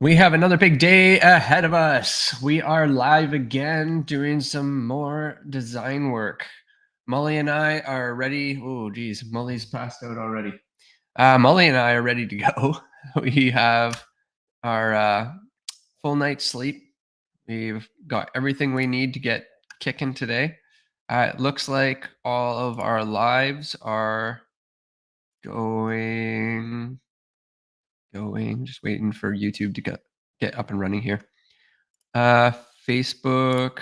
We have another big day ahead of us. We are live again doing some more design work. Molly and I are ready. Oh, geez, Molly's passed out already. Molly and I are ready to go. We have our full night's sleep. We've got everything we need to get kicking today. It looks like all of our lives are going, just waiting for YouTube to get up and running here. Uh, Facebook,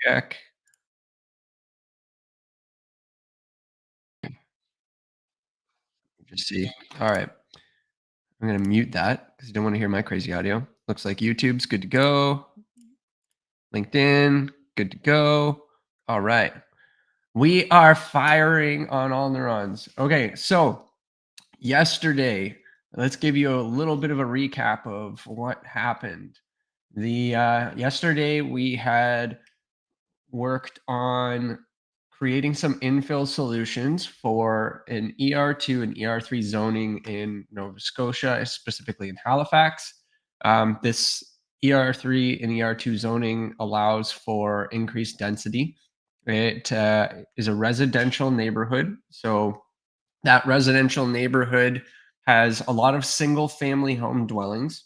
check. Just see. All right. I'm gonna mute that because you don't want to hear my crazy audio. Looks like YouTube's good to go. LinkedIn, good to go. All right. We are firing on all neurons. Okay, so yesterday, let's give you a little bit of a recap of what happened. The yesterday we had worked on creating some infill solutions for an ER2 and ER3 zoning in Nova Scotia, specifically in Halifax. This ER3 and ER2 zoning allows for increased density. It is a residential neighborhood. So that residential neighborhood has a lot of single family home dwellings.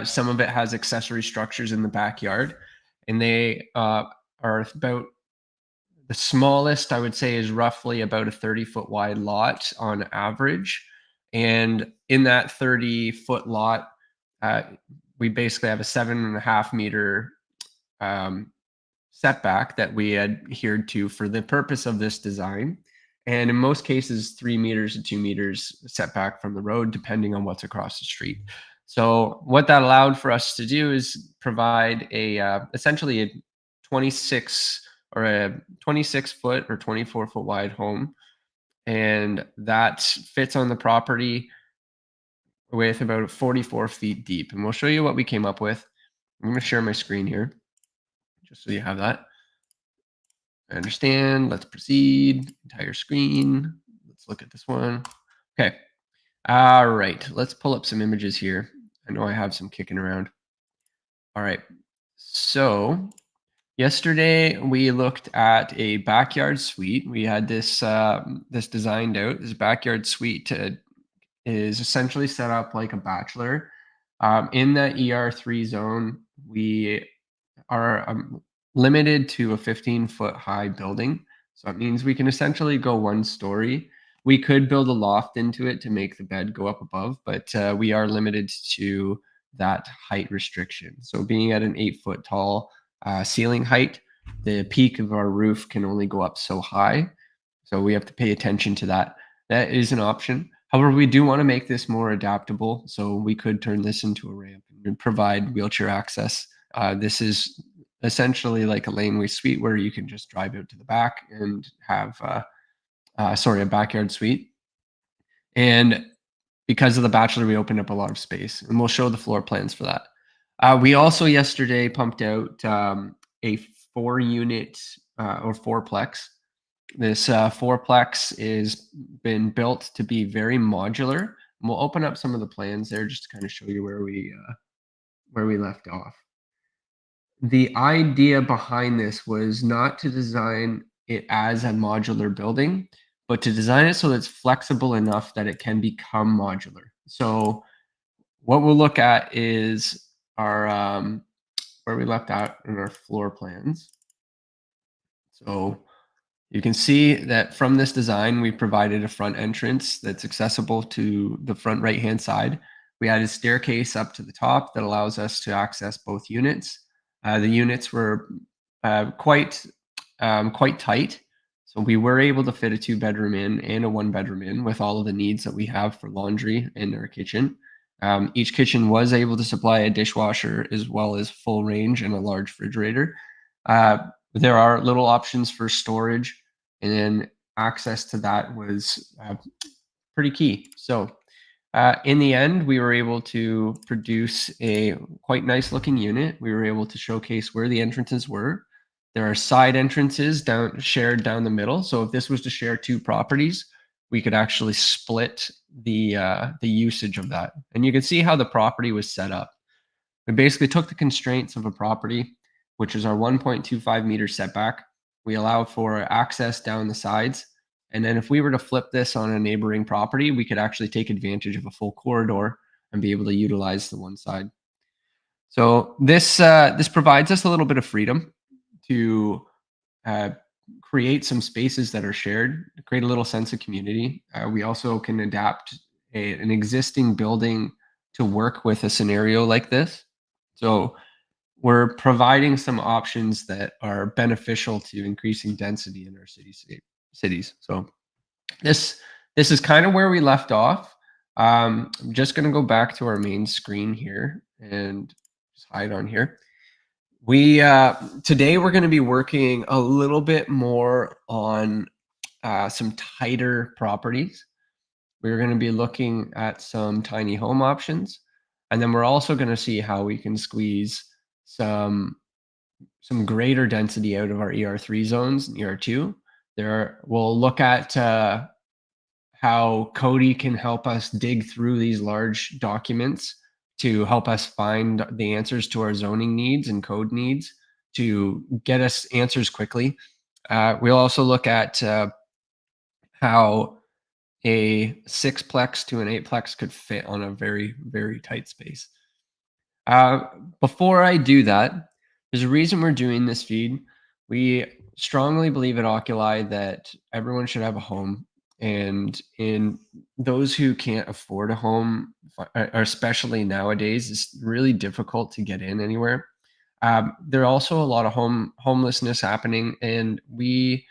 Some of it has accessory structures in the backyard, and they are about the smallest, I would say, is roughly about a 30-foot wide lot on average. And in that 30-foot lot, uh, we basically have a 7.5 meter um, setback that we adhered to for the purpose of this design. And in most cases, 3 meters to 2 meters setback from the road, depending on what's across the street. So what that allowed for us to do is provide essentially a 26 or a 26-foot or 24-foot wide home, and that fits on the property with about 44 feet deep. And we'll show you what we came up with. I'm going to share my screen here just so you have that. I understand. Let's proceed. Entire screen. Let's look at this one. Okay. All right. Let's pull up some images here. I know I have some kicking around. All right. So yesterday we looked at a backyard suite. We had this designed out. This backyard suite is essentially set up like a bachelor. In the ER3 zone, we are limited to a 15-foot high building. So it means we can essentially go one story. We could build a loft into it to make the bed go up above, but we are limited to that height restriction. So being at an 8-foot tall ceiling height, the peak of our roof can only go up so high. So we have to pay attention to that. That is an option. However, we do want to make this more adaptable. So we could turn this into a ramp and provide wheelchair access. This is essentially like a laneway suite where you can just drive out to the back and have, a backyard suite. And because of the bachelor, we opened up a lot of space, and we'll show the floor plans for that. We also yesterday pumped out a 4-unit or fourplex. This fourplex is been built to be very modular. And we'll open up some of the plans there just to kind of show you where we left off. The idea behind this was not to design it as a modular building, but to design it so that it's flexible enough that it can become modular. So what we'll look at is our where we left out in our floor plans. So you can see that from this design, we provided a front entrance that's accessible to the front right-hand side. We added a staircase up to the top that allows us to access both units. The units were quite tight, so we were able to fit a 2-bedroom in and a 1-bedroom in with all of the needs that we have for laundry in our kitchen. Each kitchen was able to supply a dishwasher as well as full range and a large refrigerator. There are little options for storage, and then access to that was pretty key. So in the end, we were able to produce a quite nice looking unit. We were able to showcase where the entrances were. There are side entrances shared down the middle. So if this was to share 2 properties, we could actually split the usage of that. And you can see how the property was set up. We basically took the constraints of a property, which is our 1.25 meter setback. We allow for access down the sides. And then if we were to flip this on a neighboring property, we could actually take advantage of a full corridor and be able to utilize the one side. So this provides us a little bit of freedom to uh, create some spaces that are shared, create a little sense of community. We also can adapt an existing building to work with a scenario like this. So we're providing some options that are beneficial to increasing density in our cities. So this this is kind of where we left off. I'm just going to go back to our main screen here and just hide on here. We today we're going to be working a little bit more on some tighter properties. We're going to be looking at some tiny home options, and then we're also going to see how we can squeeze some greater density out of our ER3 zones and ER2. We'll look at how Cody can help us dig through these large documents to help us find the answers to our zoning needs and code needs to get us answers quickly. We'll also look at how a sixplex to an eightplex could fit on a very, very tight space. Uh, Before I do that, there's a reason we're doing this feed. We strongly believe at Oculi that everyone should have a home. And in those who can't afford a home, especially nowadays, it's really difficult to get in anywhere. There are also a lot of homelessness happening, and we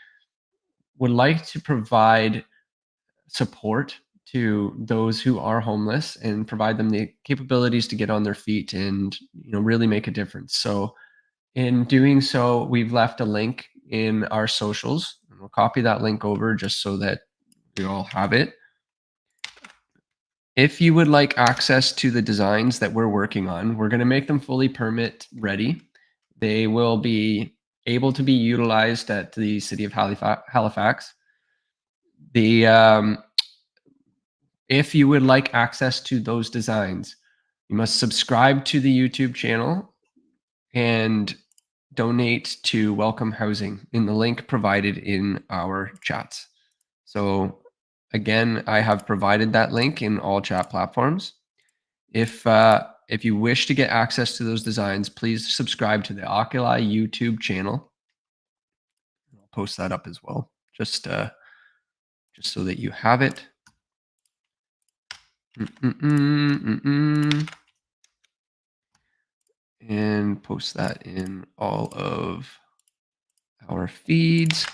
would like to provide support to those who are homeless and provide them the capabilities to get on their feet and really make a difference. So in doing so, we've left a link in our socials, and we'll copy that link over just so that we all have it. If you would like access to the designs that we're working on, we're going to make them fully permit ready. They will be able to be utilized at the city of Halifax. If you would like access to those designs, you must subscribe to the YouTube channel and donate to Welcome Housing in the link provided in our chats. So again, I have provided that link in all chat platforms. If you wish to get access to those designs, please subscribe to the Oculi YouTube channel. I'll post that up as well, just so that you have it. And post that in all of our feeds,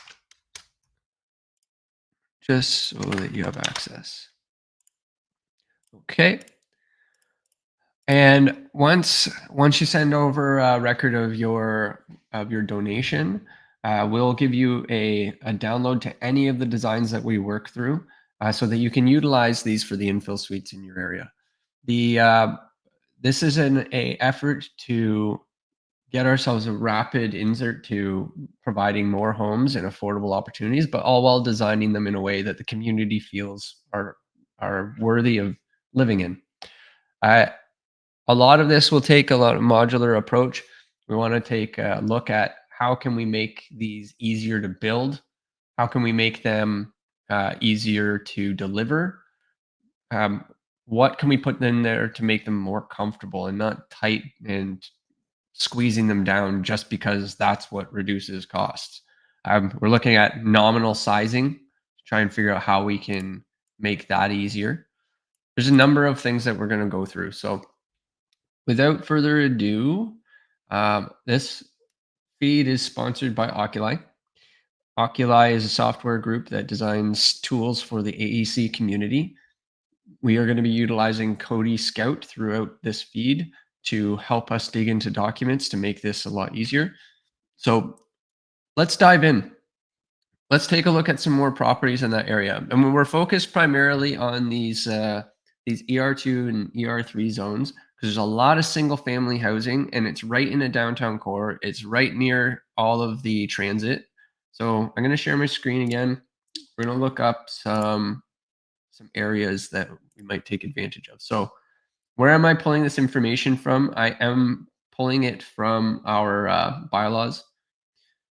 just so that you have access. Okay. And once you send over a record of your donation, we'll give you a download to any of the designs that we work through, so that you can utilize these for the infill suites in your area. This is an effort to get ourselves a rapid insert to providing more homes and affordable opportunities, but all while designing them in a way that the community feels are worthy of living in. A lot of this will take a lot of modular approach. We want to take a look at how can we make these easier to build? How can we make them easier to deliver? What can we put in there to make them more comfortable and not tight and squeezing them down just because that's what reduces costs? We're looking at nominal sizing to try and figure out how we can make that easier. There's a number of things that we're going to go through. So without further ado, this feed is sponsored by Oculi. Oculi is a software group that designs tools for the AEC community. We are going to be utilizing Cody Scout throughout this feed to help us dig into documents to make this a lot easier. So let's dive in. Let's take a look at some more properties in that area. And we're focused primarily on these ER2 and ER3 zones, because there's a lot of single family housing and it's right in a downtown core. It's right near all of the transit. So I'm going to share my screen again. We're going to look up some some areas that we might take advantage of. So where am I pulling this information from? I am pulling it from our bylaws.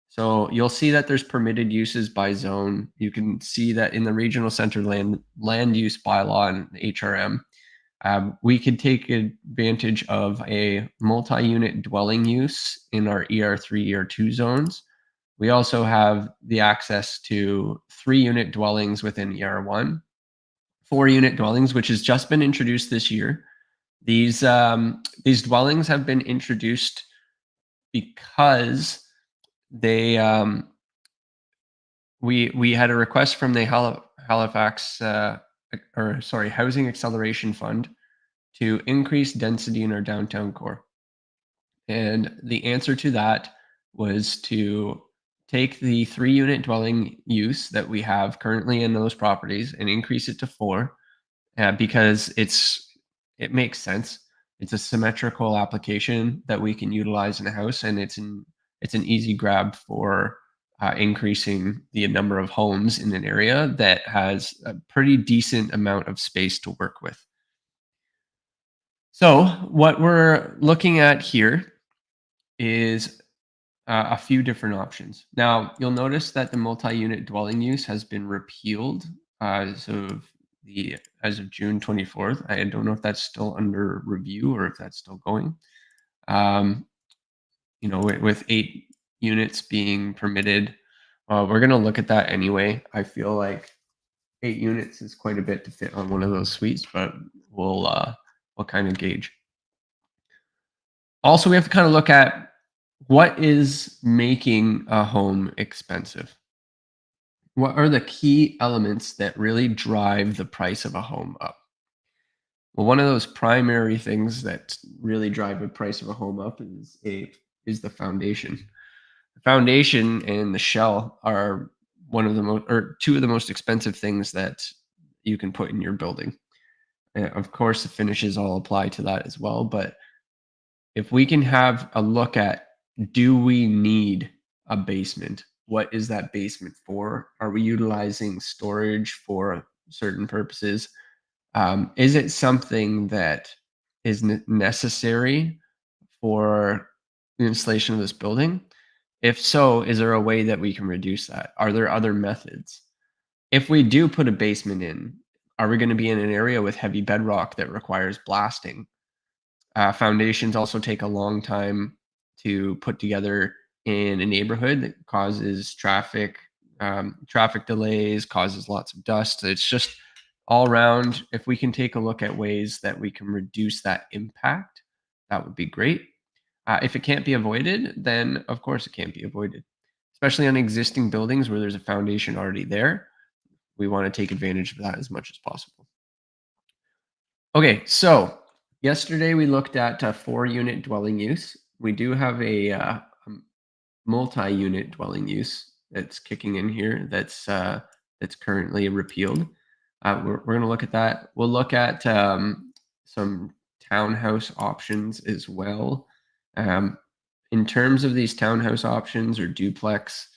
So you'll see that there's permitted uses by zone. You can see that in the regional center land use bylaw and HRM, we could take advantage of a multi-unit dwelling use in our ER3, ER2 zones. We also have the access to 3-unit dwellings within ER1, 4-unit dwellings, which has just been introduced this year. These dwellings have been introduced because they we had a request from the Halifax Housing Acceleration Fund to increase density in our downtown core. And the answer to that was to take the 3-unit dwelling use that we have currently in those properties and increase it to 4, because it makes sense. It's a symmetrical application that we can utilize in a house, and it's an easy grab for increasing the number of homes in an area that has a pretty decent amount of space to work with. So what we're looking at here is a few different options. Now, you'll notice that the multi-unit dwelling use has been repealed as of June 24th. I don't know if that's still under review or if that's still going. With 8 units being permitted, we're going to look at that anyway. I feel like 8 units is quite a bit to fit on one of those suites, but we'll kind of gauge. Also, we have to kind of look at what is making a home expensive. What are the key elements that really drive the price of a home up? Well, one of those primary things that really drive the price of a home up is the foundation. The foundation and the shell are two of the most expensive things that you can put in your building. Of course, the finishes all apply to that as well, but if we can have a look at, do we need a basement? What is that basement for? Are we utilizing storage for certain purposes? Is it something that is necessary for the installation of this building? If so, is there a way that we can reduce that? Are there other methods? If we do put a basement in, are we going to be in an area with heavy bedrock that requires blasting? Foundations also take a long time to put together in a neighborhood that causes traffic delays, causes lots of dust. It's just all around. If we can take a look at ways that we can reduce that impact, that would be great. If it can't be avoided, then of course it can't be avoided, especially on existing buildings where there's a foundation already there. We want to take advantage of that as much as possible. Okay, so yesterday we looked at a 4-unit dwelling use. We do have a multi-unit dwelling use that's kicking in here that's currently repealed. We're going to look at that. We'll look at some townhouse options as well. In terms of these townhouse options or duplex,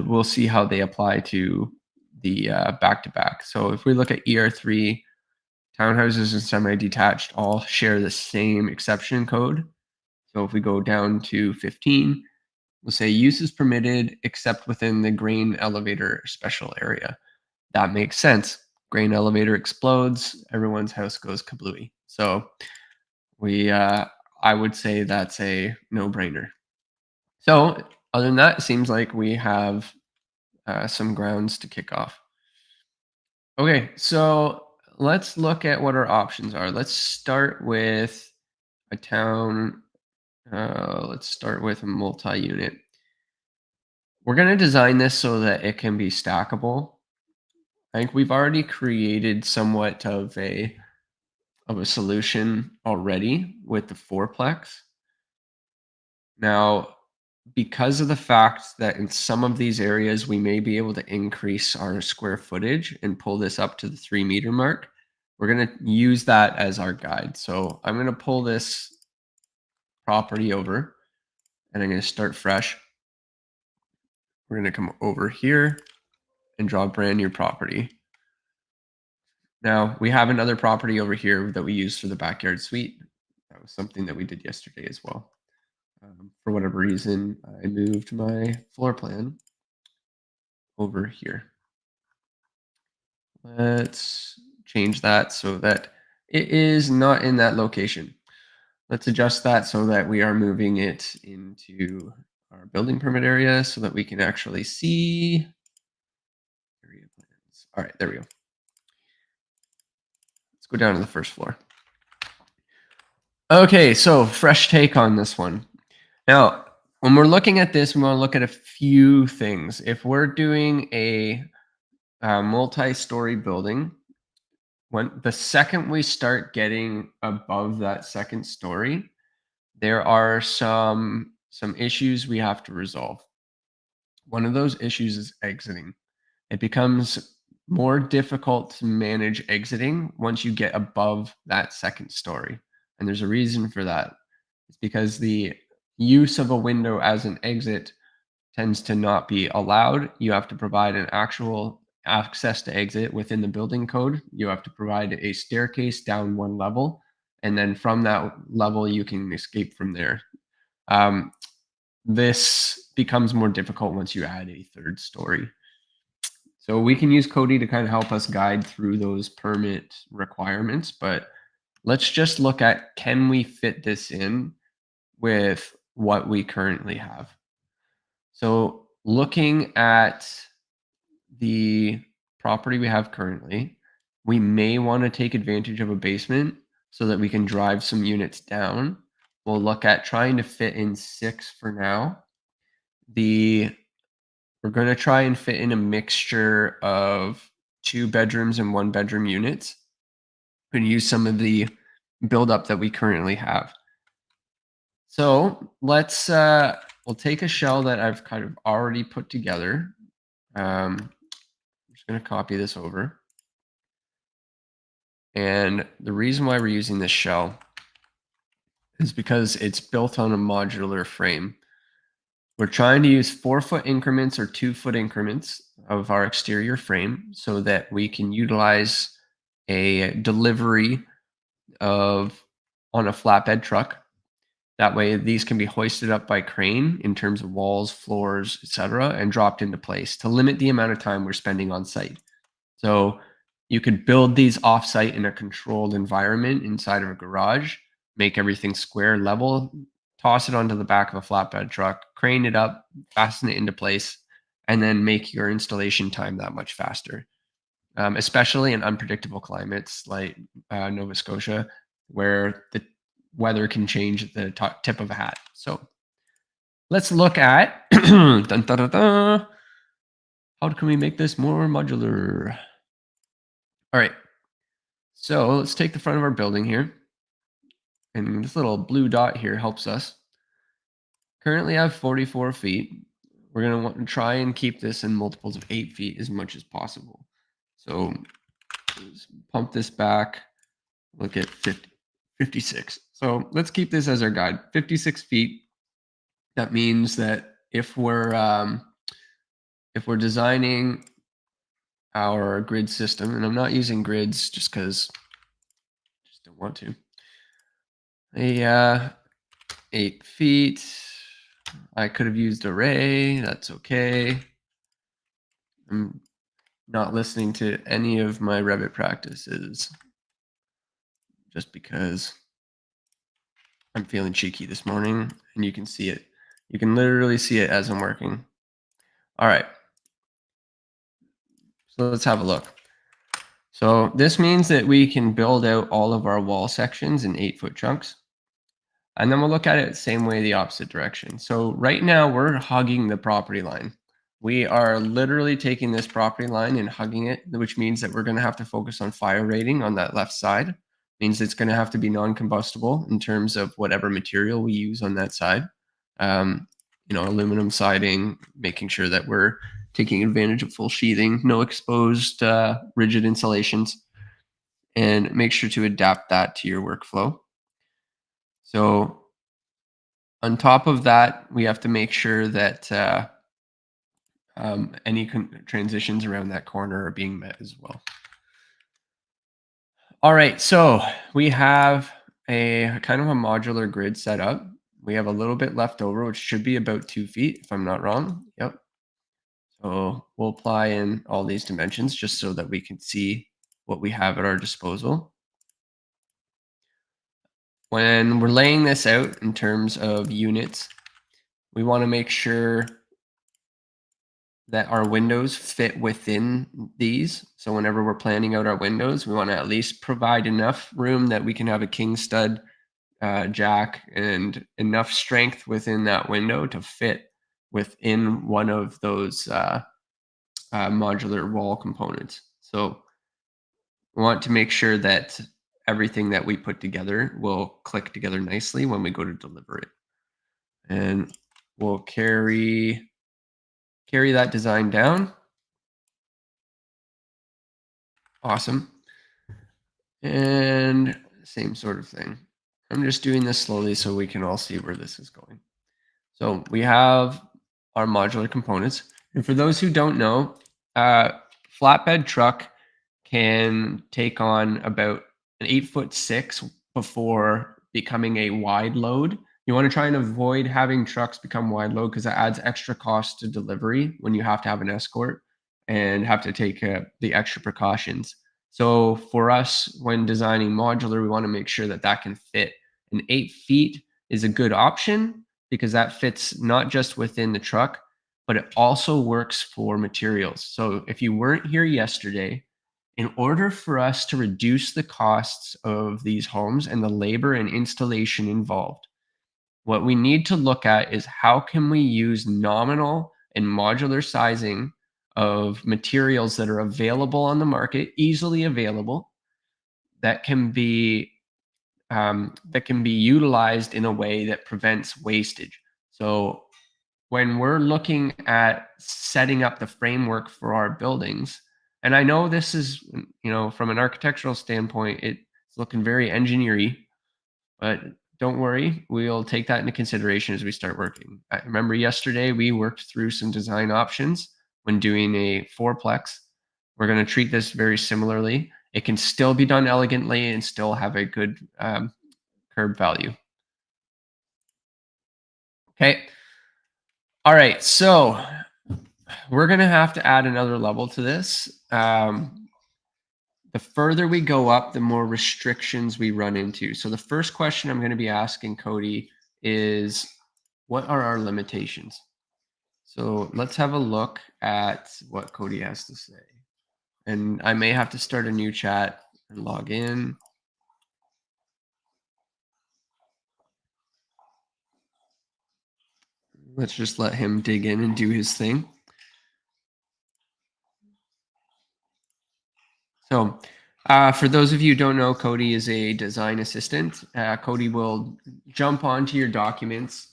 we'll see how they apply to the back-to-back. So if we look at ER3, townhouses and semi-detached all share the same exception code. So if we go down to 15, we'll say use is permitted except within the grain elevator special area. That makes sense. Grain elevator explodes, everyone's house goes kablooey. So I would say that's a no-brainer. So other than that, it seems like we have some grounds to kick off. Okay, so let's look at what our options are. Let's start with a town. Let's start with a multi-unit. We're going to design this so that it can be stackable. I think we've already created somewhat of a solution already with the fourplex. Now, because of the fact that in some of these areas we may be able to increase our square footage and pull this up to the 3-meter mark, we're going to use that as our guide. So I'm going to pull this property over and I'm going to start fresh. We're going to come over here and draw a brand new property. Now we have another property over here that we use for the backyard suite. That was something that we did yesterday as well. For whatever reason, I moved my floor plan over here. Let's change that so that it is not in that location. Let's adjust that so that we are moving it into our building permit area so that we can actually see area plans. All right, there we go. Let's go down to the first floor. Okay, so fresh take on this one. Now, when we're looking at this, we want to look at a few things. If we're doing a multi-story building, when the second we start getting above that second story, there are some issues we have to resolve. One of those issues is exiting. It becomes more difficult to manage exiting once you get above that second story. And there's a reason for that. It's because the use of a window as an exit tends to not be allowed. You have to provide an actual access to exit within the building code. You have to provide a staircase down one level. And then from that level, you can escape from there. Um, this becomes more difficult once you add a third story. So we can use Cody to kind of help us guide through those permit requirements, but let's just look at, can we fit this in with what we currently have? So looking at the property we have currently, we may want to take advantage of a basement so that we can drive some units down. We'll look at trying to fit in 6 for now. We're going to try and fit in a mixture of 2 bedrooms and 1 bedroom units and use some of the buildup that we currently have. So we'll take a shell that I've kind of already put together. I'm just going to copy this over. And the reason why we're using this shell is because it's built on a modular frame. We're trying to use 4-foot increments or 2-foot increments of our exterior frame so that we can utilize a delivery of on a flatbed truck. That way these can be hoisted up by crane in terms of walls, floors, etc., and dropped into place to limit the amount of time we're spending on site. So you could build these off-site in a controlled environment inside of a garage, make everything square, level, toss it onto the back of a flatbed truck, crane it up, fasten it into place, and then make your installation time that much faster. Especially in unpredictable climates like Nova Scotia, where the weather can change at the tip of a hat. So let's look at dun, dun, dun, dun. How can we make this more modular? All right. So let's take the front of our building here. And this little blue dot here helps us. Currently I have 44 feet. We're going to want to try and keep this in multiples of 8 feet as much as possible. So let's pump this back. Look at 56. So let's keep this as our guide. 56 feet. That means that if we're designing our grid system, and I'm not using grids just because I just don't want to. 8 feet. I could have used array. That's okay. I'm not listening to any of my Revit practices just because I'm feeling cheeky this morning, and you can see it. You can literally see it as I'm working. All right. So let's have a look. So this means that we can build out all of our wall sections in 8-foot chunks. And then we'll look at it the same way, the opposite direction. So right now we're hugging the property line. We are literally taking this property line and hugging it, which means that we're going to have to focus on fire rating on that left side. Means it's going to have to be non-combustible in terms of whatever material we use on that side. Aluminum siding, making sure that we're taking advantage of full sheathing, no exposed rigid insulations, and make sure to adapt that to your workflow. So on top of that, we have to make sure that any transitions around that corner are being met as well. All right, so we have a kind of a modular grid set up. We have a little bit left over, which should be about 2 feet, if I'm not wrong. Yep. So we'll apply in all these dimensions just so that we can see what we have at our disposal. When we're laying this out in terms of units, we want to make sure that our windows fit within these. So whenever we're planning out our windows, we want to at least provide enough room that we can have a king stud jack and enough strength within that window to fit within one of those modular wall components. So we want to make sure that everything that we put together will click together nicely when we go to deliver it. And we'll carry that design down. Awesome. And same sort of thing. I'm just doing this slowly so we can all see where this is going. So we have our modular components. And for those who don't know, flatbed truck can take on about an 8'6" before becoming a wide load. You want to try and avoid having trucks become wide load because that adds extra cost to delivery when you have to have an escort and have to take the extra precautions. So for us, when designing modular, we want to make sure that that can fit. And 8 feet is a good option because that fits not just within the truck, but it also works for materials. So if you weren't here yesterday, in order for us to reduce the costs of these homes and the labor and installation involved, what we need to look at is how can we use nominal and modular sizing of materials that are available on the market, easily available, that can be utilized in a way that prevents wastage. So when we're looking at setting up the framework for our buildings, and I know this is, from an architectural standpoint, it's looking very engineery, but don't worry, we'll take that into consideration as we start working. I remember yesterday we worked through some design options when doing a fourplex. We're going to treat this very similarly. It can still be done elegantly and still have a good curb value. Okay. All right. So we're going to have to add another level to this. The further we go up, the more restrictions we run into. So the first question I'm going to be asking Cody is, what are our limitations? So let's have a look at what Cody has to say. And I may have to start a new chat and log in. Let's just let him dig in and do his thing. So for those of you who don't know, Cody is a design assistant. Cody will jump onto your documents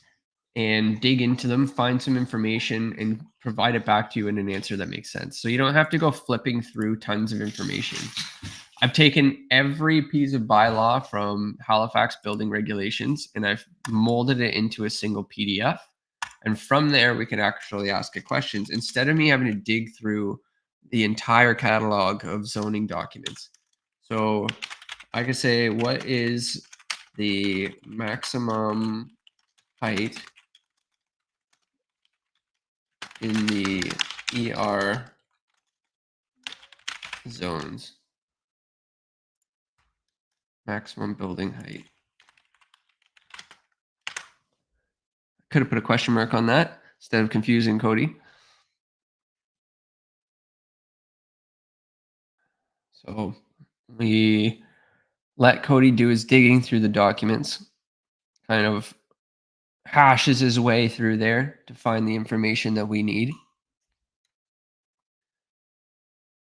and dig into them, find some information, and provide it back to you in an answer that makes sense. So you don't have to go flipping through tons of information. I've taken every piece of bylaw from Halifax building regulations and I've molded it into a single PDF. And from there, we can actually ask it questions instead of me having to dig through the entire catalog of zoning documents. So I could say, what is the maximum height in the ER zones? Maximum building height. Could have put a question mark on that instead of confusing Cody. So we let Cody do his digging through the documents, kind of hashes his way through there to find the information that we need.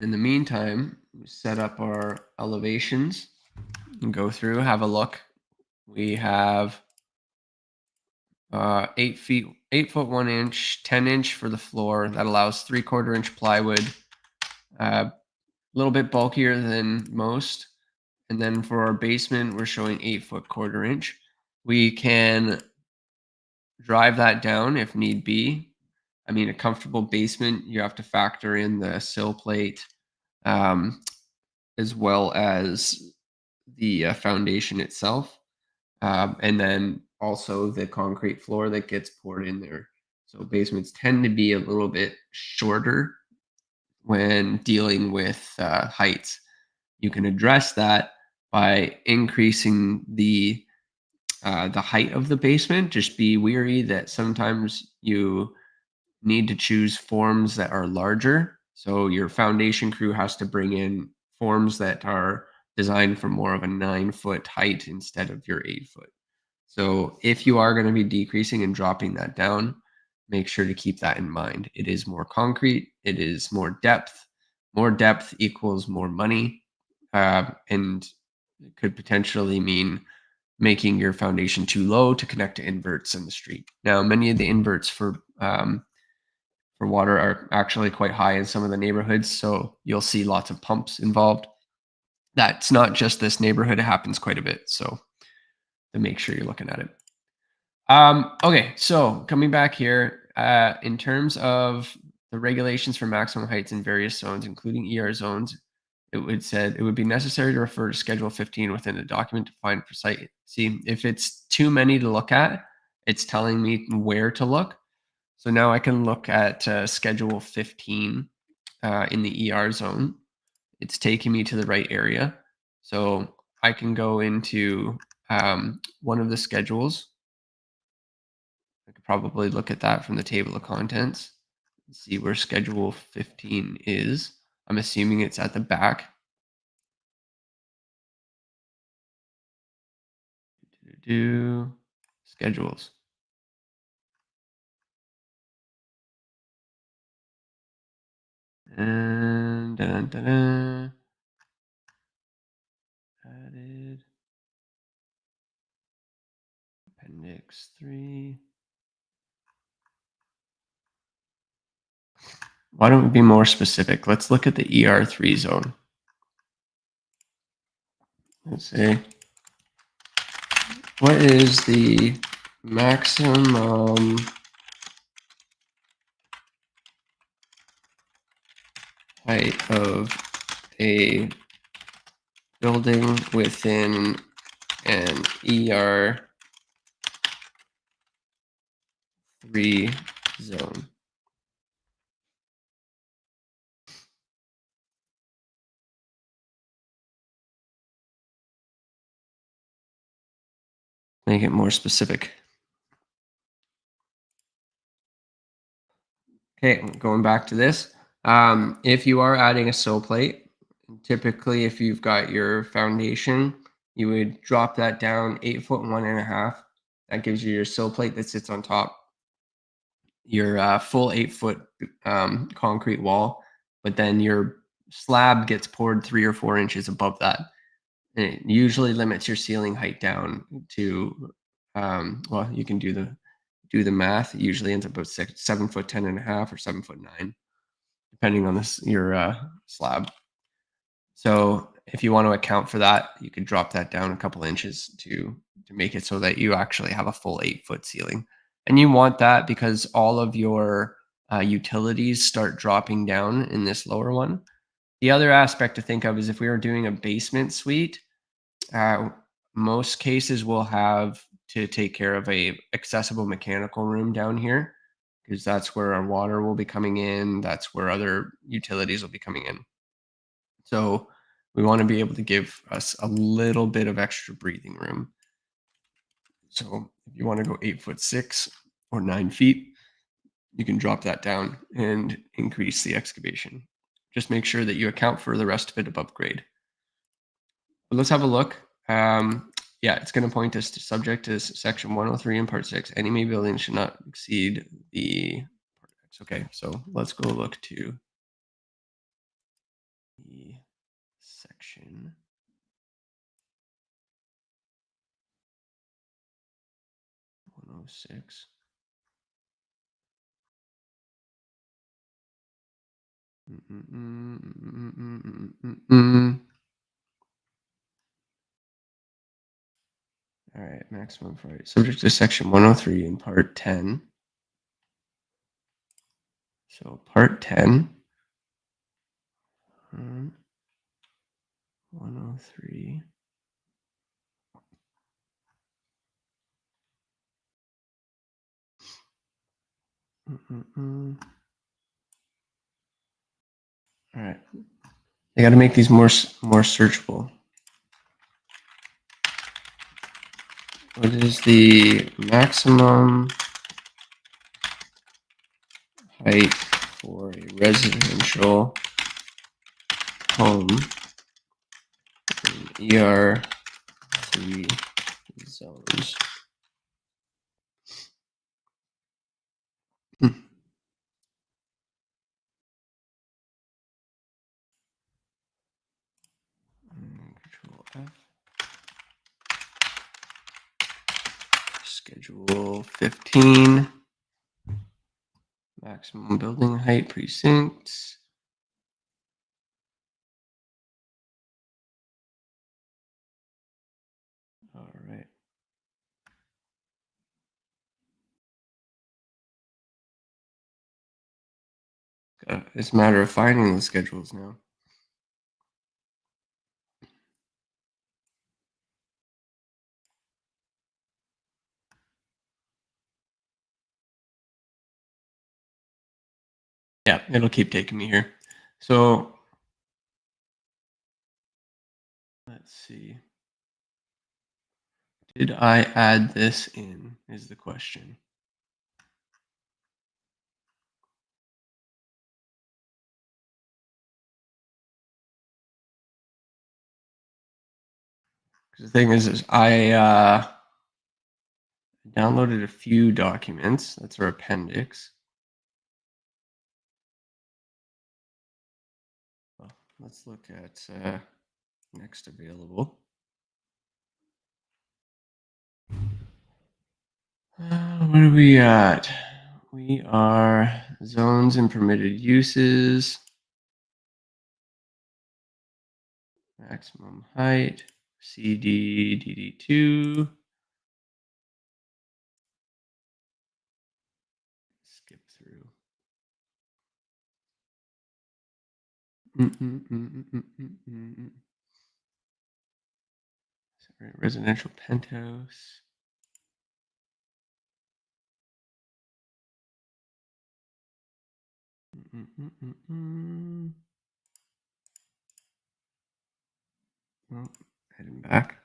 In the meantime, we set up our elevations and go through, have a look. We have 8 feet, 8 foot 1 inch, 10-inch for the floor. That allows 3/4 inch plywood. A little bit bulkier than most. And then for our basement, we're showing 8 foot 1/4 inch. We can drive that down if need be. I mean, a comfortable basement, you have to factor in the sill plate, as well as the foundation itself, and then also the concrete floor that gets poured in there. So basements tend to be a little bit shorter when dealing with heights. You can address that by increasing the height of the basement. Just be weary that sometimes you need to choose forms that are larger. So your foundation crew has to bring in forms that are designed for more of a 9 foot height instead of your 8 foot. So if you are going to be decreasing and dropping that down, make sure to keep that in mind. It is more concrete, it is more depth. More depth equals more money, and it could potentially mean making your foundation too low to connect to inverts in the street. Now, many of the inverts for water are actually quite high in some of the neighborhoods, so you'll see lots of pumps involved. That's not just this neighborhood; it happens quite a bit. So to make sure you're looking at it. Okay, so coming back here, in terms of the regulations for maximum heights in various zones, including ER zones, it would said it would be necessary to refer to Schedule 15 within the document to find precise. See, if it's too many to look at, it's telling me where to look. So now I can look at Schedule 15 in the ER zone. It's taking me to the right area. So I can go into one of the schedules. I could probably look at that from the table of contents and see where Schedule 15 is. I'm assuming it's at the back. Do schedules. And dun, dun, dun, added appendix 3. Why don't we be more specific? Let's look at the ER3 zone. Let's say, what is the maximum height of a building within an ER3 zone? Make it more specific. Okay, going back to this. If you are adding a sill plate, typically if you've got your foundation, you would drop that down 8 foot 1.5. That gives you your sill plate that sits on top. Your full 8 foot concrete wall, but then your slab gets poured 3 or 4 inches above that. And it usually limits your ceiling height down to, well, you can do the math. It usually ends up about 7 foot 10.5 or 7 foot 9, depending on your slab. So if you want to account for that, you could drop that down a couple inches to make it so that you actually have a full 8 foot ceiling. And you want that because all of your utilities start dropping down in this lower one. The other aspect to think of is if we were doing a basement suite, uh, most cases will have to take care of a accessible mechanical room down here because that's where our water will be coming in. That's where other utilities will be coming in. So we want to be able to give us a little bit of extra breathing room. So if you want to go 8 foot 6 or 9 feet, you can drop that down and increase the excavation. Just make sure that you account for the rest of it above grade. But let's have a look. Yeah, it's going to point us to subject to section 103 in part 6. Any main building should not exceed the part X. Okay, so let's go look to the section 106. All right, maximum price. Subject to section 103 in part 10. So part 10, 103. Mm-mm-mm. All right. I got to make these more searchable. What is the maximum height for a residential home in ER3 zones? Control F. Schedule 15. Maximum building height precincts. All right. It's a matter of finding the schedules now. Yeah, it'll keep taking me here. So let's see. Did I add this in is the question. Because the thing is I downloaded a few documents. That's our appendix. Well, let's look at next available. What are we at? We are zones and permitted uses. Maximum height, CD, DD2. Skip through. Sorry, residential penthouse. Oh, heading back.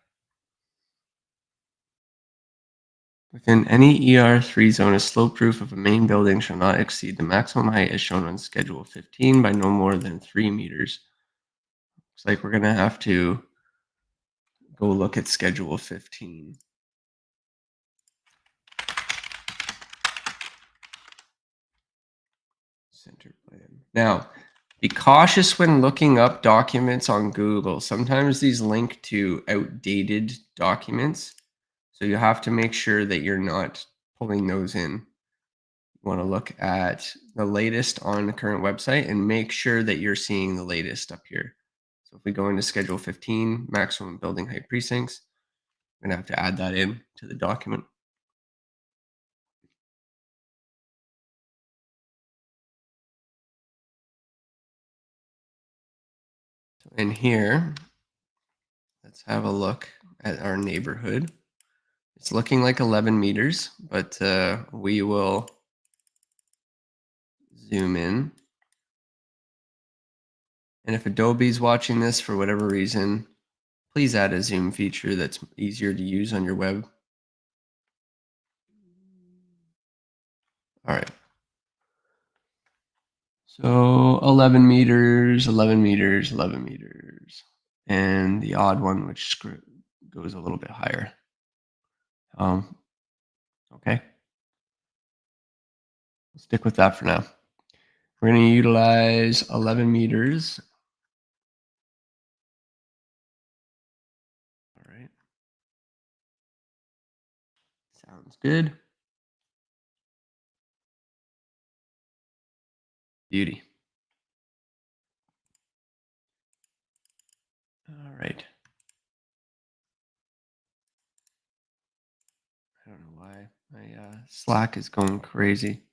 Within any ER3 zone, a slope roof of a main building shall not exceed the maximum height as shown on Schedule 15 by no more than 3 meters. Looks like we're going to have to go look at Schedule 15. Center plan. Now, be cautious when looking up documents on Google. Sometimes these link to outdated documents. So you have to make sure that you're not pulling those in. You want to look at the latest on the current website and make sure that you're seeing the latest up here. So if we go into Schedule 15, maximum building height precincts, we're going to have to add that in to the document. So in here, let's have a look at our neighborhood. It's looking like 11 meters, but we will zoom in. And if Adobe's watching this for whatever reason, please add a zoom feature that's easier to use on your web. All right. So 11 meters, 11 meters, 11 meters. And the odd one, which goes a little bit higher. Okay. We'll stick with that for now. We're going to utilize 11 meters. All right. Sounds good. Beauty. All right. I don't know why my Slack is going crazy.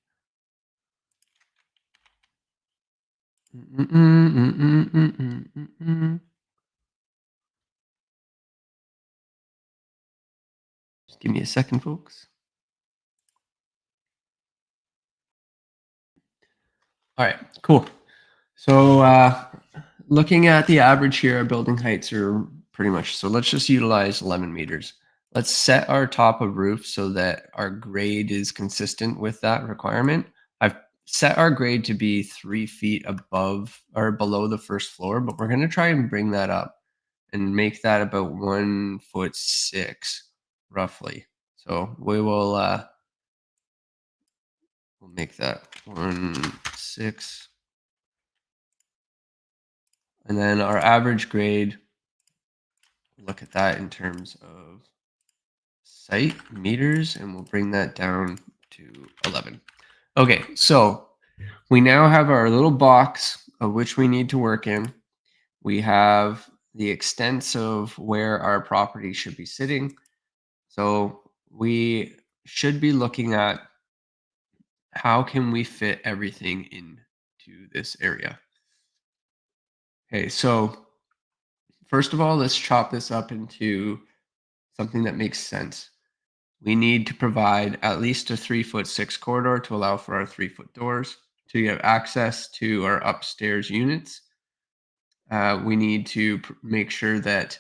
Just give me a second, folks. All right, cool. So looking at the average here, our building heights are pretty much, so let's just utilize 11 meters. Let's set our top of roof so that our grade is consistent with that requirement. I've set our grade to be 3 feet above or below the first floor, but we're going to try and bring that up and make that about 1'6" roughly. So we'll make that 1'6", and then our average grade, look at that in terms of site meters, and we'll bring that down to 11. Okay, so we now have our little box of which we need to work in. We have the extents of where our property should be sitting. So we should be looking at how can we fit everything into this area. Okay, so first of all, let's chop this up into something that makes sense. We need to provide at least a 3'6" corridor to allow for our 3-foot doors to get access to our upstairs units. We need to make sure that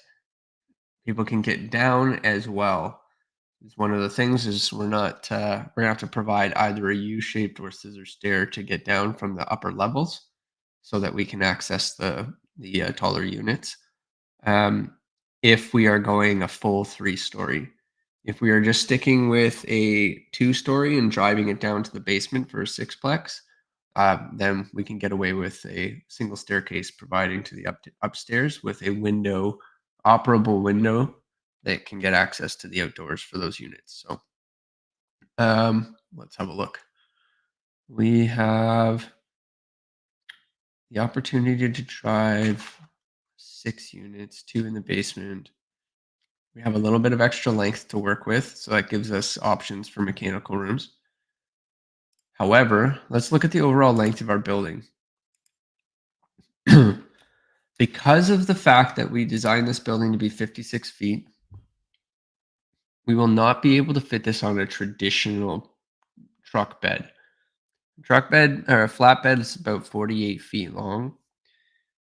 people can get down as well. One of the things is we're gonna have to provide either a U-shaped or scissor stair to get down from the upper levels, so that we can access the taller units. Um, if we are going a full 3-story, if we are just sticking with a 2-story and driving it down to the basement for a sixplex, then we can get away with a single staircase providing to the upstairs with a window, operable window that can get access to the outdoors for those units. So let's have a look. We have the opportunity to drive 6 units, 2 in the basement. We have a little bit of extra length to work with, so that gives us options for mechanical rooms. However, let's look at the overall length of our building. Because of the fact that we designed this building to be 56 feet, we will not be able to fit this on a traditional truck bed. Truck bed or a flatbed is about 48 feet long.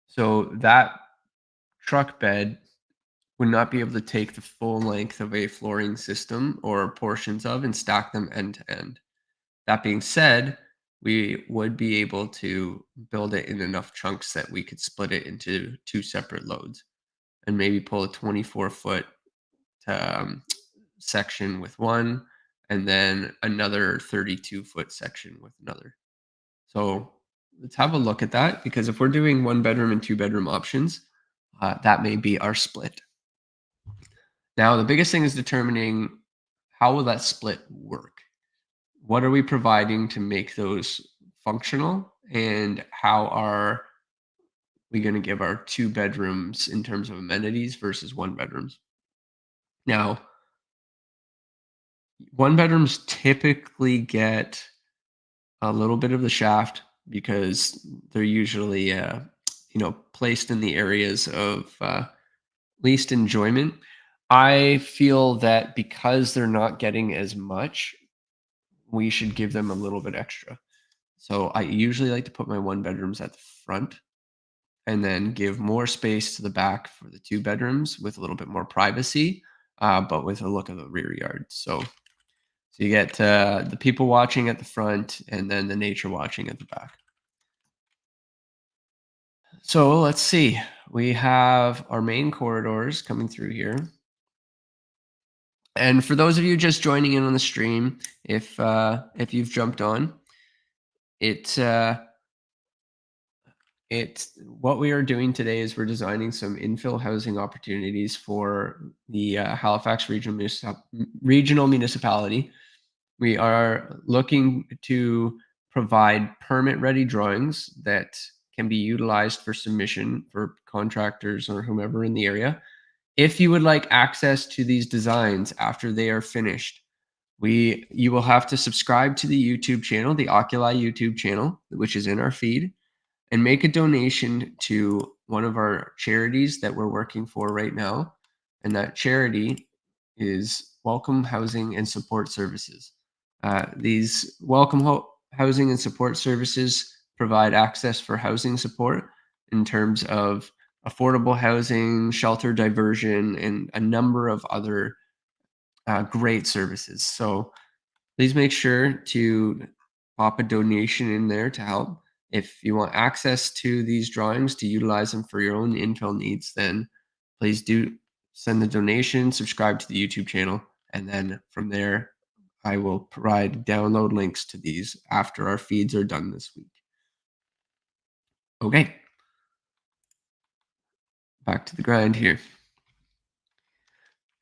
So that truck bed would not be able to take the full length of a flooring system or portions of and stack them end to end. That being said, we would be able to build it in enough chunks that we could split it into 2 separate loads and maybe pull a 24-foot section with one and then another 32-foot section with another. So let's have a look at that, because if we're doing 1-bedroom and 2-bedroom options, that may be our split. Now, the biggest thing is determining how will that split work? What are we providing to make those functional? And how are we going to give our 2 bedrooms in terms of amenities versus 1 bedrooms? Now, 1 bedrooms typically get a little bit of the shaft because they're usually, placed in the areas of least enjoyment. I feel that because they're not getting as much, we should give them a little bit extra. So I usually like to put my 1 bedrooms at the front and then give more space to the back for the 2 bedrooms with a little bit more privacy, but with a look of the rear yard. So you get the people watching at the front and then the nature watching at the back. So let's see. We have our main corridors coming through here. And for those of you just joining in on the stream, if you've jumped on, it's what we are doing today is we're designing some infill housing opportunities for the Halifax regional municipality. We are looking to provide permit-ready drawings that can be utilized for submission for contractors or whomever in the area. If you would like access to these designs after they are finished, you will have to subscribe to the YouTube channel, the Oculi YouTube channel, which is in our feed, and make a donation to one of our charities that we're working for right now. And that charity is Welcome Housing and Support Services. These housing and support services provide access for housing support in terms of affordable housing, shelter diversion, and a number of other great services. So please make sure to pop a donation in there to help. If you want access to these drawings to utilize them for your own infill needs, then please do send the donation, subscribe to the YouTube channel, and then from there, I will provide download links to these after our feeds are done this week. Okay, back to the grind here.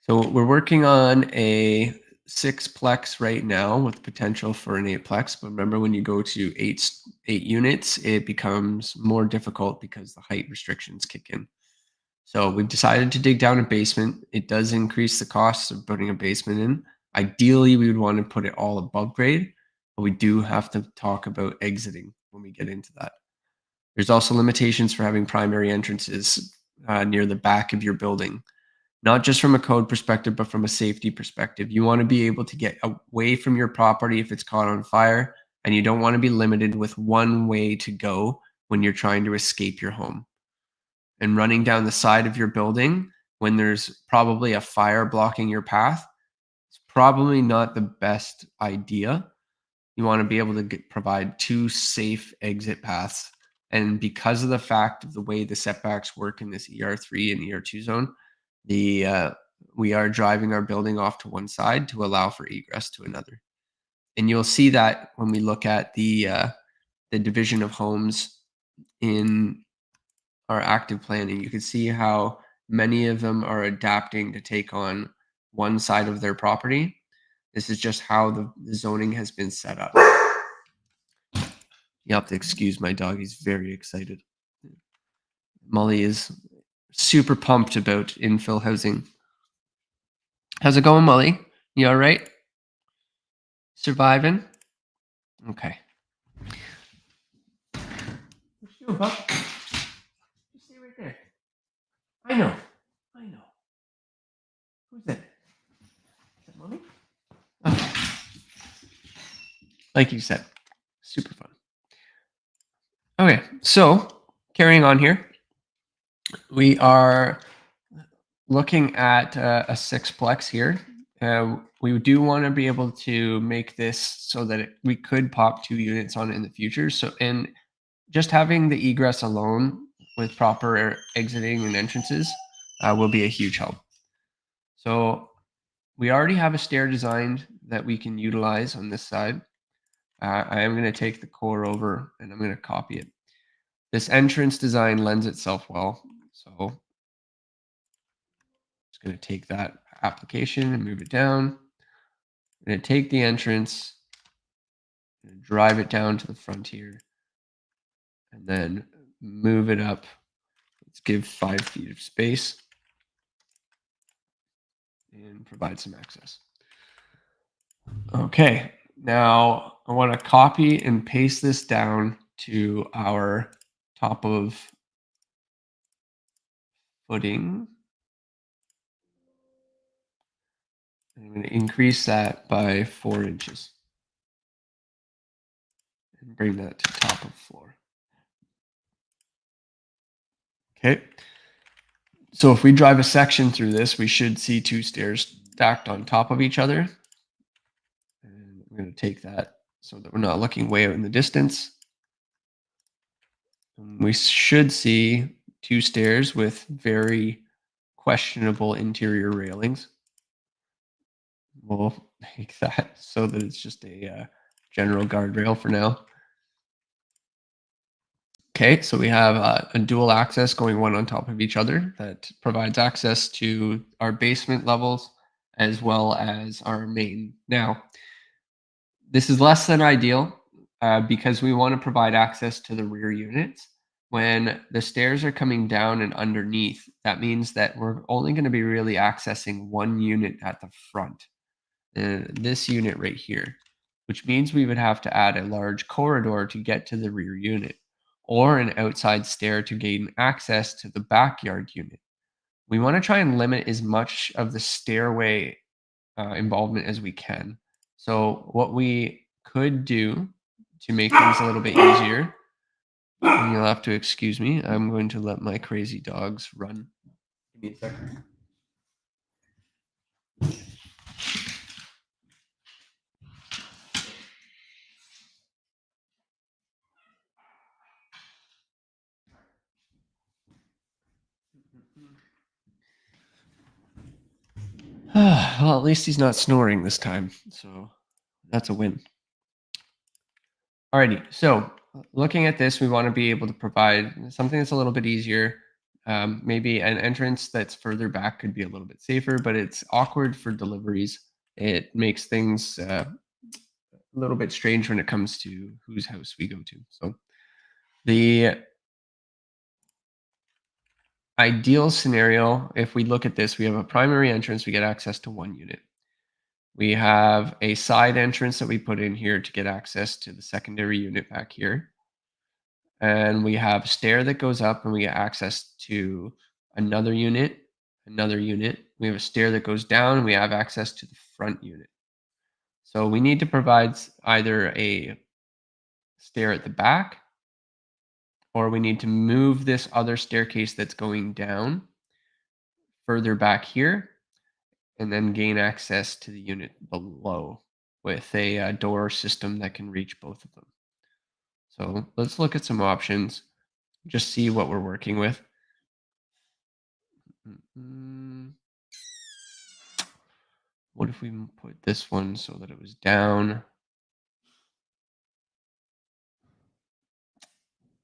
So we're working on a 6-plex right now with potential for an 8-plex. But remember, when you go to eight units, it becomes more difficult because the height restrictions kick in. So we've decided to dig down a basement. It does increase the cost of putting a basement in. Ideally, we would want to put it all above grade, but we do have to talk about exiting when we get into that. There's also limitations for having primary entrances near the back of your building. Not just from a code perspective, but from a safety perspective. You want to be able to get away from your property if it's caught on fire, and you don't want to be limited with one way to go when you're trying to escape your home. And running down the side of your building when there's probably a fire blocking your path, it's probably not the best idea. You want to be able to provide 2 safe exit paths. And because of the fact of the way the setbacks work in this ER3 and ER2 zone, we are driving our building off to one side to allow for egress to another. And you'll see that when we look at the division of homes in our active planning. You can see how many of them are adapting to take on one side of their property. This is just how the zoning has been set up. You have to excuse my dog. He's very excited. Molly is super pumped about infill housing. How's it going, Molly? You all right? Surviving? Okay. What's you doing, pup? You stay right there. I know. Who's that? Is that Mommy? Okay. Like you said, super fun. Okay, so carrying on here, we are looking at a 6-plex here. We do want to be able to make this so that we could pop 2 units on it in the future. So, and just having the egress alone with proper exiting and entrances will be a huge help. So we already have a stair designed that we can utilize on this side. I am going to take the core over and I'm going to copy it. This entrance design lends itself well. So I'm just going to take that application and move it down. I'm going to take the entrance, and drive it down to the front here, and then move it up. Let's give 5 feet of space and provide some access. Okay, now I want to copy and paste this down to our top of footing. I'm going to increase that by 4 inches and bring that to top of floor. Okay. So if we drive a section through this, we should see 2 stairs stacked on top of each other. And I'm going to take that so that we're not looking way out in the distance. And we should see 2 stairs with very questionable interior railings. We'll make that so that it's just a general guardrail for now. Okay, so we have a dual access going one on top of each other that provides access to our basement levels as well as our main. Now, this is less than ideal because we want to provide access to the rear units. When the stairs are coming down and underneath, that means that we're only going to be really accessing one unit at the front. This unit right here, which means we would have to add a large corridor to get to the rear unit, or an outside stair to gain access to the backyard unit. We want to try and limit as much of the stairway involvement as we can. So what we could do to make things a little bit easier And you'll have to excuse me. I'm going to let my crazy dogs run. Give me a second. Well, at least he's not snoring this time, so that's a win. Alrighty, so looking at this, we want to be able to provide something that's a little bit easier. Maybe an entrance that's further back could be a little bit safer, but it's awkward for deliveries. It makes things a little bit strange when it comes to whose house we go to. So the ideal scenario, if we look at this, we have a primary entrance, we get access to one unit. We have a side entrance that we put in here to get access to the secondary unit back here. And we have a stair that goes up and we get access to another unit, another unit. We have a stair that goes down and we have access to the front unit. So we need to provide either a stair at the back, or we need to move this other staircase that's going down further back here and then gain access to the unit below with a door system that can reach both of them. So let's look at some options, just see what we're working with. What if we put this one so that it was down?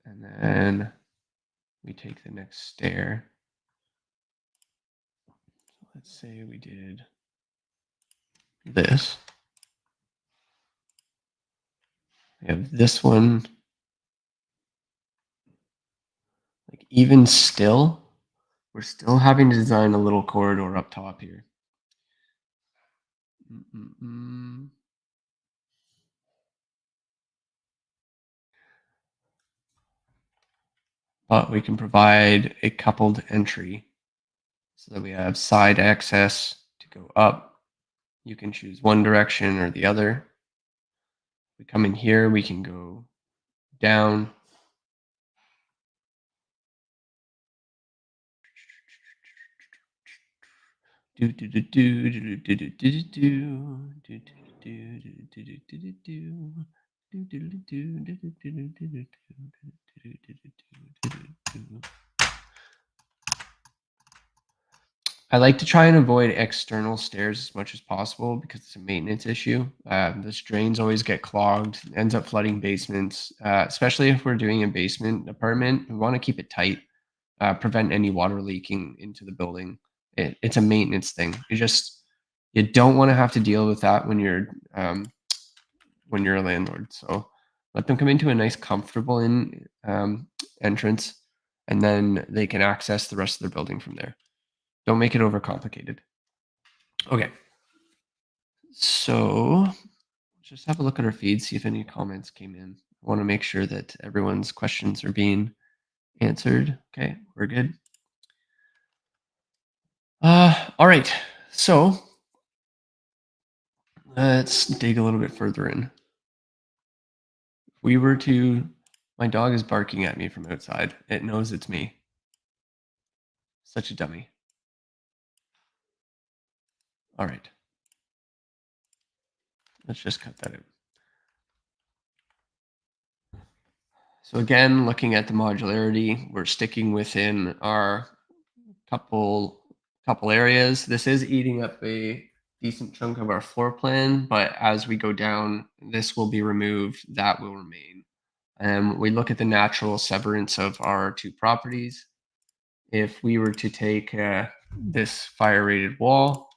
And then we take the next stair. Let's say we did this. We have this one. Like even still, we're still having to design a little corridor up top here. But we can provide a coupled entry so that we have side access to go up. You can choose one direction or the other. We come in here, we can go down. I like to try and avoid external stairs as much as possible because it's a maintenance issue. The drains always get clogged, ends up flooding basements, especially if we're doing a basement apartment. We want to keep it tight, prevent any water leaking into the building. It's a maintenance thing. You don't want to have to deal with that when you're a landlord. So let them come into a nice, comfortable entrance, and then they can access the rest of their building from there. Don't make it overcomplicated. Okay. So just have a look at our feed, see if any comments came in. I want to make sure that everyone's questions are being answered. Okay, we're good. All right. So let's dig a little bit further in. If we were to, my dog is barking at me from outside. It knows it's me. Such a dummy. All right. Let's just cut that out. So again, looking at the modularity, we're sticking within our couple areas. This is eating up a decent chunk of our floor plan, but as we go down, this will be removed, that will remain. And we look at the natural severance of our two properties. If we were to take this fire rated wall,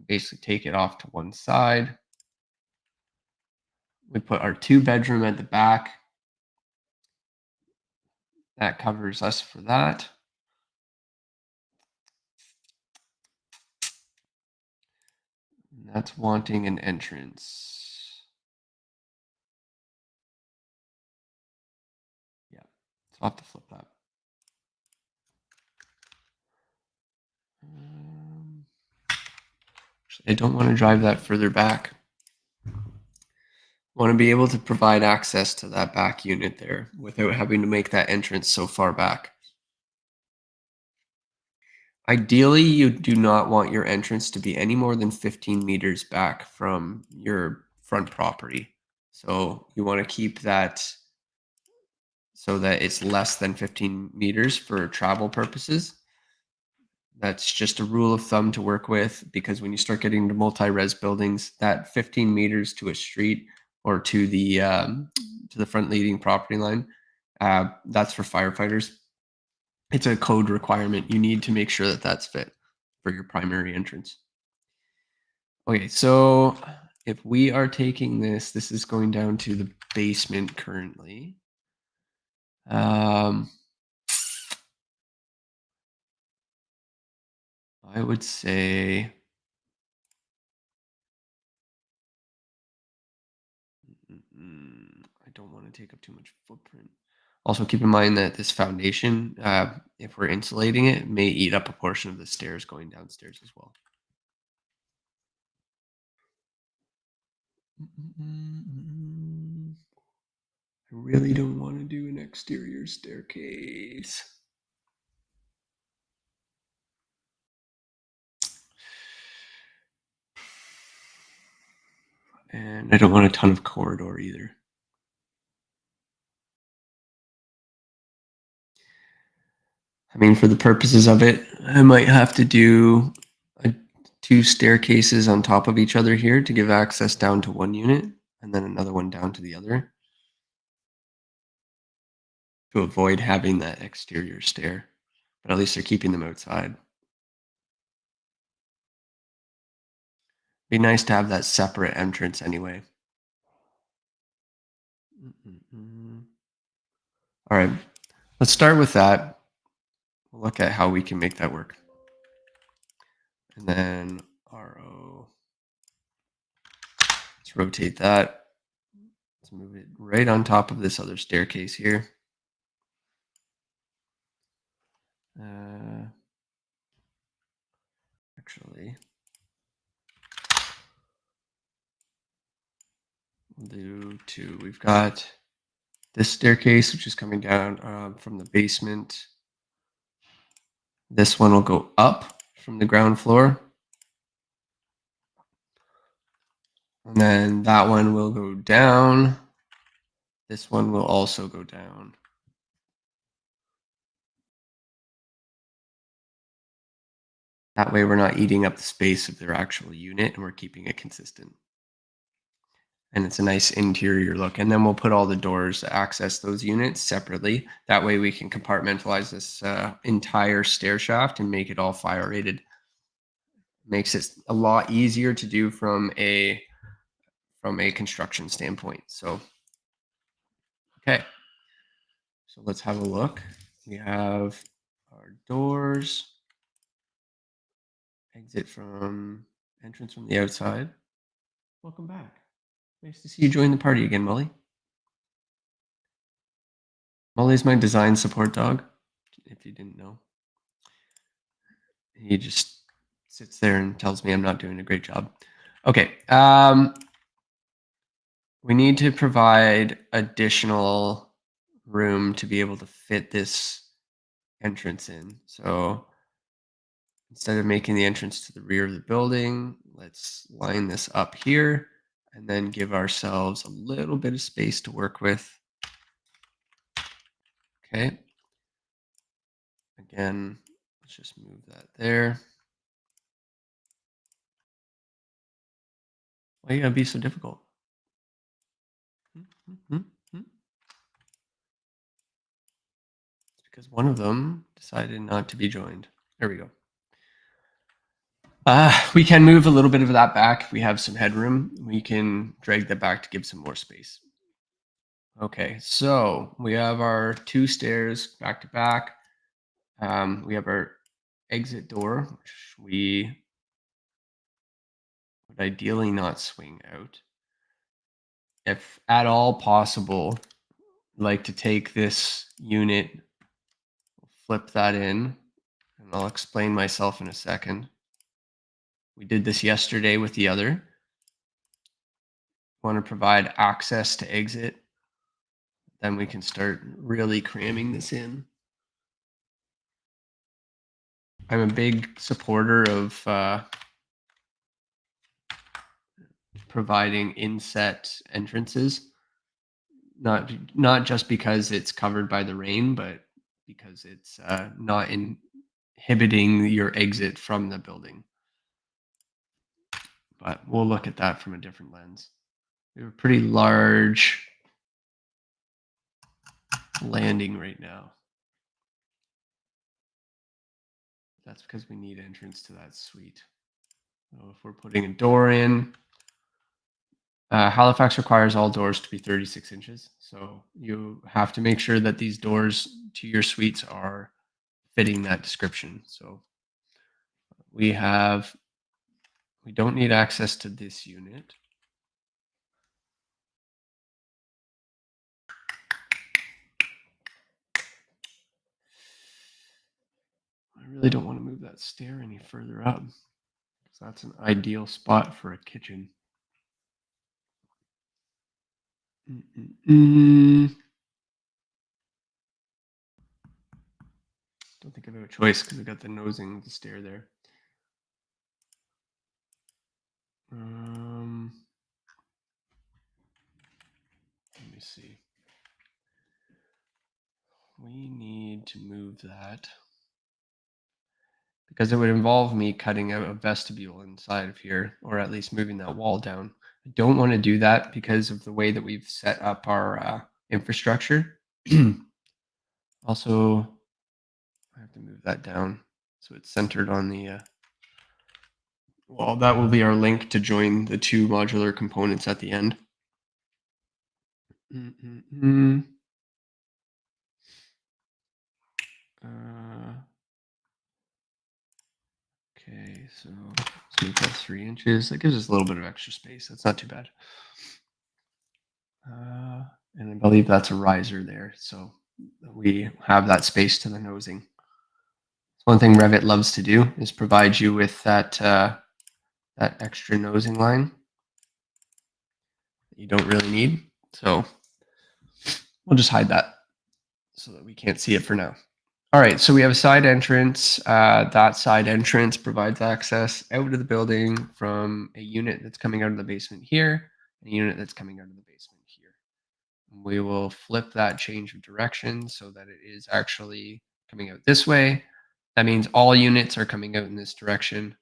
basically take it off to one side, we put our 2-bedroom at the back. That covers us for that. And that's wanting an entrance. Yeah, so I'll have to flip that. Actually, I don't want to drive that further back. Want to be able to provide access to that back unit there without having to make that entrance so far back. Ideally, you do not want your entrance to be any more than 15 meters back from your front property. So you want to keep that so that it's less than 15 meters for travel purposes. That's just a rule of thumb to work with because when you start getting to multi-res buildings, that 15 meters to a street or to the front leading property line, that's for firefighters. It's a code requirement. You need to make sure that that's fit for your primary entrance. Okay, so if we are taking this, this is going down to the basement currently. Um, I would say, I don't want to take up too much footprint. Also, keep in mind that this foundation, if we're insulating it, may eat up a portion of the stairs going downstairs as well. I really don't want to do an exterior staircase. And I don't want a ton of corridor either. I mean, for the purposes of it, I might have to do two staircases on top of each other here to give access down to one unit and then another one down to the other to avoid having that exterior stair. But at least they're keeping them outside. Be nice to have that separate entrance anyway. All right, let's start with that. We'll look at how we can make that work. And then RO. Let's rotate that. Let's move it right on top of this other staircase here. Actually, we'll do two. We've got this staircase, which is coming down from the basement. This one will go up from the ground floor. And then that one will go down. This one will also go down. That way we're not eating up the space of their actual unit and we're keeping it consistent. And it's a nice interior look. And then we'll put all the doors to access those units separately. That way we can compartmentalize this entire stair shaft and make it all fire rated. Makes it a lot easier to do from a construction standpoint. So, okay. So let's have a look. We have our doors. Exit from entrance from the outside. Welcome back. Nice to see you join the party again, Molly. Molly's my design support dog, if you didn't know. He just sits there and tells me I'm not doing a great job. Okay. We need to provide additional room to be able to fit this entrance in. So instead of making the entrance to the rear of the building, let's line this up here and then give ourselves a little bit of space to work with. Okay. Again, let's just move that there. Why you gotta be so difficult? It's because one of them decided not to be joined. There we go. We can move a little bit of that back. If we have some headroom, we can drag that back to give some more space. Okay, so we have our two stairs back to back. We have our exit door, which we would ideally not swing out. If at all possible, like to take this unit, flip that in, and I'll explain myself in a second. We did this yesterday with the other. want to provide access to exit, then we can start really cramming this in. I'm a big supporter of providing inset entrances, not just because it's covered by the rain, but because it's not inhibiting your exit from the building. But we'll look at that from a different lens. We have a pretty large landing right now. That's because we need entrance to that suite. So if we're putting a door in, Halifax requires all doors to be 36 inches. So you have to make sure that these doors to your suites are fitting that description. So we don't need access to this unit. I really don't want to move that stair any further up, because that's an ideal spot for a kitchen. Don't think I have a choice because I got the nosing of the stair there. Let me see. We need to move that because it would involve me cutting out a vestibule inside of here, or at least moving that wall down. I don't want to do that because of the way that we've set up our infrastructure. Also, I have to move that down so it's centered on the well, that will be our link to join the two modular components at the end. Okay, so let's make that 3 inches. That gives us a little bit of extra space. That's not too bad. And I believe that's a riser there, so we have that space to the nosing. One thing Revit loves to do is provide you with that extra nosing line that you don't really need. So we'll just hide that so that we can't see it for now. All right, so we have a side entrance. That side entrance provides access out of the building from a unit that's coming out of the basement here, and a unit that's coming out of the basement here. We will flip that change of direction so that it is actually coming out this way. That means all units are coming out in this direction.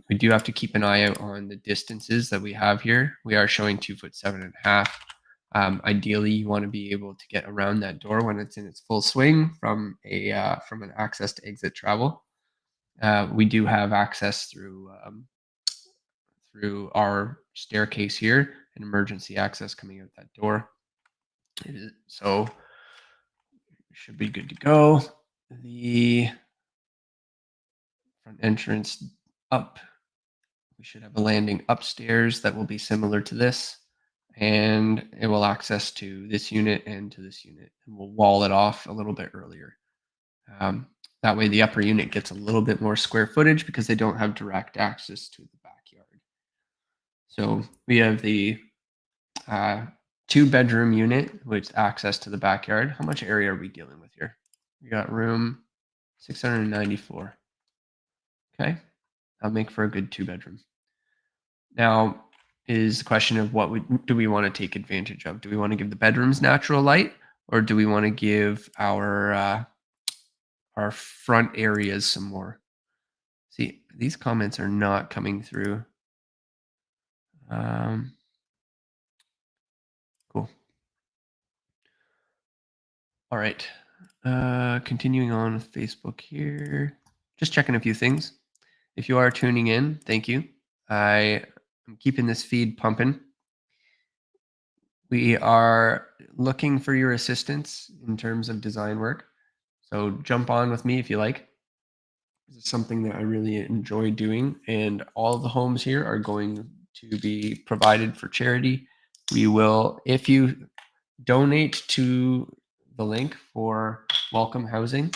We do have to keep an eye out on the distances that we have here. We are showing 2'7.5". Ideally, you want to be able to get around that door when it's in its full swing from an access to exit travel. We do have access through our staircase here, and emergency access coming out that door. So should be good to go. The front entrance up. We should have a landing upstairs that will be similar to this, and it will access to this unit and to this unit, and we'll wall it off a little bit earlier. That way the upper unit gets a little bit more square footage because they don't have direct access to the backyard. So we have the 2-bedroom unit with access to the backyard. How much area are we dealing with here? We got room 694. Okay, that'll make for a good 2-bedroom. Now is the question of what do we want to take advantage of? Do we want to give the bedrooms natural light, or do we want to give our front areas some more? See, these comments are not coming through. Cool. All right. Continuing on with Facebook here. Just checking a few things. If you are tuning in, thank you. I am keeping this feed pumping. We are looking for your assistance in terms of design work. So jump on with me if you like. It's something that I really enjoy doing, and all of the homes here are going to be provided for charity. We will, if you donate to the link for Welcome Housing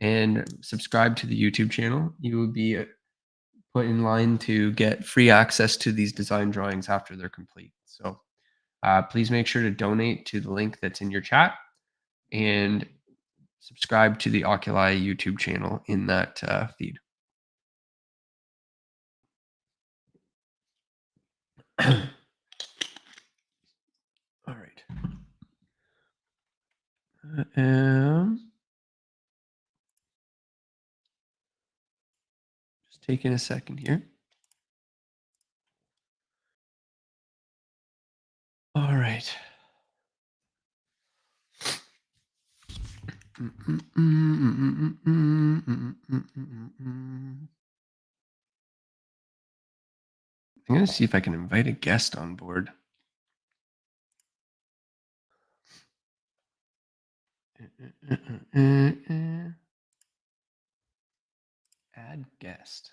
and subscribe to the YouTube channel, you will be put in line to get free access to these design drawings after they're complete. So please make sure to donate to the link that's in your chat and subscribe to the Oculi YouTube channel in that feed. All right. Just taking a second here. All right. I'm going to see if I can invite a guest on board. Add guest.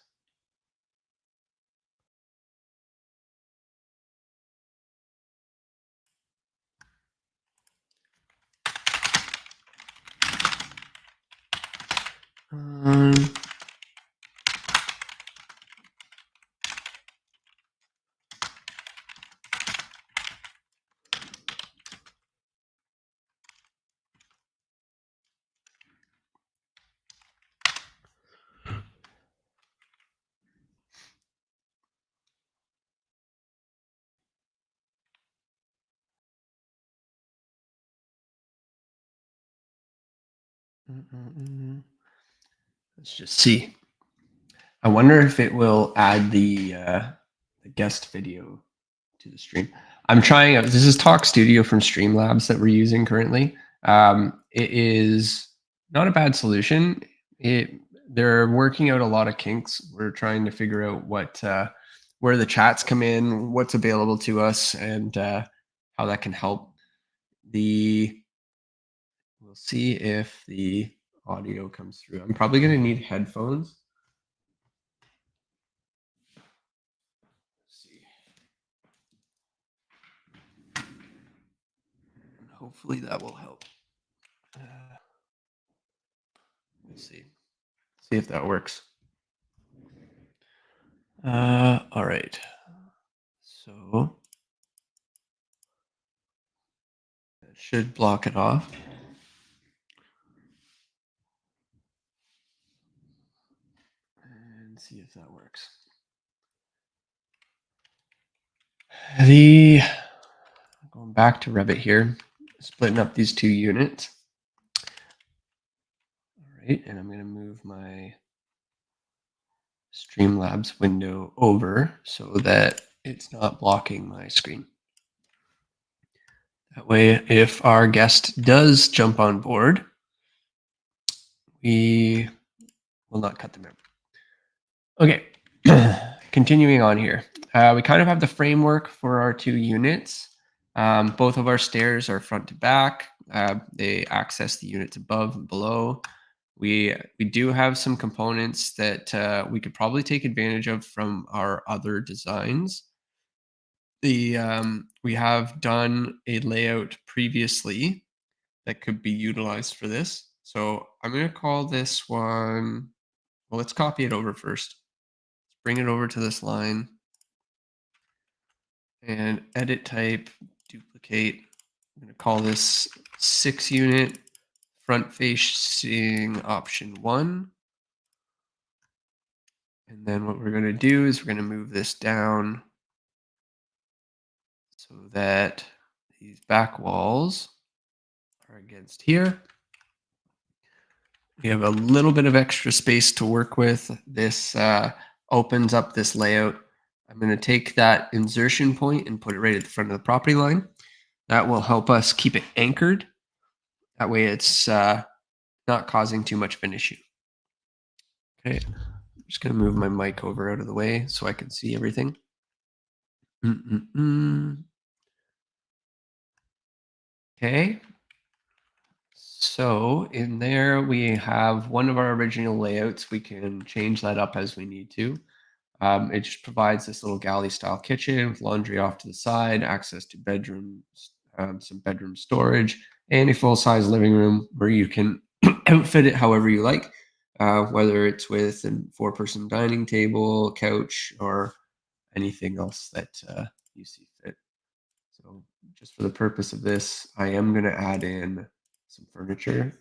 Let's just see. I wonder if it will add the guest video to the stream. I'm trying out. This is Talk Studio from Streamlabs that we're using currently. It is not a bad solution. They're working out a lot of kinks. We're trying to figure out what where the chats come in, what's available to us, and how that can help. We'll see if the audio comes through. I'm probably going to need headphones. Let's see. Hopefully that will help. Let's see. See if that works. All right. So that should block it off. And see if that works. Going back to Revit here, splitting up these two units. All right, and I'm going to move my Streamlabs window over so that it's not blocking my screen. That way, if our guest does jump on board, we will not cut them out. Okay, continuing on here. We kind of have the framework for our two units. Both of our stairs are front to back. They access the units above and below. We do have some components that we could probably take advantage of from our other designs. We have done a layout previously that could be utilized for this. So I'm going to call this one, well, let's copy it over first. Let's bring it over to this line and edit type, duplicate. I'm going to call this 6 unit front facing option 1. And then what we're going to do is we're going to move this down so that these back walls are against here. We have a little bit of extra space to work with. This opens up this layout. I'm going to take that insertion point and put it right at the front of the property line. That will help us keep it anchored. That way it's not causing too much of an issue. Okay, I'm just going to move my mic over out of the way so I can see everything. Okay. So in there, we have one of our original layouts. We can change that up as we need to. It just provides this little galley style kitchen with laundry off to the side, access to bedrooms, some bedroom storage, and a full size living room where you can outfit it however you like. whether it's with a four-person dining table, couch, or anything else that you see fit. So just for the purpose of this, I am going to add in some furniture.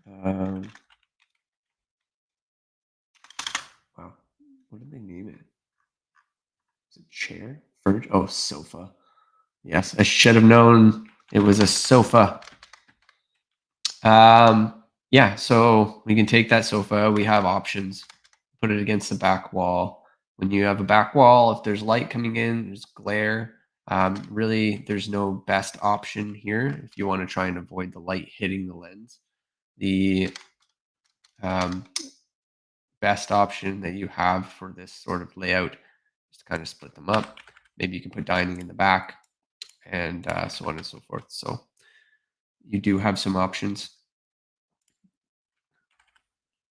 Um, wow, what did they name it? Is it chair? Furniture? Oh, sofa. Yes, I should have known it was a sofa. Yeah, so we can take that sofa. We have options. Put it against the back wall. When you have a back wall, if there's light coming in, there's glare. Really, there's no best option here if you want to try and avoid the light hitting the lens. The um, best option that you have for this sort of layout is to kind of split them up. Maybe you can put dining in the back and so on and so forth. So you do have some options.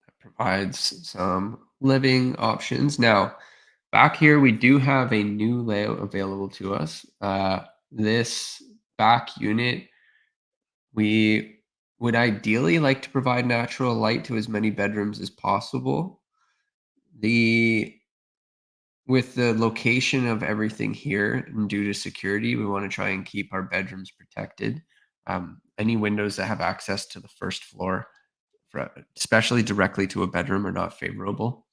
That provides some living options. Now, back here, we do have a new layout available to us. This back unit, we would ideally like to provide natural light to as many bedrooms as possible. The With the location of everything here and due to security, we want to try and keep our bedrooms protected. Any windows that have access to the first floor, especially directly to a bedroom, are not favorable.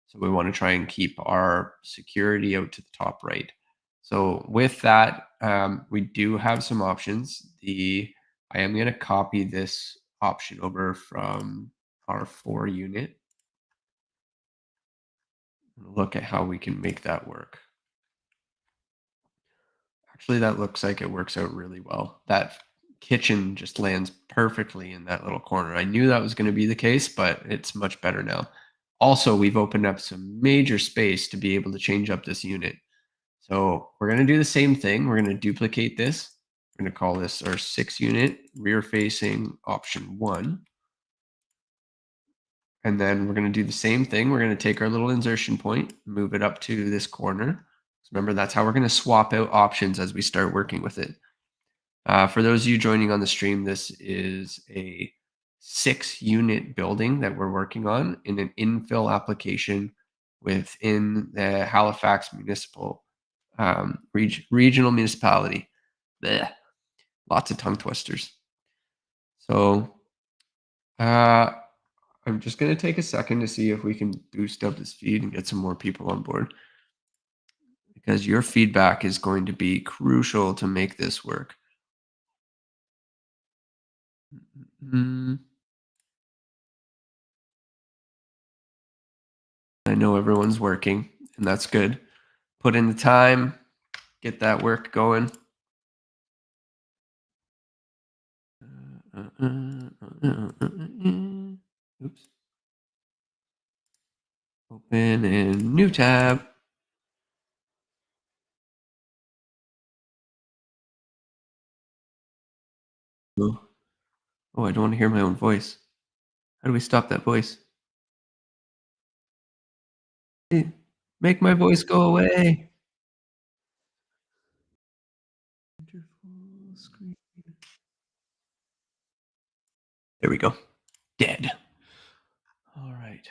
So we want to try and keep our security out to the top right. So with that, we do have some options. I am going to copy this option over from our 4 unit and look at how we can make that work. Actually, that looks like it works out really well. That kitchen just lands perfectly in that little corner. I knew that was going to be the case, but it's much better now. Also, we've opened up some major space to be able to change up this unit. So we're going to do the same thing. We're going to duplicate this. We're going to call this our 6 unit rear facing option 1. And then we're going to do the same thing. We're going to take our little insertion point, move it up to this corner. Remember, that's how we're going to swap out options as we start working with it. For those of you joining on the stream, this is a 6 unit building that we're working on in an infill application within the Halifax municipal regional municipality. Blech, lots of tongue twisters. So I'm just going to take a second to see if we can boost up this feed and get some more people on board, because your feedback is going to be crucial to make this work. I know everyone's working, and that's good. Put in the time, get that work going. Oops. Open in new tab. Oh, I don't want to hear my own voice. How do we stop that voice? Hey, make my voice go away. Full screen. There we go. Dead. All right.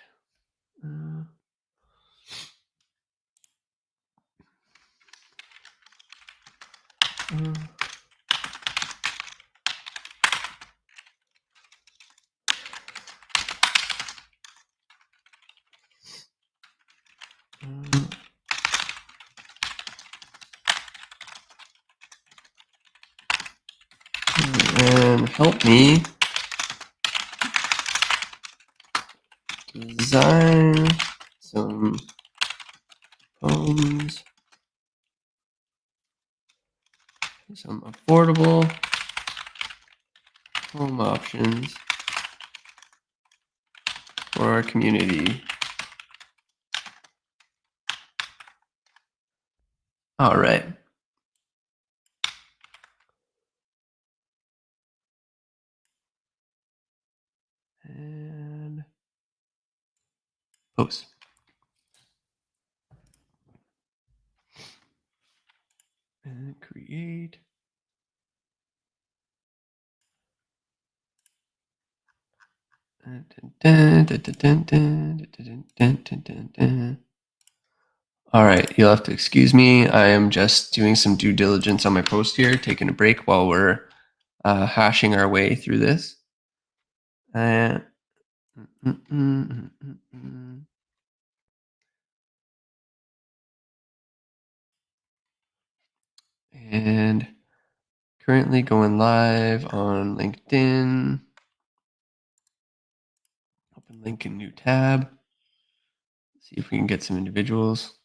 And help me design some homes, some affordable home options for our community. All right. And post. And create. All right, you'll have to excuse me. I am just doing some due diligence on my post here, taking a break while we're hashing our way through this. Uh, mm, mm, mm, mm, mm. And currently going live on LinkedIn. Open link in new tab. See if we can get some individuals.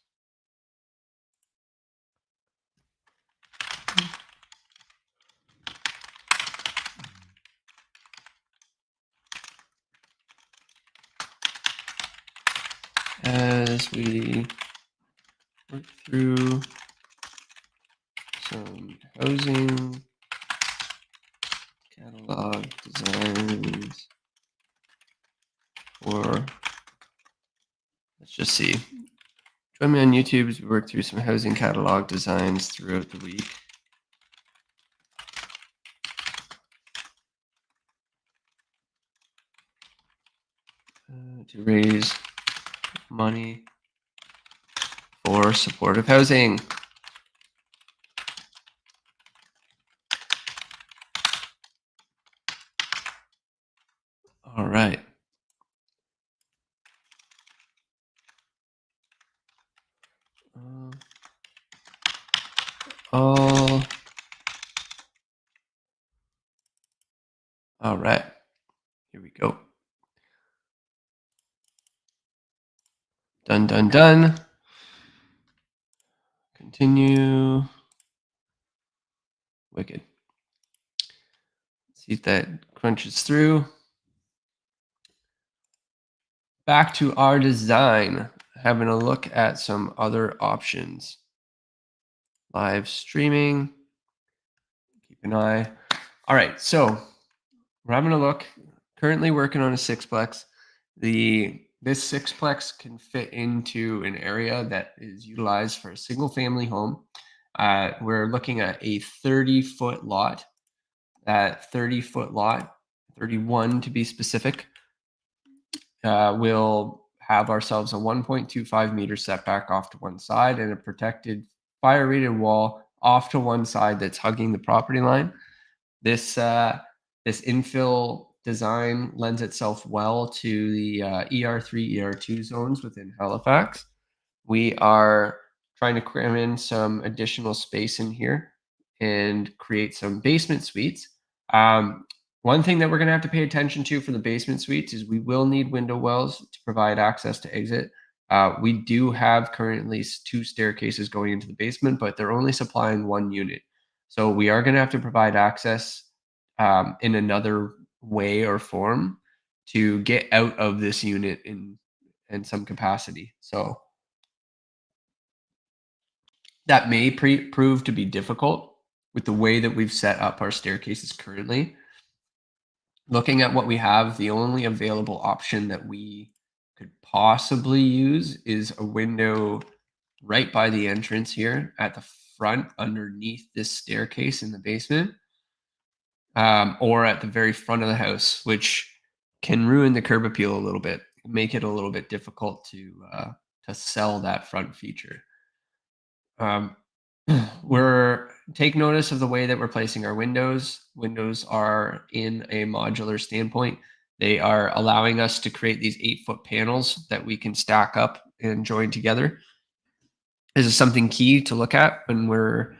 As we work through some housing catalog designs for, let's just see. Join me on YouTube as we work through some housing catalog designs throughout the week. To raise money for supportive housing. All right. All right. Here we go. Done, done, done. Continue. Wicked. See if that crunches through. Back to our design. Having a look at some other options. Live streaming. Keep an eye. All right, so we're having a look. Currently working on a sixplex. This sixplex can fit into an area that is utilized for a single family home. We're looking at a 30-foot lot. That 30-foot lot, 31 to be specific, will have ourselves a 1.25 meter setback off to one side and a protected fire rated wall off to one side that's hugging the property line. This infill design lends itself well to the ER3, ER2 zones within Halifax. We are trying to cram in some additional space in here and create some basement suites. One thing that we're going to have to pay attention to for the basement suites is we will need window wells to provide access to exit. We do have currently two staircases going into the basement, but they're only supplying one unit. So we are going to have to provide access in another way or form to get out of this unit in some capacity. So that may prove to be difficult with the way that we've set up our staircases currently. Looking at what we have, the only available option that we could possibly use is a window right by the entrance here at the front underneath this staircase in the basement, or at the very front of the house, which can ruin the curb appeal a little bit, make it a little bit difficult to sell that front feature. We're take notice of the way that we're placing our windows. Windows are in a modular standpoint. They are allowing us to create these 8-foot panels that we can stack up and join together. This is something key to look at when we're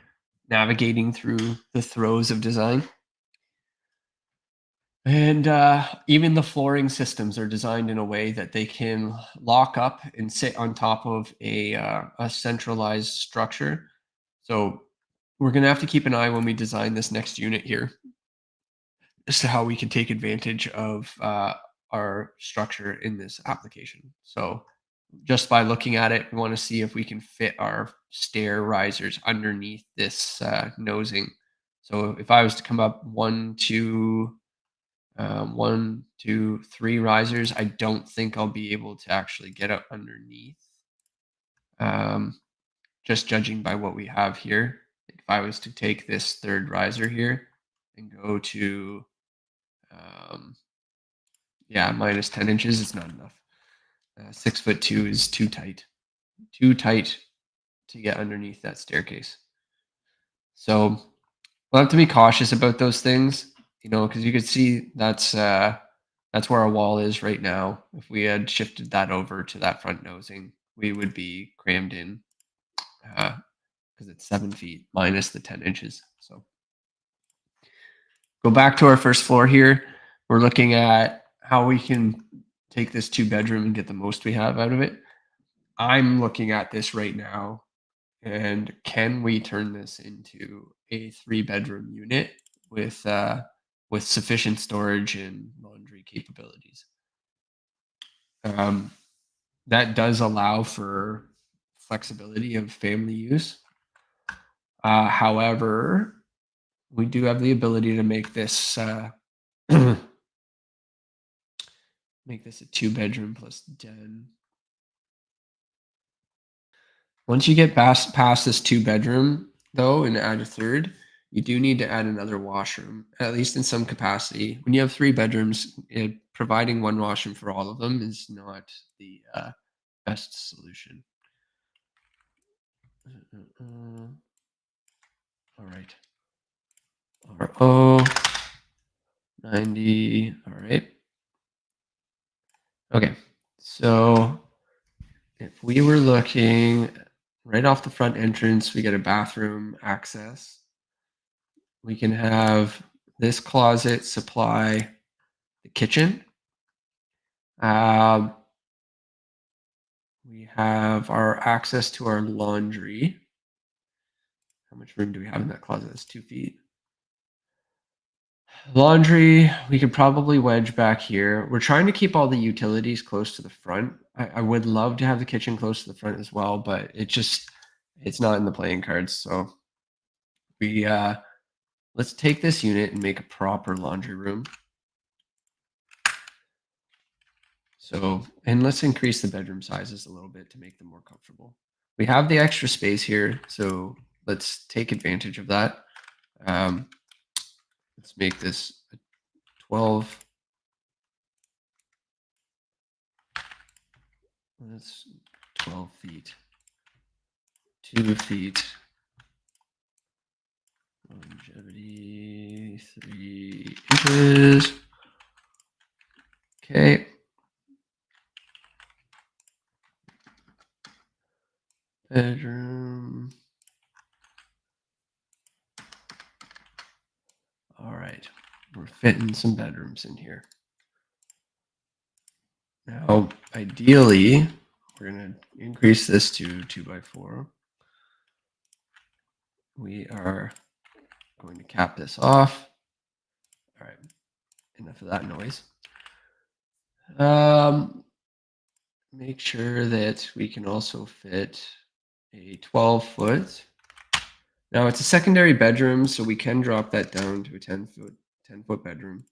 navigating through the throes of design. And even the flooring systems are designed in a way that they can lock up and sit on top of a centralized structure. So we're going to have to keep an eye when we design this next unit here as to how we can take advantage of our structure in this application. So just by looking at it, we want to see if we can fit our stair risers underneath this nosing. So if I was to come up 1, 2, 1, 2, 3 risers, I don't think I'll be able to actually get up underneath. Just judging by what we have here. If I was to take this third riser here and go to Yeah, minus 10 inches is not enough. 6'2" is too tight to get underneath that staircase. So we'll have to be cautious about those things, because you could see that's where our wall is right now. If we had shifted that over to that front nosing, we would be crammed in because it's 7 feet minus the 10 inches. So go back to our first floor here. We're looking at how we can take this 2 bedroom and get the most we have out of it. I'm looking at this right now, and can we turn this into a 3 bedroom unit with sufficient storage and laundry capabilities? Um, that does allow for flexibility of family use. However, we do have the ability to make this make this a 2 bedroom plus den. Once you get past this 2 bedroom, though, and add a third, you do need to add another washroom, at least in some capacity. When you have 3 bedrooms, providing one washroom for all of them is not the best solution. All right. RO 90. All right. Okay. So if we were looking right off the front entrance, we get a bathroom access. We can have this closet supply the kitchen. Um, we have our access to our laundry. How much room do we have in that closet? That's 2 feet. Laundry, we could probably wedge back here. We're trying to keep all the utilities close to the front. I would love to have the kitchen close to the front as well, but it's not in the playing cards. So we let's take this unit and make a proper laundry room. So, and let's increase the bedroom sizes a little bit to make them more comfortable. We have the extra space here, so let's take advantage of that. Let's make this a 12. That's 12 feet. 2 feet. Longevity 3 inches. Okay. Bedroom. All right. We're fitting some bedrooms in here. Now, ideally, we're going to increase this to 2x4. We are going to cap this off. All right. Enough of that noise. Make sure that we can also fit a 12-foot. Now it's a secondary bedroom, so we can drop that down to a 10-foot bedroom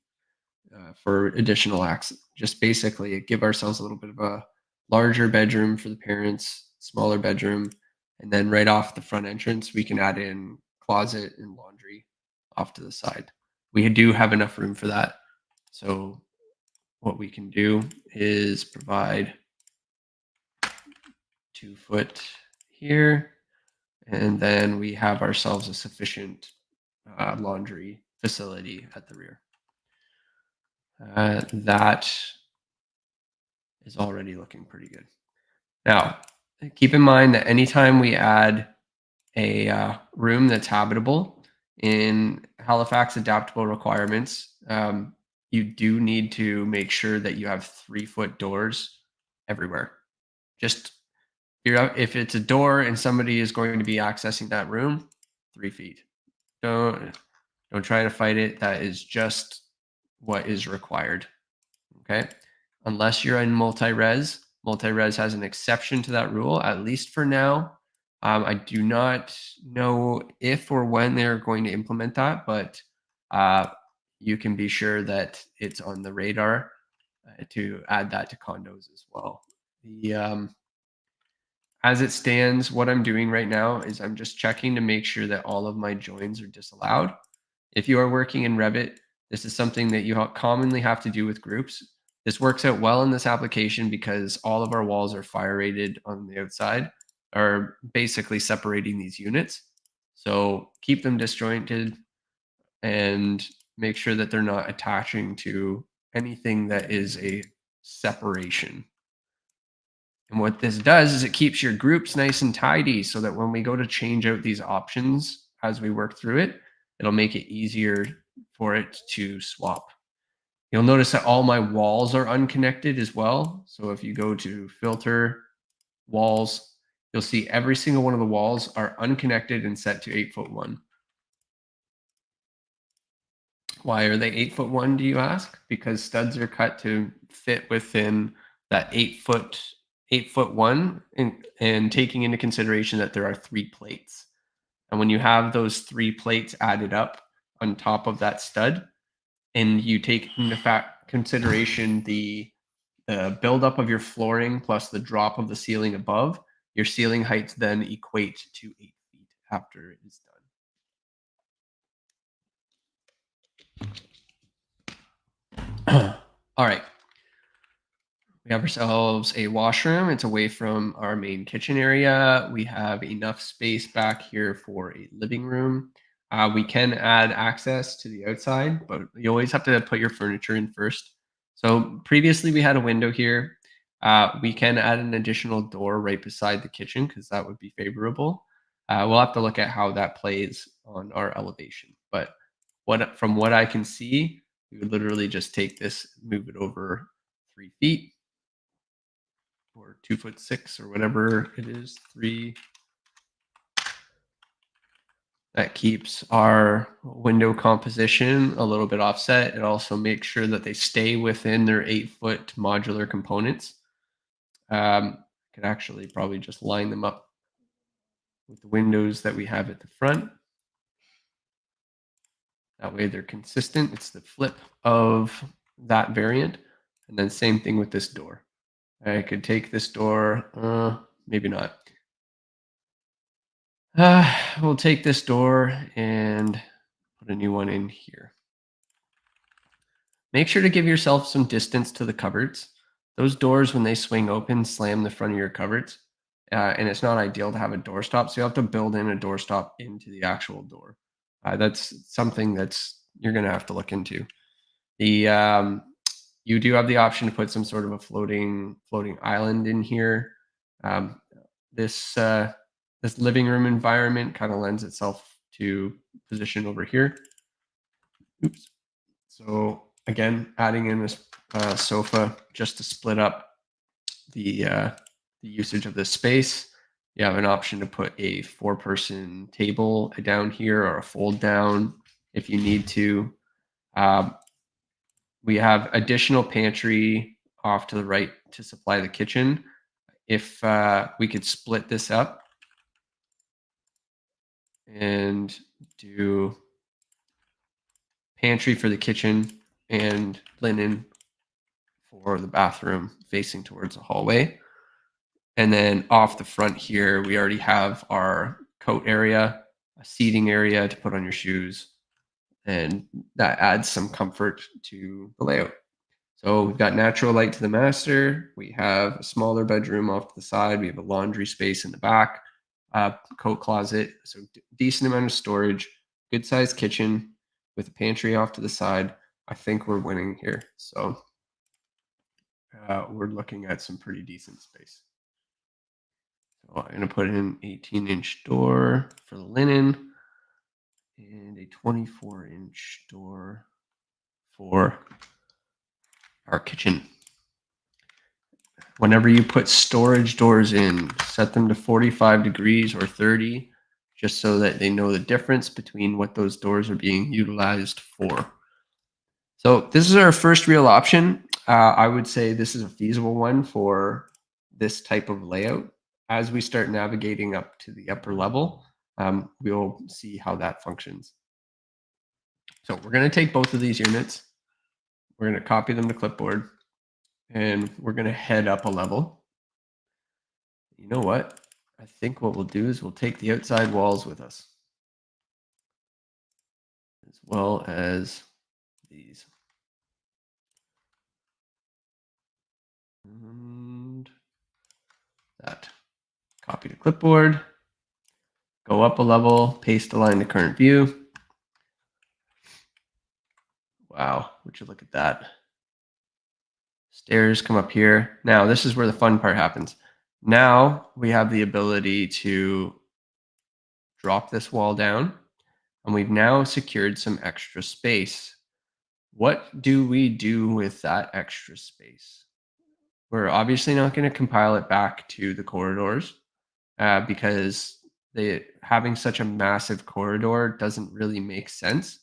for additional access. Just basically give ourselves a little bit of a larger bedroom for the parents, smaller bedroom, and then right off the front entrance, we can add in closet and laundry off to the side. We do have enough room for that. So what we can do is provide 2 foot here, and then we have ourselves a sufficient laundry facility at the rear. That is already looking pretty good. Now, keep in mind that anytime we add a room that's habitable in Halifax adaptable requirements, you do need to make sure that you have 3-foot doors everywhere. Just if it's a door and somebody is going to be accessing that room, 3 feet. Don't try to fight it. That is just what is required. Okay. Unless you're in multi-res has an exception to that rule, at least for now. I do not know if or when they're going to implement that, but you can be sure that it's on the radar to add that to condos as well. As it stands, what I'm doing right now is I'm just checking to make sure that all of my joins are disallowed. If you are working in Revit, this is something that you commonly have to do with groups. This works out well in this application because all of our walls are fire rated on the outside, are basically separating these units. So keep them disjointed and make sure that they're not attaching to anything that is a separation. And what this does is it keeps your groups nice and tidy so that when we go to change out these options as we work through it, it'll make it easier for it to swap. You'll notice that all my walls are unconnected as well. So if you go to filter walls, you'll see every single one of the walls are unconnected and set to 8'1". Why are they 8'1", do you ask? Because studs are cut to fit within that 8'1", and taking into consideration that there are 3 plates. And when you have those 3 plates added up on top of that stud, and you take into consideration the buildup of your flooring plus the drop of the ceiling above, your ceiling heights then equate to 8 feet after it is done. All right. We have ourselves a washroom. It's away from our main kitchen area. We have enough space back here for a living room. We can add access to the outside, but you always have to put your furniture in first. So previously we had a window here. We can add an additional door right beside the kitchen because that would be favorable. We'll have to look at how that plays on our elevation. But from what I can see, we would literally just take this, move it over 3 feet or 2'6" or whatever it is, 3. That keeps our window composition a little bit offset. It also makes sure that they stay within their 8-foot modular components. I could actually probably just line them up with the windows that we have at the front. That way they're consistent. It's the flip of that variant. And then same thing with this door. I could take this door, maybe not. We'll take this door and put a new one in here. Make sure to give yourself some distance to the cupboards. Those doors, when they swing open, slam the front of your cupboards. And it's not ideal to have a doorstop. So you have to build in a doorstop into the actual door. That's something you're going to have to look into. You do have the option to put some sort of a floating island in here. This living room environment kind of lends itself to position over here. Oops. So again, adding in this sofa just to split up the usage of this space. You have an option to put a 4-person table down here or a fold down if you need to. We have additional pantry off to the right to supply the kitchen. If we could split this up and do pantry for the kitchen and linen for the bathroom facing towards the hallway. And then off the front here, we already have our coat area, a seating area to put on your shoes, and that adds some comfort to the layout. So we've got natural light to the master. We have a smaller bedroom off to the side. We have a laundry space in the back, coat closet. So decent amount of storage, good sized kitchen with a pantry off to the side. I think we're winning here. So we're looking at some pretty decent space. So I'm going to put in an 18-inch door for the linen and a 24-inch door for our kitchen. Whenever you put storage doors in, set them to 45 degrees or 30, just so that they know the difference between what those doors are being utilized for. So this is our first real option. I would say this is a feasible one for this type of layout. As we start navigating up to the upper level, we'll see how that functions. So we're going to take both of these units. We're going to copy them to clipboard, and we're going to head up a level. You know what? I think what we'll do is we'll take the outside walls with us, as well as these. And that. Copy to clipboard. Go up a level, paste align to current view. Wow, would you look at that? Stairs come up here. Now, this is where the fun part happens. Now we have the ability to drop this wall down, and we've now secured some extra space. What do we do with that extra space? We're obviously not going to compile it back to the corridors because having such a massive corridor doesn't really make sense.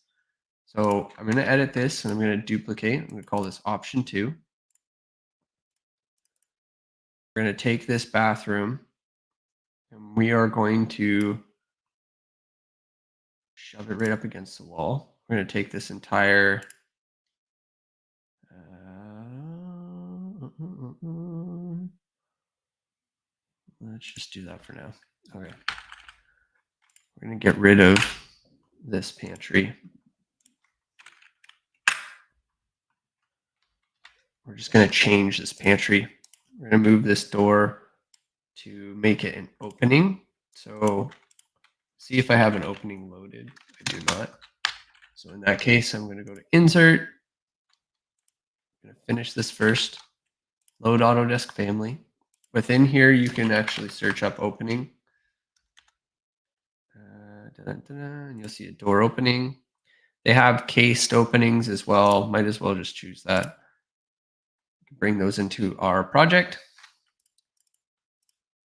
So I'm going to edit this and I'm going to duplicate. I'm going to call this option 2. We're going to take this bathroom and we are going to shove it right up against the wall. We're going to take this entire let's just do that for now. Okay. We're going to get rid of this pantry. We're just going to change this pantry. We're going to move this door to make it an opening. So see if I have an opening loaded. I do not. So in that case, I'm going to go to Insert. I'm going to finish this first. Load Autodesk Family. Within here, you can actually search up opening. And you'll see a door opening. They have cased openings as well. Might as well just choose that. Bring those into our project.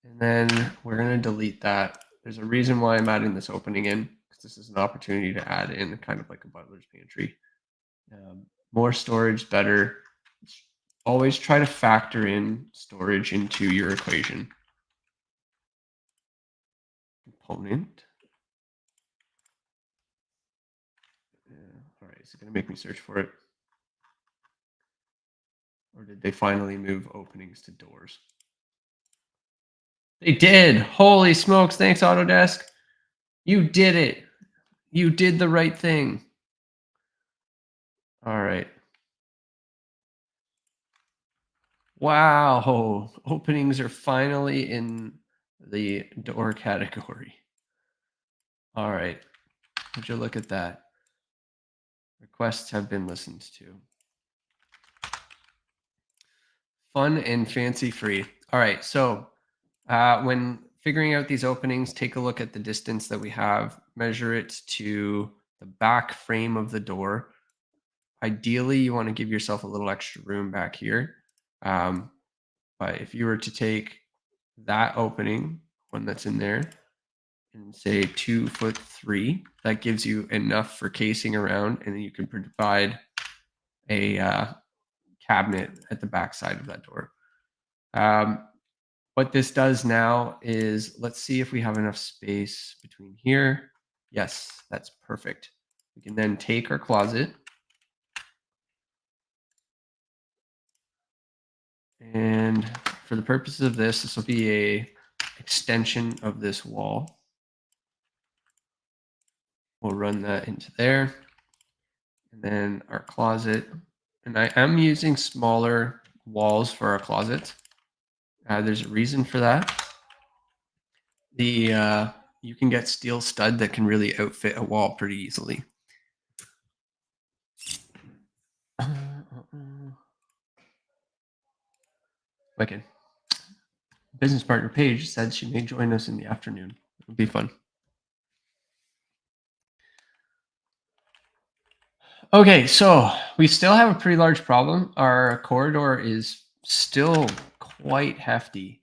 And then we're going to delete that. There's a reason why I'm adding this opening in, because this is an opportunity to add in kind of like a butler's pantry. More storage, better. Always try to factor in storage into your equation. Component. All right, is it going to make me search for it? Or did they finally move openings to doors? They did. Holy smokes. Thanks, Autodesk. You did it. You did the right thing. All right. Wow. Openings are finally in the door category. All right. Would you look at that? Requests have been listened to. Fun and fancy free. All right. So when figuring out these openings, take a look at the distance that we have, measure it to the back frame of the door. Ideally, you want to give yourself a little extra room back here. But if you were to take that opening, one that's in there, and say 2'3", that gives you enough for casing around, and then you can provide a cabinet at the back side of that door. What this does now is, let's see if we have enough space between here. Yes, that's perfect. We can then take our closet and for the purposes of this, this will be a extension of this wall. We'll run that into there. And then our closet, and I am using smaller walls for our closet. There's a reason for that. You can get steel stud that can really outfit a wall pretty easily. Wicked. Business partner Paige said she may join us in the afternoon. It would be fun. Okay, so we still have a pretty large problem. Our corridor is still quite hefty.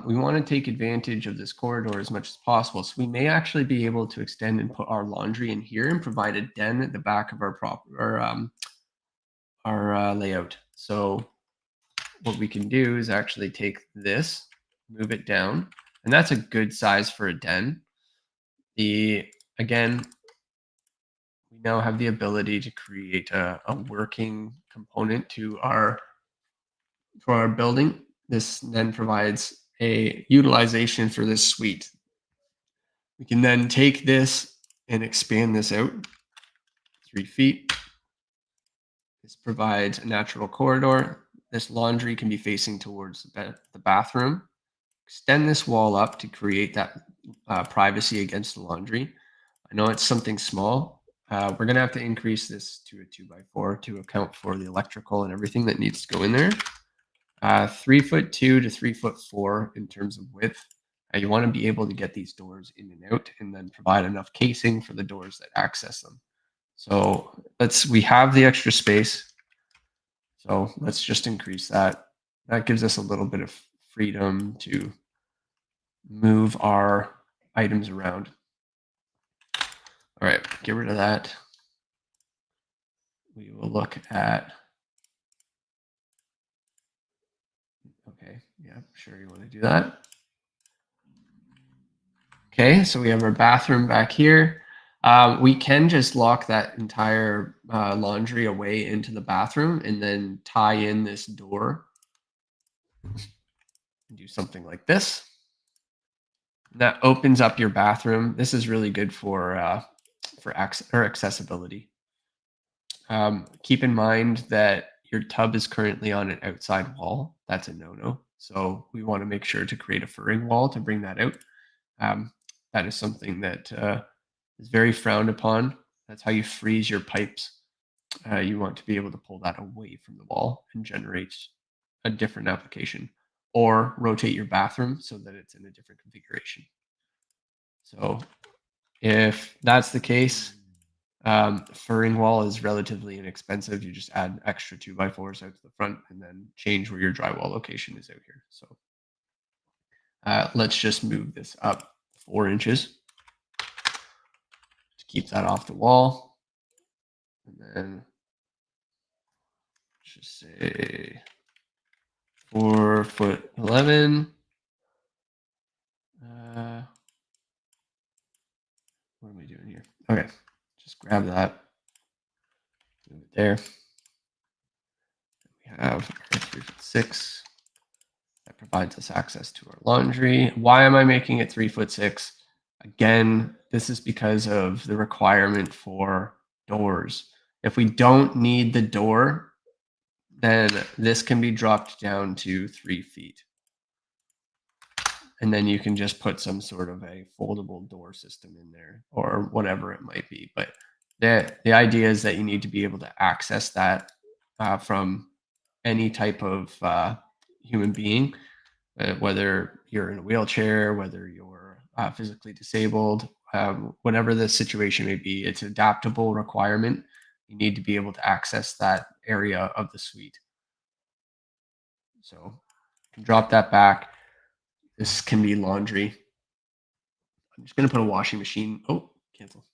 We want to take advantage of this corridor as much as possible. So we may actually be able to extend and put our laundry in here and provide a den at the back of our layout. So what we can do is actually take this, move it down, and that's a good size for a den. Again, we now have the ability to create a working component to our building. This then provides a utilization for this suite. We can then take this and expand this out 3 feet. This provides a natural corridor. this laundry can be facing towards the bathroom. Extend this wall up to create that privacy against the laundry. I know it's something small. We're going to have to increase this to a 2x4 to account for the electrical and everything that needs to go in there. 3'2" to 3'4" in terms of width. You want to be able to get these doors in and out and then provide enough casing for the doors that access them. So we have the extra space. So let's just increase that. That gives us a little bit of freedom to move our items around. All right, get rid of that. We will look at, okay, yeah, sure you want to do that. Okay, so we have our bathroom back here. We can just lock that entire laundry away into the bathroom and then tie in this door and do something like this. That opens up your bathroom. This is really good for accessibility. Keep in mind that your tub is currently on an outside wall. That's a no-no. So we want to make sure to create a furring wall to bring that out. That is something that is very frowned upon. That's how you freeze your pipes. You want to be able to pull that away from the wall and generate a different application, or rotate your bathroom so that it's in a different configuration. So if that's the case, furring wall is relatively inexpensive. You just add extra 2x4s out to the front and then change where your drywall location is out here. So let's just move this up 4 inches to keep that off the wall. And then just say 4'11". What am I doing here? Okay, just grab that, move it there. We have our 3'6". That provides us access to our laundry. Why am I making it 3'6"? Again, this is because of the requirement for doors. If we don't need the door, then this can be dropped down to 3 feet. And then you can just put some sort of a foldable door system in there or whatever it might be. But the idea is that you need to be able to access that from any type of human being, whether you're in a wheelchair, whether you're physically disabled, whatever the situation may be. It's an adaptable requirement. You need to be able to access that area of the suite. So you can drop that back. This can be laundry. I'm just going to put a washing machine. Oh, cancel.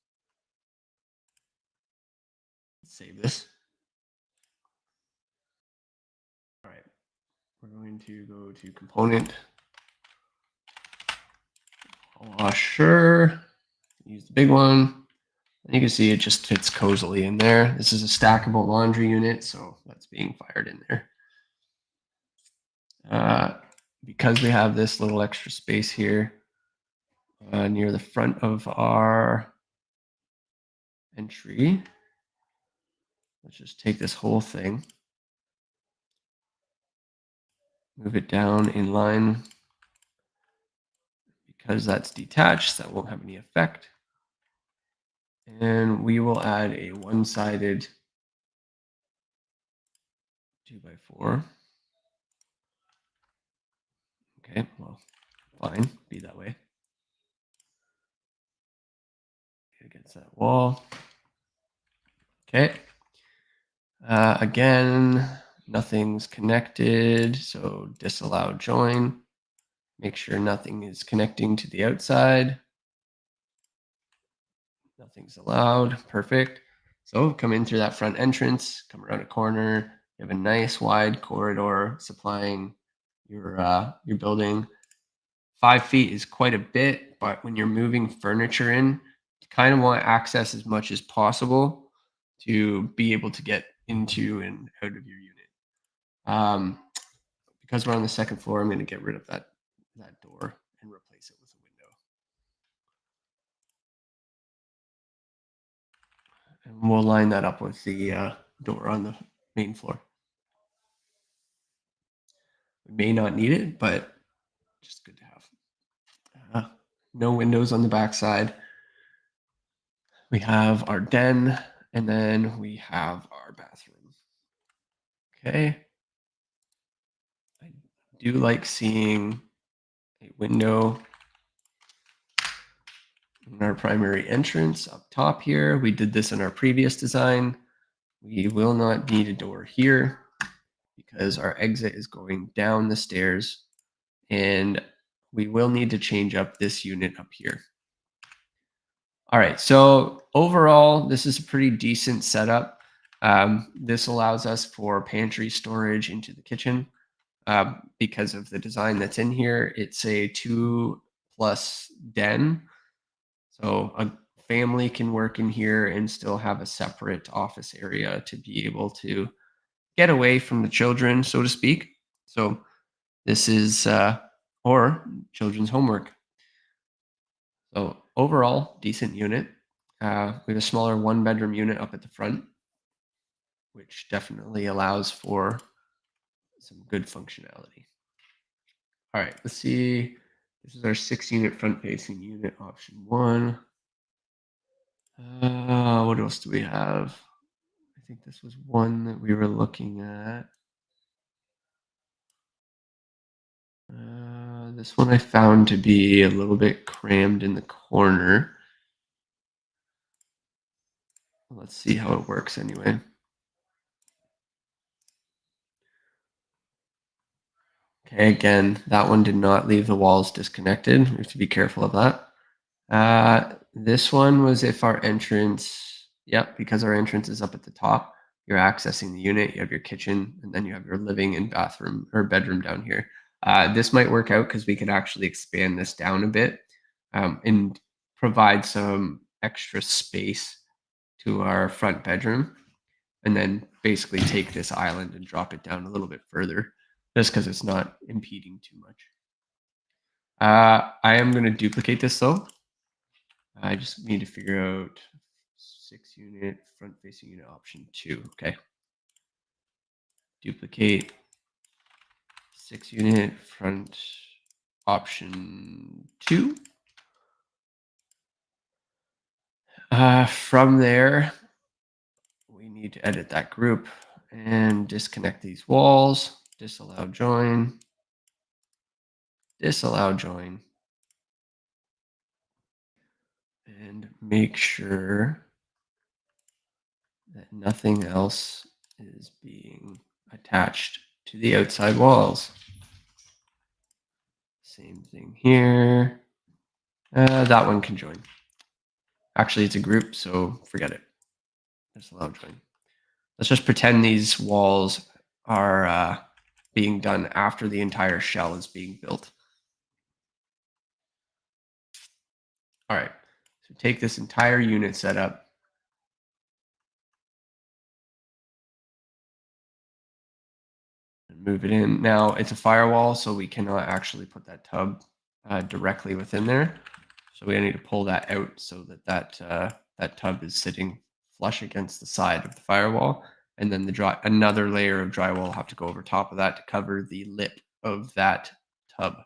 Let's save this. All right. We're going to go to component. Washer. Use the big one. And you can see it just fits cozily in there. This is a stackable laundry unit, so that's being fired in there. Because we have this little extra space here near the front of our entry, let's just take this whole thing, move it down in line. Because that's detached, that won't have any effect. And we will add a one-sided 2x4. Okay, well, fine, be that way. Against that wall. Okay. Again, nothing's connected, so disallow join. Make sure nothing is connecting to the outside. Nothing's allowed. Perfect. So come in through that front entrance, come around a corner. You have a nice wide corridor supplying your building. 5 feet is quite a bit, but when you're moving furniture in, you kind of want access as much as possible to be able to get into and out of your unit. Because we're on the second floor, I'm going to get rid of that door and replace it with a window. And we'll line that up with the door on the main floor. We may not need it, but just good to have. No windows on the backside. We have our den, and then we have our bathroom. Okay. I do like seeing a window in our primary entrance up top here. We did this in our previous design. We will not need a door here because our exit is going down the stairs, and we will need to change up this unit up here. All right, so overall, this is a pretty decent setup. This allows us for pantry storage into the kitchen. Because of the design that's in here, it's a 2+ den. So a family can work in here and still have a separate office area to be able to get away from the children, so to speak. So this is, or children's homework. So overall, decent unit. We have a smaller 1-bedroom unit up at the front, which definitely allows for some good functionality. All right, let's see. This is our 6-unit front-facing unit, option 1. What else do we have? I think this was one that we were looking at. This one I found to be a little bit crammed in the corner. Let's see how it works anyway. Okay, again, that one did not leave the walls disconnected. We have to be careful of that. This one was if our entrance, yep, because our entrance is up at the top, you're accessing the unit, you have your kitchen, and then you have your living and bathroom or bedroom down here. This might work out because we could actually expand this down a bit and provide some extra space to our front bedroom, and then basically take this island and drop it down a little bit further, just because it's not impeding too much. I am going to duplicate this though. I just need to figure out 6-unit front facing unit option 2. Okay. Duplicate 6-unit front option 2. From there, we need to edit that group and disconnect these walls. Disallow join. Disallow join. And make sure that nothing else is being attached to the outside walls. Same thing here. That one can join. Actually, it's a group, so forget it. Disallow join. Let's just pretend these walls are being done after the entire shell is being built. All right, so take this entire unit setup. And move it in. Now, it's a firewall, so we cannot actually put that tub directly within there. So we need to pull that out so that that tub is sitting flush against the side of the firewall. And then another layer of drywall will have to go over top of that to cover the lip of that tub.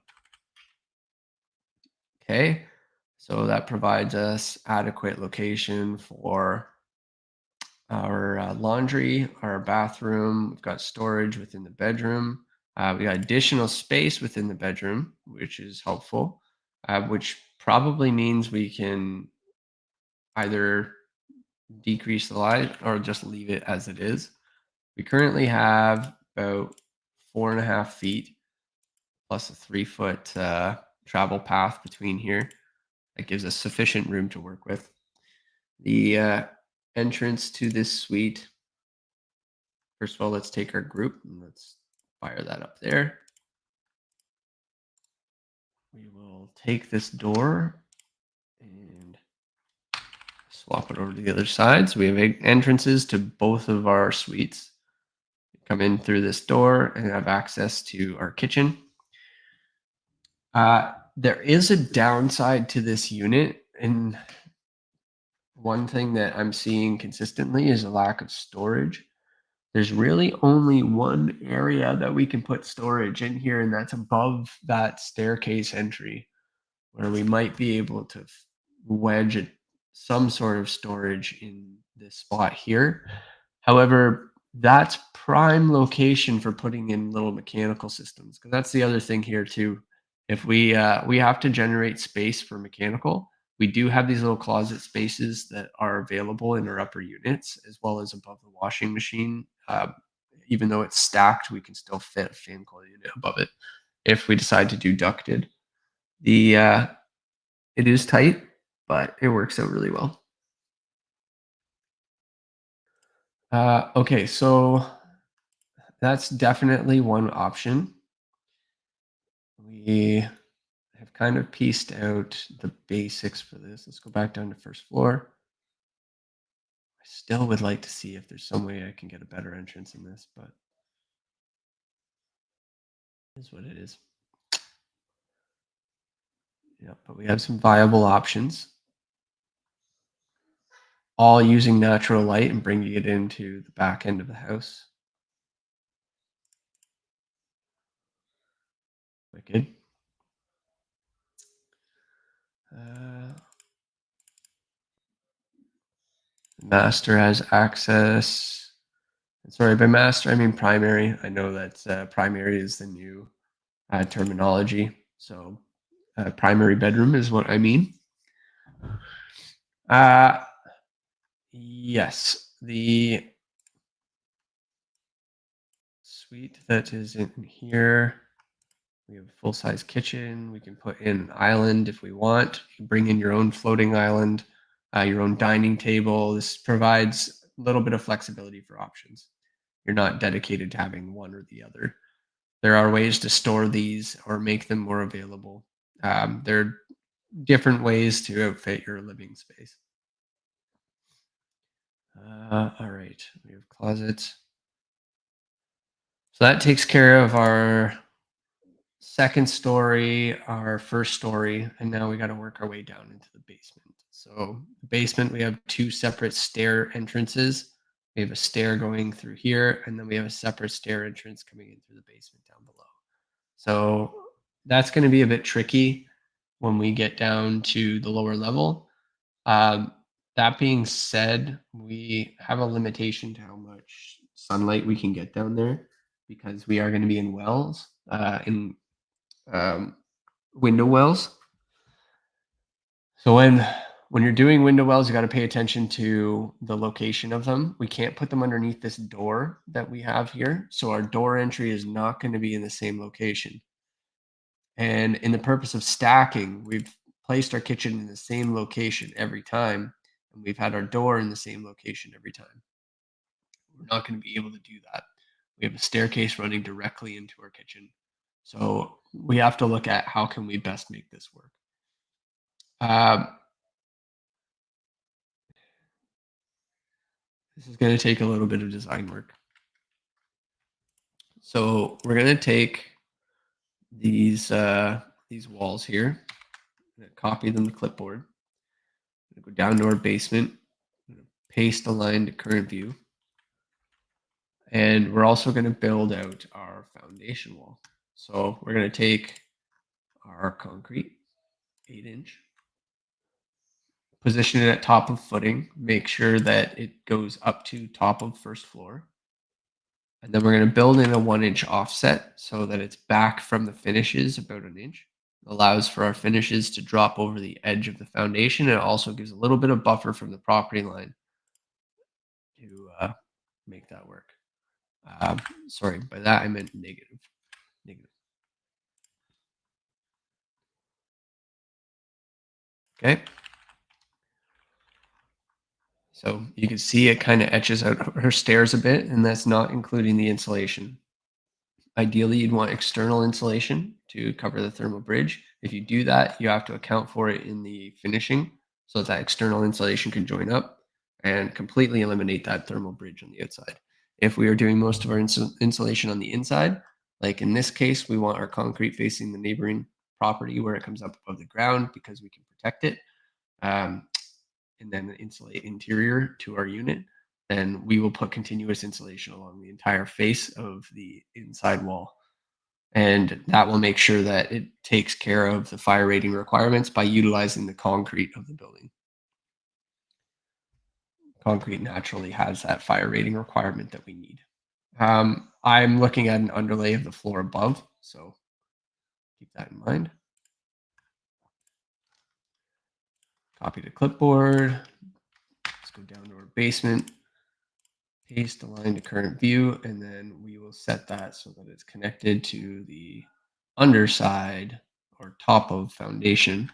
Okay, so that provides us adequate location for our laundry, our bathroom. We've got storage within the bedroom. We got additional space within the bedroom, which is helpful, which probably means we can either decrease the light or just leave it as it is. We currently have about 4.5 feet plus a 3-foot travel path between here. That gives us sufficient room to work with. The entrance to this suite, first of all, let's take our group and let's fire that up there. We will take this door and swap it over to the other side. So we have entrances to both of our suites. Come in through this door and have access to our kitchen. There is a downside to this unit, and one thing that I'm seeing consistently is a lack of storage. there's really only one area that we can put storage in here, and that's above that staircase entry, where we might be able to wedge some sort of storage in this spot here. However, that's prime location for putting in little mechanical systems, because that's the other thing here too. If we have to generate space for mechanical, we do have these little closet spaces that are available in our upper units, as well as above the washing machine. Even though it's stacked, we can still fit a fan coil unit above it if we decide to do ducted. The It is tight, but it works out really well. Okay, so that's definitely one option. We have kind of pieced out the basics for this. Let's go back down to first floor. I still would like to see if there's some way I can get a better entrance in this, but it is what it is. Yeah, but we have some viable options, all using natural light and bringing it into the back end of the house. Wicked. Uh, Master has access. Sorry, by master, I mean primary. I know that primary is the new terminology. So, primary bedroom is what I mean. Uh, yes, the suite that is in here. We have a full-size kitchen. We can put in an island if we want. You can bring in your own floating island, your own dining table. This provides a little bit of flexibility for options. You're not dedicated to having one or the other. There are ways to store these or make them more available. There are different ways to outfit your living space. All right, we have closets. So that takes care of our second story, our first story, and now we got to work our way down into the basement. So the basement, we have two separate stair entrances. We have a stair going through here, and then we have a separate stair entrance coming in through the basement down below. So that's going to be a bit tricky when we get down to the lower level. Um, that being said, we have a limitation to how much sunlight we can get down there because we are going to be in wells, in um, window wells. So when you're doing window wells, you got to pay attention to the location of them. We can't put them underneath this door that we have here. So our door entry is not going to be in the same location. And in the purpose of stacking, we've placed our kitchen in the same location every time, and we've had our door in the same location every time. We're not going to be able to do that. We have a staircase running directly into our kitchen. So we have to look at how can we best make this work. This is going to take a little bit of design work. So we're going to take these walls here, copy them to clipboard, go down to our basement, paste the line to current view, and we're also going to build out our foundation wall. So we're going to take our concrete, 8-inch, position it at top of footing, make sure that it goes up to top of first floor. And then we're going to build in a 1-inch offset so that it's back from the finishes about an inch. It allows for our finishes to drop over the edge of the foundation. And it also gives a little bit of buffer from the property line to make that work. Sorry, by that I meant negative. Okay. So you can see it kind of etches out her stairs a bit, and that's not including the insulation. Ideally, you'd want external insulation to cover the thermal bridge. If you do that, you have to account for it in the finishing so that external insulation can join up and completely eliminate that thermal bridge on the outside. If we are doing most of our insulation on the inside, like in this case, we want our concrete facing the neighboring property where it comes up above the ground because we can protect it, and then insulate interior to our unit. then we will put continuous insulation along the entire face of the inside wall. And that will make sure that it takes care of the fire rating requirements by utilizing the concrete of the building. Concrete naturally has that fire rating requirement that we need. I'm looking at an underlay of the floor above, so keep that in mind. Copy to clipboard. Let's go down to our basement. Paste align to current view, and then we will set that so that it's connected to the underside or top of foundation.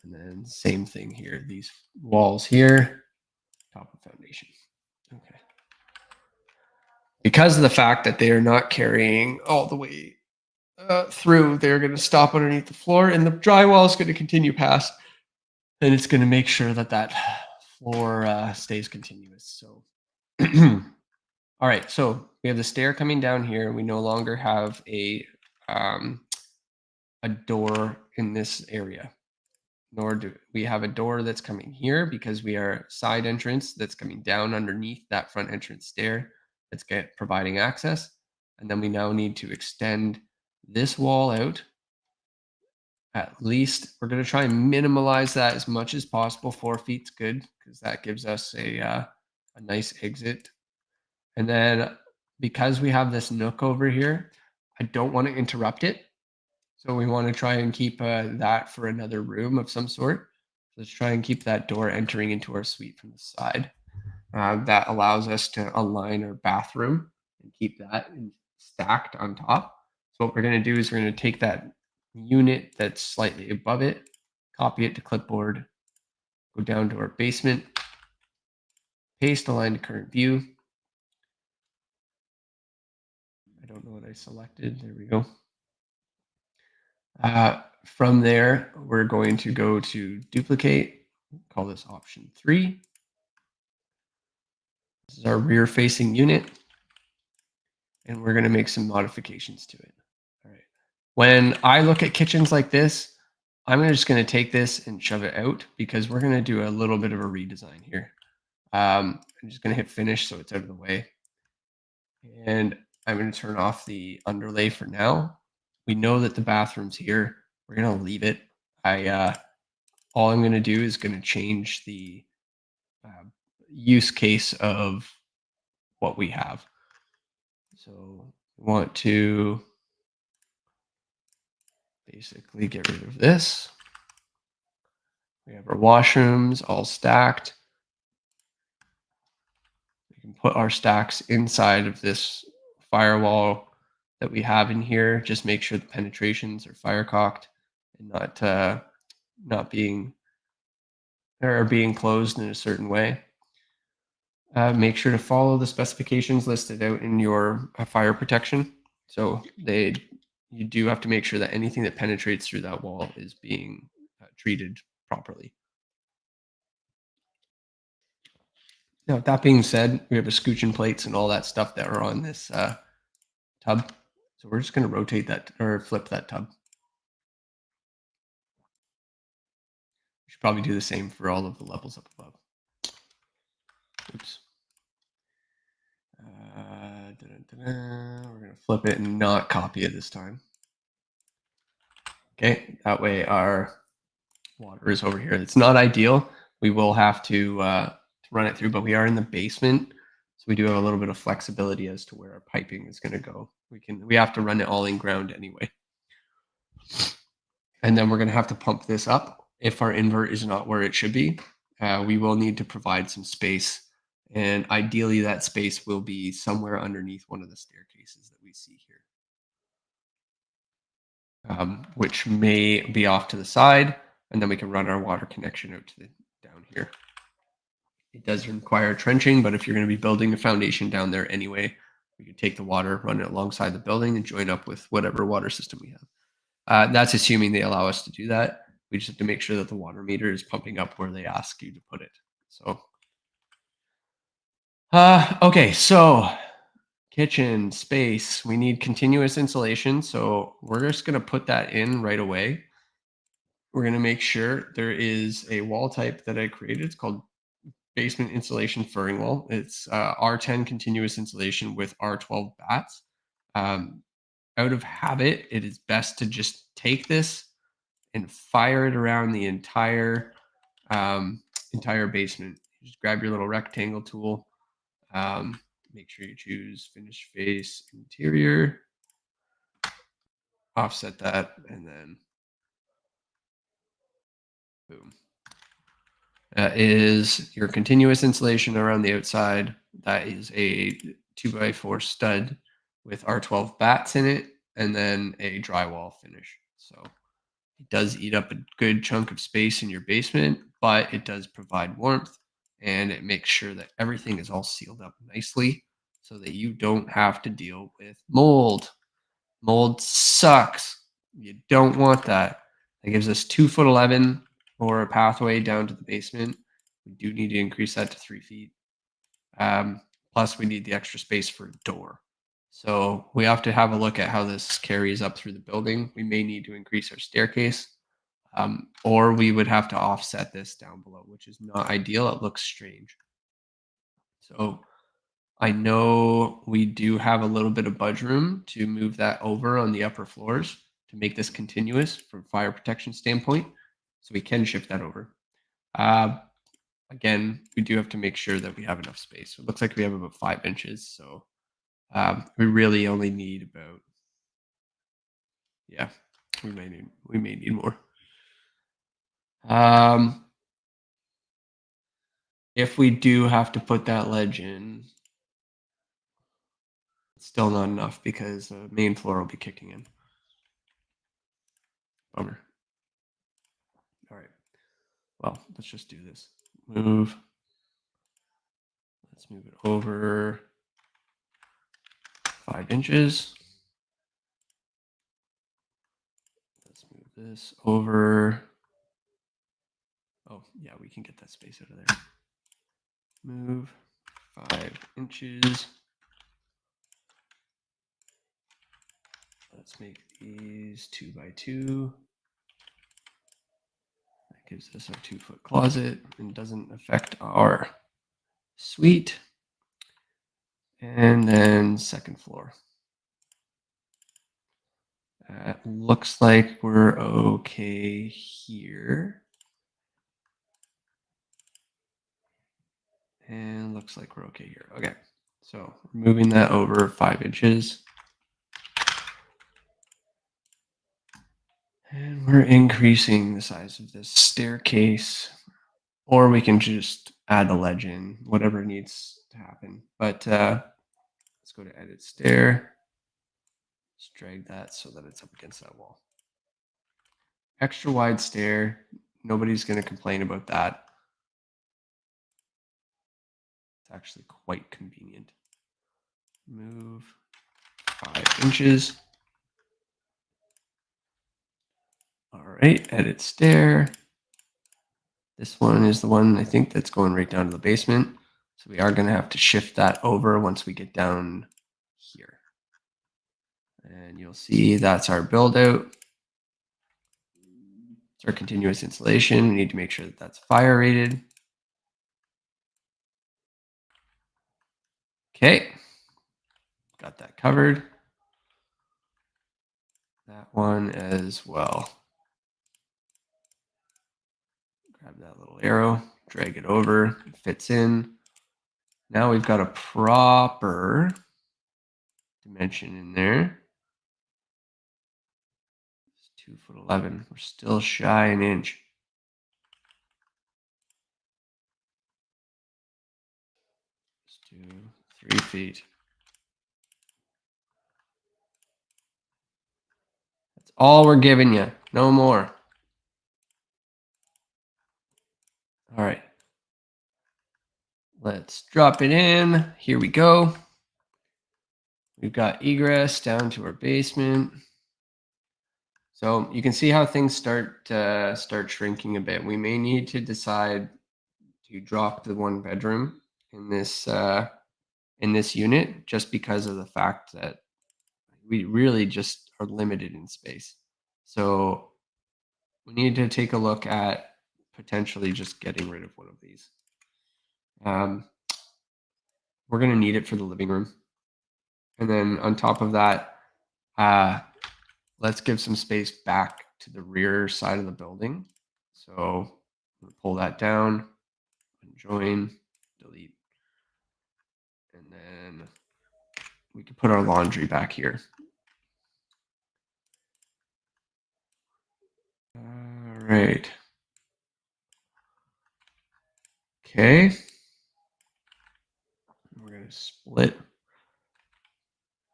And then same thing here, these walls here, top of foundation. Okay. Because of the fact that they are not carrying all the way through, they're going to stop underneath the floor, and the drywall is going to continue past, and it's going to make sure that that floor stays continuous. So, all right, so we have the stair coming down here. We no longer have a door in this area, nor do we have a door that's coming here because we are side entrance that's coming down underneath that front entrance stair that's providing access. And then we now need to extend this wall out. At least we're going to try and minimize that as much as possible. 4 feet's good because that gives us a nice exit. And then because we have this nook over here, I don't want to interrupt it. So we want to try and keep that for another room of some sort. So let's try and keep that door entering into our suite from the side. That allows us to align our bathroom and keep that stacked on top. So what we're going to do is we're going to take that unit that's slightly above it, copy it to clipboard, go down to our basement, paste align to current view. I don't know what I selected. There we go. From there, we're going to go to duplicate, call this option 3. This is our rear facing unit. And we're going to make some modifications to it. All right. When I look at kitchens like this, I'm just going to take this and shove it out because we're going to do a little bit of a redesign here. I'm just going to hit finish so it's out of the way. And I'm going to turn off the underlay for now. We know that the bathroom's here. We're going to leave it. All I'm going to do is going to change the use case of what we have. So we want to basically get rid of this. We have our washrooms all stacked. We can put our stacks inside of this firewall that we have in here. Just make sure the penetrations are fire caulked and not being closed in a certain way. Make sure to follow the specifications listed out in your fire protection. So you do have to make sure that anything that penetrates through that wall is being treated properly. Now, with that being said, we have escutcheon plates and all that stuff that are on this tub. So we're just going to rotate that or flip that tub. We should probably do the same for all of the levels up above. Oops. We're going to flip it and not copy it this time. Okay, that way our water is over here. It's not ideal. We will have to run it through, but we are in the basement, so we do have a little bit of flexibility as to where our piping is going to go. We have to run it all in ground anyway. And then we're going to have to pump this up. If our invert is not where it should be, we will need to provide some space. And ideally, that space will be somewhere underneath one of the staircases that we see here, which may be off to the side. And then we can run our water connection out to down here. It does require trenching, but if you're going to be building a foundation down there anyway, we can take the water, run it alongside the building, and join up with whatever water system we have. That's assuming they allow us to do that. We just have to make sure that the water meter is pumping up where they ask you to put it. So, okay, so kitchen space, we need continuous insulation. So we're just going to put that in right away. We're going to make sure there is a wall type that I created. It's called basement insulation furring wall. It's R10 continuous insulation with R12 bats. Um, Out of habit, it is best to just take this and fire it around the entire basement. Just grab your little rectangle tool. Um, Make sure you choose finish face interior, offset that, and then boom. That is your continuous insulation around the outside. That is a 2x4 stud with R12 bats in it, and then a drywall finish. So it does eat up a good chunk of space in your basement, but it does provide warmth, and it makes sure that everything is all sealed up nicely so that you don't have to deal with mold. Mold sucks. You don't want that. That gives us 2'11" or a pathway down to the basement. We do need to increase that to 3 feet. Plus, we need the extra space for a door. So we have to have a look at how this carries up through the building. We may need to increase our staircase, or we would have to offset this down below, which is not ideal. It looks strange. So I know we do have a little bit of budge room to move that over on the upper floors to make this continuous from fire protection standpoint. So we can shift that over. Uh, Again, we do have to make sure that we have enough space. So it looks like we have about 5 inches. So we really only need about, yeah, we may need more. If we do have to put that ledge in, it's still not enough because the main floor will be kicking in. Bummer. All right. Well, let's just do this. Move. Let's move it over 5 inches. Let's move this over. Oh, yeah, we can get that space out of there. Move 5 inches. Let's make these 2x2. That gives us our 2-foot closet and doesn't affect our suite. And then second floor. Looks like we're okay here. And looks like we're okay here. Okay, so moving that over 5 inches. And we're increasing the size of this staircase, or we can just add a ledge in, whatever needs to happen. But let's go to edit stair. Let's drag that so that it's up against that wall. Extra wide stair. Nobody's going to complain about that. It's actually quite convenient. Move 5 inches. All right, edit stair. This one is the one I think that's going right down to the basement. So we are going to have to shift that over once we get down here. And you'll see that's our build out. It's our continuous insulation. We need to make sure that that's fire rated. Okay, got that covered. That one as well. Grab that little arrow, drag it over, it fits in. Now we've got a proper dimension in there. It's 2'11". We're still shy an inch. Let's do 3 feet. That's all we're giving you, no more. All right. Let's drop it in. Here we go. We've got egress down to our basement. So you can see how things start shrinking a bit. We may need to decide to drop the 1 bedroom in this unit just because of the fact that we really just are limited in space. So we need to take a look at potentially just getting rid of one of these. Um, we're going to need it for the living room. And then on top of that, let's give some space back to the rear side of the building. So I'm going to pull that down, join, delete. And then we can put our laundry back here. All right. Okay. We're going to split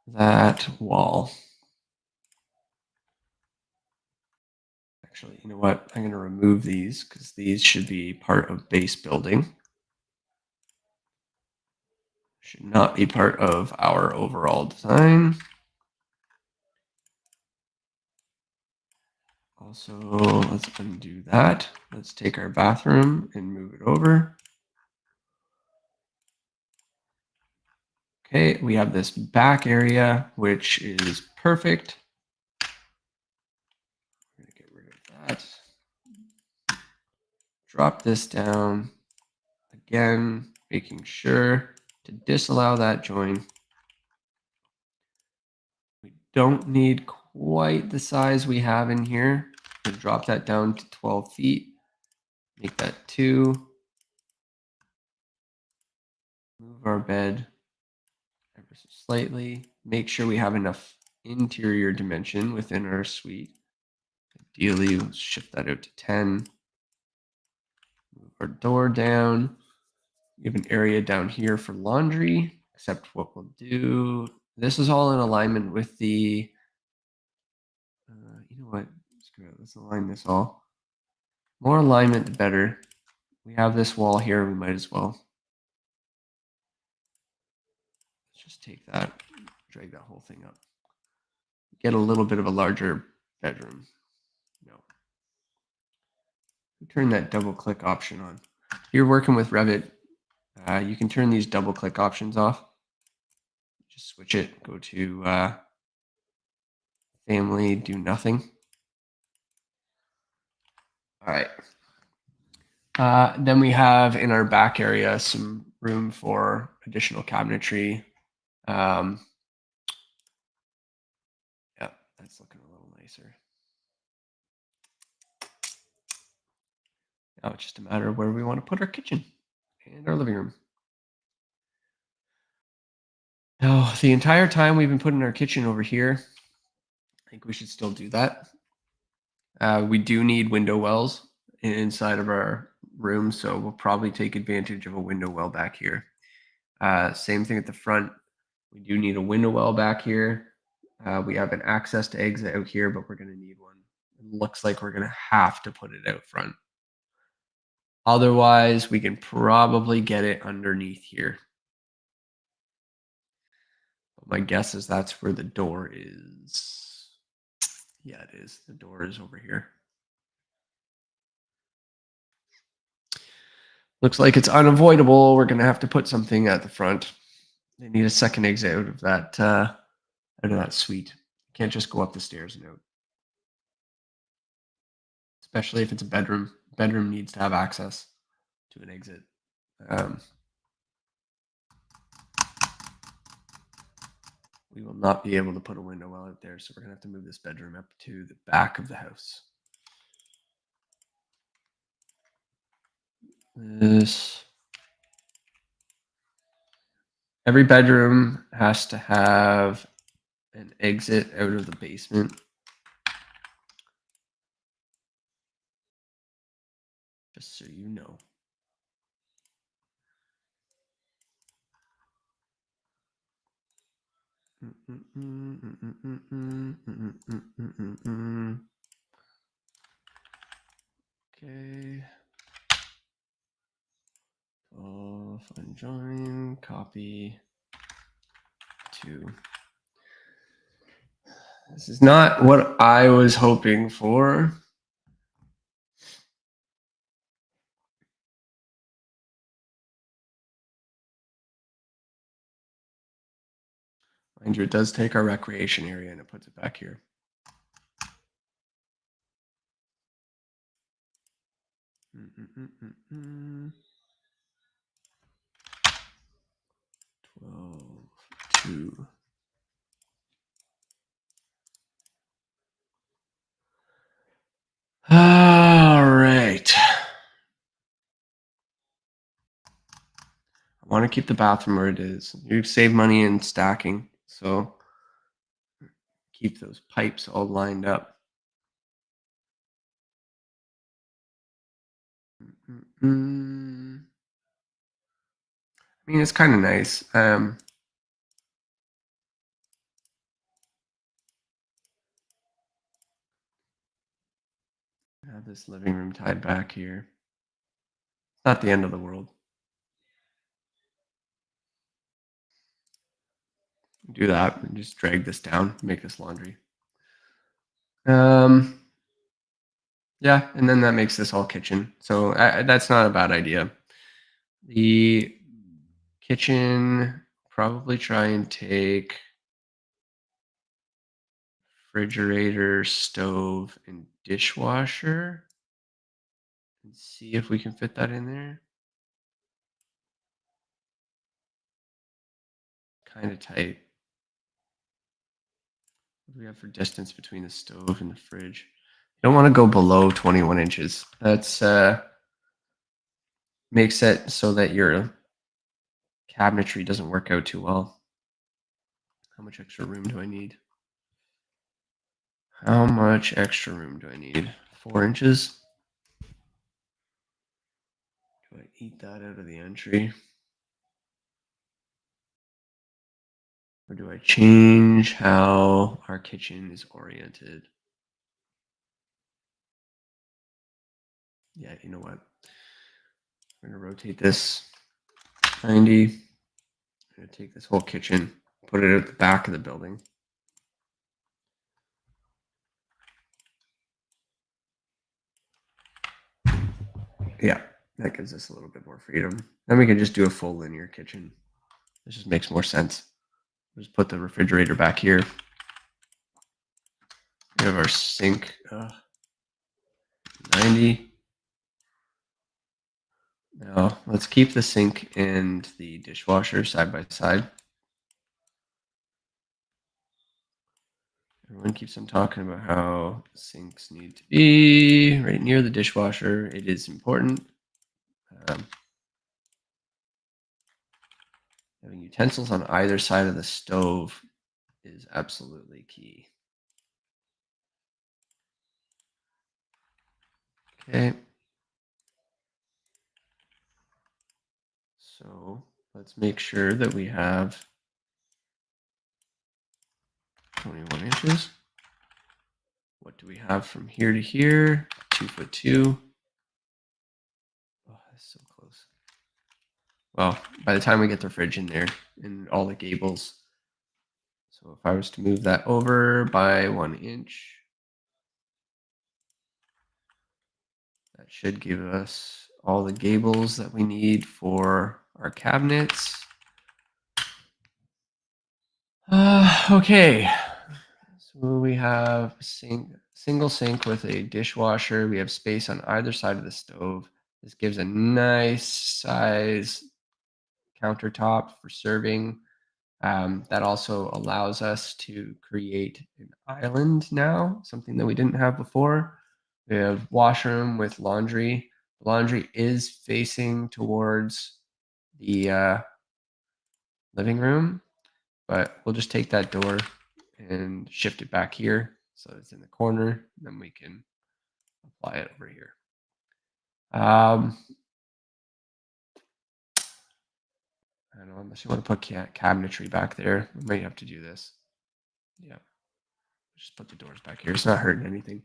that wall. Actually, you know what? I'm going to remove these because these should be part of base building. Should not be part of our overall design. Also, let's undo that. Let's take our bathroom and move it over. Okay, we have this back area, which is perfect. We're going to get rid of that. Drop this down. Again, making sure to disallow that join. We don't need quite the size we have in here. We'll drop that down to 12 feet. Make that 2. Move our bed ever so slightly. Make sure we have enough interior dimension within our suite. Ideally, we'll shift that out to 10. Move our door down. We have an area down here for laundry, except what we'll do. This is all in alignment with the, you know what? Screw it. Let's align this all. More alignment, the better. We have this wall here. We might as well. Let's just take that, drag that whole thing up. Get a little bit of a larger bedroom. No. Turn that double click option on. If you're working with Revit, you can turn these double click options off. Just switch it, go to family, do nothing. All right. Then we have in our back area some room for additional cabinetry. Yeah, that's looking a little nicer. Now it's just a matter of where we want to put our kitchen and our living room. Now, the entire time we've been putting our kitchen over here, I think we should still do that. We do need window wells inside of our room, so we'll probably take advantage of a window well back here. Same thing at the front. We do need a window well back here. We have an access to exit out here, but we're going to need one. It looks like we're going to have to put it out front. Otherwise, we can probably get it underneath here. But my guess is that's where the door is. Yeah, it is. The door is over here. Looks like it's unavoidable. We're going to have to put something at the front. They need a second exit out of that suite. You can't just go up the stairs and out. Especially if it's a bedroom. Bedroom needs to have access to an exit. We will not be able to put a window well out there, so we're going to have to move this bedroom up to the back of the house. Every bedroom has to have an exit out of the basement. Just so you know. Okay. Find join, copy to. This is not what I was hoping for. Mind you, it does take our recreation area and it puts it back here. 12, 2. All right. I want to keep the bathroom where it is. You save money in stacking, so keep those pipes all lined up. I mean, it's kind of nice. Have this living room tied back here. It's not the end of the world. Do that and just drag this down, make this laundry. Yeah, and then that makes this all kitchen. So that's not a bad idea. The kitchen, probably try and take refrigerator, stove, and dishwasher and see if we can fit that in there. Kind of tight. What do we have for distance between the stove and the fridge? You don't want to go below 21 inches. That's makes it so that your cabinetry doesn't work out too well. How much extra room do I need? How much extra room do I need? 4 inches? Do I eat that out of the entry? Or do I change how our kitchen is oriented? Yeah, you know what? We're going to rotate this 90. I'm going to take this whole kitchen, put it at the back of the building. Yeah, that gives us a little bit more freedom. Then we can just do a full linear kitchen. This just makes more sense. Just put the refrigerator back here. We have our sink, 90. Now let's keep the sink and the dishwasher side by side. Everyone keeps on talking about how sinks need to be right near the dishwasher. It is important. Having utensils on either side of the stove is absolutely key. Okay. So let's make sure that we have 21 inches. What do we have from here to here? 2'2". Oh, that's so close. Well, by the time we get the fridge in there and all the gables. So if I was to move that over by 1 inch, that should give us all the gables that we need for our cabinets. Okay. So we have a single sink with a dishwasher. We have space on either side of the stove. This gives a nice size countertop for serving. That also allows us to create an island now, something that we didn't have before. We have washroom with laundry. Laundry is facing towards the living room, but we'll just take that door and shift it back here so it's in the corner. Then we can apply it over here. I don't know, unless you want to put cabinetry back there, we might have to do this. Yeah, just put the doors back here. It's not hurting anything.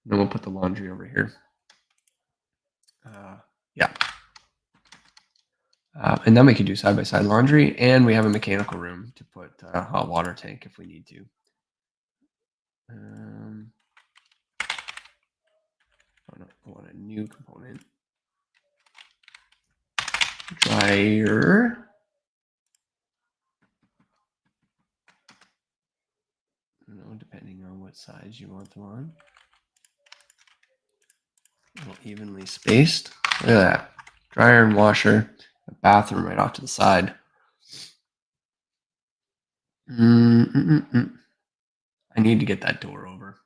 And then we'll put the laundry over here. Yeah. And then we can do side-by-side laundry, and we have a mechanical room to put a hot water tank if we need to. I want a new component. Dryer. Depending on what size you want them on. A little evenly spaced. Look at that. Dryer and washer. A bathroom right off to the side. Mm, mm, mm, mm. I need to get that door over.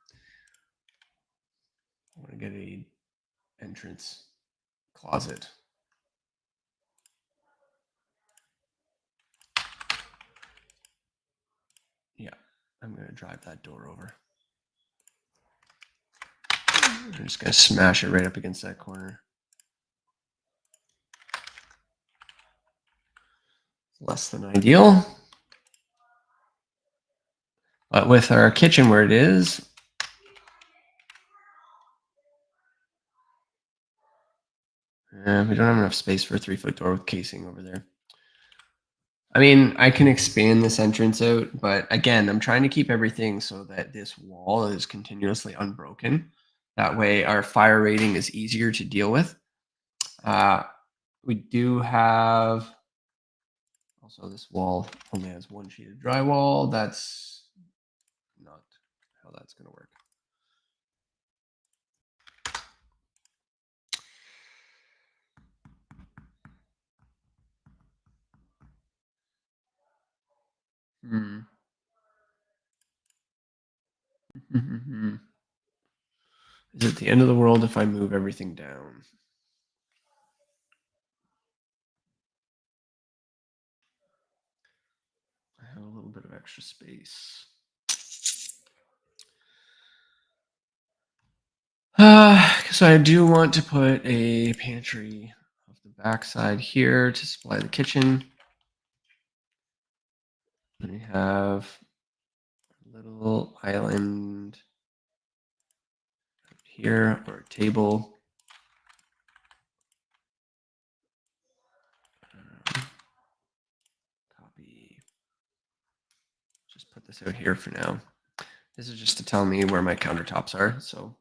I want to get a entrance closet. Yeah, I'm going to drive that door over. I'm just going to smash it right up against that corner. Less than ideal. But with our kitchen where it is, we don't have enough space for a 3-foot door with casing over there. I mean, I can expand this entrance out, but again, I'm trying to keep everything so that this wall is continuously unbroken. That way our fire rating is easier to deal with. We do have, also this wall only has one sheet of drywall. That's not how that's going to work. Is it the end of the world if I move everything down? I have a little bit of extra space. Because I do want to put a pantry off the backside here to supply the kitchen. And we have a little island here, or a table. Copy. Just put this out here for now. This is just to tell me where my countertops are. So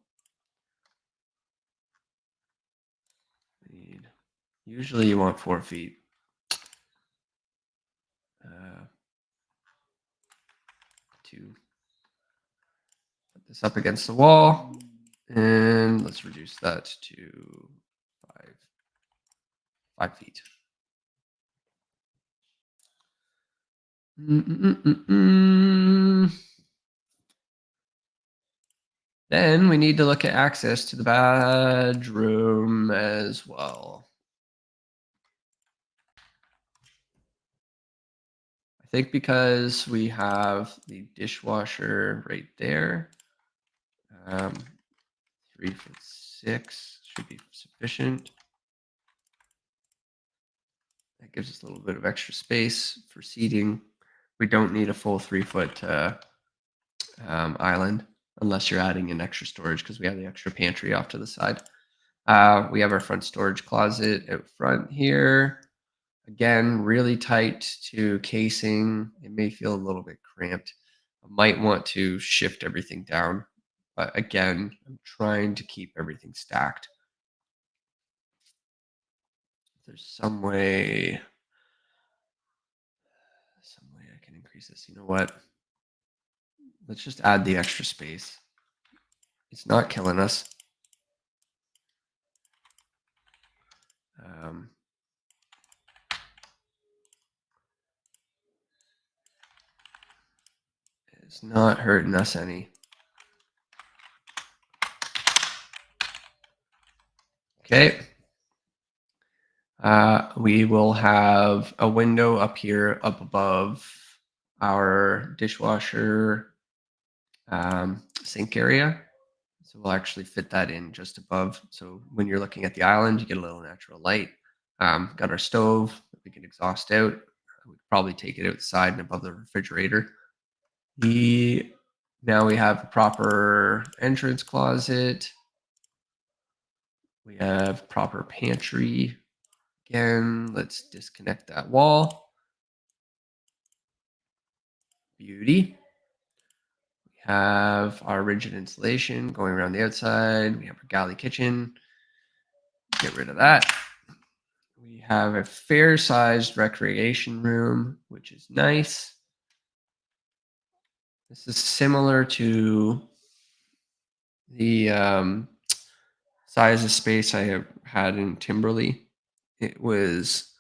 usually you want 4 feet. To put this up against the wall, and let's reduce that to 5 feet. Then we need to look at access to the bedroom as well. I think because we have the dishwasher right there, 3'6" should be sufficient. That gives us a little bit of extra space for seating. We don't need a full 3-foot island unless you're adding in extra storage, because we have the extra pantry off to the side. We have our front storage closet out front here. Again, really tight to casing. It may feel a little bit cramped. I might want to shift everything down. But again, I'm trying to keep everything stacked. If there's some way I can increase this. You know what? Let's just add the extra space. It's not killing us. It's not hurting us any. Okay. We will have a window up here, up above our dishwasher sink area. So we'll actually fit that in just above. So when you're looking at the island, you get a little natural light. Got our stove that we can exhaust out. We could probably take it outside and above the refrigerator. Now we have a proper entrance closet. We have proper pantry. Again, let's disconnect that wall. Beauty. We have our rigid insulation going around the outside. We have our galley kitchen. Get rid of that. We have a fair-sized recreation room, which is nice. This is similar to the size of space I have had in Timberley. It was,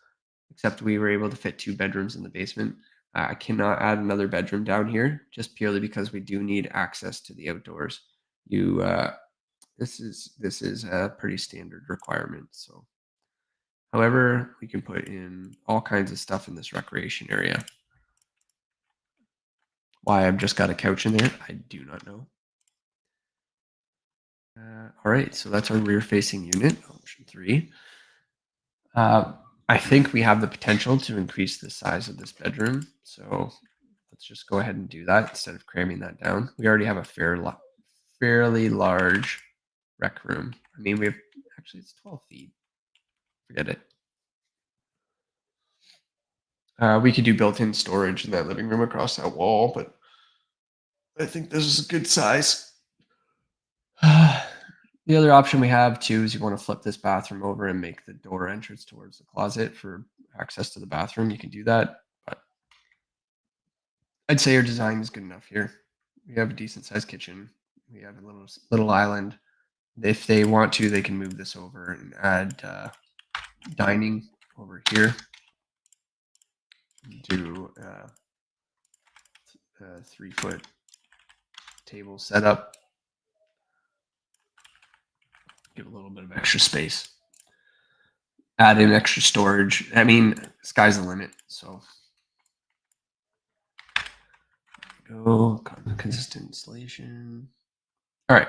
except we were able to fit 2 bedrooms in the basement. I cannot add another bedroom down here just purely because we do need access to the outdoors. You, this is a pretty standard requirement. So, however, we can put in all kinds of stuff in this recreation area. Why I've just got a couch in there, I do not know. All right, so that's our rear-facing unit, option 3. I think we have the potential to increase the size of this bedroom, so let's just go ahead and do that instead of cramming that down. We already have a fairly large rec room. I mean, we have actually it's 12 feet. Forget it. We could do built-in storage in that living room across that wall, but I think this is a good size. The other option we have too is you want to flip this bathroom over and make the door entrance towards the closet for access to the bathroom. You can do that, but I'd say your design is good enough here. We have a decent sized kitchen. We have a little island. If they want to, they can move this over and add dining over here. Do a 3-foot table setup. Give a little bit of extra space. Add in extra storage. I mean, sky's the limit. So go consistent installation. All right.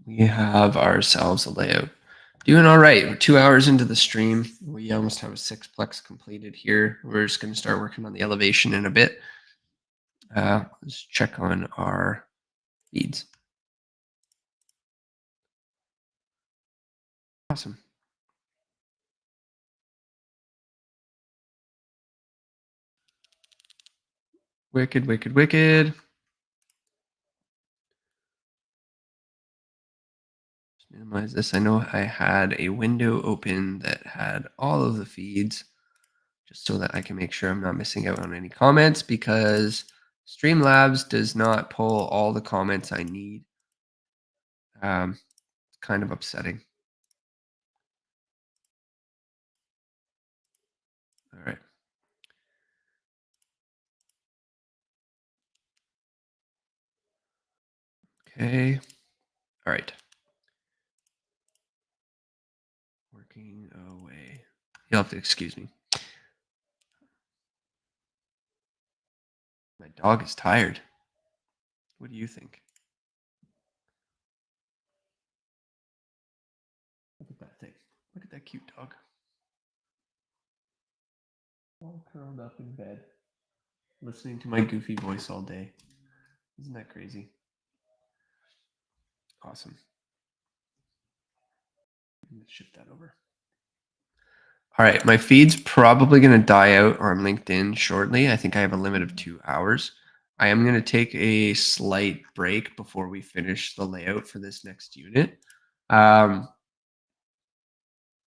We have ourselves a layout. Doing all right. We're 2 hours into the stream. We almost have a 6-plex completed here. We're just going to start working on the elevation in a bit. Let's check on our feeds. Awesome. Wicked, wicked, wicked. Just minimize this. I know I had a window open that had all of the feeds just so that I can make sure I'm not missing out on any comments because Streamlabs does not pull all the comments I need. It's kind of upsetting. All right. Okay. All right. Working away. You'll have to excuse me. My dog is tired. What do you think? Look at that thing. Look at that cute dog. All curled up in bed, listening to my goofy voice all day. Isn't that crazy? Awesome. Let's shift that over. All right, my feed's probably going to die out on LinkedIn shortly. I think I have a limit of 2 hours. I am going to take a slight break before we finish the layout for this next unit.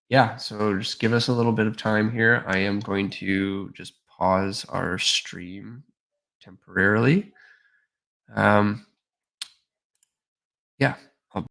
Yeah, so just give us a little bit of time here. I am going to just pause our stream temporarily. Yeah, I'll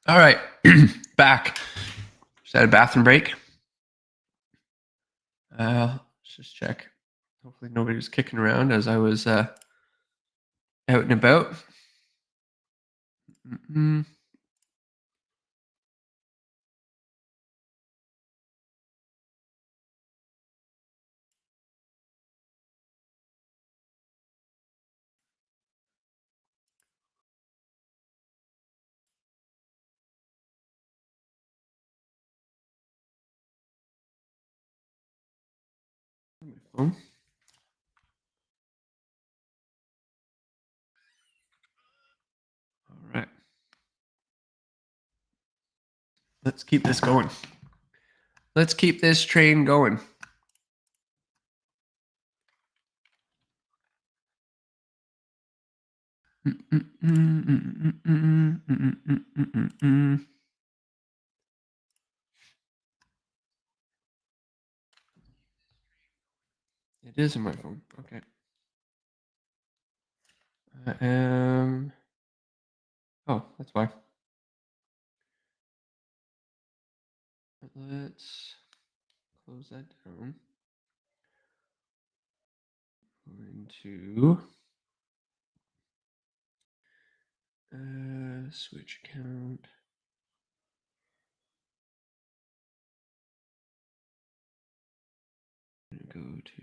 All right, back. Just had a bathroom break. Let's just check. Hopefully nobody was kicking around as I was out and about. Mm-mm. My phone. All right, let's keep this going. Let's keep this train going. It is in my phone. Okay. Oh, that's why. Let's close that down. Going to switch account. Go to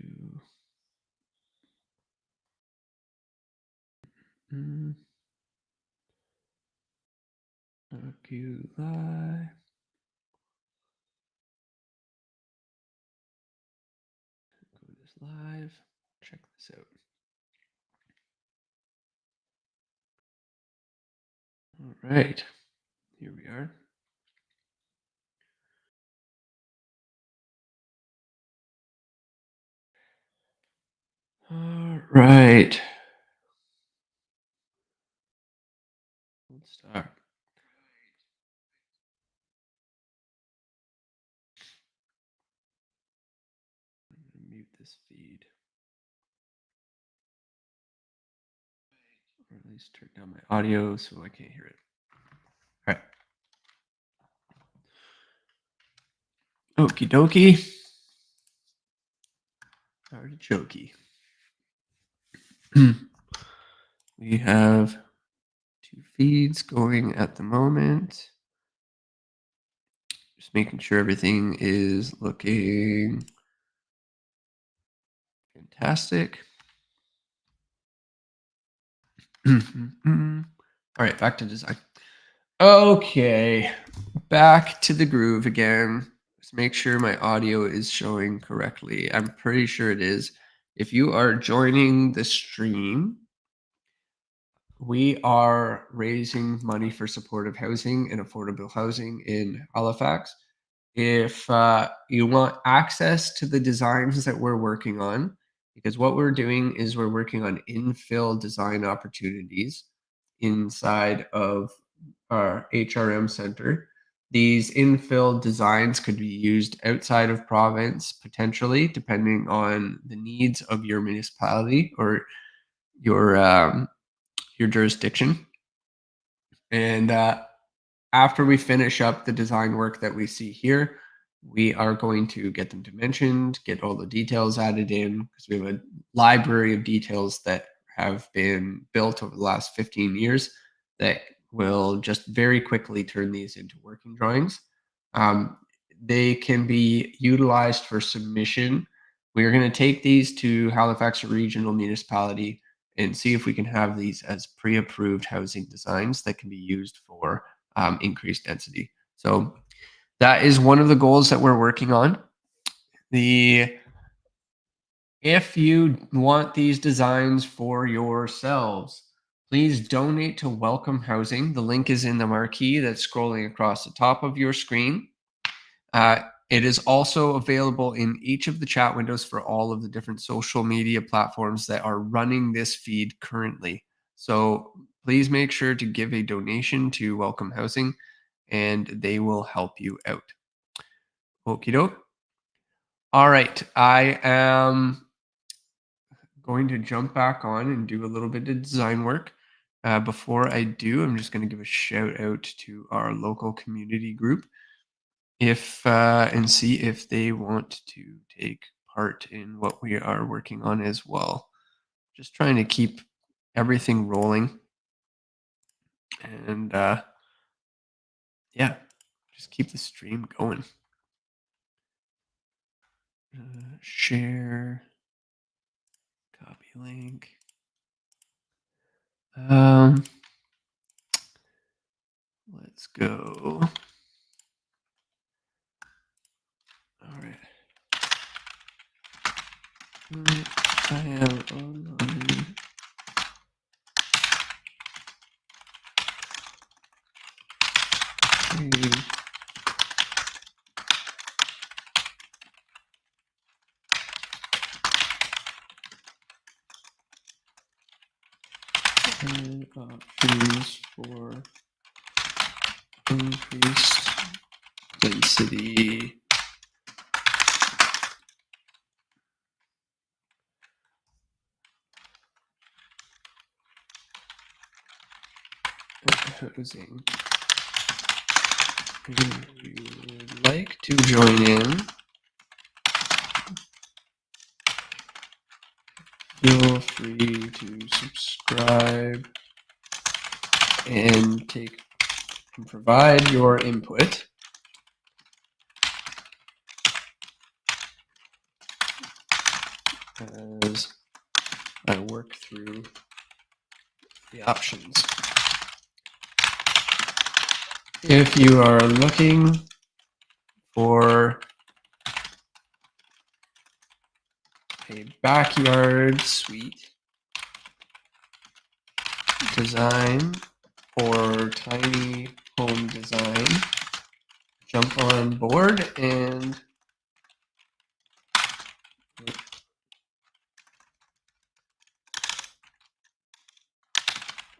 Oculii. Go to this live. Check this out. All right, here we are. All right, let's start. I'm gonna mute this feed, or at least turn down my audio so I can't hear it. All right. Okie dokie. Artichoke. We have 2 feeds going at the moment. Just making sure everything is looking fantastic. All right, back to design. Okay, back to the groove again. Let's make sure my audio is showing correctly. I'm pretty sure it is. If you are joining the stream, we are raising money for supportive housing and affordable housing in Halifax. If you want access to the designs that we're working on, because what we're doing is we're working on infill design opportunities inside of our HRM center. These infill designs could be used outside of province potentially, depending on the needs of your municipality or your your jurisdiction. And after we finish up the design work that we see here, we are going to get them dimensioned, get all the details added in, because we have a library of details that have been built over the last 15 years that will just very quickly turn these into working drawings. Um, they can be utilized for submission. We are going to take these to Halifax Regional Municipality and see if we can have these as pre-approved housing designs that can be used for increased density. So that is one of the goals that we're working on. If you want these designs for yourselves, please donate to Welcome Housing. The link is in the marquee that's scrolling across the top of your screen. It is also available in each of the chat windows for all of the different social media platforms that are running this feed currently. So please make sure to give a donation to Welcome Housing and they will help you out. Okie doke. All right, I am going to jump back on and do a little bit of design work. Before I do, I'm just going to give a shout out to our local community group if and see if they want to take part in what we are working on as well. Just trying to keep everything rolling and yeah, just keep the stream going. Share, copy link. Let's go. All right. I am online. And options for increased density housing. If you would like to join in, feel free to subscribe and provide your input. As I work through the options. If you are looking for a backyard suite design or tiny home design, jump on board and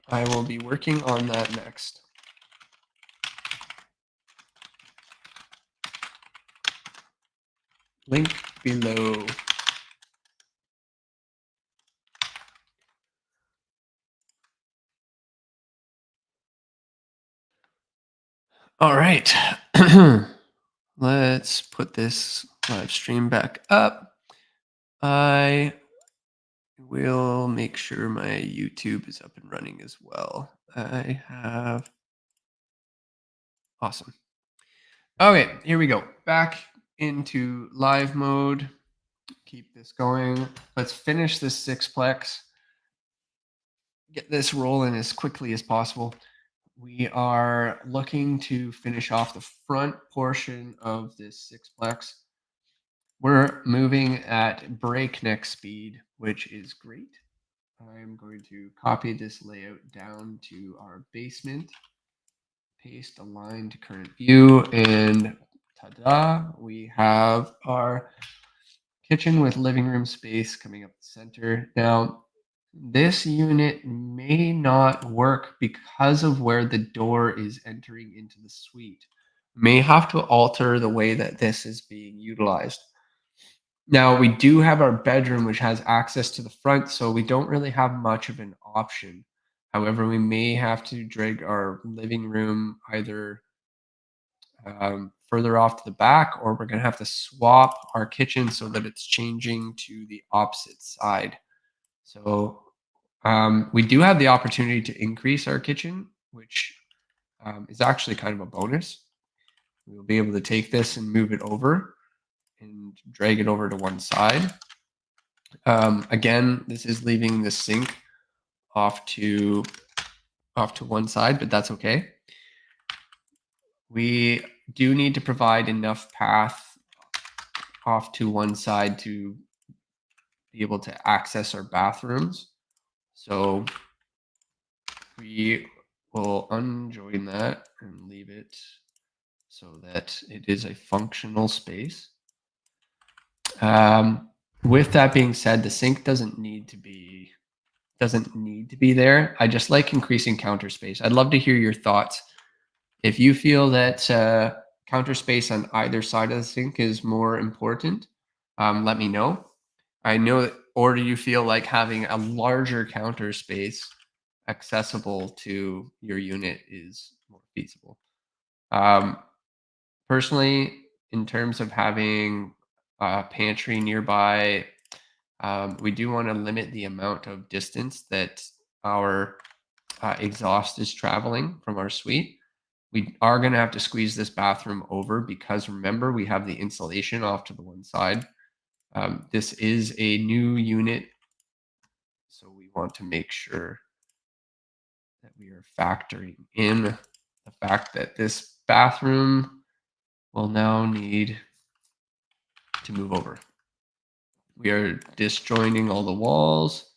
I will be working on that next. Link below. All right. Let's put this live stream back up. I will make sure my YouTube is up and running as well. I have. Awesome. Okay, here we go. Back into live mode. Keep this going. Let's finish this sixplex. Get this rolling as quickly as possible. We are looking to finish off the front portion of this sixplex. We're moving at breakneck speed, which is great. I'm going to copy this layout down to our basement, paste align to current view, and ta-da, we have our kitchen with living room space coming up the center. Now, this unit may not work because of where the door is entering into the suite. May have to alter the way that this is being utilized. Now, we do have our bedroom, which has access to the front, so we don't really have much of an option. However, we may have to drag our living room either further off to the back, or we're going to have to swap our kitchen so that it's changing to the opposite side. So we do have the opportunity to increase our kitchen, which is actually kind of a bonus. We'll be able to take this and move it over and drag it over to one side. Again, this is leaving the sink off to one side, but that's okay. We do need to provide enough path off to one side to be able to access our bathrooms. So we will unjoin that and leave it so that it is a functional space. With that being said, the sink doesn't need to be there. I just like increasing counter space. I'd love to hear your thoughts. If you feel that counter space on either side of the sink is more important, let me know. I know, or do you feel like having a larger counter space accessible to your unit is more feasible. Personally, in terms of having a pantry nearby, we do want to limit the amount of distance that our exhaust is traveling from our suite. We are going to have to squeeze this bathroom over because remember, we have the insulation off to the one side. This is a new unit, so we want to make sure that we are factoring in the fact that this bathroom will now need to move over. We are disjointing all the walls.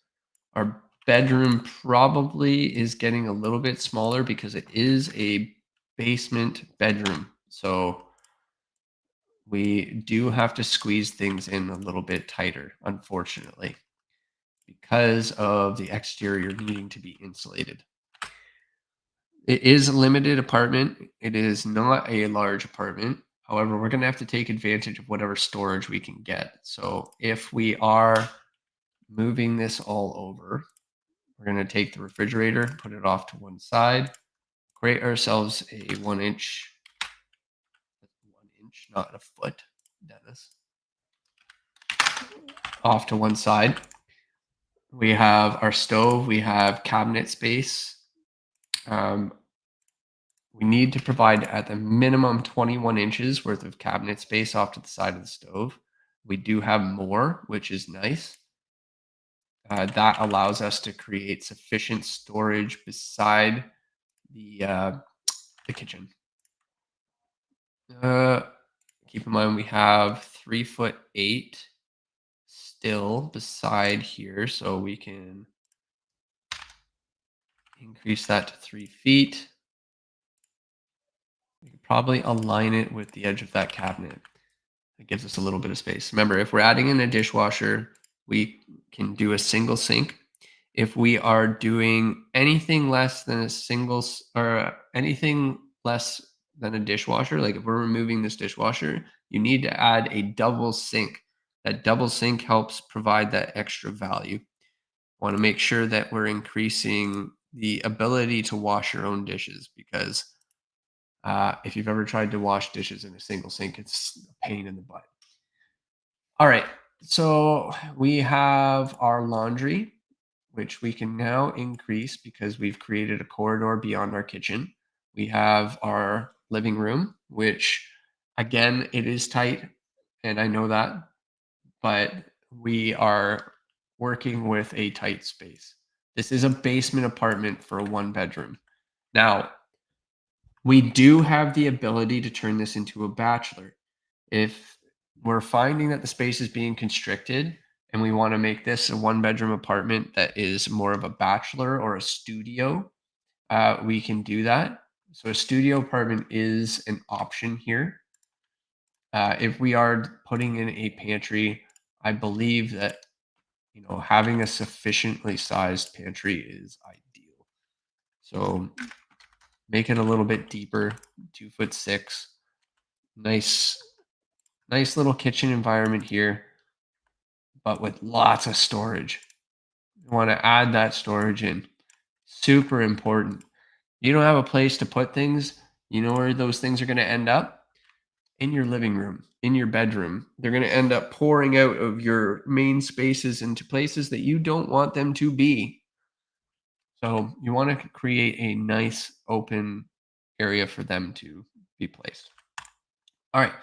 Our bedroom probably is getting a little bit smaller because it is a basement bedroom. So we do have to squeeze things in a little bit tighter, unfortunately, because of the exterior needing to be insulated. It is a limited apartment. It is not a large apartment. However, we're going to have to take advantage of whatever storage we can get. So if we are moving this all over, we're going to take the refrigerator, put it off to one side, create ourselves a 1 inch, not a foot, Dennis, off to one side. We have our stove, we have cabinet space. We need to provide at the minimum 21 inches worth of cabinet space off to the side of the stove. We do have more, which is nice. That allows us to create sufficient storage beside the kitchen. Keep in mind we have 3'8" still beside here, so we can increase that to 3 feet. We could probably align it with the edge of that cabinet. It gives us a little bit of space. Remember, if we're adding in a dishwasher, we can do a single sink. If we are doing anything less than a single or anything less than a dishwasher, like if we're removing this dishwasher, you need to add a double sink. That double sink helps provide that extra value. Want to make sure that we're increasing the ability to wash your own dishes because if you've ever tried to wash dishes in a single sink, it's a pain in the butt. All right, so we have our laundry, which we can now increase because we've created a corridor beyond our kitchen. We have our living room, which again, it is tight, and I know that, but we are working with a tight space. This is a basement apartment for a one bedroom. Now, we do have the ability to turn this into a bachelor. If we're finding that the space is being constricted and we want to make this a one bedroom apartment that is more of a bachelor or a studio, we can do that. So a studio apartment is an option here. If we are putting in a pantry, I believe that having a sufficiently sized pantry is ideal. So make it a little bit deeper, 2'6". Nice little kitchen environment here, but with lots of storage. You want to add that storage in. Super important. You don't have a place to put things. You know where those things are going to end up? In your living room, in your bedroom. They're going to end up pouring out of your main spaces into places that you don't want them to be. So you want to create a nice open area for them to be placed. All right.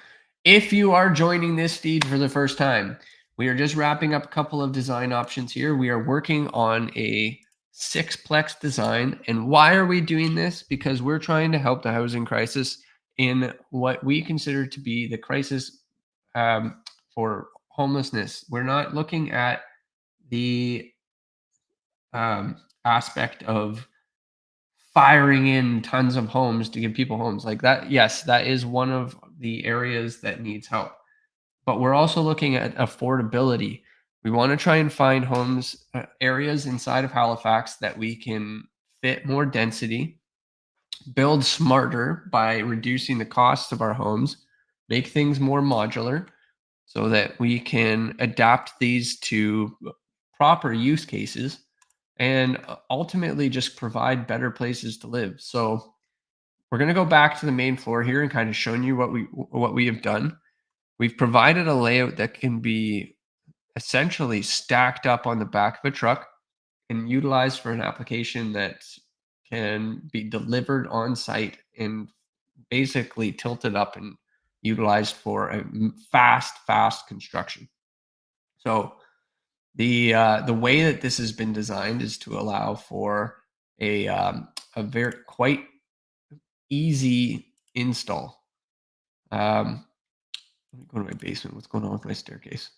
If you are joining this feed for the first time, we are just wrapping up a couple of design options here. We are working on a 6-plex design. And why are we doing this? Because we're trying to help the housing crisis in what we consider to be the crisis for homelessness. We're not looking at the aspect of firing in tons of homes to give people homes like that. Yes, that is one of the areas that needs help. But we're also looking at affordability. We want to try and find homes, areas inside of Halifax that we can fit more density, build smarter by reducing the costs of our homes, make things more modular so that we can adapt these to proper use cases and ultimately just provide better places to live. So we're going to go back to the main floor here and kind of showing you what we have done. We've provided a layout that can be essentially stacked up on the back of a truck and utilized for an application that can be delivered on site and basically tilted up and utilized for a fast construction. So the way that this has been designed is to allow for a very quite easy install. Um, Let me go to my basement. What's going on with my staircase?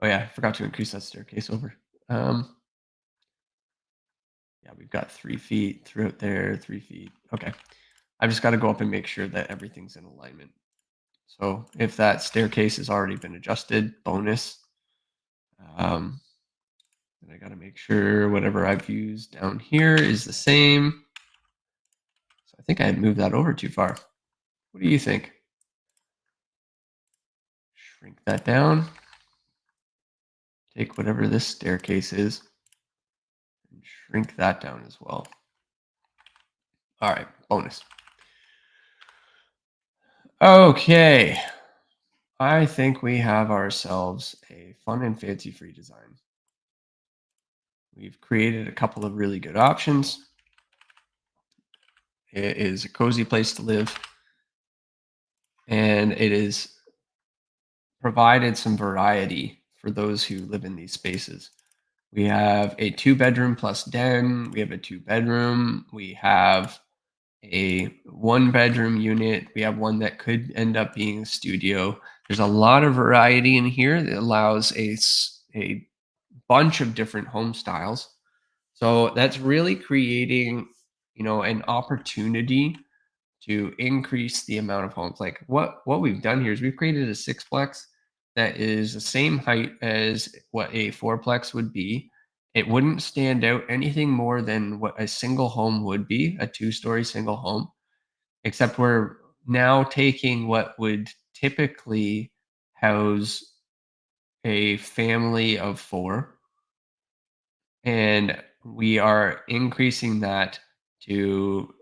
Oh yeah, I forgot to increase that staircase over. Um, yeah, we've got 3 feet throughout there, 3 feet. Okay, I've just got to go up and make sure that everything's in alignment. So if that staircase has already been adjusted, bonus. Um, and I got to make sure whatever I've used down here is the same. So I think I had moved that over too far. What do you think? Shrink that down. Take whatever this staircase is and shrink that down as well. All right, bonus. Okay, I think we have ourselves a fun and fancy free design. We've created a couple of really good options. It is a cozy place to live, and it is provided some variety for those who live in these spaces. We have a 2 bedroom plus den. We have a 2 bedroom. We have a 1 bedroom unit. We have one that could end up being a studio. There's a lot of variety in here that allows a bunch of different home styles. So that's really creating, an opportunity to increase the amount of homes. Like what we've done here is we've created a sixplex that is the same height as what a fourplex would be. It wouldn't stand out anything more than what a single home would be, a 2-story single home, except we're now taking what would typically house a family of 4, and we are increasing that to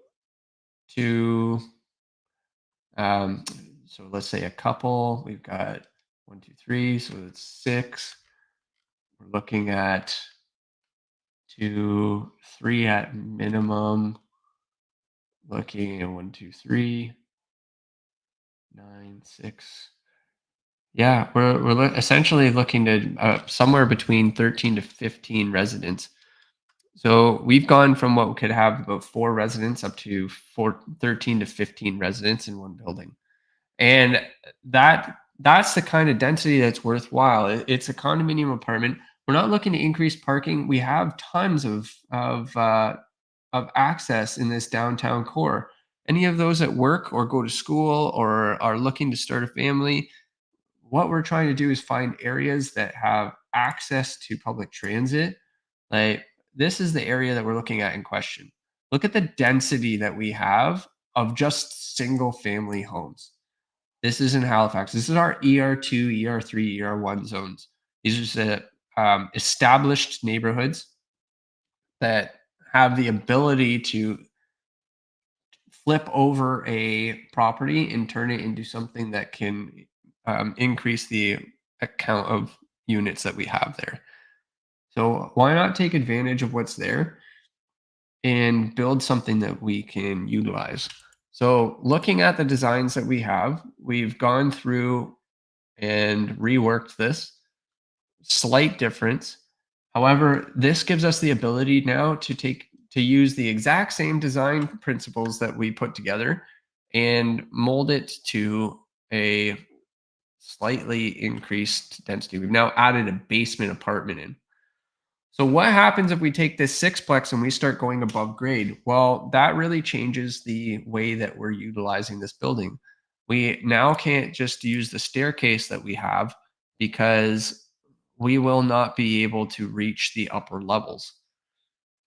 2. Um, so let's say a couple, we've got 1, 2, 3, so it's 6. We're looking at 2, 3 at minimum. Looking at 1, 2, 3, 9, 6. Yeah, we're essentially looking to somewhere between 13 to 15 residents. So we've gone from what could have about 4 residents up to 13 to 15 residents in one building. And that's the kind of density that's worthwhile. It's a condominium apartment. We're not looking to increase parking. We have tons of access in this downtown core. Any of those at work or go to school or are looking to start a family, what we're trying to do is find areas that have access to public transit. Like this is the area that we're looking at in question. Look at the density that we have of just single family homes. This is in Halifax. This is our ER2, ER3, ER1 zones. These are just established neighborhoods that have the ability to flip over a property and turn it into something that can increase the account of units that we have there. So why not take advantage of what's there and build something that we can utilize? So looking at the designs that we have, we've gone through and reworked this. Slight difference. However, this gives us the ability now to use the exact same design principles that we put together and mold it to a slightly increased density. We've now added a basement apartment in. So what happens if we take this sixplex and we start going above grade? Well, that really changes the way that we're utilizing this building. We now can't just use the staircase that we have because we will not be able to reach the upper levels.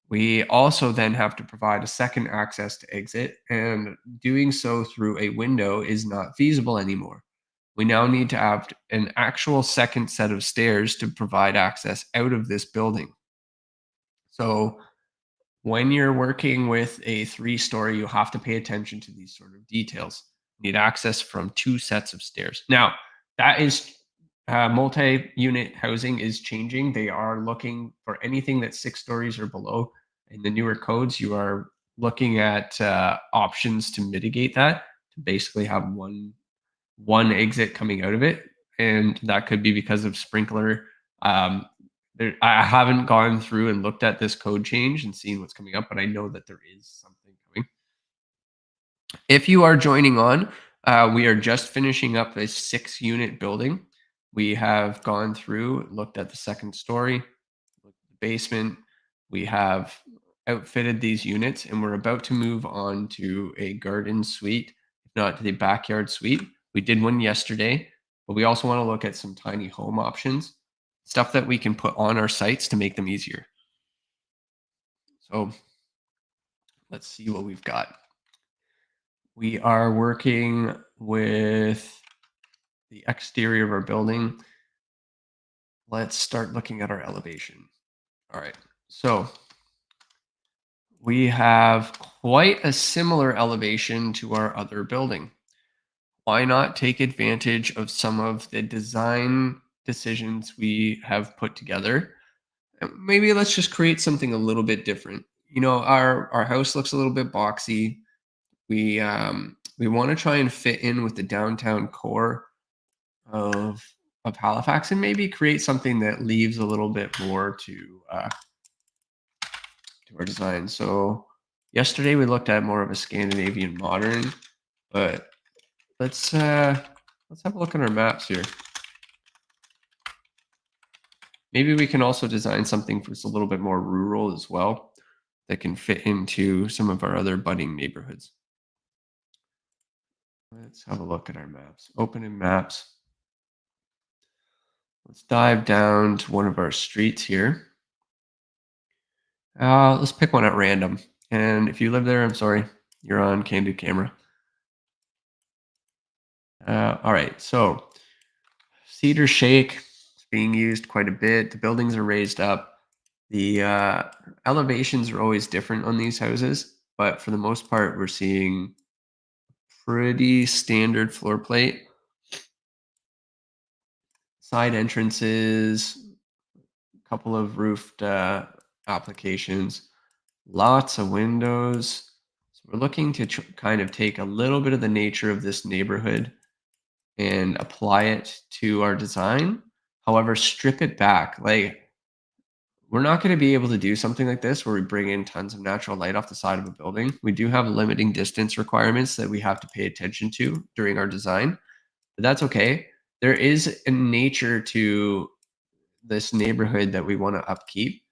We also then have to provide a second access to exit, and doing so through a window is not feasible anymore. We now need to have an actual second set of stairs to provide access out of this building. So when you're working with a three-story, you have to pay attention to these sort of details. You need access from two sets of stairs. Now, that is multi-unit housing is changing. They are looking for anything that's 6 stories or below. In the newer codes, you are looking at options to mitigate that, to basically have one exit coming out of it, and that could be because of sprinkler. I haven't gone through and looked at this code change and seen what's coming up, but I know that there is something coming. If you are joining on, we are just finishing up a 6 unit building. We have gone through, looked at the second story, looked at the basement. We have outfitted these units, and we're about to move on to a garden suite, if not the backyard suite. We did one yesterday, but we also want to look at some tiny home options, stuff that we can put on our sites to make them easier. So let's see what we've got. We are working with the exterior of our building. Let's start looking at our elevation. All right. So we have quite a similar elevation to our other building. Why not take advantage of some of the design decisions we have put together? And maybe let's just create something a little bit different. Our house looks a little bit boxy. We want to try and fit in with the downtown core of Halifax, and maybe create something that leaves a little bit more to our design. So yesterday we looked at more of a Scandinavian modern, but let's have a look at our maps here. Maybe we can also design something that's a little bit more rural as well, that can fit into some of our other budding neighborhoods. Let's have a look at our maps. Open in maps. Let's dive down to one of our streets here. Let's pick one at random. And if you live there, I'm sorry, you're on candid camera. All right, so Cedar Shake is being used quite a bit. The buildings are raised up. The elevations are always different on these houses, but for the most part, we're seeing pretty standard floor plate. Side entrances, a couple of roofed applications, lots of windows. So we're looking to kind of take a little bit of the nature of this neighborhood and apply it to our design. However, strip it back. Like, we're not going to be able to do something like this where we bring in tons of natural light off the side of a building. We do have limiting distance requirements that we have to pay attention to during our design, but that's okay. There is a nature to this neighborhood that we want to upkeep,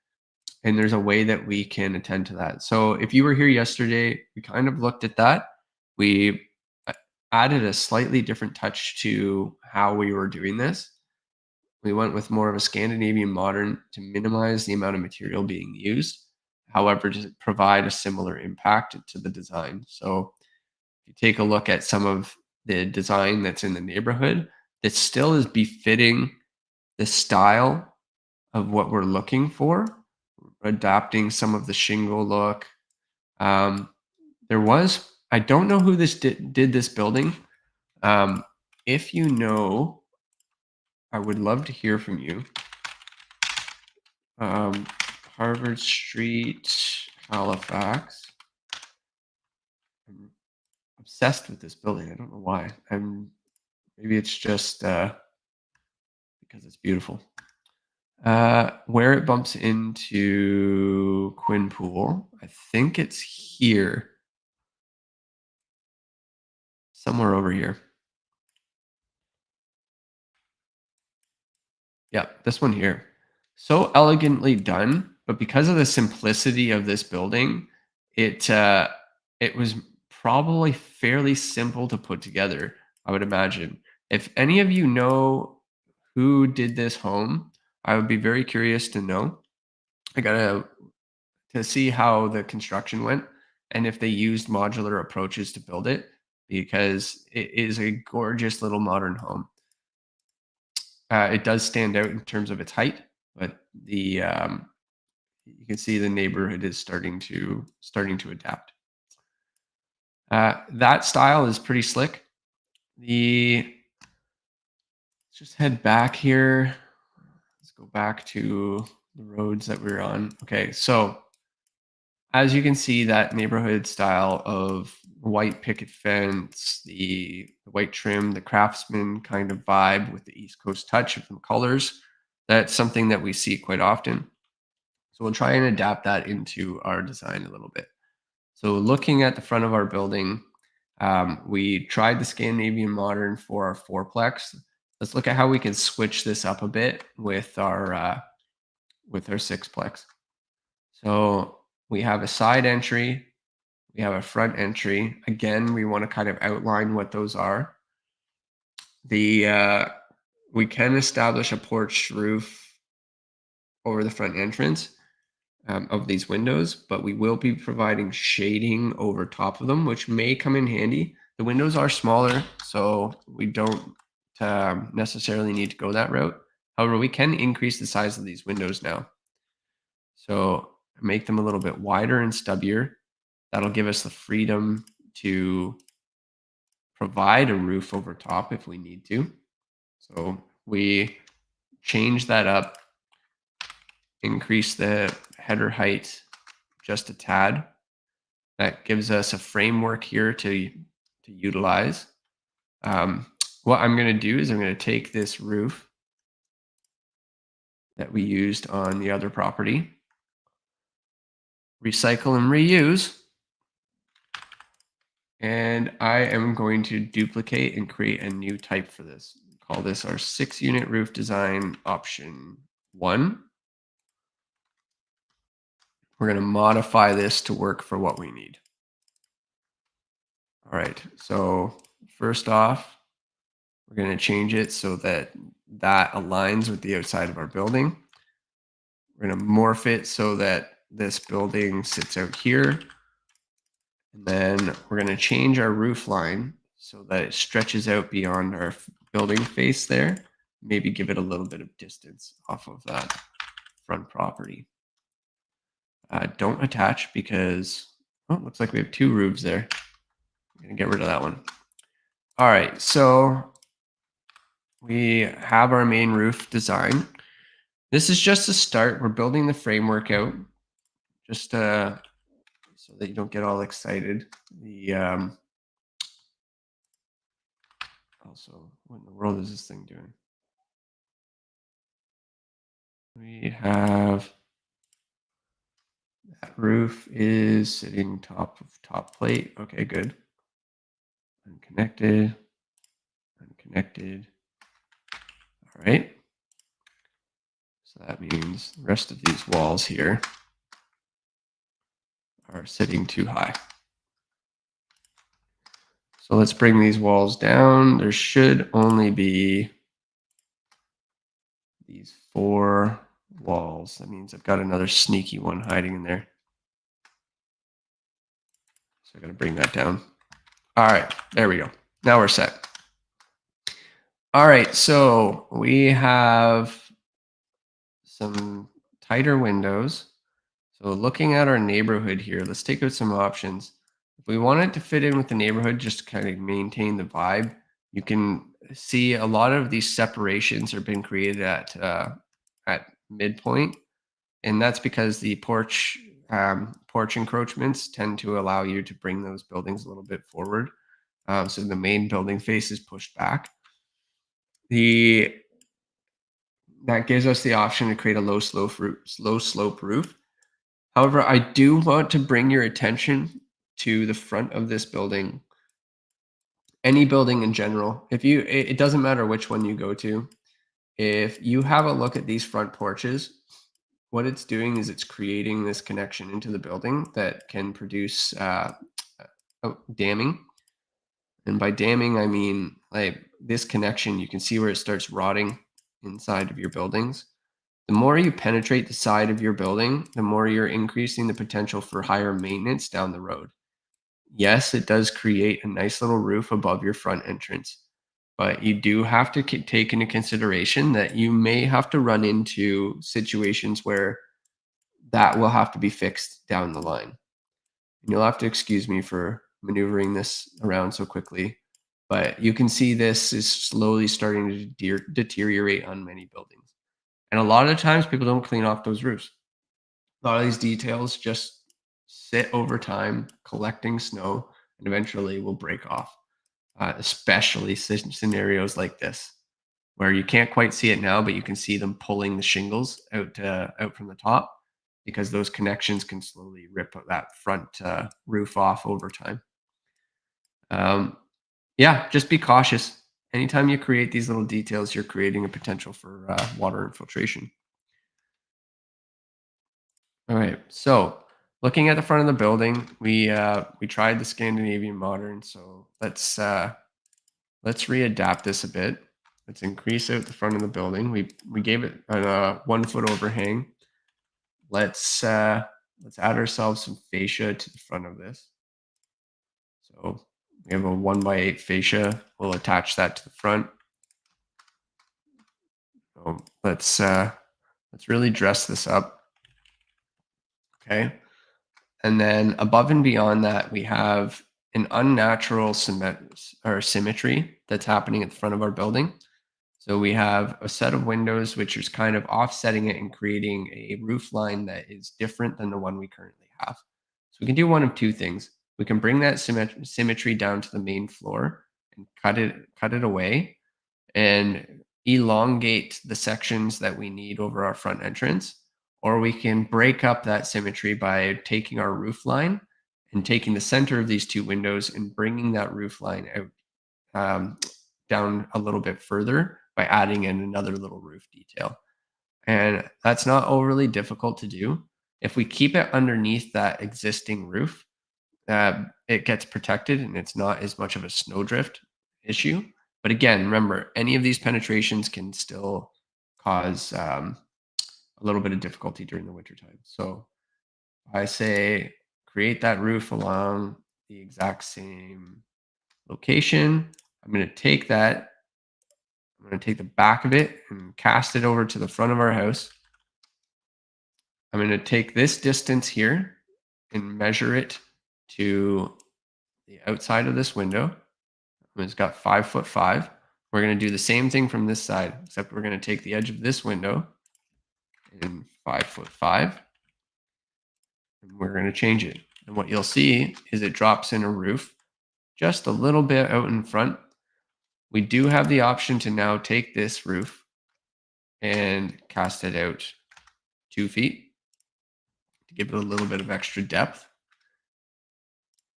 and there's a way that we can attend to that. So if you were here yesterday, we kind of looked at that. We added a slightly different touch to how we were doing this. We went with more of a Scandinavian modern to minimize the amount of material being used, however, to provide a similar impact to the design. So if you take a look at some of the design that's in the neighborhood, that still is befitting the style of what we're looking for, adapting some of the shingle look. Um, I don't know who did this building. Um, if you know, I would love to hear from you. Um, Harvard Street, Halifax. I'm obsessed with this building. I don't know why. Maybe it's just because it's beautiful. Where it bumps into Quinpool, I think it's here, somewhere over here. Yeah, this one here. So elegantly done, but because of the simplicity of this building, it was probably fairly simple to put together, I would imagine. If any of you know who did this home, I would be very curious to know. I gotta to see how the construction went and if they used modular approaches to build it, because it is a gorgeous little modern home. It does stand out in terms of its height, but you can see the neighborhood is starting to adapt. That style is pretty slick. The Let's just head back here. Let's go back to the roads that we were on. Okay, so as you can see, that neighborhood style of white picket fence, the white trim, the craftsman kind of vibe with the East Coast touch of the colors, that's something that we see quite often. So we'll try and adapt that into our design a little bit. So looking at the front of our building, we tried the Scandinavian Modern for our fourplex. Let's look at how we can switch this up a bit with our sixplex. So we have a side entry, we have a front entry. Again, we want to kind of outline what those are. We can establish a porch roof over the front entrance of these windows, but we will be providing shading over top of them, which may come in handy. The windows are smaller, so we don't necessarily need to go that route. However, we can increase the size of these windows now. So make them a little bit wider and stubbier. That'll give us the freedom to provide a roof over top if we need to. So we change that up, increase the header height just a tad. That gives us a framework here to utilize. What I'm going to do is I'm going to take this roof that we used on the other property, recycle and reuse, and I am going to duplicate and create a new type for this. Call this our 6-unit roof design option 1. We're going to modify this to work for what we need. All right, so first off, we're going to change it so that aligns with the outside of our building. We're going to morph it so that this building sits out here. And then we're going to change our roof line so that it stretches out beyond our building face there. Maybe give it a little bit of distance off of that front property. Don't attach because, oh, it looks like we have 2 roofs there. I'm going to get rid of that one. All right, so we have our main roof design. This is just a start. We're building the framework out just so that you don't get all excited. Also, what in the world is this thing doing? We have that roof is sitting top of top plate. Okay, good. Unconnected. All right. So that means the rest of these walls here are sitting too high. So let's bring these walls down. There should only be these 4 walls. That means I've got another sneaky one hiding in there. So I got to bring that down. All right, there we go. Now we're set. All right, so we have some tighter windows. So looking at our neighborhood here, let's take out some options. If we want it to fit in with the neighborhood, just to kind of maintain the vibe, you can see a lot of these separations have been created at midpoint, and that's because the porch encroachments tend to allow you to bring those buildings a little bit forward. So the main building face is pushed back. That gives us the option to create a low slope roof. However, I do want to bring your attention to the front of this building. Any building in general, it doesn't matter which one you go to. If you have a look at these front porches, what it's doing is it's creating this connection into the building that can produce damming. And by damming, I mean like this connection, you can see where it starts rotting inside of your buildings. The more you penetrate the side of your building, the more you're increasing the potential for higher maintenance down the road. Yes, it does create a nice little roof above your front entrance, but you do have to take into consideration that you may have to run into situations where that will have to be fixed down the line. And you'll have to excuse me for maneuvering this around so quickly, but you can see this is slowly starting to deteriorate on many buildings. And a lot of times people don't clean off those roofs. A lot of these details just sit over time, collecting snow, and eventually will break off, especially scenarios like this, where you can't quite see it now, but you can see them pulling the shingles out from the top because those connections can slowly rip that front roof off over time. Um, yeah, just be cautious. Anytime you create these little details, you're creating a potential for water infiltration. All right, so looking at the front of the building, we tried the Scandinavian modern, so let's readapt this a bit. Let's increase out the front of the building. We gave it a 1 foot overhang. Let's add ourselves some fascia to the front of this. So we have a 1x8 fascia. We'll attach that to the front. So let's really dress this up. Okay. And then above and beyond that, we have an unnatural symmetry that's happening at the front of our building. So we have a set of windows which is kind of offsetting it and creating a roof line that is different than the one we currently have. So we can do one of two things. We can bring that symmetry down to the main floor and cut it away and elongate the sections that we need over our front entrance, or we can break up that symmetry by taking our roof line and taking the center of these two windows and bringing that roof line out down a little bit further by adding in another little roof detail. And that's not overly difficult to do. If we keep it underneath that existing roof, it gets protected and it's not as much of a snowdrift issue. But again, remember, any of these penetrations can still cause a little bit of difficulty during the wintertime. So I say create that roof along the exact same location. I'm going to take that. I'm going to take the back of it and cast it over to the front of our house. I'm going to take this distance here and measure it to the outside of this window. It's got 5'5". We're going to do the same thing from this side, except we're going to take the edge of this window and 5'5", and we're going to change it. And what you'll see is it drops in a roof just a little bit out in front. We do have the option to now take this roof and cast it out 2 feet to give it a little bit of extra depth.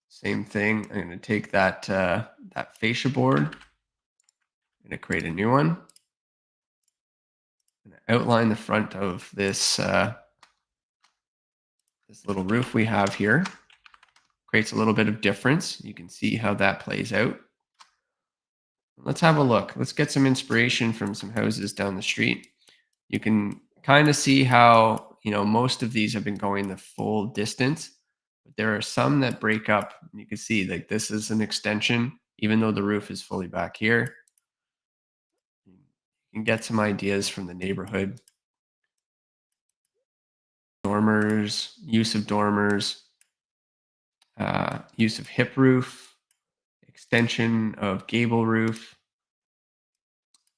Same thing. I'm going to take that fascia board. I'm going to create a new one. I'm going to outline the front of this this little roof we have here. Creates a little bit of difference. You can see how that plays out. Let's have a look. Let's get some inspiration from some houses down the street. You can kind of see how, most of these have been going the full distance, but there are some that break up. You can see like this is an extension, even though the roof is fully back here. You can get some ideas from the neighborhood. Dormers, use of dormers, use of hip roof, extension of gable roof,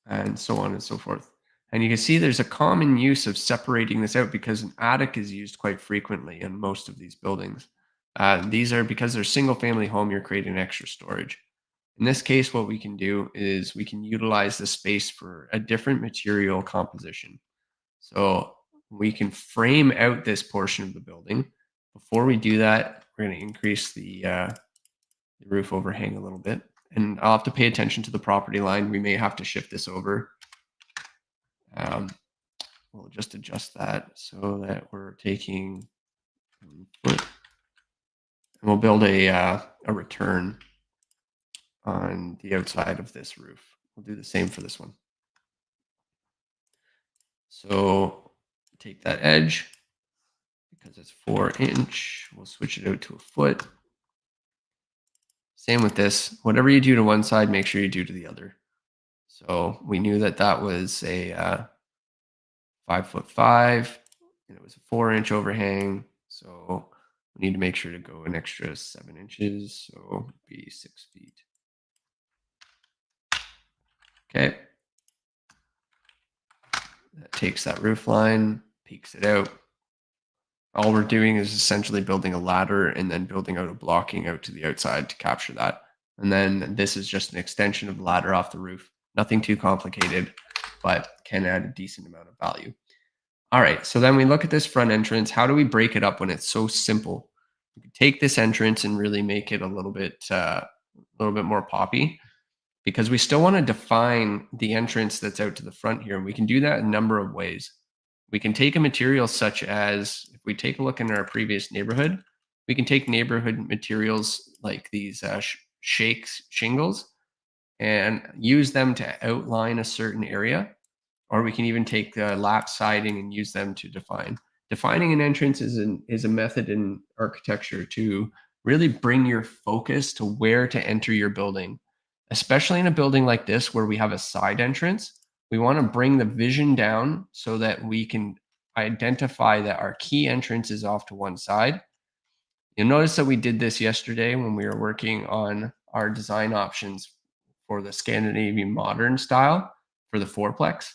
and so on and so forth. And you can see there's a common use of separating this out because an attic is used quite frequently in most of these buildings. These are because they're single family home, you're creating extra storage. In this case, what we can do is we can utilize the space for a different material composition. So we can frame out this portion of the building. Before we do that, we're going to increase the roof overhang a little bit. And I'll have to pay attention to the property line. We may have to shift this over. We'll just adjust that so that we're taking 1 foot. And we'll build a return on the outside of this roof. We'll do the same for this one. So take that edge, because it's 4-inch, we'll switch it out to 1 foot. Same with this. Whatever you do to one side, make sure you do to the other. So we knew that that was a 5'5". and it was a 4-inch overhang. So we need to make sure to go an extra 7 inches. So it'd be 6 feet. Okay. That takes that roof line, peaks it out. All we're doing is essentially building a ladder and then building out a blocking out to the outside to capture that. And then this is just an extension of the ladder off the roof. Nothing too complicated, but can add a decent amount of value. All right, so then we look at this front entrance. How do we break it up when it's so simple? We can take this entrance and really make it a little bit more poppy, because we still want to define the entrance that's out to the front here. And we can do that a number of ways. We can take a material such as, if we take a look in our previous neighborhood, we can take neighborhood materials like these shingles and use them to outline a certain area. Or we can even take the lap siding and use them to define. Defining an entrance is a method in architecture to really bring your focus to where to enter your building. Especially in a building like this where we have a side entrance, we want to bring the vision down so that we can identify that our key entrance is off to one side. You'll notice that we did this yesterday when we were working on our design options for the Scandinavian modern style for the fourplex.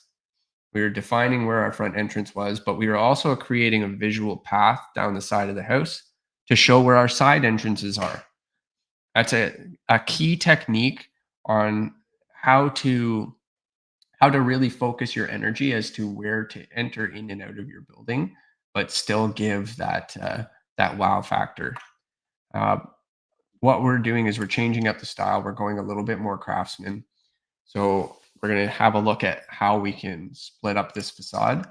We were defining where our front entrance was, but we were also creating a visual path down the side of the house to show where our side entrances are. That's a key technique on how to really focus your energy as to where to enter in and out of your building, but still give that wow factor. Uh, what we're doing is we're changing up the style. We're going a little bit more craftsman. So we're going to have a look at how we can split up this facade.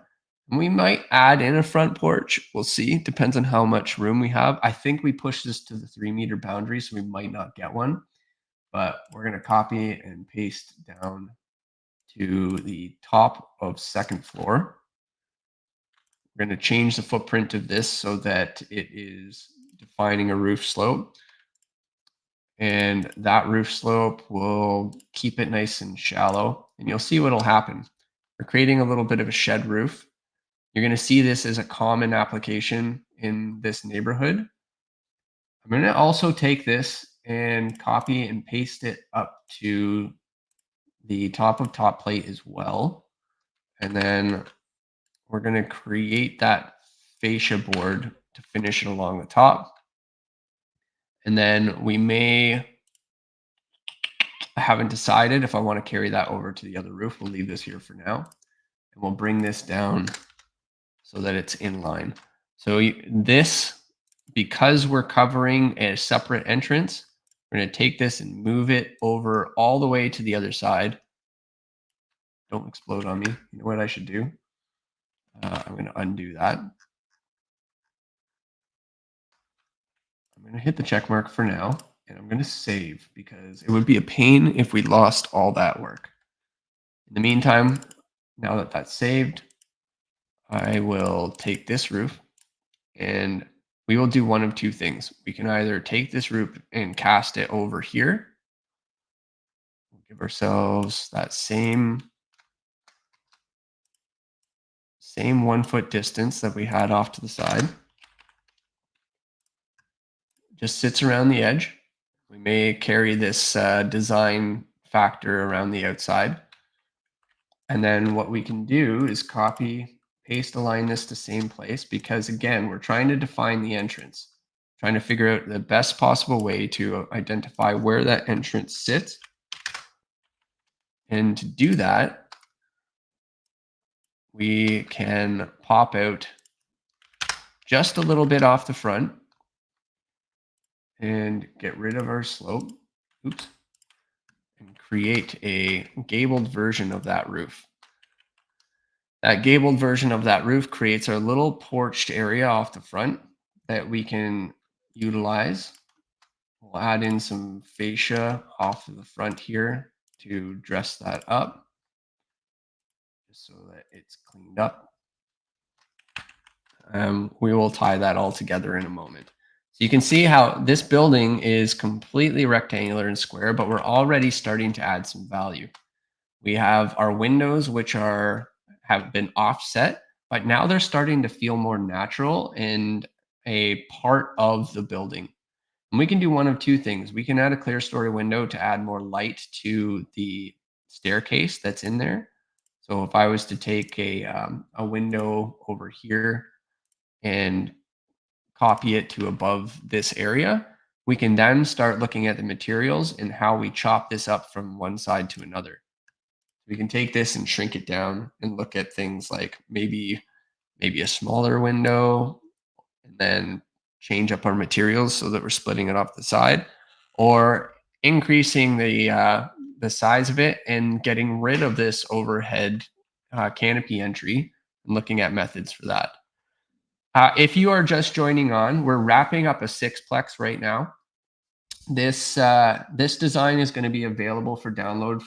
And we might add in a front porch. We'll see. Depends on how much room we have. I think we pushed this to the 3-meter boundary, so we might not get one. But we're going to copy and paste down to the top of second floor. We're going to change the footprint of this so that it is defining a roof slope. And that roof slope will keep it nice and shallow. And you'll see what'll happen. We're creating a little bit of a shed roof. You're going to see this as a common application in this neighborhood. I'm going to also take this and copy and paste it up to the top of top plate as well. And then we're going to create that fascia board to finish it along the top. And then I haven't decided if I want to carry that over to the other roof. We'll leave this here for now. And we'll bring this down so that it's in line. So because we're covering a separate entrance, we're going to take this and move it over all the way to the other side. Don't explode on me. You know what I should do? I'm going to undo that. I'm going to hit the check mark for now, and I'm going to save because it would be a pain if we lost all that work. In the meantime, now that that's saved, I will take this roof and we will do one of two things. We can either take this roof and cast it over here. We'll give ourselves that same 1 foot distance that we had off to the side. Just sits around the edge. We may carry this design factor around the outside. And then what we can do is copy, paste, align this to same place, because again, we're trying to define the entrance, trying to figure out the best possible way to identify where that entrance sits. And to do that, we can pop out just a little bit off the front and get rid of our slope. Oops. And create a gabled version of that roof. That gabled version of that roof creates our little porched area off the front that we can utilize. We'll add in some fascia off of the front here to dress that up, just so that it's cleaned up. We will tie that all together in a moment. So you can see how this building is completely rectangular and square, but we're already starting to add some value. We have our windows, which have been offset. but now they're starting to feel more natural and a part of the building. And we can do one of two things. We can add a clear story window to add more light to the staircase that's in there. So if I was to take a window over here and copy it to above this area, we can then start looking at the materials and how we chop this up from one side to another. We can take this and shrink it down and look at things like maybe a smaller window, and then change up our materials so that we're splitting it off the side, or increasing the size of it and getting rid of this overhead canopy entry, and looking at methods for that. If you are just joining on, we're wrapping up a sixplex right now. This design is going to be available for download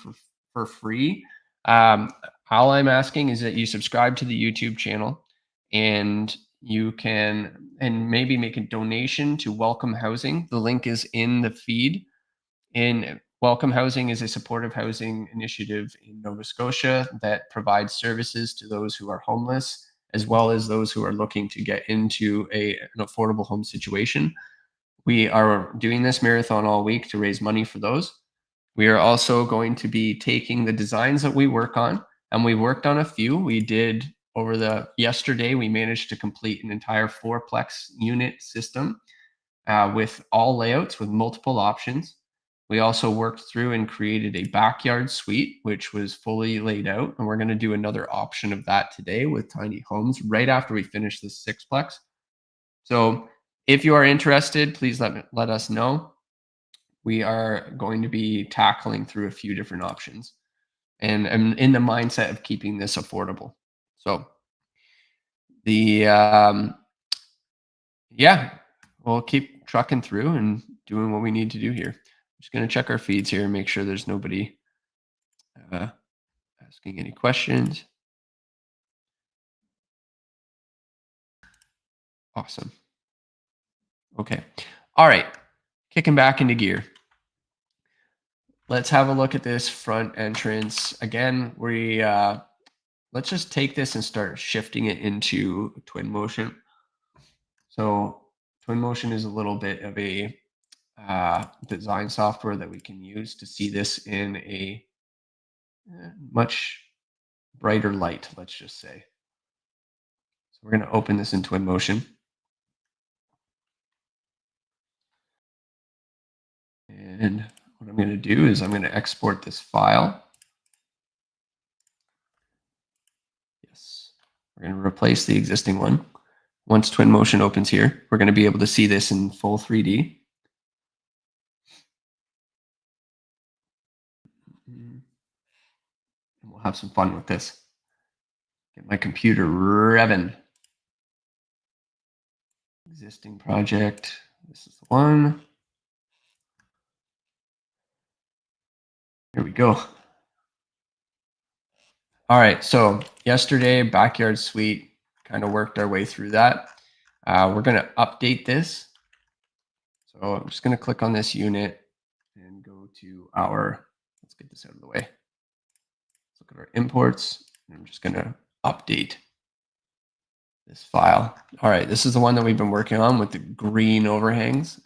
for free. All I'm asking is that you subscribe to the YouTube channel, and you can maybe make a donation to Welcome Housing. The link is in the feed. And Welcome Housing is a supportive housing initiative in Nova Scotia that provides services to those who are homeless, as well as those who are looking to get into an affordable home situation. We are doing this marathon all week to raise money for those. We are also going to be taking the designs that we work on, and we worked on a few. We did yesterday, we managed to complete an entire fourplex unit system with all layouts with multiple options. We also worked through and created a backyard suite, which was fully laid out. And we're going to do another option of that today with tiny homes right after we finish this sixplex. So if you are interested, please let us know. We are going to be tackling through a few different options, and I'm in the mindset of keeping this affordable. So the yeah, we'll keep trucking through and doing what we need to do here. I'm just going to check our feeds here and make sure there's nobody uh, asking any questions. Awesome. Okay. All right. Kicking back into gear. Let's have a look at this front entrance. Again, let's just take this and start shifting it into twin motion. So twin motion is a little bit of a design software that we can use to see this in a much brighter light, let's just say. So we're going to open this in twin motion. And what I'm going to do is I'm going to export this file. Yes, we're going to replace the existing one. Once twin motion opens here, we're going to be able to see this in full 3D. And we'll have some fun with this. Get my computer revving. Existing project. This is the one. Here we go. All right, so yesterday, backyard suite, kind of worked our way through that. We're going to update this. So I'm just going to click on this unit and go to let's get this out of the way. Let's look at our imports. And I'm just going to update this file. All right, this is the one that we've been working on with the green overhangs.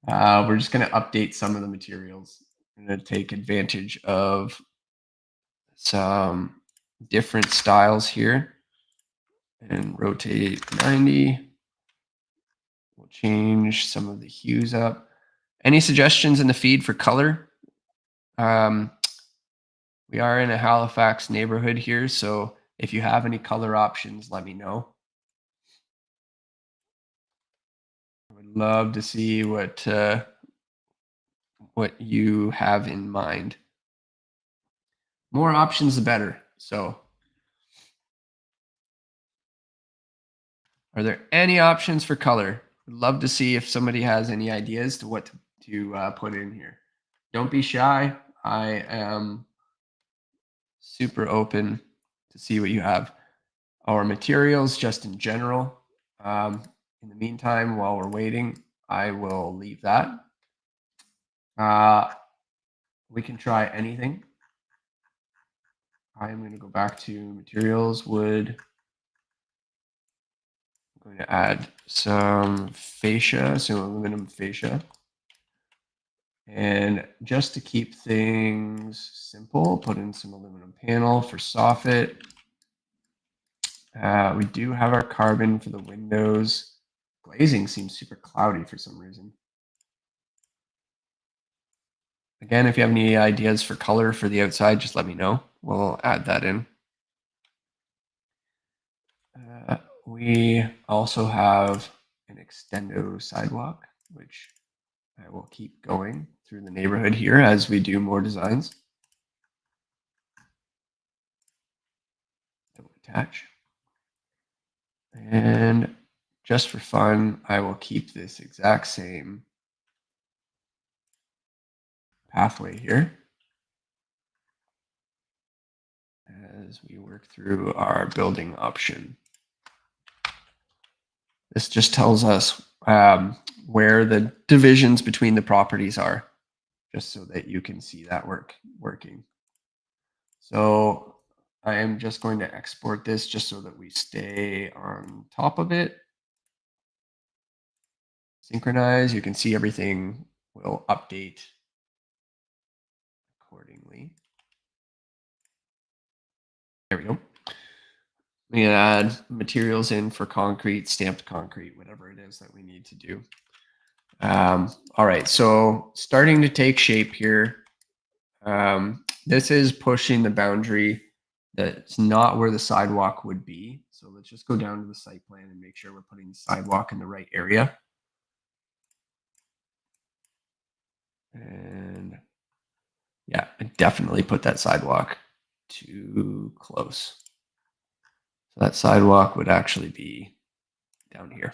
We're just going to update some of the materials. I'm going to take advantage of some different styles here and rotate 90. We'll change some of the hues up. Any suggestions in the feed for color? We are in a Halifax neighborhood here, so if you have any color options, let me know. I would love to see what you have in mind. More options, the better. So, are there any options for color? Would love to see if somebody has any ideas to what to put in here. Don't be shy. I am super open to see what you have. Our materials, just in general. In the meantime, while we're waiting, I will leave that. We can try anything. I'm going to go back to materials, wood. I'm going to add some fascia, some aluminum fascia. And just to keep things simple, put in some aluminum panel for soffit. We do have our carbon for the windows. Glazing seems super cloudy for some reason. Again, if you have any ideas for color for the outside, just let me know. We'll add that in. We also have an extendo sidewalk, which I will keep going through the neighborhood here as we do more designs. Don't attach. And just for fun, I will keep this exact same pathway here as we work through our building option. This just tells us where the divisions between the properties are, just so that you can see that working. So I am just going to export this just so that we stay on top of it. Synchronize, you can see everything will update accordingly. There we go. We add materials in for concrete, stamped concrete, whatever it is that we need to do. All right, so starting to take shape here. This is pushing the boundary that's not where the sidewalk would be. So let's just go down to the site plan and make sure we're putting the sidewalk in the right area. And yeah, I definitely put that sidewalk too close. So that sidewalk would actually be down here.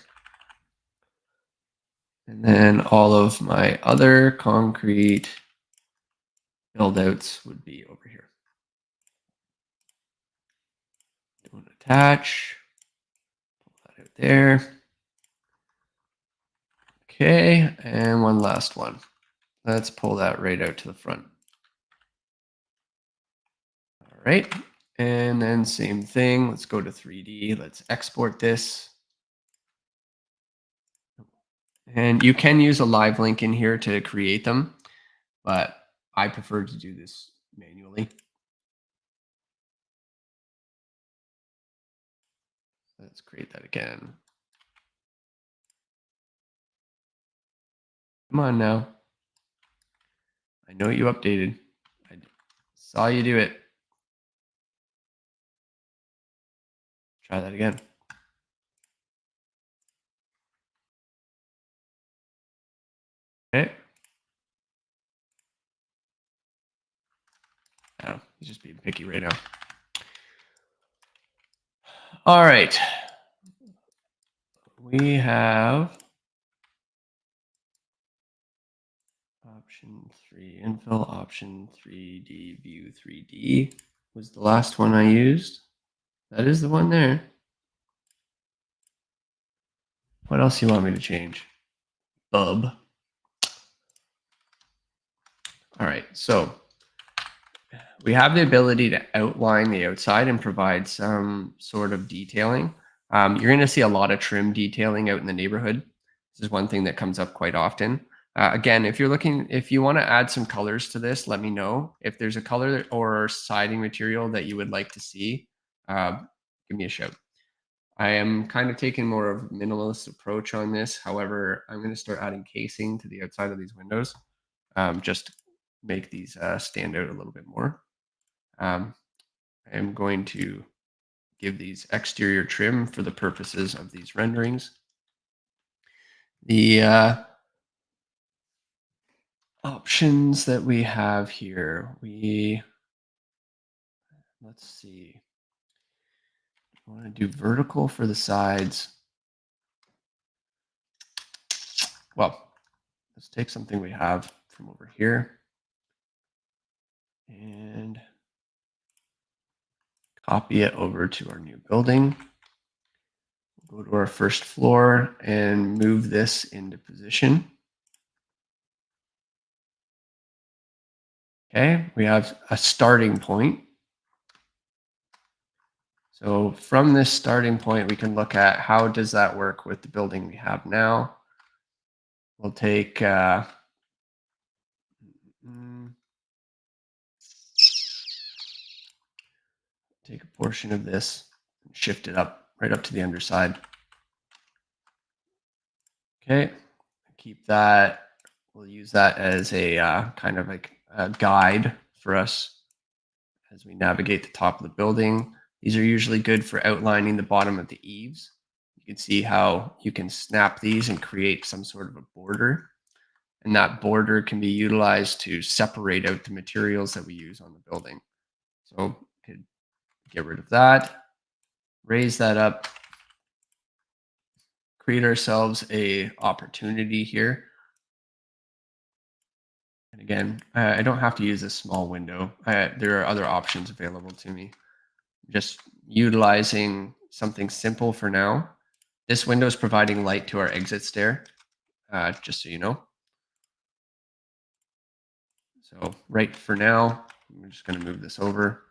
And then all of my other concrete build outs would be over here. Don't attach. Pull that out there. Okay, and one last one. Let's pull that right out to the front. All right, and then same thing. Let's go to 3D. Let's export this. And you can use a live link in here to create them, but I prefer to do this manually. Let's create that again. Come on now. I know you updated. I saw you do it. Try that again. Okay. Oh, he's just being picky right now. All right. We have option 3, infill, option 3D, view 3D was the last one I used. That is the one there. What else do you want me to change? Bub. All right, so we have the ability to outline the outside and provide some sort of detailing. You're going to see a lot of trim detailing out in the neighborhood. This is one thing that comes up quite often. Again, if you want to add some colors to this, let me know. If there's a color or siding material that you would like to see, give me a shout. I am kind of taking more of a minimalist approach on this. However, I'm going to start adding casing to the outside of these windows, just to make these stand out a little bit more. I'm going to give these exterior trim for the purposes of these renderings. The options that we have here, let's see. I want to do vertical for the sides. Well, let's take something we have from over here and copy it over to our new building. Go to our first floor and move this into position. Okay, we have a starting point. So from this starting point, we can look at how does that work with the building we have now. We'll take mm, take a portion of this and shift it up right up to the underside. Okay, keep that. We'll use that as a kind of like a guide for us as we navigate the top of the building. These are usually good for outlining the bottom of the eaves. You can see how you can snap these and create some sort of a border. And that border can be utilized to separate out the materials that we use on the building. So we could get rid of that, raise that up, create ourselves a opportunity here. And again, I don't have to use a small window. There are other options available to me. Just utilizing something simple for now. This window is providing light to our exit stair, just so you know. So right for now, I'm just going to move this over.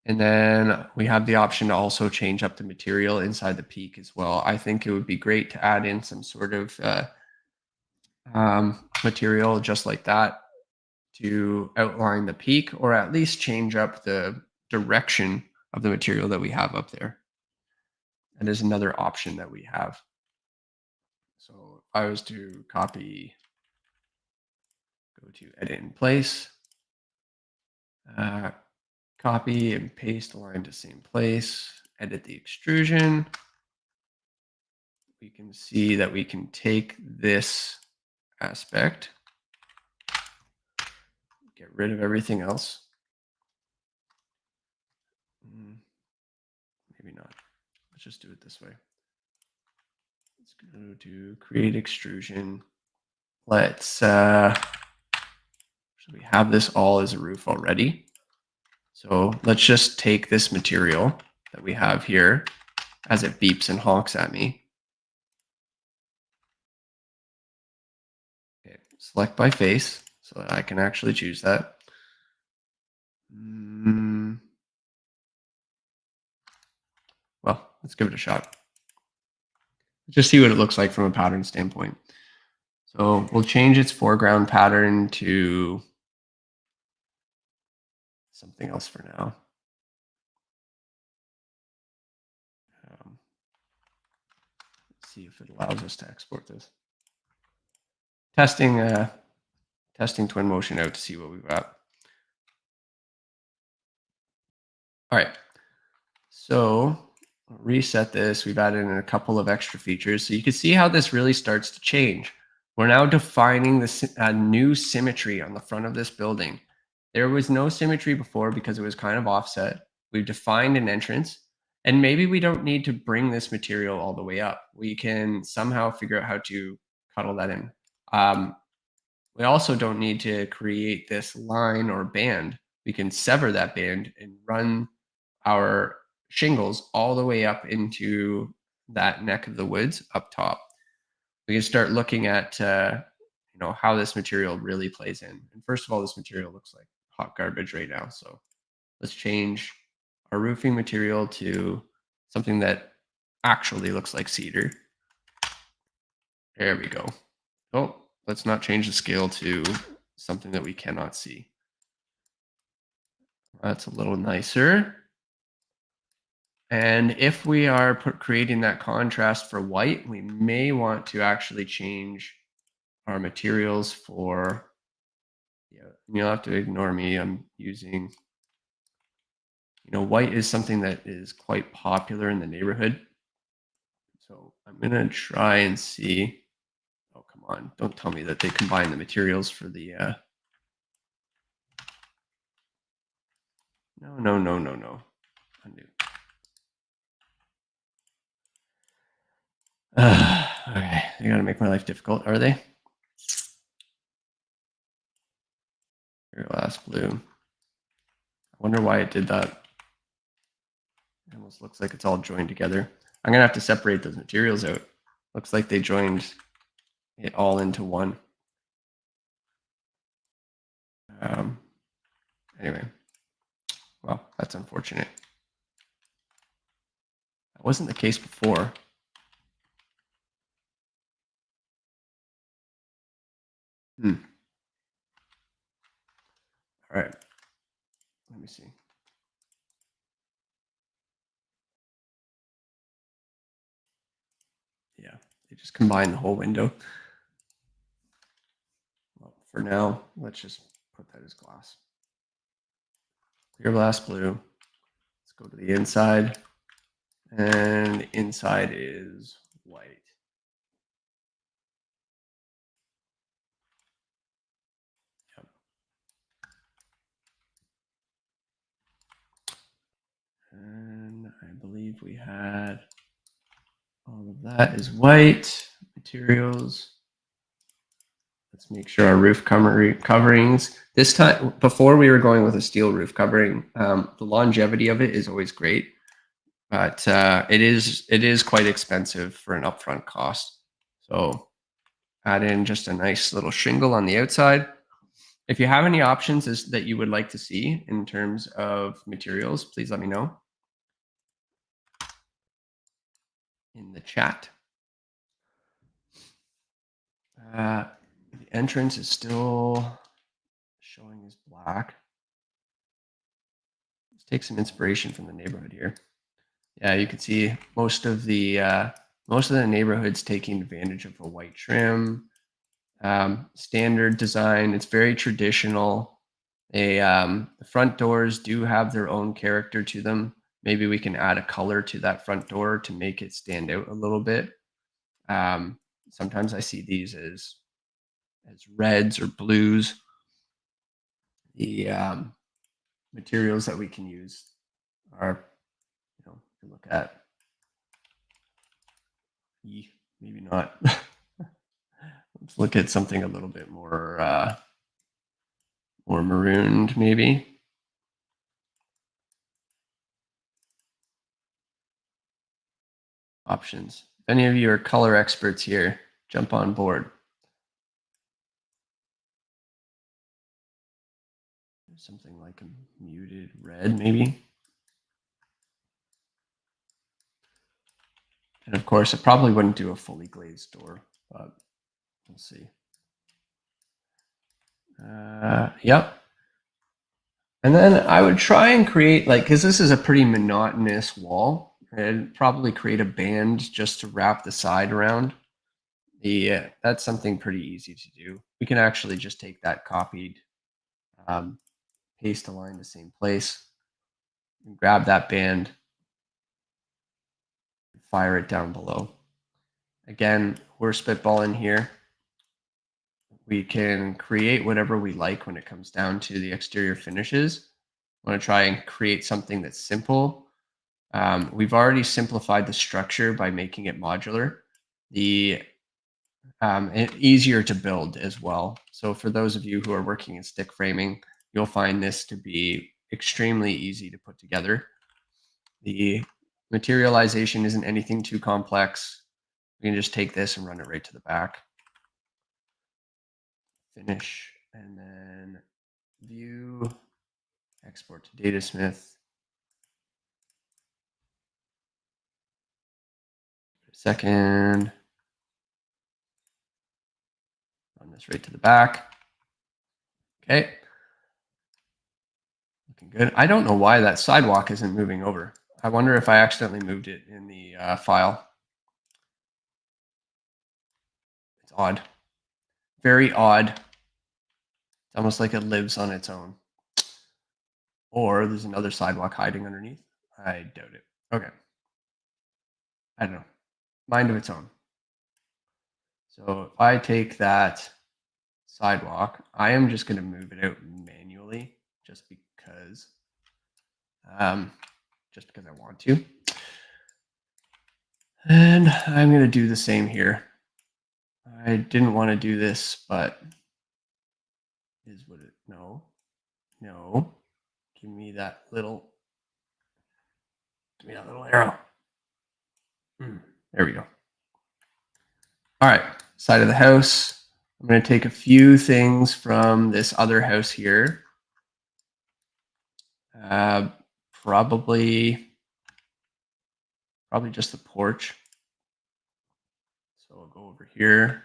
And then we have the option to also change up the material inside the peak as well. I think it would be great to add in some sort of material just like that to outline the peak, or at least change up the direction of the material that we have up there. That is another option that we have. So if I was to copy, go to edit in place, copy and paste align to same place, edit the extrusion, we can see that we can take this aspect, get rid of everything else. Maybe not. Let's just do it this way. Let's go to create extrusion. Let's, so we have this all as a roof already. So let's just take this material that we have here as it beeps and honks at me. Okay, select by face so that I can actually choose that. Well, let's give it a shot. Just see what it looks like from a pattern standpoint. So we'll change its foreground pattern to something else for now. Let's see if it allows us to export this. Testing Twinmotion out to see what we've got. All right, so I'll reset this. We've added in a couple of extra features. So you can see how this really starts to change. We're now defining a new symmetry on the front of this building. There was no symmetry before because it was kind of offset. We've defined an entrance, and maybe we don't need to bring this material all the way up. We can somehow figure out how to cuddle that in. We also don't need to create this line or band. We can sever that band and run our shingles all the way up into that neck of the woods up top. We can start looking at how this material really plays in. And first of all, this material looks like hot garbage right now. So let's change our roofing material to something that actually looks like cedar. There we go. Oh, let's not change the scale to something that we cannot see. That's a little nicer. And if we are creating that contrast for white, we may want to actually change our materials for, you'll have to ignore me. I'm using, white is something that is quite popular in the neighborhood. So I'm going to try and see. Oh, come on. Don't tell me that they combine the materials for the, no. Undo. Okay, they gotta make my life difficult, are they? Your last blue. I wonder why it did that. It almost looks like it's all joined together. I'm gonna have to separate those materials out. Looks like they joined it all into one. Anyway, Well, that's unfortunate. That wasn't the case before. All right. Let me see. Yeah, they just combine the whole window. Well, for now, let's just put that as glass. Clear glass blue. Let's go to the inside. And the inside is white. Yep. And I believe we had all of that is white. Materials. Let's make sure our roof coverings. This time, before we were going with a steel roof covering, the longevity of it is always great, but it is quite expensive for an upfront cost. So add in just a nice little shingle on the outside. If you have any options that you would like to see in terms of materials, please let me know in the chat. The entrance is still showing as black. Let's take some inspiration from the neighborhood here. Yeah, you can see most of the neighborhoods taking advantage of a white trim. Standard design. It's very traditional. The front doors do have their own character to them. Maybe we can add a color to that front door to make it stand out a little bit. Sometimes I see these as reds or blues. The materials that we can use are, look at, maybe not. Let's look at something a little bit more marooned, maybe. Options. If any of you are color experts here, jump on board. Something like a muted red, maybe. And of course, I probably wouldn't do a fully glazed door, but we'll see. Yep. And then I would try and create, because this is a pretty monotonous wall, and probably create a band just to wrap the side around. That's something pretty easy to do. We can actually just take that copied, paste align the same place, and grab that band, and fire it down below. Again, we're spitballing here. We can create whatever we like when it comes down to the exterior finishes. I want to try and create something that's simple. We've already simplified the structure by making it modular. Easier to build as well. So for those of you who are working in stick framing, you'll find this to be extremely easy to put together. The materialization isn't anything too complex. We can just take this and run it right to the back. Finish, and then view, export to Datasmith. Second. Run this right to the back. Okay. Looking good. I don't know why that sidewalk isn't moving over. I wonder if I accidentally moved it in the file. It's odd. Very odd. It's almost like it lives on its own. Or there's another sidewalk hiding underneath. I doubt it. Okay. I don't know. Mind of its own. So if I take that sidewalk, I am just going to move it out manually just because I want to. And I'm going to do the same here. I didn't want to do this, but is what it, no, give me that little arrow. There we go. All right, side of the house. I'm going to take a few things from this other house here. Probably just the porch. So I'll go over here,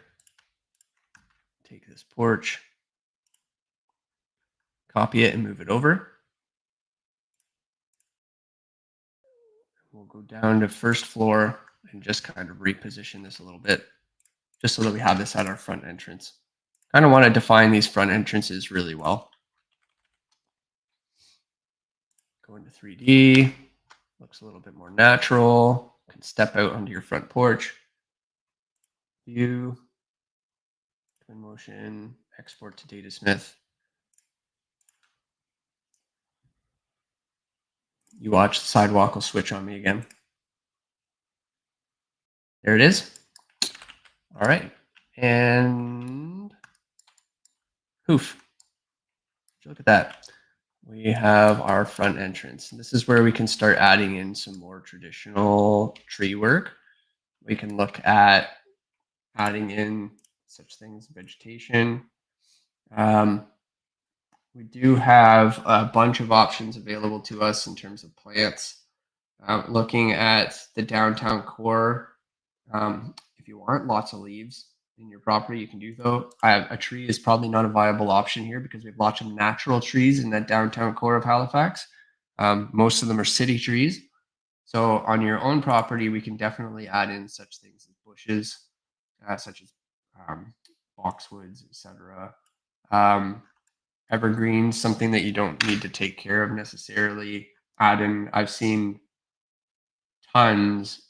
take this porch, copy it and move it over. We'll go down to first floor and just kind of reposition this a little bit, just so that we have this at our front entrance. Kind of want to define these front entrances really well. Go into 3D, looks a little bit more natural. You can step out onto your front porch. View, twin motion, export to Datasmith. You watch, the sidewalk will switch on me again. There it is. All right. And poof. Look at that. We have our front entrance. This is where we can start adding in some more traditional tree work. We can look at adding in such things, vegetation. We do have a bunch of options available to us in terms of plants. Looking at the downtown core, if you want lots of leaves in your property, you can do though. A tree is probably not a viable option here because we have lots of natural trees in that downtown core of Halifax. Most of them are city trees. So on your own property, we can definitely add in such things as bushes, such as boxwoods, etc. Evergreens, something that you don't need to take care of necessarily. Add in, I've seen tons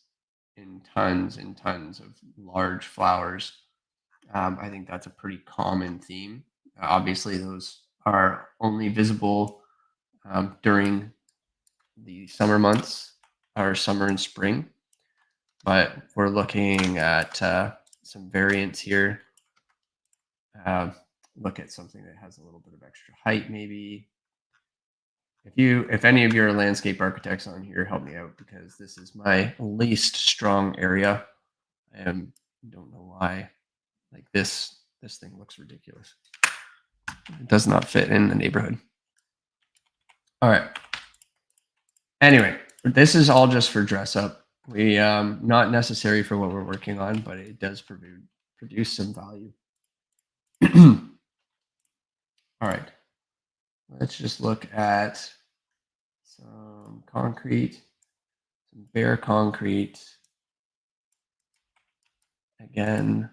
and tons and tons of large flowers. I think that's a pretty common theme. Obviously, those are only visible during the summer months, or summer and spring. But we're looking at some variants here. Look at something that has a little bit of extra height, maybe. If any of your landscape architects on here, help me out, because this is my least strong area. I don't know why. Like this thing looks ridiculous. It does not fit in the neighborhood. All right. Anyway, this is all just for dress up. We not necessary for what we're working on, but it does produce some value. All right. Let's just look at some concrete, some bare concrete. Again,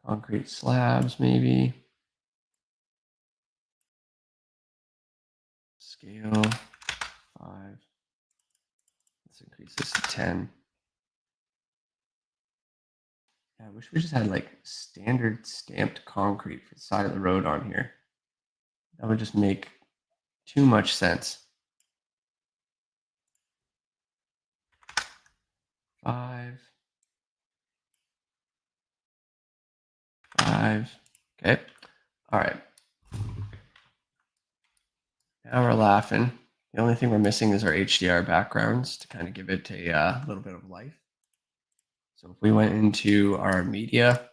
concrete slabs maybe. Scale 5. Let's increase this to 10. Yeah, I wish we just had like standard stamped concrete for the side of the road on here. That would just make too much sense. 5. 5. Okay. All right. Now we're laughing. The only thing we're missing is our HDR backgrounds to kind of give it a little bit of life. So if we went into our media,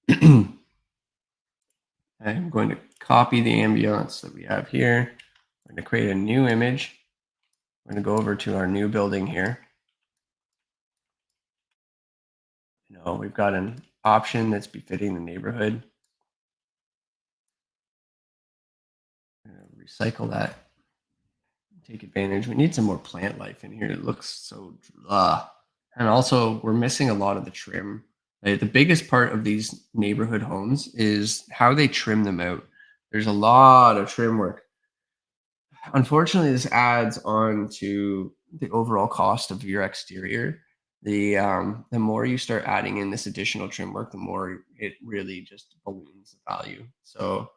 I'm going to copy the ambience that we have here. I'm going to create a new image. We're going to go over to our new building here. We've got an option that's befitting the neighborhood. Recycle that. Take advantage. We need some more plant life in here. It looks so and also we're missing a lot of the trim. The biggest part of these neighborhood homes is how they trim them out. There's a lot of trim work. Unfortunately, this adds on to the overall cost of your exterior. The more you start adding in this additional trim work, the more it really just balloons the value. So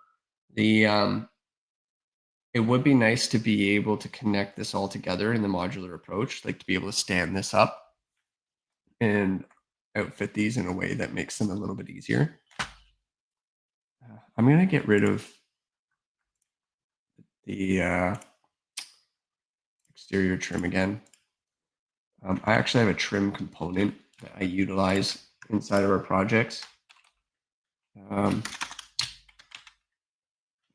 it would be nice to be able to connect this all together in the modular approach, like to be able to stand this up and outfit these in a way that makes them a little bit easier. I'm going to get rid of the exterior trim again. I actually have a trim component that I utilize inside of our projects. I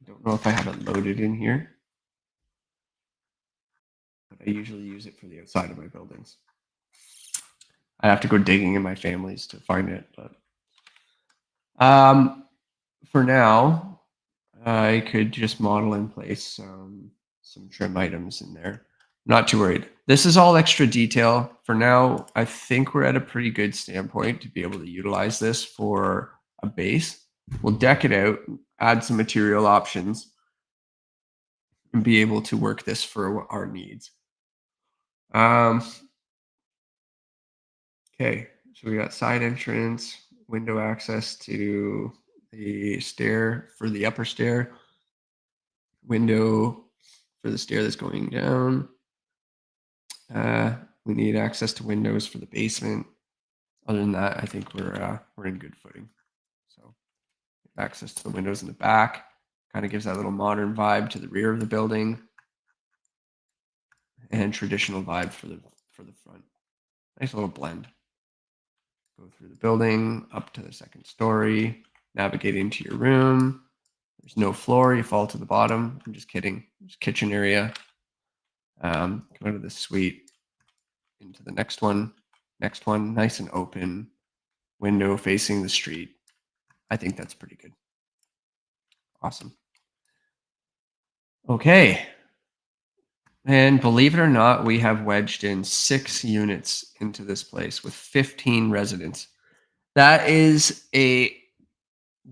don't know if I have it loaded in here. I usually use it for the outside of my buildings. I have to go digging in my families to find it, but for now, I could just model in place some trim items in there. Not too worried. This is all extra detail. For now, I think we're at a pretty good standpoint to be able to utilize this for a base. We'll deck it out, add some material options, and be able to work this for our needs. Okay, so we got side entrance, window access to the stair for the upper stair, window for the stair that's going down. We need access to windows for the basement. Other than that, I think we're in good footing. So access to the windows in the back kind of gives that little modern vibe to the rear of the building, and traditional vibe for the front. Nice little blend. Go through the building up to the second story, navigate into your room. There's no floor, you fall to the bottom. I'm just kidding. There's kitchen area. Come out of the suite into the next one. Next one, nice and open. Window facing the street. I think that's pretty good. Awesome. Okay. And believe it or not, we have wedged in 6 units into this place with 15 residents. That is a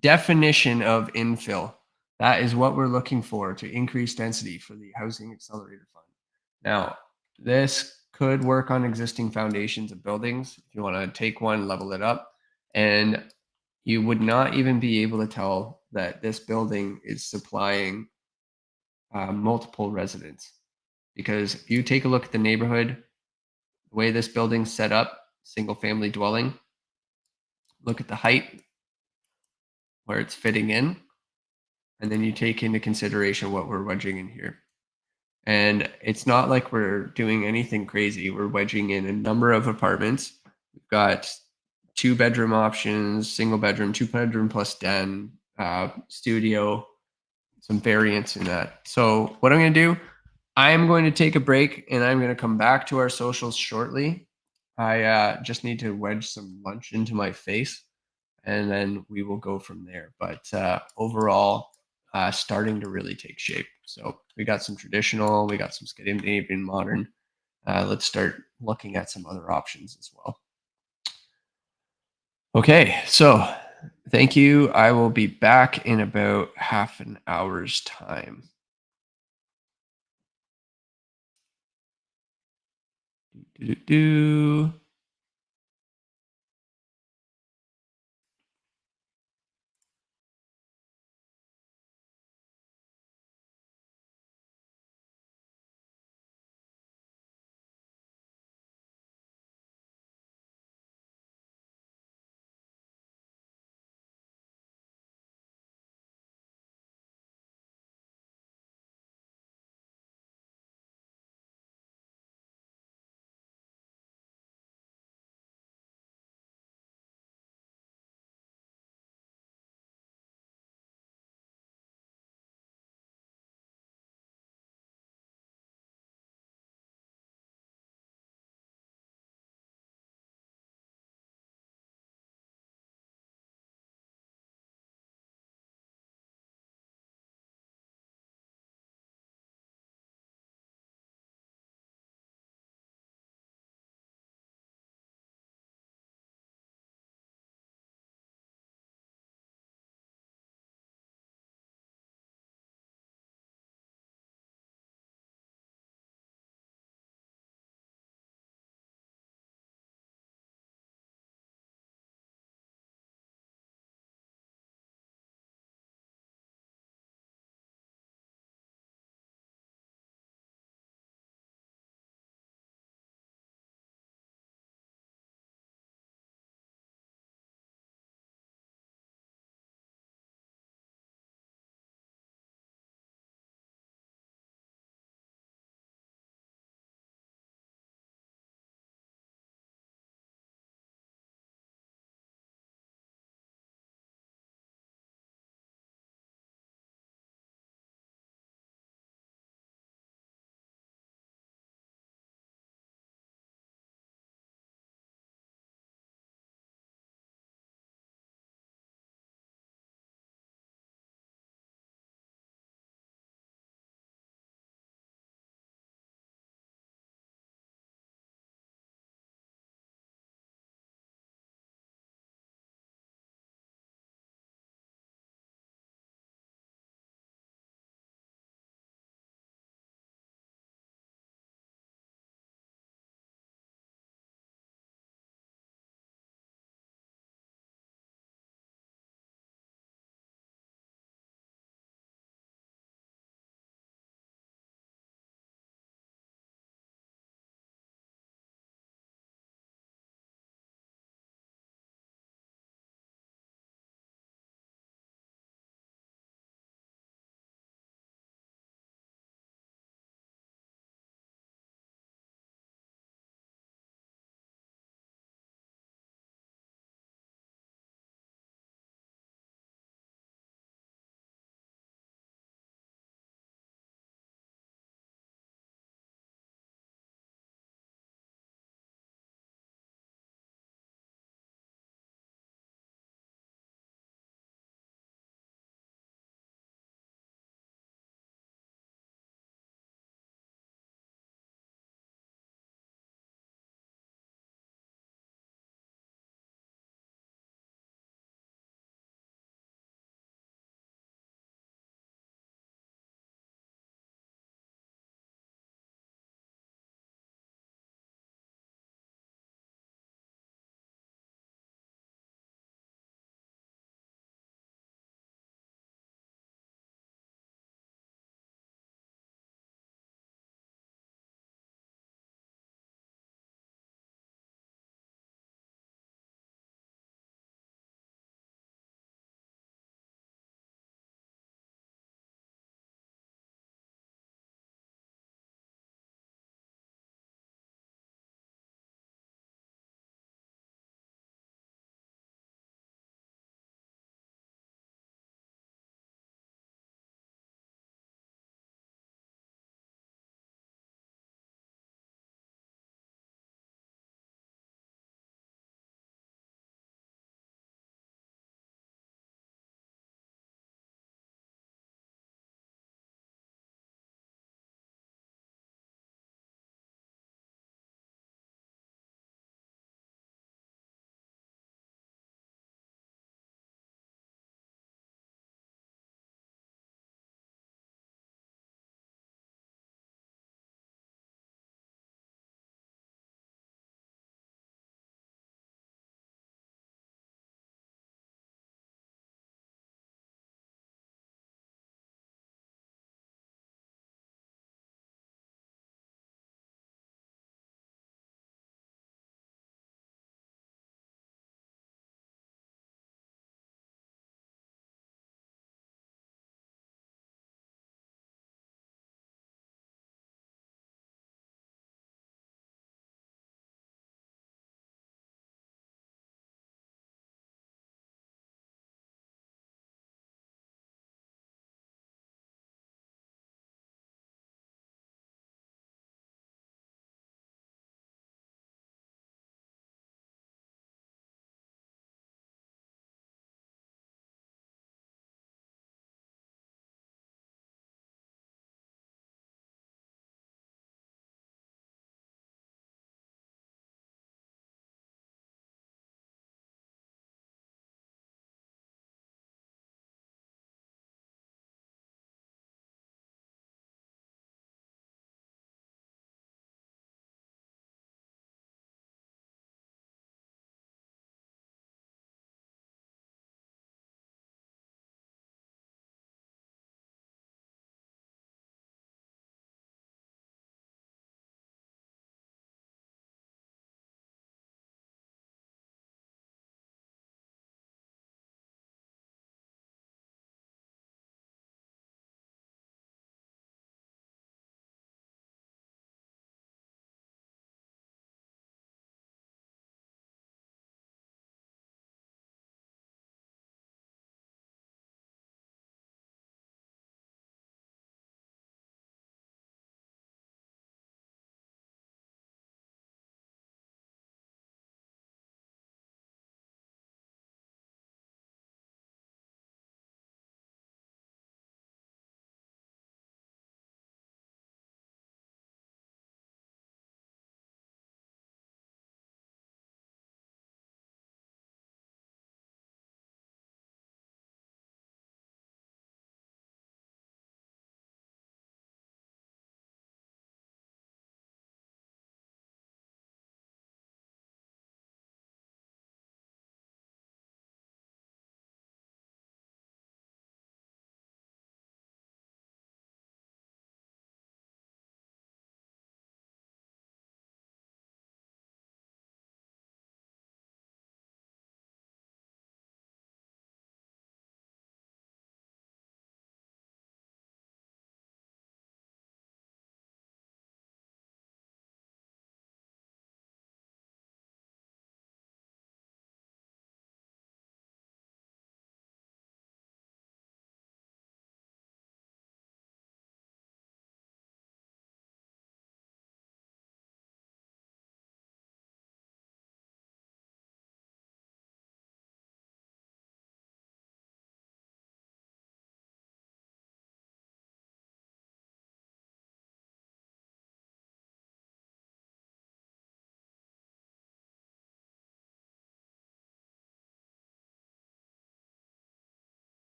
definition of infill. That is what we're looking for to increase density for the Housing Accelerator Fund. Now, this could work on existing foundations of buildings. If you want to take one, level it up, and you would not even be able to tell that this building is supplying multiple residents. Because if you take a look at the neighborhood, the way this building's set up, single family dwelling, look at the height where it's fitting in, and then you take into consideration what we're wedging in here. And it's not like we're doing anything crazy. We're wedging in a number of apartments. We've got 2-bedroom options, single bedroom, 2-bedroom plus den, studio, some variants in that. So what I'm going to do, I'm going to take a break and I'm going to come back to our socials shortly. I just need to wedge some lunch into my face and then we will go from there. But overall, starting to really take shape. So we got some traditional, we got some Scandinavian modern. Let's start looking at some other options as well. Okay, so thank you. I will be back in about half an hour's time. Do.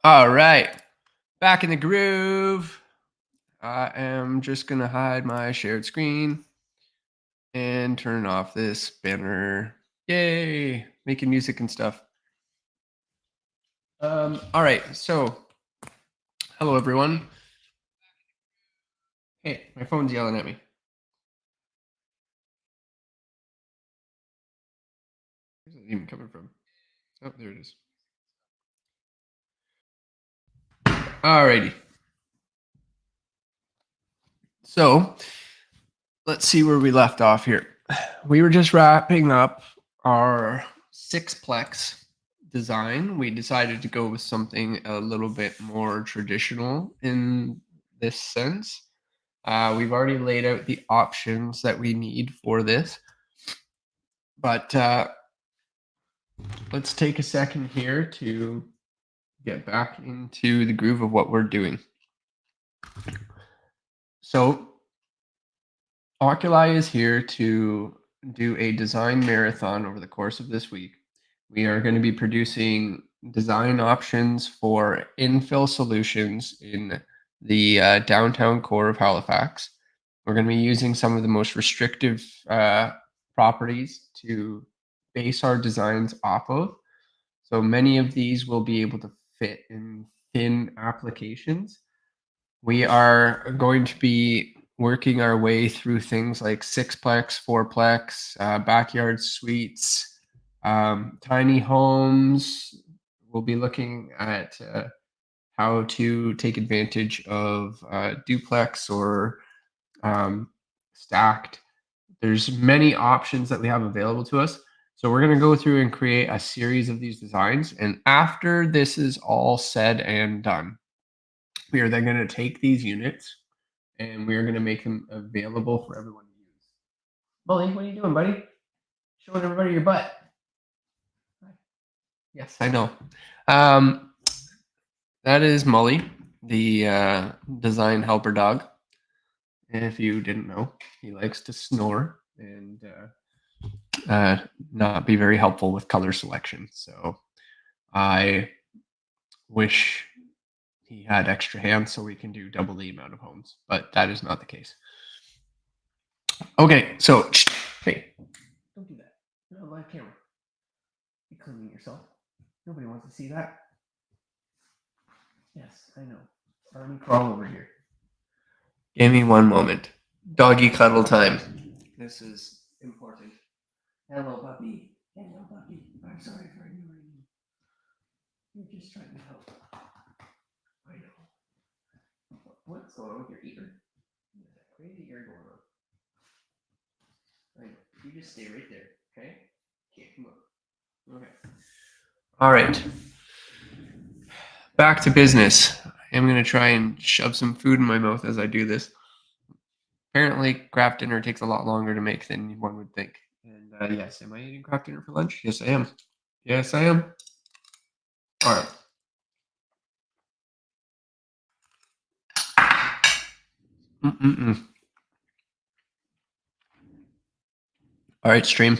All right, back in the groove. I am just gonna hide my shared screen and turn off this banner. Yay, making music and stuff. All right, so hello everyone. Hey, my phone's yelling at me. Where's it even coming from? Oh, there it is. Alrighty. So let's see where we left off here. We were just wrapping up our sixplex design. We decided to go with something a little bit more traditional in this sense. We've already laid out the options that we need for this, but let's take a second here to get back into the groove of what we're doing. So Oculi is here to do a design marathon over the course of this week. We are going to be producing design options for infill solutions in the downtown core of Halifax. We're going to be using some of the most restrictive properties to base our designs off of. So many of these will be able to fit in thin applications. We are going to be working our way through things like sixplex, fourplex, backyard suites, tiny homes. We'll be looking at how to take advantage of duplex or stacked. There's many options that we have available to us. So we're going to go through and create a series of these designs. And after this is all said and done, we are then going to take these units and we are going to make them available for everyone to use. Molly, what are you doing, buddy? Showing everybody your butt. Yes, I know. That is Molly, the design helper dog. If you didn't know, he likes to snore and not be very helpful with color selection. So I wish he had extra hands so we can do double the amount of homes, but that is not the case. Okay, so hey, don't do that. You're on live camera. You're cleaning yourself. Nobody wants to see that. Yes, I know. Army crawl over here. Give me one moment. Doggy cuddle time. This is important. Hello, puppy. Hello, puppy. I'm sorry for ignoring you. You're just trying to help. I know. What's going on with your ear? There's a crazy ear going on. I know. You just stay right there, okay? Can't come up. Okay. All right. Back to business. I'm going to try and shove some food in my mouth as I do this. Apparently, craft dinner takes a lot longer to make than one would think. And yes, am I eating craft dinner for lunch? Yes, I am. Yes, I am. All right. All right, stream.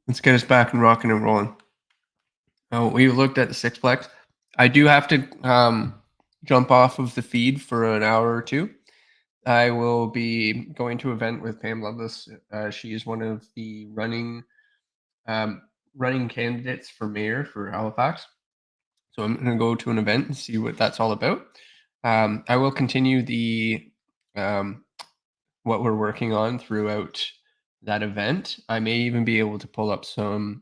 Let's get us back and rocking and rolling. Oh, we looked at the sixplex. I do have to jump off of the feed for an hour or two. I will be going to an event with Pam Lovelace. She is one of the running candidates for mayor for Halifax. So I'm going to go to an event and see what that's all about. I will continue the what we're working on throughout that event. I may even be able to pull up some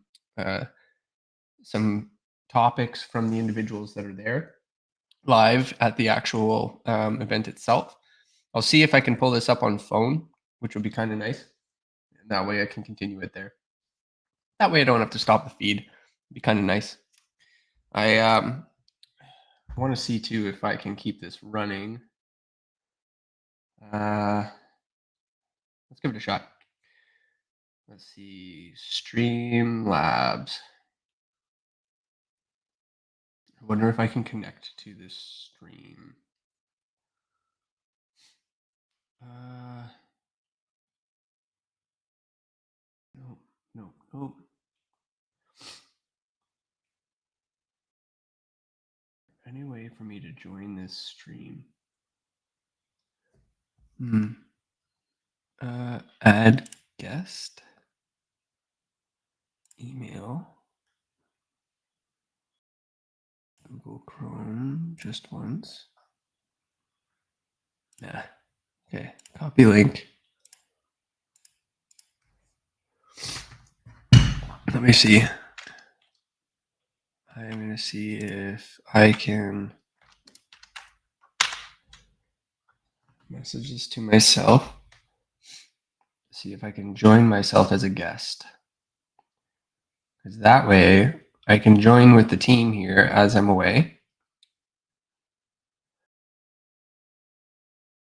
topics from the individuals that are there live at the actual event itself. I'll see if I can pull this up on phone, which would be kind of nice. And that way I can continue it there. That way I don't have to stop the feed. It'd be kind of nice. I want to see too if I can keep this running. Let's give it a shot. Let's see, Streamlabs. I wonder if I can connect to this stream. Nope. Any way for me to join this stream? Add guest. Email. Google Chrome just once. Nah. Okay. Copy link. Let me see. I'm going to see if I can message this to myself. See if I can join myself as a guest. Because that way I can join with the team here as I'm away.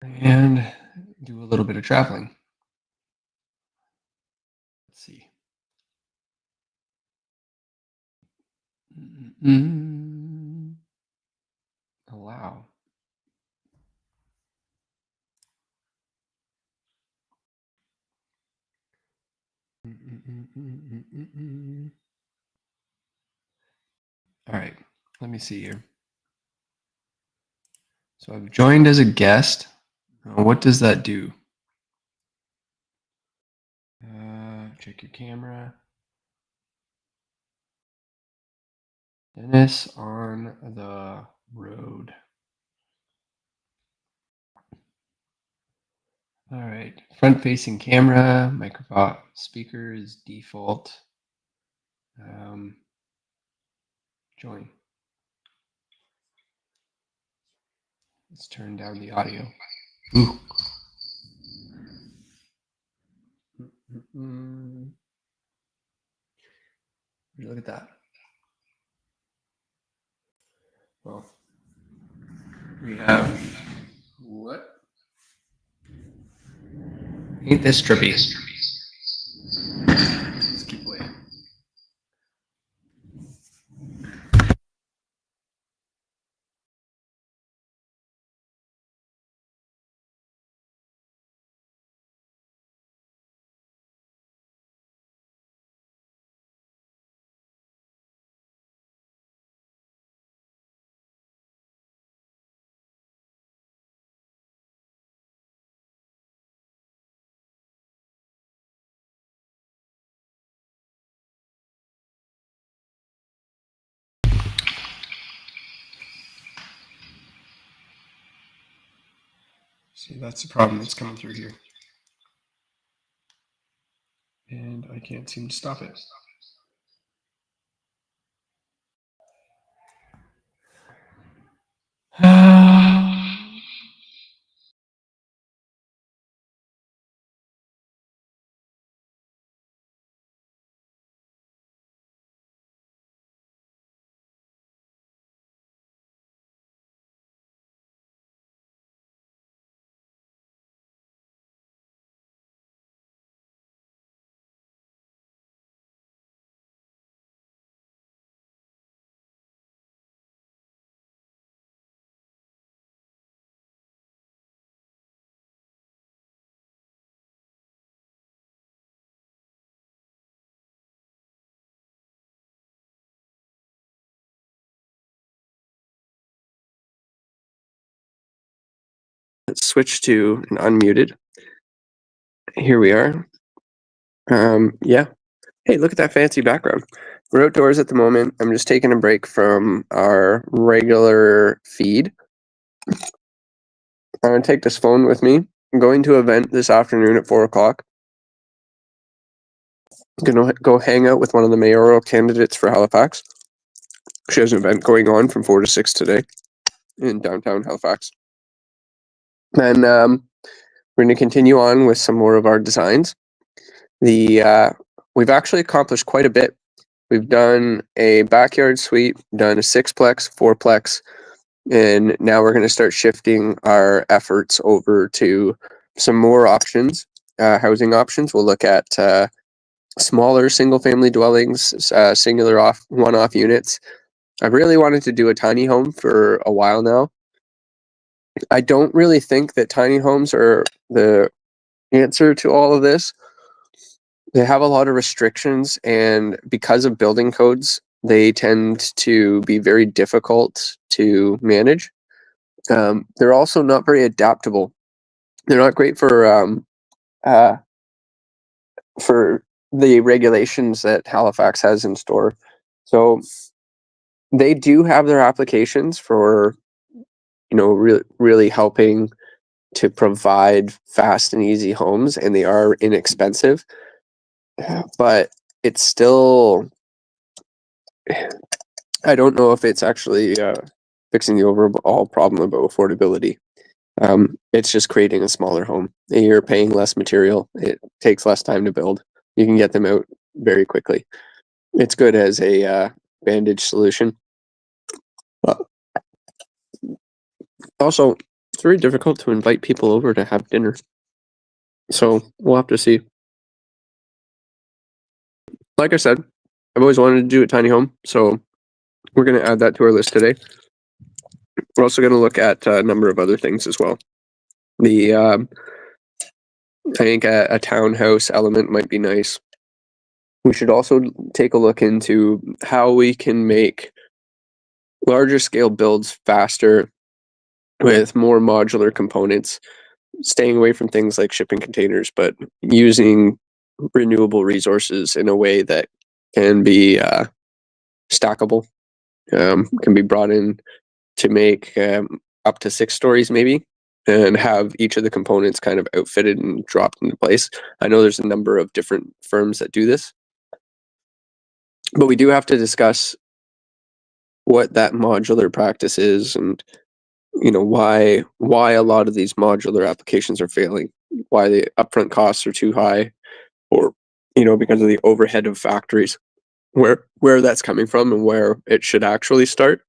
And do a little bit of traveling. Let's see. Allow. All right, let me see here. So I've joined as a guest. What does that do? Check your camera. Dennis on the road. All right, front-facing camera, microphone, speaker is default. Join. Let's turn down the audio. Ooh. Look at that. Well, we have what? Ain't this trippy? Let's keep waiting. See, that's the problem that's coming through here. And I can't seem to stop it. Let's switch to an unmuted. Here we are. Yeah. Hey, look at that fancy background. We're outdoors at the moment. I'm just taking a break from our regular feed. I'm going to take this phone with me. I'm going to an event this afternoon at 4 o'clock. I'm going to go hang out with one of the mayoral candidates for Halifax. She has an event going on from 4 to 6 today in downtown Halifax. And we're going to continue on with some more of our designs. We've actually accomplished quite a bit. We've done a backyard suite, done a 6-plex, 4-plex, and now we're going to start shifting our efforts over to some more options, housing options. We'll look at smaller single-family dwellings, singular one-off units. I've really wanted to do a tiny home for a while now. I don't really think that tiny homes are the answer to all of this. They have a lot of restrictions, and because of building codes, they tend to be very difficult to manage. They're also not very adaptable. They're not great for the regulations that Halifax has in store. So they do have their applications for, really helping to provide fast and easy homes, and they are inexpensive, but it's still, I don't know if it's actually fixing the overall problem about affordability. It's just creating a smaller home. You're paying less material. It takes less time to build. You can get them out very quickly. It's good as a bandage solution. Also, it's very difficult to invite people over to have dinner. So we'll have to see. Like I said, I've always wanted to do a tiny home, so we're going to add that to our list today. We're also going to look at a number of other things as well. I think a townhouse element might be nice. We should also take a look into how we can make larger scale builds faster with more modular components, staying away from things like shipping containers, but using renewable resources in a way that can be stackable, can be brought in to make up to 6 stories maybe, and have each of the components kind of outfitted and dropped into place. I know there's a number of different firms that do this, but we do have to discuss what that modular practice is, and why a lot of these modular applications are failing, why the upfront costs are too high, or because of the overhead of factories, where that's coming from and where it should actually start.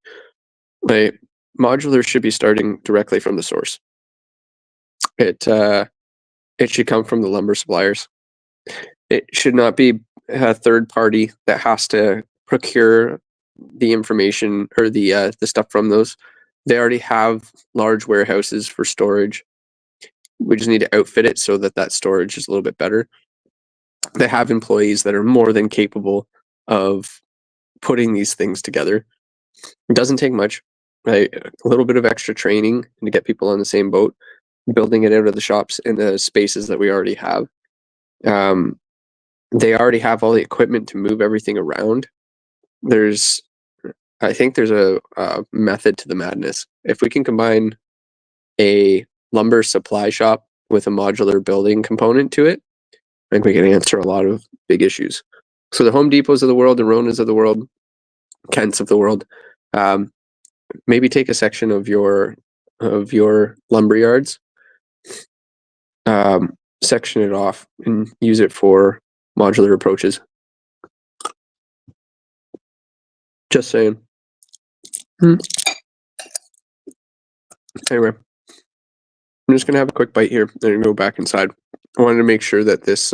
Like, modular should be starting directly from the source. It should come from the lumber suppliers. It should not be a third party that has to procure the information or the stuff from those. They already have large warehouses for storage. We just need to outfit it so that storage is a little bit better. They have employees that are more than capable of putting these things together. It doesn't take much, right? A little bit of extra training to get people on the same boat, building it out of the shops in the spaces that we already have. They already have all the equipment to move everything around. I think there's a method to the madness. If we can combine a lumber supply shop with a modular building component to it, I think we can answer a lot of big issues. So the Home Depots of the world, the Ronas of the world, Kents of the world, maybe take a section of your lumber yards, section it off, and use it for modular approaches. Just saying. Anyway, I'm just gonna have a quick bite here and go back inside. I wanted to make sure that this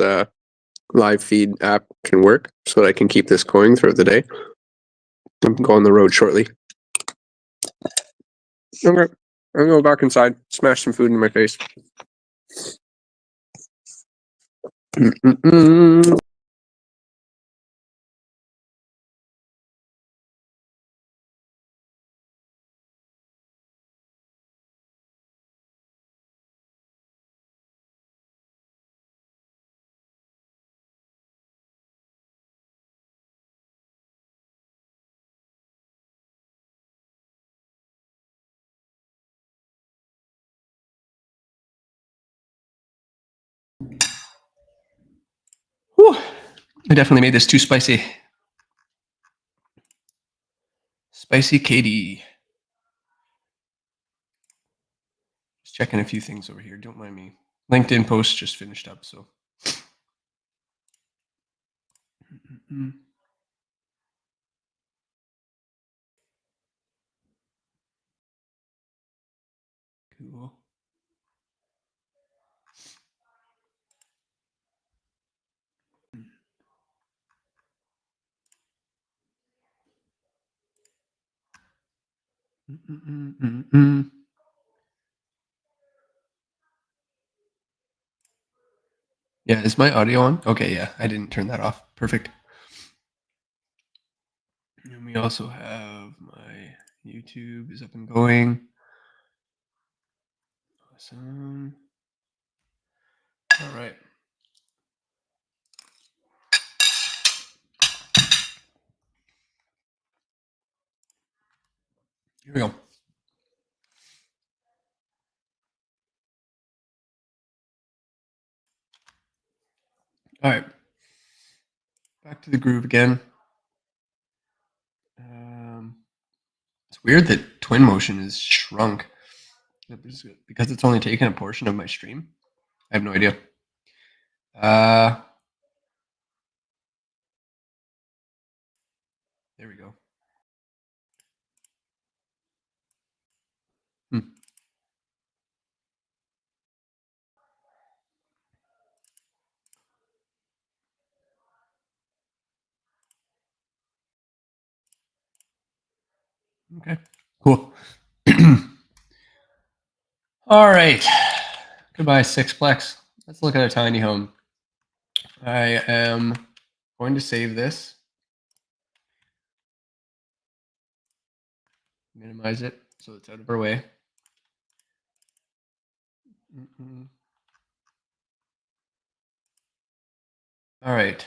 live feed app can work so that I can keep this going throughout the day. I'm going on the road shortly. Okay, I'm gonna go back inside, smash some food in my face. Whew. I definitely made this too spicy. Spicy Katie. Just checking a few things over here. Don't mind me. LinkedIn post just finished up, so. Cool. Yeah, is my audio on? Okay, yeah, I didn't turn that off. Perfect. And we also have my YouTube is up and going. Awesome. All right. Here we go. All right. Back to the groove again. It's weird that twin motion is shrunk because it's only taken a portion of my stream. I have no idea. There we go. Okay, cool. All right. Goodbye, Sixplex. Let's look at a tiny home. I am going to save this, minimize it so it's out of our way. All right.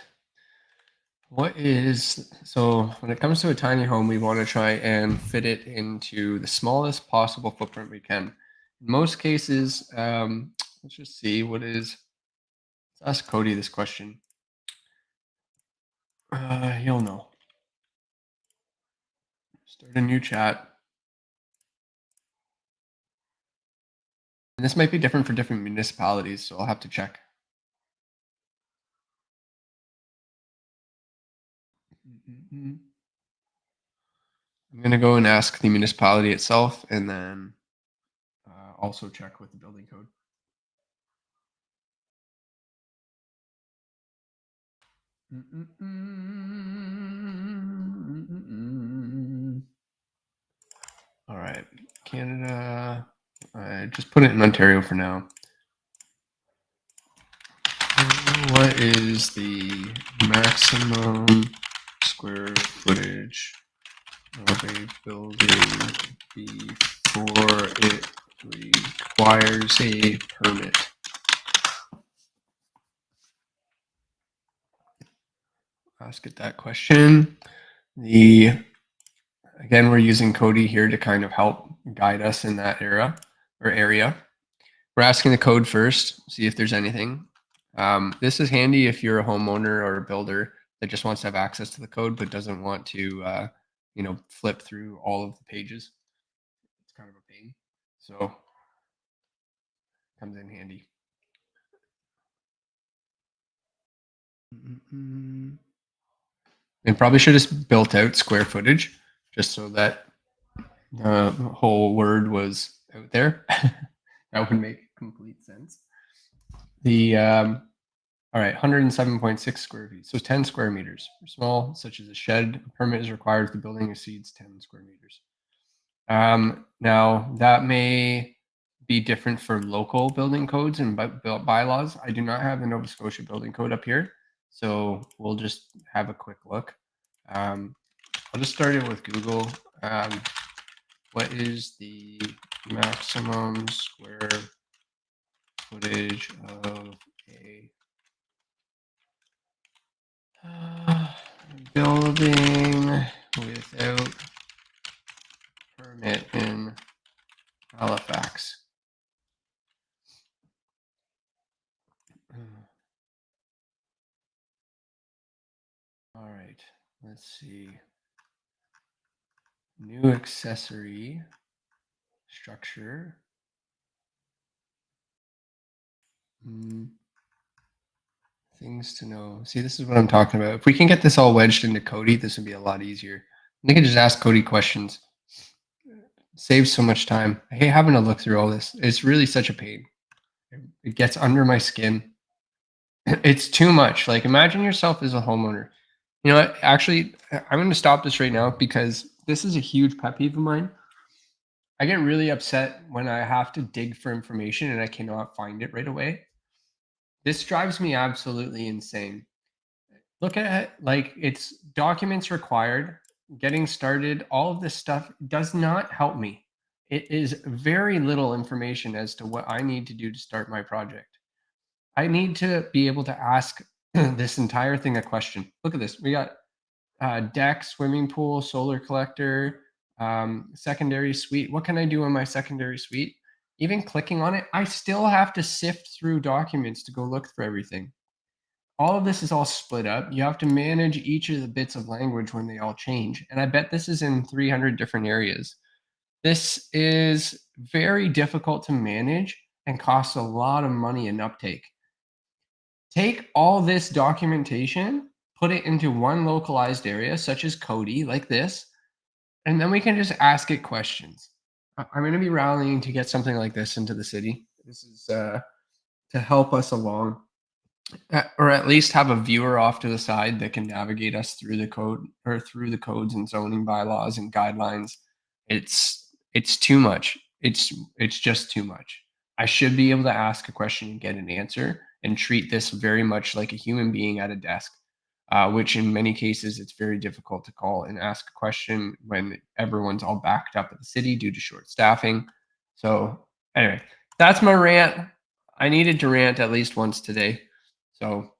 So when it comes to a tiny home, we want to try and fit it into the smallest possible footprint we can. In most cases, let's just see let's ask Cody this question. He'll know. Start a new chat. And this might be different for different municipalities, so I'll have to check. I'm going to go and ask the municipality itself and then also check with the building code. All right, Canada. I just put it in Ontario for now. What is the maximum square footage of a building before it requires a permit? Ask it that question. Again, we're using Cody here to kind of help guide us in that area. We're asking the code first, see if there's anything. This is handy if you're a homeowner or a builder that just wants to have access to the code but doesn't want to, flip through all of the pages. It's kind of a pain. So comes in handy. And probably should have built out square footage just so that the whole word was out there. That would make complete sense. All right, 107.6 square feet. So 10 square meters. For small, such as a shed, a permit is required if the building exceeds 10 square meters. Now, that may be different for local building codes and bylaws. I do not have the Nova Scotia building code up here, so we'll just have a quick look. I'll just start it with Google. What is the maximum square footage of a building without permit in Halifax? All right, let's see. New accessory structure. Things to know. See, this is what I'm talking about. If we can get this all wedged into Cody, this would be a lot easier. And they can just ask Cody questions. Saves so much time. I hate having to look through all this. It's really such a pain. It gets under my skin. It's too much. Like, imagine yourself as a homeowner. You know what? Actually, I'm going to stop this right now because this is a huge pet peeve of mine. I get really upset when I have to dig for information and I cannot find it right away. This drives me absolutely insane. Look at it, like it's documents required. getting started, all of this stuff does not help me. It is very little information as to what I need to do to start my project. I need to be able to ask this entire thing a question. Look at this. We got deck, swimming pool, solar collector, secondary suite. What can I do in my secondary suite? Even clicking on it, I still have to sift through documents to go look for everything. All of this is all split up. You have to manage each of the bits of language when they all change. And I bet this is in 300 different areas. This is very difficult to manage and costs a lot of money and uptake. Take all this documentation, put it into one localized area, such as Cody, like this, and then we can just ask it questions. I'm going to be rallying to get something like this into the city. This is to help us along, or at least have a viewer off to the side that can navigate us through the code or through the codes and zoning bylaws and guidelines. It's too much. It's just too much. I should be able to ask a question and get an answer and treat this very much like a human being at a desk, which in many cases it's very difficult to call and ask a question when everyone's all backed up at the city due to short staffing. So anyway, that's my rant. I needed to rant at least once today. So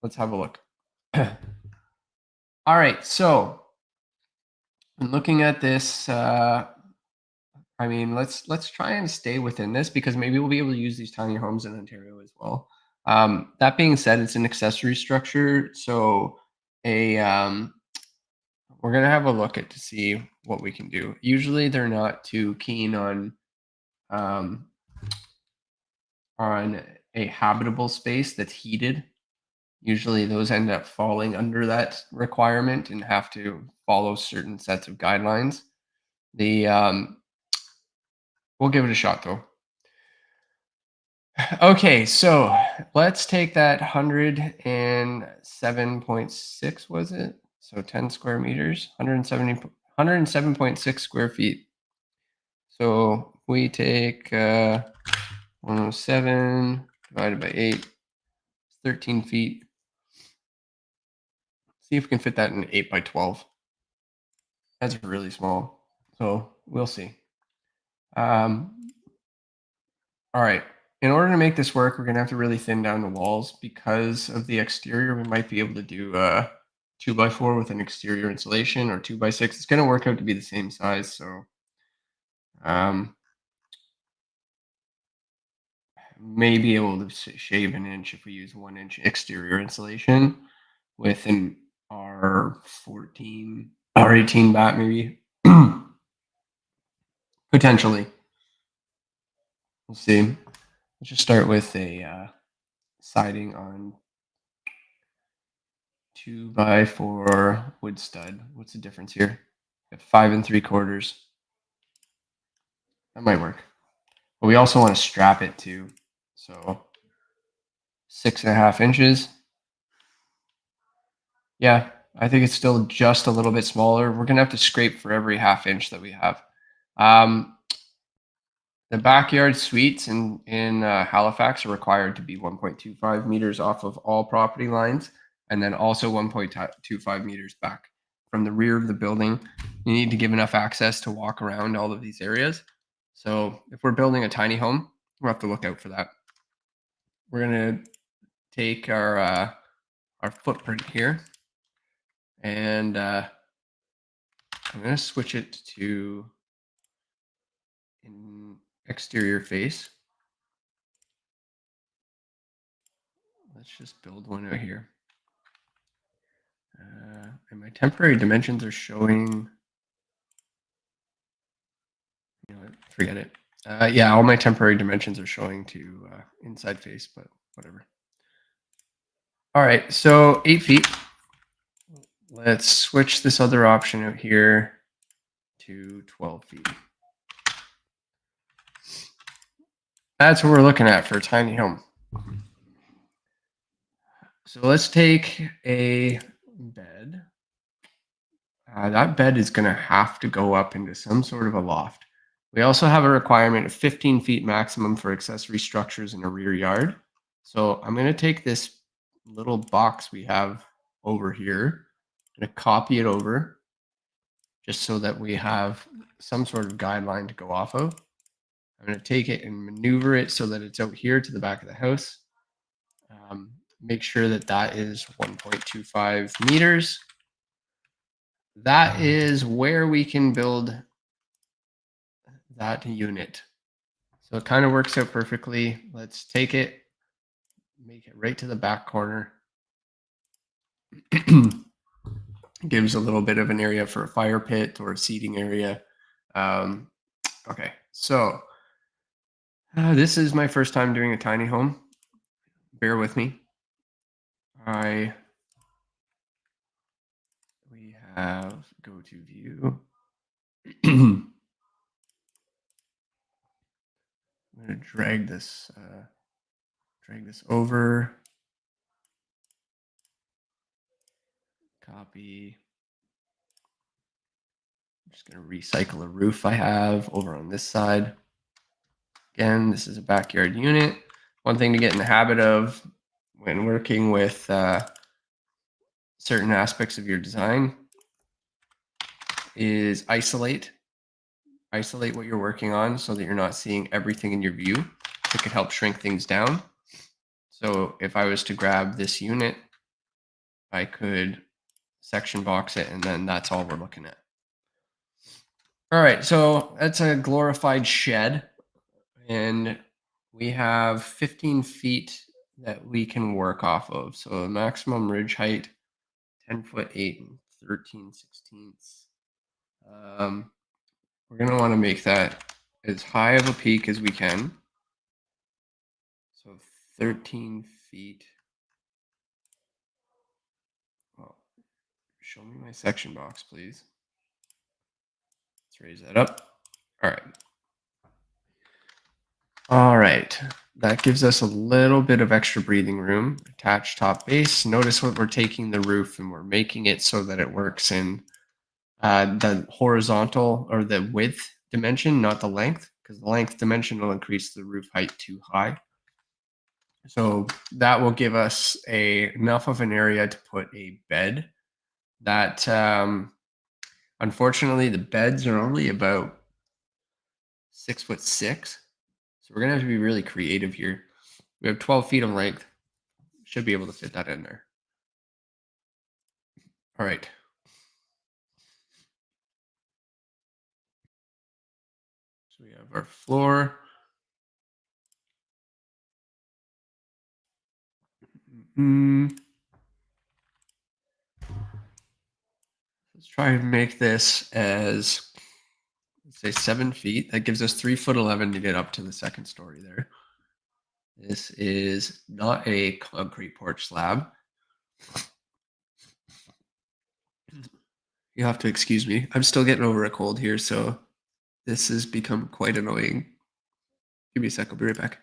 let's have a look. All right, so I'm looking at this. I mean, let's try and stay within this because maybe we'll be able to use these tiny homes in Ontario as well. That being said, it's an accessory structure, so we're gonna have a look at to see what we can do. Usually, they're not too keen on a habitable space that's heated. Usually those end up falling under that requirement and have to follow certain sets of guidelines. We'll give it a shot though. Okay, so let's take that 107.6, was it? So 10 square meters, 107.6 square feet. So we take 107 divided by 8, 13 feet. See if we can fit that in 8 by 12. That's really small. So we'll see. All right. In order to make this work, we're going to have to really thin down the walls. Because of the exterior, we might be able to do 2x4 with an exterior insulation, or 2x6. It's going to work out to be the same size. So may be able to shave an inch if we use 1 inch exterior insulation with an R14, R18 bat maybe. Potentially. We'll see. Let's just start with a siding on 2x4 wood stud. What's the difference here? 5 3/4. That might work. But we also want to strap it too. So 6.5 inches. Yeah, I think it's still just a little bit smaller. We're going to have to scrape for every 1/2 inch that we have. The backyard suites in Halifax are required to be 1.25 meters off of all property lines, and then also 1.25 meters back from the rear of the building. You need to give enough access to walk around all of these areas. So if we're building a tiny home, we'll have to look out for that. We're going to take our footprint here, and I'm going to switch it to an exterior face. Let's just build one out here. And my temporary dimensions are showing. You know what? Forget it. Yeah, all my temporary dimensions are showing to inside face, but whatever. All right, so 8 feet. Let's switch this other option out here to 12 feet. That's what we're looking at for a tiny home. So let's take a bed. That bed is going to have to go up into some sort of a loft. We also have a requirement of 15 feet maximum for accessory structures in a rear yard. So I'm going to take this little box we have over here. I'm going to copy it over. just so that we have some sort of guideline to go off of. I'm going to take it and maneuver it so that it's out here to the back of the house. Make sure that that is 1.25 meters. That is where we can build that unit. So it kind of works out perfectly. Let's take it, make it right to the back corner. Gives a little bit of an area for a fire pit or a seating area. Okay, so this is my first time doing a tiny home. Bear with me. We have go to view. I'm going to drag this over. Copy. I'm just going to recycle a roof I have over on this side. Again, this is a backyard unit. One thing to get in the habit of when working with certain aspects of your design is isolate what you're working on so that you're not seeing everything in your view. It could help shrink things down. So if I was to grab this unit, I could section box it, and then that's all we're looking at. All right, so that's a glorified shed, and we have 15 feet that we can work off of. So a maximum ridge height, 10'8" and 13/16. We're gonna want to make that as high of a peak as we can. So 13 feet. Well, show me my section box, please. Let's raise that up. All right. All right. That gives us a little bit of extra breathing room. Attached top base. Notice what we're taking the roof and we're making it so that it works in the horizontal or the width dimension, not the length, because the length dimension will increase the roof height too high. So that will give us enough of an area to put a bed. That unfortunately the beds are only about 6'6". So we're gonna have to be really creative here. We have 12 feet of length. Should be able to fit that in there. All right. So we have our floor. Let's try and make this as, let's say, 7 feet. That gives us 3'11" to get up to the second story there. This is not a concrete porch slab. You have to excuse me. I'm still getting over a cold here, so this has become quite annoying. Give me a sec. I'll be right back.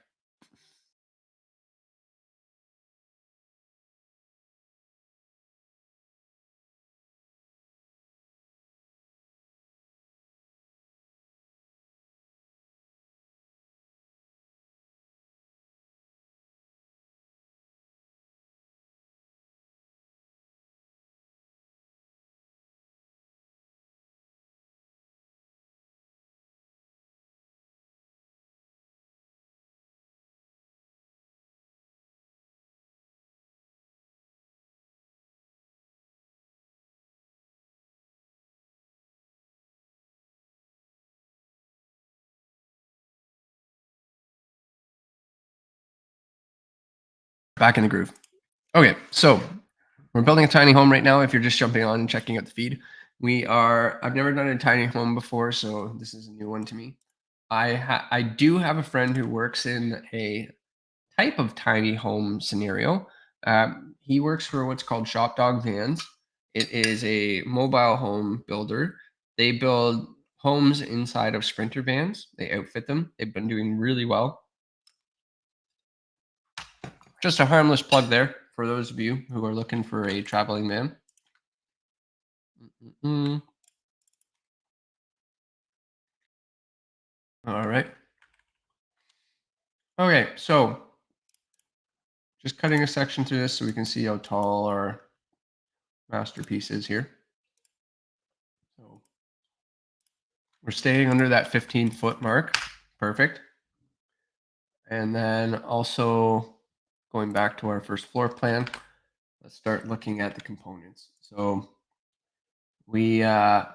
Back in the groove. Okay, so we're building a tiny home right now. If you're just jumping on and checking out the feed, I've never done a tiny home before, so this is a new one to me. I do have a friend who works in a type of tiny home scenario. He works for what's called Shop Dog Vans. It is a mobile home builder. They build homes inside of Sprinter vans. They outfit them. They've been doing really well. Just a harmless plug there for those of you who are looking for a traveling van. All right. Okay, so just cutting a section through this so we can see how tall our masterpiece is here. So We're staying under that 15-foot mark. Perfect. And then also going back to our first floor plan, let's start looking at the components. So we're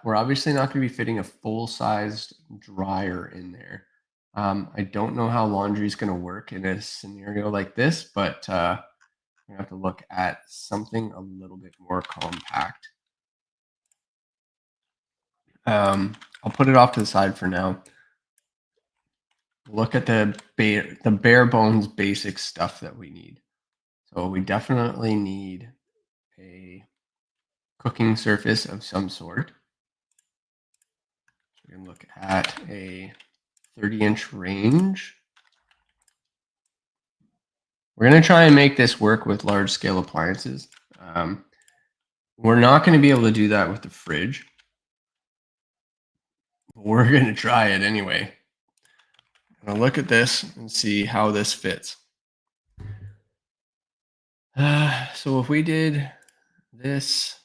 obviously not going to be fitting a full-sized dryer in there. I don't know how laundry is going to work in a scenario like this, but we're going to have to look at something a little bit more compact. I'll put it off to the side for now. Look at the bare bones basic stuff that we need. So we definitely need a cooking surface of some sort. So we're going to look at a 30-inch range. We're going to try and make this work with large scale appliances. We're not going to be able to do that with the fridge. But we're going to try it anyway. I'm going to look at this and see how this fits. So if we did this,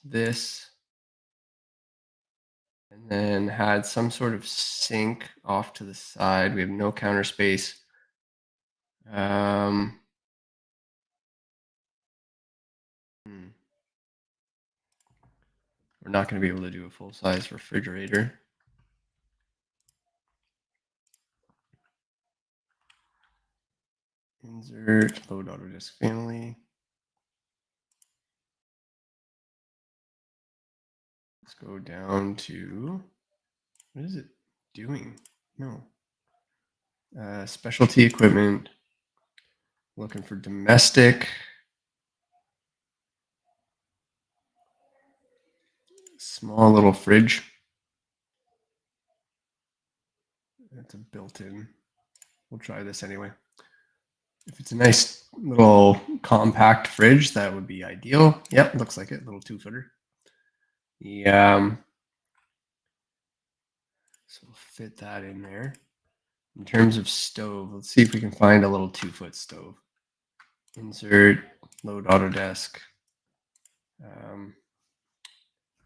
and then had some sort of sink off to the side, we have no counter space. We're not going to be able to do a full-size refrigerator. Insert load Autodesk family. Let's go down to, what is it doing? No. Specialty equipment. Looking for domestic. Small little fridge. That's a built-in. We'll try this anyway. If it's a nice little compact fridge, that would be ideal. Yep, looks like it. Little 2-footer. So we'll fit that in there. In terms of stove, let's see if we can find a little 2-foot stove. Insert, load Autodesk.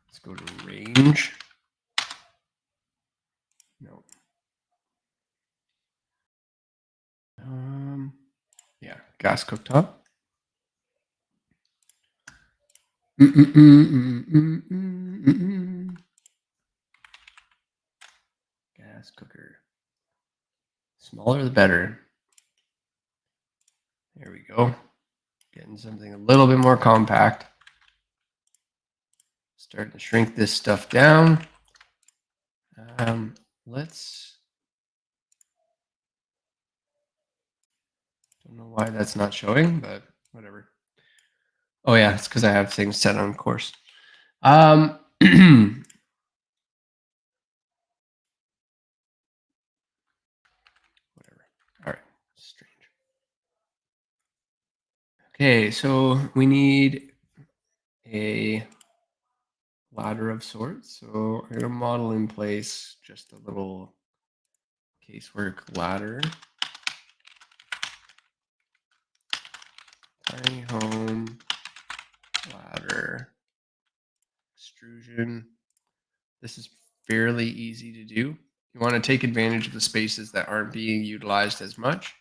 Let's go to range. No. Yeah, gas cooktop. Gas cooker. Smaller the better. There we go. Getting something a little bit more compact. Starting to shrink this stuff down. Let's. Don't know why that's not showing, but whatever. Oh yeah, it's because I have things set on course. Whatever. All right. Strange. Okay, so we need a ladder of sorts. So I'm going to model in place just a little casework ladder. Tiny home ladder extrusion. This is fairly easy to do. You want to take advantage of the spaces that aren't being utilized as much.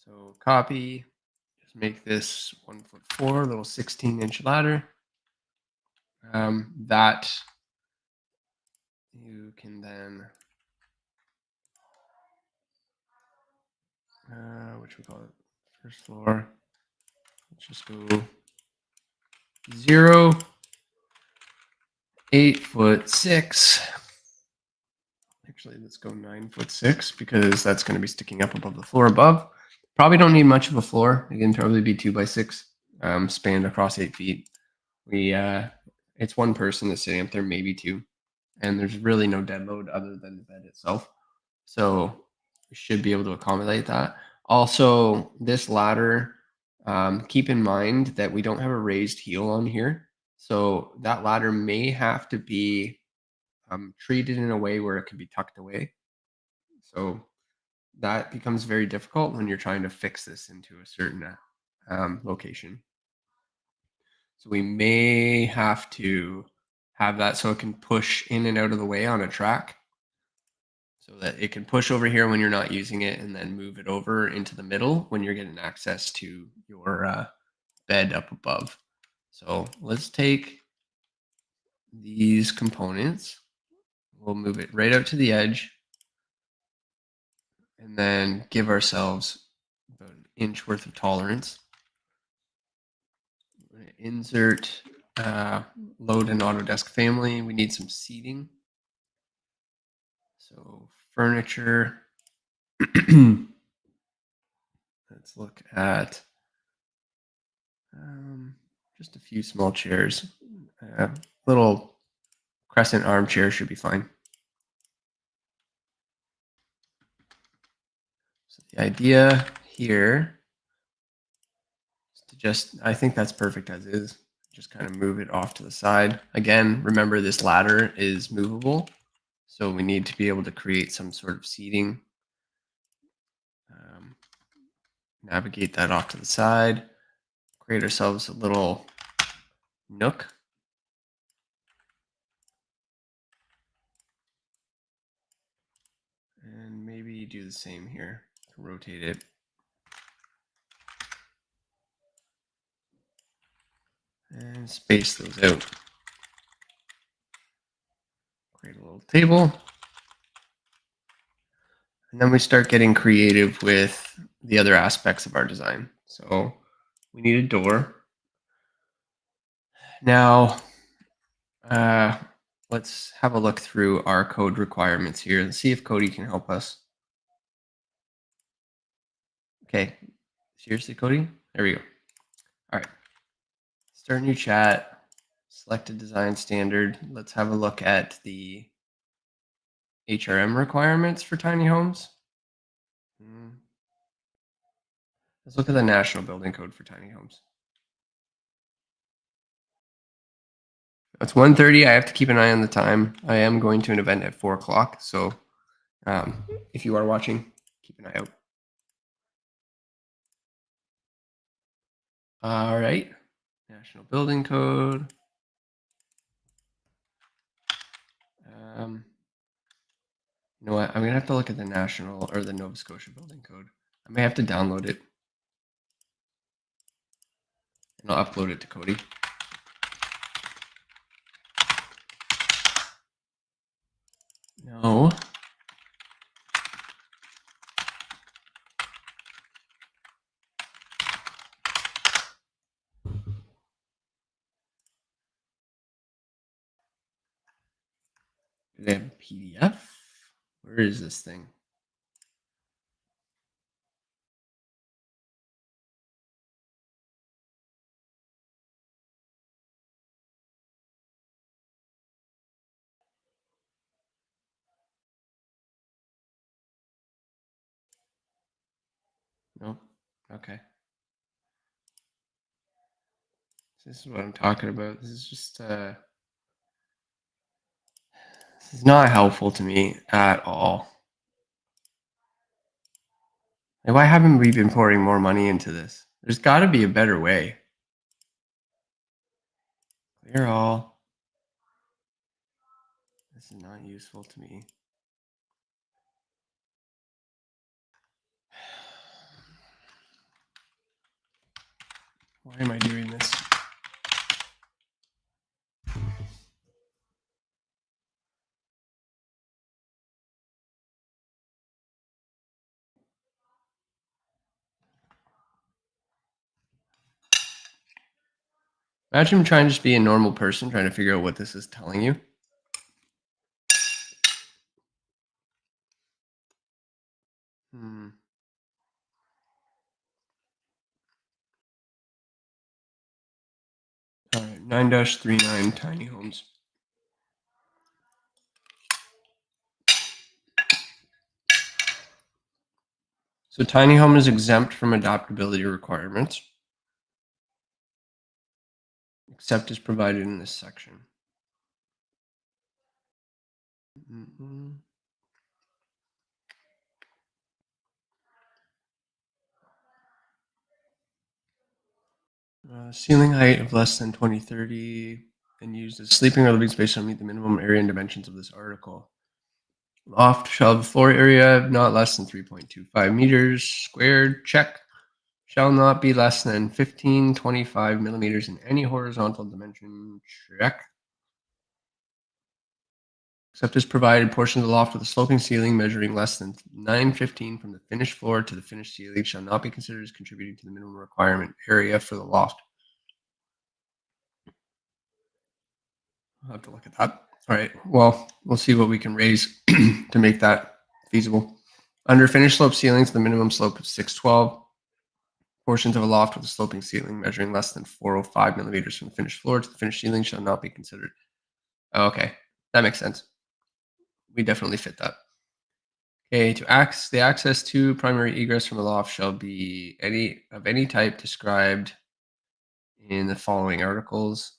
So copy, just make this 1'4", little 16-inch ladder. That you can then, which we call it, first floor. Let's just go 0, 8'6". Actually, let's go 9'6", because that's going to be sticking up above the floor above. Probably don't need much of a floor. It can probably be 2x6, spanned across 8 feet. It's one person that's sitting up there, maybe two, and there's really no dead load other than the bed itself. So we should be able to accommodate that. Also, this ladder, keep in mind that we don't have a raised heel on here. So that ladder may have to be treated in a way where it can be tucked away. So that becomes very difficult when you're trying to fix this into a certain location. So we may have to have that so it can push in and out of the way on a track. so that it can push over here when you're not using it and then move it over into the middle when you're getting access to your bed up above. So let's take these components. We'll move it right out to the edge and then give ourselves about an inch worth of tolerance. We're going to insert load and Autodesk family. We need some seating. So furniture. Let's look at just a few small chairs. Little crescent armchair should be fine. So the idea here is to just, I think that's perfect as is. Just kind of move it off to the side. Again, remember this ladder is movable. So we need to be able to create some sort of seating. Navigate that off to the side. Create ourselves a little nook. And maybe do the same here. Rotate it. And space those out. Create a little table. And then we start getting creative with the other aspects of our design. So we need a door. Now, let's have a look through our code requirements here and see if Cody can help us. Okay, seriously, Cody? There we go. All right, start a new chat, select a design standard. Let's have a look at the HRM requirements for tiny homes. Let's look at the National Building Code for tiny homes. It's 1:30. I have to keep an eye on the time. I am going to an event at 4 o'clock. So if you are watching, keep an eye out. All right. National Building Code. You know what? I'm going to have to look at the National or the Nova Scotia Building Code. I may have to download it. And I'll upload it to Cody. No. Do they have a PDF? Where is this thing? Nope. Okay. This is what I'm talking about. This is just this is not helpful to me at all. Like, why haven't we been pouring more money into this? There's got to be a better way. Clear all. This is not useful to me. Why am I doing this? Imagine trying to just be a normal person, trying to figure out what this is telling you. All right, 9-39 tiny homes. So tiny home is exempt from adaptability requirements, except as provided in this section. Ceiling height of less than 20-30 and used as sleeping or living space shall meet the minimum area and dimensions of this article. Loft shall have a floor area of not less than 3.25 meters squared. Check. Shall not be less than 1525 millimeters in any horizontal dimension. Check. Except as provided, portion of the loft with a sloping ceiling measuring less than 915 from the finished floor to the finished ceiling shall not be considered as contributing to the minimum requirement area for the loft. I'll have to look at that. All right. Well, we'll see what we can raise to make that feasible. Under finished slope ceilings, the minimum slope is 612. Portions of a loft with a sloping ceiling measuring less than 405 millimeters from the finished floor to the finished ceiling shall not be considered. Okay, that makes sense. We definitely fit that. Okay, the access to primary egress from a loft shall be any type described in the following articles.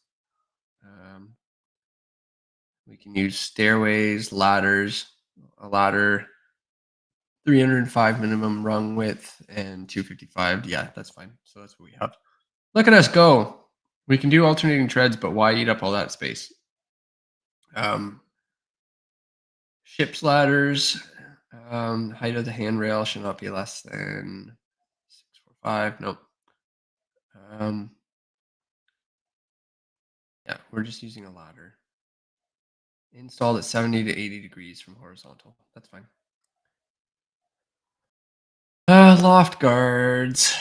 We can use stairways, ladders, a ladder, 305 minimum rung width, and 255. Yeah, that's fine. So that's what we have. Look at us go. We can do alternating treads, but why eat up all that space? Ship's ladders, height of the handrail should not be less than 645. Nope. Yeah, we're just using a ladder. Installed at 70 to 80 degrees from horizontal. That's fine. Loft guards.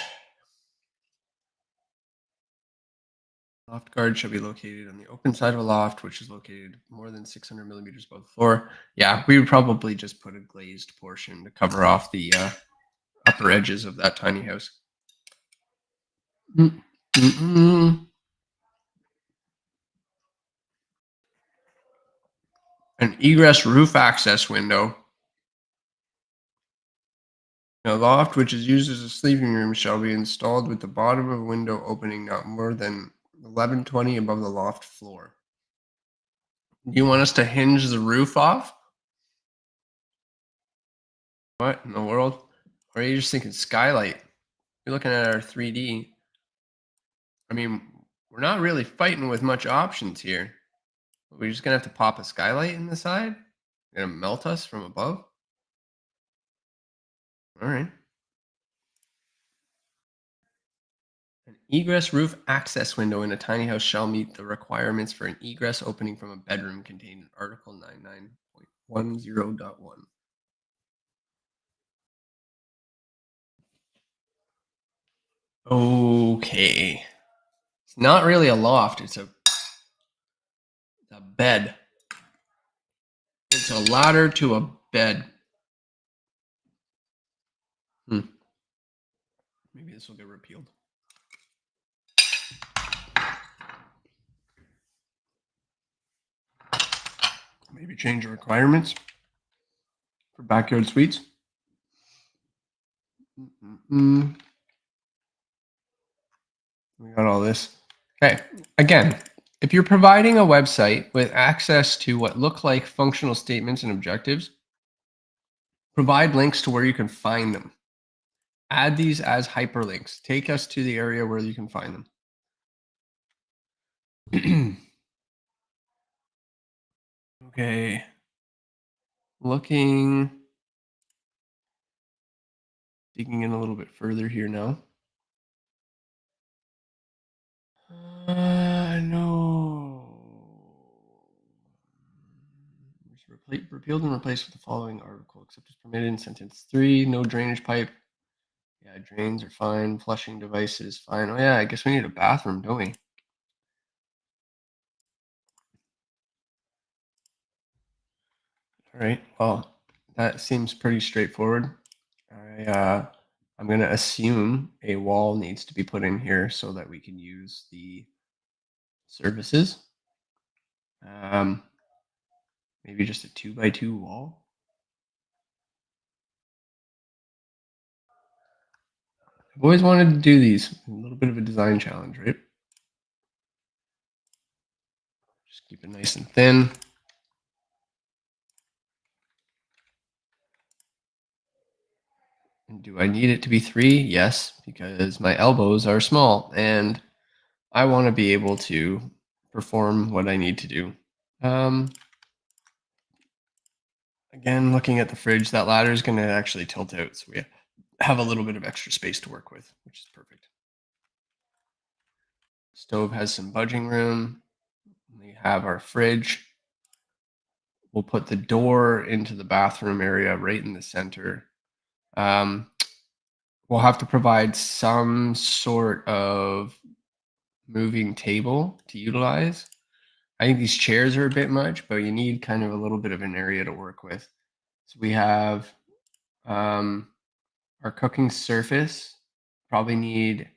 Loft guard shall be located on the open side of a loft, which is located more than 600 millimeters above the floor. Yeah, we would probably just put a glazed portion to cover off the upper edges of that tiny house. An egress roof access window. A loft which is used as a sleeping room shall be installed with the bottom of a window opening not more than 1120 above the loft floor. Do you want us to hinge the roof off? What in the world? Or are you just thinking skylight? You're looking at our 3D. I mean, we're not really fighting with much options here. We're just gonna have to pop a skylight in the side? Gonna melt us from above? All right. An egress roof access window in a tiny house shall meet the requirements for an egress opening from a bedroom contained in Article 99.10.1. Okay. It's not really a loft, it's a bed. It's a ladder to a bed. Maybe this will get repealed. Maybe change the requirements for backyard suites. We got all this. Okay. Again, if you're providing a website with access to what look like functional statements and objectives, provide links to where you can find them. Add these as hyperlinks. Take us to the area where you can find them. Okay. Digging in a little bit further here now. No. Repealed and replaced with the following article, except as permitted in sentence 3. No drainage pipe. Yeah, drains are fine. Flushing devices, fine. Oh yeah, I guess we need a bathroom, don't we? All right. Well, that seems pretty straightforward. I'm going to assume a wall needs to be put in here so that we can use the services. Maybe just a 2x2 wall. I've always wanted to do these. A little bit of a design challenge, right? Just keep it nice and thin. And do I need it to be 3? Yes, because my elbows are small and I want to be able to perform what I need to do. Again, Again, looking at the fridge, that ladder is going to actually tilt out. So we have a little bit of extra space to work with, which is perfect. Stove has some budging room. We have our fridge. We'll put the door into the bathroom area right in the center. We'll have to provide some sort of moving table to utilize. I think these chairs are a bit much, but you need kind of a little bit of an area to work with. So we have our cooking surface. Probably need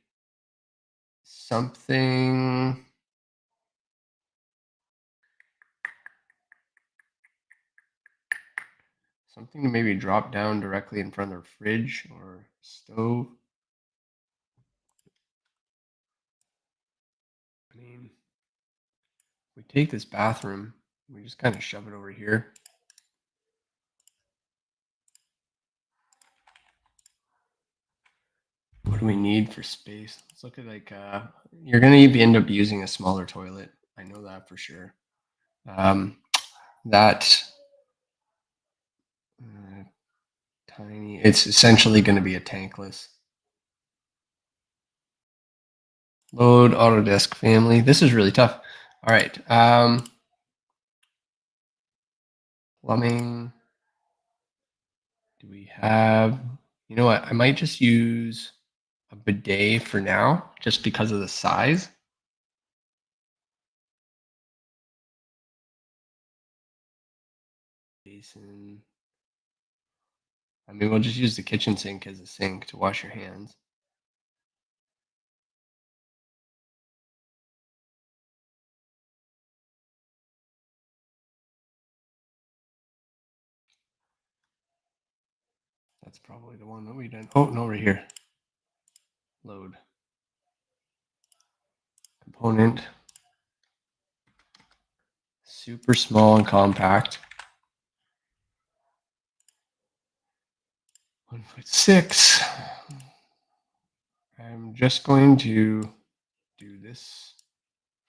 something to maybe drop down directly in front of the fridge or stove. I mean, we take this bathroom, we just kind of shove it over here. What do we need for space? Let's look at like you're gonna end up using a smaller toilet. I know that for sure. That tiny. It's essentially going to be a tankless. Load Autodesk family. This is really tough. All right. Plumbing. Do we have? You know what? I might just use a bidet for now, just because of the size. Basin. I mean, we'll just use the kitchen sink as a sink to wash your hands. That's probably the one that we did. Oh, no, right here. Load. Component. Super small and compact. 1'6". I'm just going to do this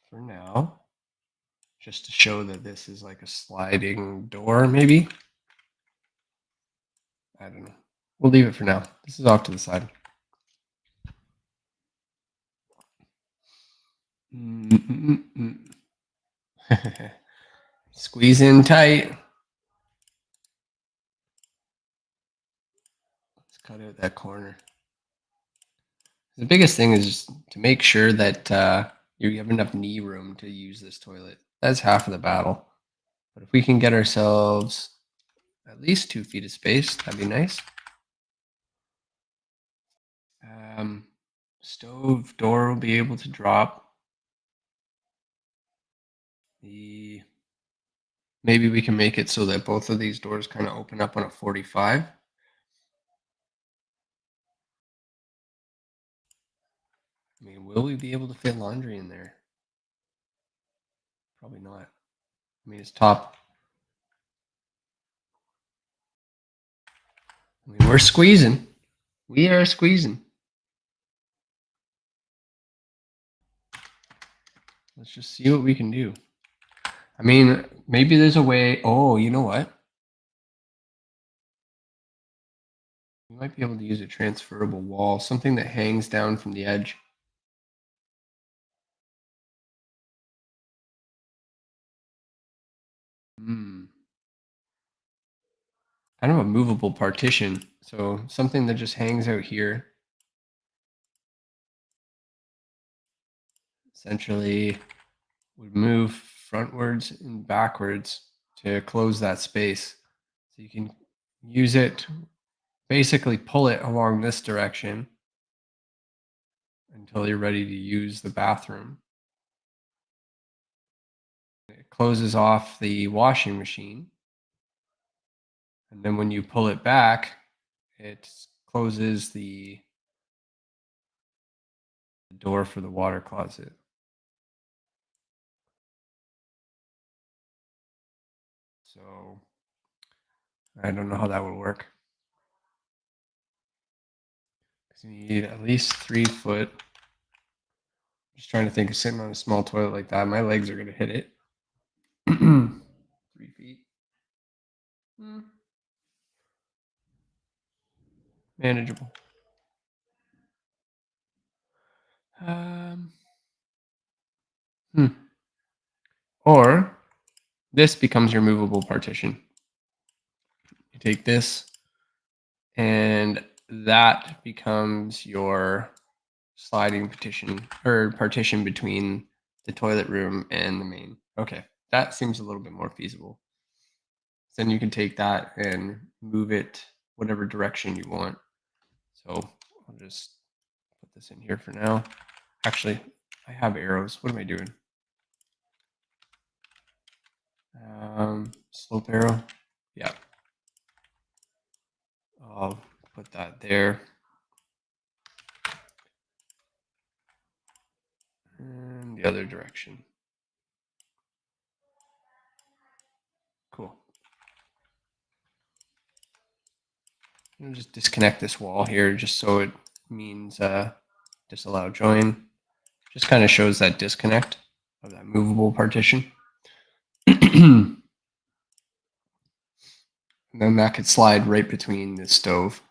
for now, just to show that this is like a sliding door, maybe. I don't know. We'll leave it for now. This is off to the side. Squeeze in tight. Let's cut out that corner. The biggest thing is just to make sure that you have enough knee room to use this toilet. That's half of the battle. But if we can get ourselves at least 2 feet of space, that'd be nice. Stove door will be able to drop. Maybe we can make it so that both of these doors kind of open up on a 45. I mean, will we be able to fit laundry in there? Probably not. I mean, it's top. I mean, we're squeezing. We are squeezing. Let's just see what we can do. I mean, maybe there's a way. Oh, you know what? We might be able to use a transferable wall, something that hangs down from the edge. Kind of a movable partition. So something that just hangs out here. Essentially would move frontwards and backwards to close that space. So you can use it, basically pull it along this direction until you're ready to use the bathroom. It closes off the washing machine. And then when you pull it back, it closes the door for the water closet. So I don't know how that would work. Because you need at least 3 foot. Just trying to think of sitting on a small toilet like that. My legs are going to hit it. 3 feet. Manageable. Or this becomes your movable partition. You take this, and that becomes your sliding partition between the toilet room and the main. Okay, that seems a little bit more feasible. Then you can take that and move it whatever direction you want. So I'll just put this in here for now. Actually, I have arrows. What am I doing? Slope arrow. Yeah. I'll put that there. And the other direction. Cool. I'll just disconnect this wall here just so it means disallow join. Just kind of shows that disconnect of that movable partition. And then that could slide right between the stove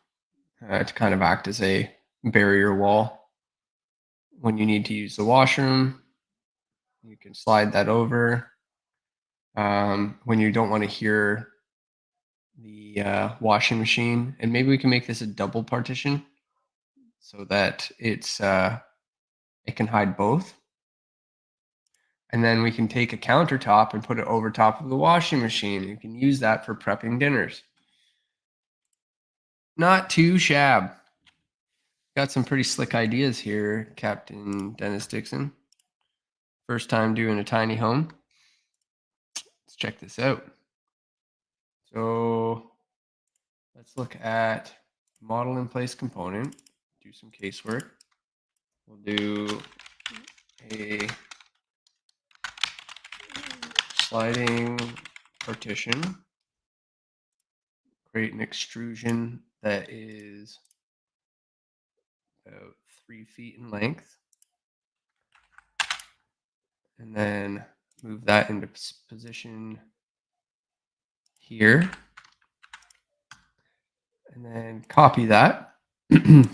to kind of act as a barrier wall. When you need to use the washroom, you can slide that over. When you don't want to hear the washing machine, and maybe we can make this a double partition so that it can hide both. And then we can take a countertop and put it over top of the washing machine. You can use that for prepping dinners. Not too shabby. Got some pretty slick ideas here, Captain Dennis Dixon. First time doing a tiny home. Let's check this out. So let's look at model in place component, do some casework. We'll do a sliding partition, create an extrusion that is about 3 feet in length, and then move that into position here, and then copy that and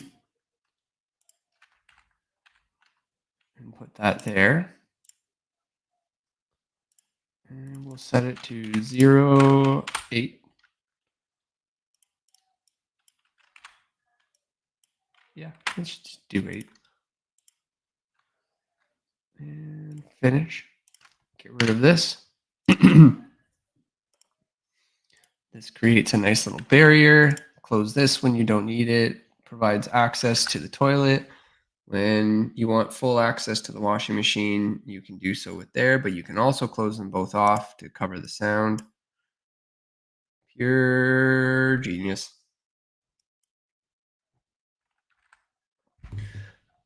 put that there. And we'll set it to 0, 8. Yeah, let's just do 8. And finish. Get rid of this. This creates a nice little barrier. Close this when you don't need it. Provides access to the toilet. When you want full access to the washing machine, you can do so with there, but you can also close them both off to cover the sound. Pure genius.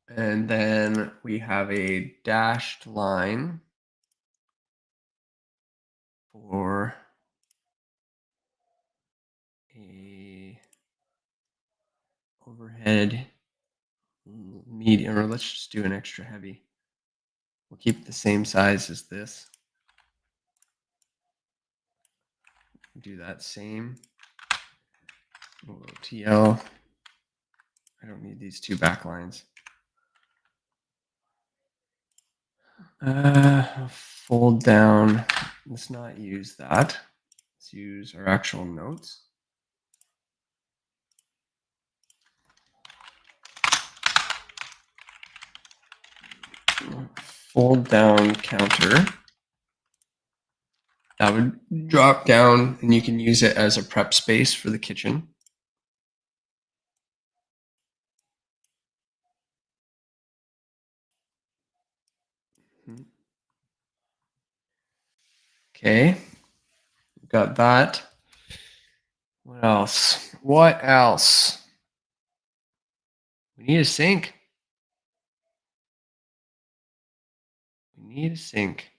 And then we have a dashed line for a overhead medium, or let's just do an extra heavy. We'll keep it the same size as this. Do that same. TL. I don't need these two back lines. Fold down. Let's not use that. Let's use our actual notes. Fold down counter. That would drop down, and you can use it as a prep space for the kitchen. Okay, got that. What else? What else? We need a sink. We need a sink.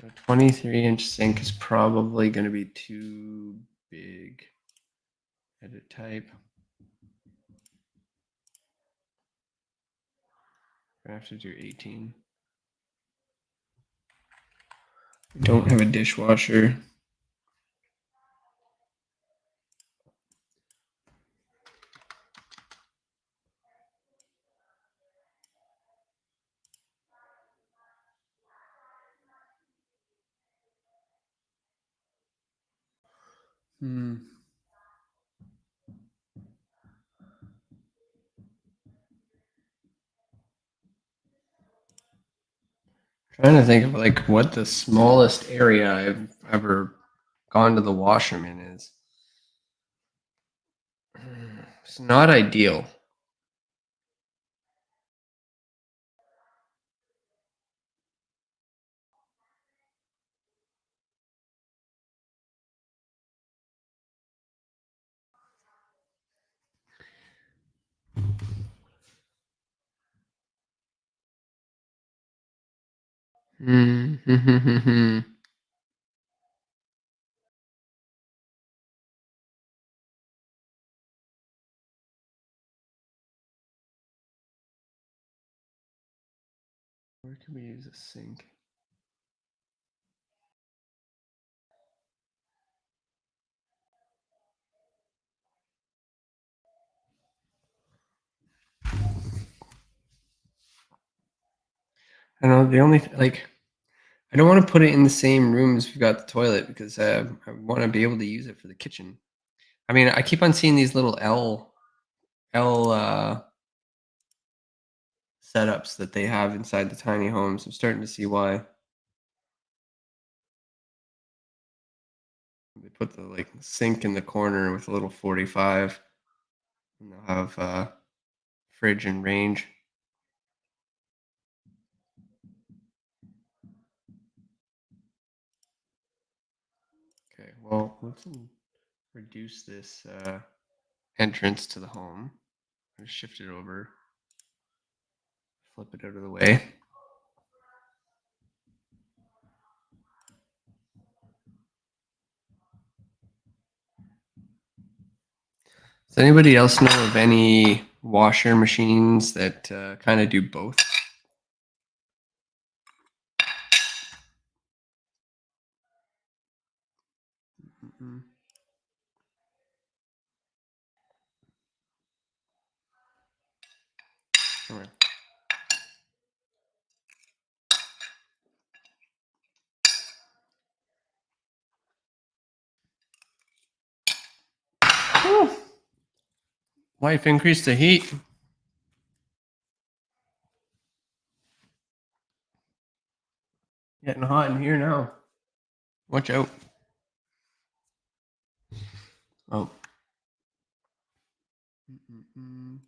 So 23-inch sink is probably going to be too big. Edit type. I have to do 18. We don't have a dishwasher. Trying to think of like what the smallest area I've ever gone to the washroom in is. It's not ideal. Where can we use a sink? I don't know. The only like, I don't want to put it in the same room as we've got the toilet because I want to be able to use it for the kitchen. I mean, I keep on seeing these little L setups that they have inside the tiny homes. I'm starting to see why. They put the like sink in the corner with a little 45, and they'll have fridge and range. Okay, well, let's reduce this entrance to the home. Just shift it over, flip it out of the way. Does anybody else know of any washer machines that kind of do both? Mm-mm. Come here. Whew. Wife, increase the heat. Getting hot in here now. Watch out. Oh. Mm-mm-mm.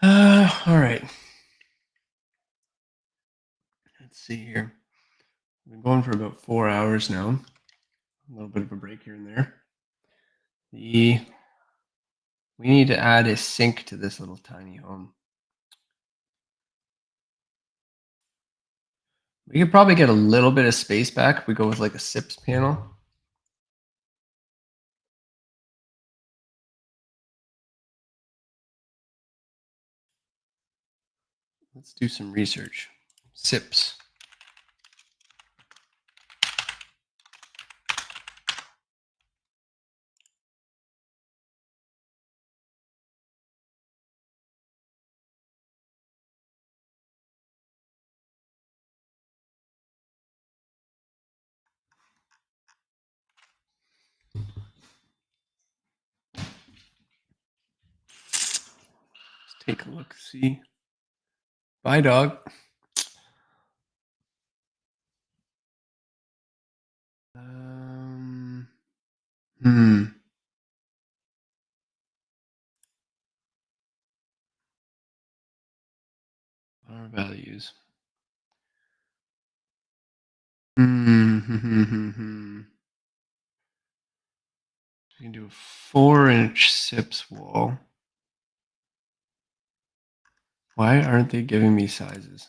All right. Let's see here. We've been going for about 4 hours now. A little bit of a break here and there. We need to add a sink to this little tiny home. We could probably get a little bit of space back if we go with like a SIPS panel. Let's do some research. SIPS. Let's take a look, see. Bye, dog. Hmm. Our values. Mm-hmm. You can do a 4-inch SIPS wall. Why aren't they giving me sizes?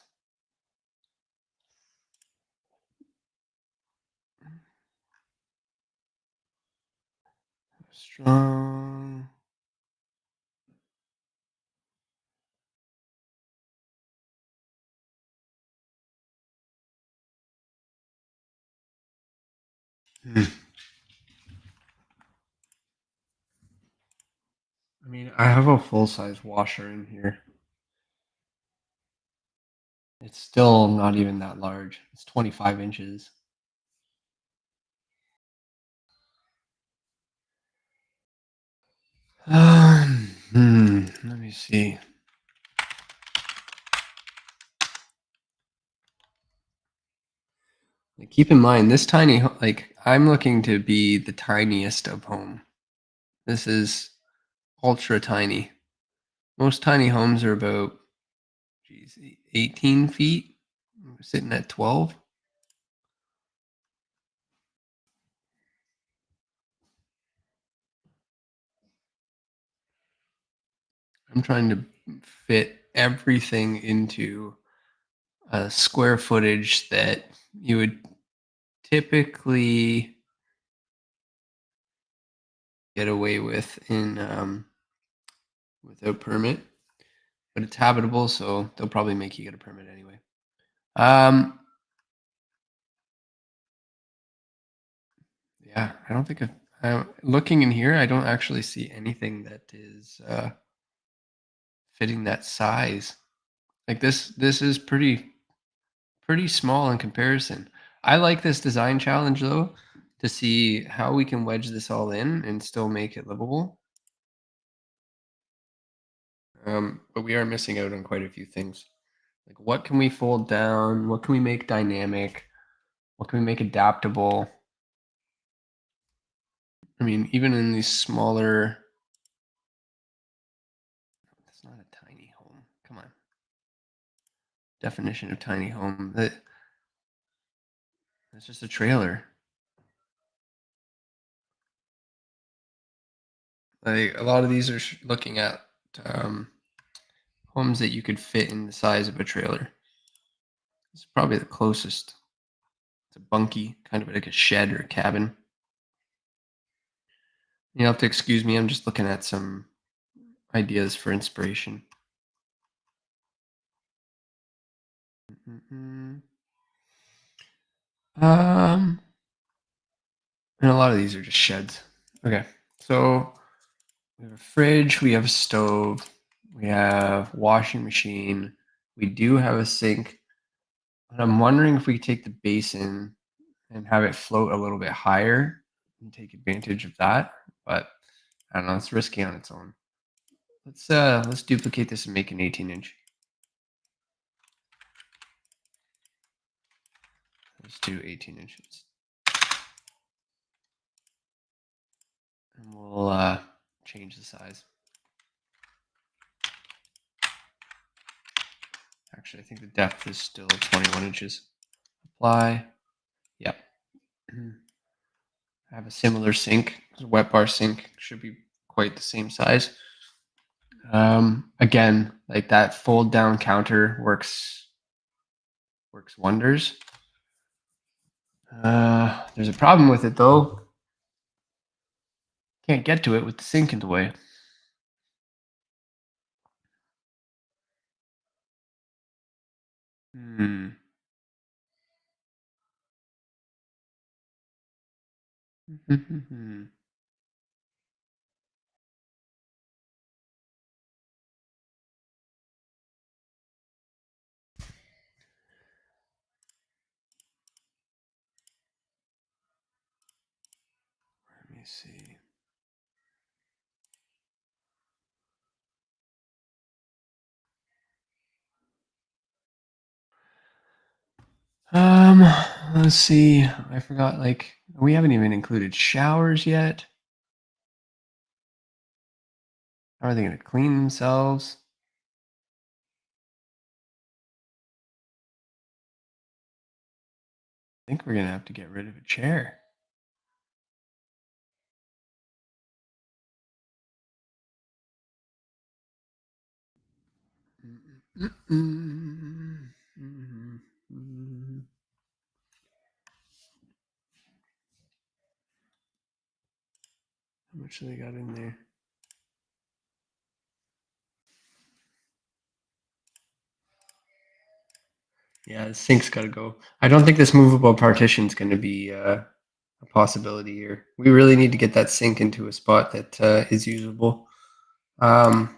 Strong. Hmm. I mean, I have a full-size washer in here. It's still not even that large. It's 25 inches. Let me see. Like, keep in mind, this tiny, like, I'm looking to be the tiniest of home. This is ultra tiny. Most tiny homes are about, geez, 18 feet. We're sitting at 12. I'm trying to fit everything into a square footage that you would typically get away with in without permit, but it's habitable, so they'll probably make you get a permit anyway. Um, yeah, I don't think looking in here, I don't actually see anything that is fitting that size. Like this is pretty small in comparison. I like this design challenge though, to see how we can wedge this all in and still make it livable. But we are missing out on quite a few things. Like, what can we fold down? What can we make dynamic? What can we make adaptable? I mean, even in these smaller, it's not a tiny home. Come on. Definition of tiny home. That's just a trailer. Like, a lot of these are looking at um, homes that you could fit in the size of a trailer. It's probably the closest. It's a bunkie, kind of like a shed or a cabin. You'll have to excuse me. I'm just looking at some ideas for inspiration. Mm-mm. Um, and a lot of these are just sheds. Okay, so we have a fridge, we have a stove, we have washing machine, we do have a sink. But I'm wondering if we could take the basin and have it float a little bit higher and take advantage of that. But I don't know, it's risky on its own. Let's duplicate this and make an 18-inch. Let's do 18 inches. And we'll change the size. Actually, I think the depth is still 21 inches. Apply. Yep. I have a similar sink. A wet bar sink should be quite the same size. Again, like that fold down counter works wonders. There's a problem with it though. Can't get to it with the sink in the way. Hmm. Let me see. Um, let's see. I forgot. Like, we haven't even included showers yet. How are they going to clean themselves? think we're gonna have to get rid of a chair. How much do they got in there? Yeah, the sink's got to go. I don't think this movable partition is going to be a possibility here. We really need to get that sink into a spot that is usable. At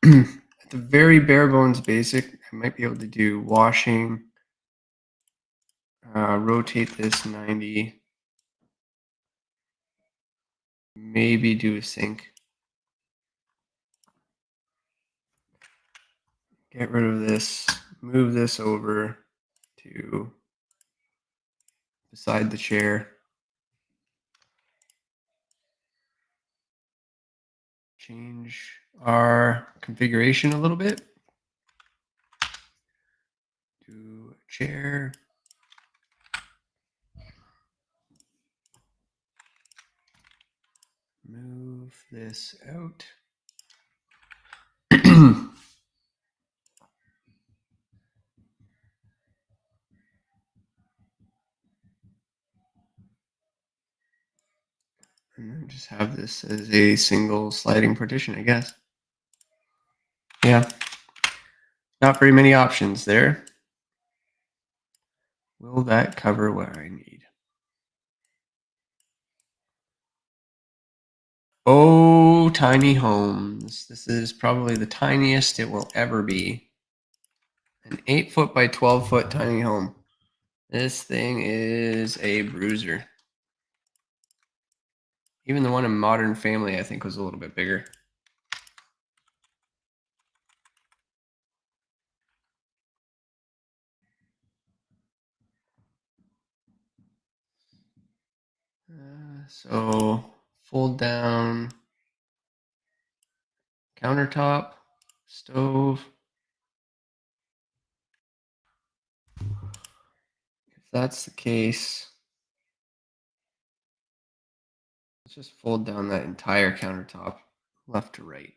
the very bare bones basic, I might be able to do washing, rotate this 90, maybe do a sink. Get rid of this, move this over to beside the chair. Change our configuration a little bit. Do chair. Move this out. And then just have this as a single sliding partition, I guess. Yeah. Not very many options there. Will that cover what I need? Oh, tiny homes. This is probably the tiniest it will ever be. An 8-foot by 12-foot tiny home. This thing is a bruiser. Even the one in Modern Family, I think, was a little bit bigger. So fold down countertop, stove. If that's the case, let's just fold down that entire countertop left to right.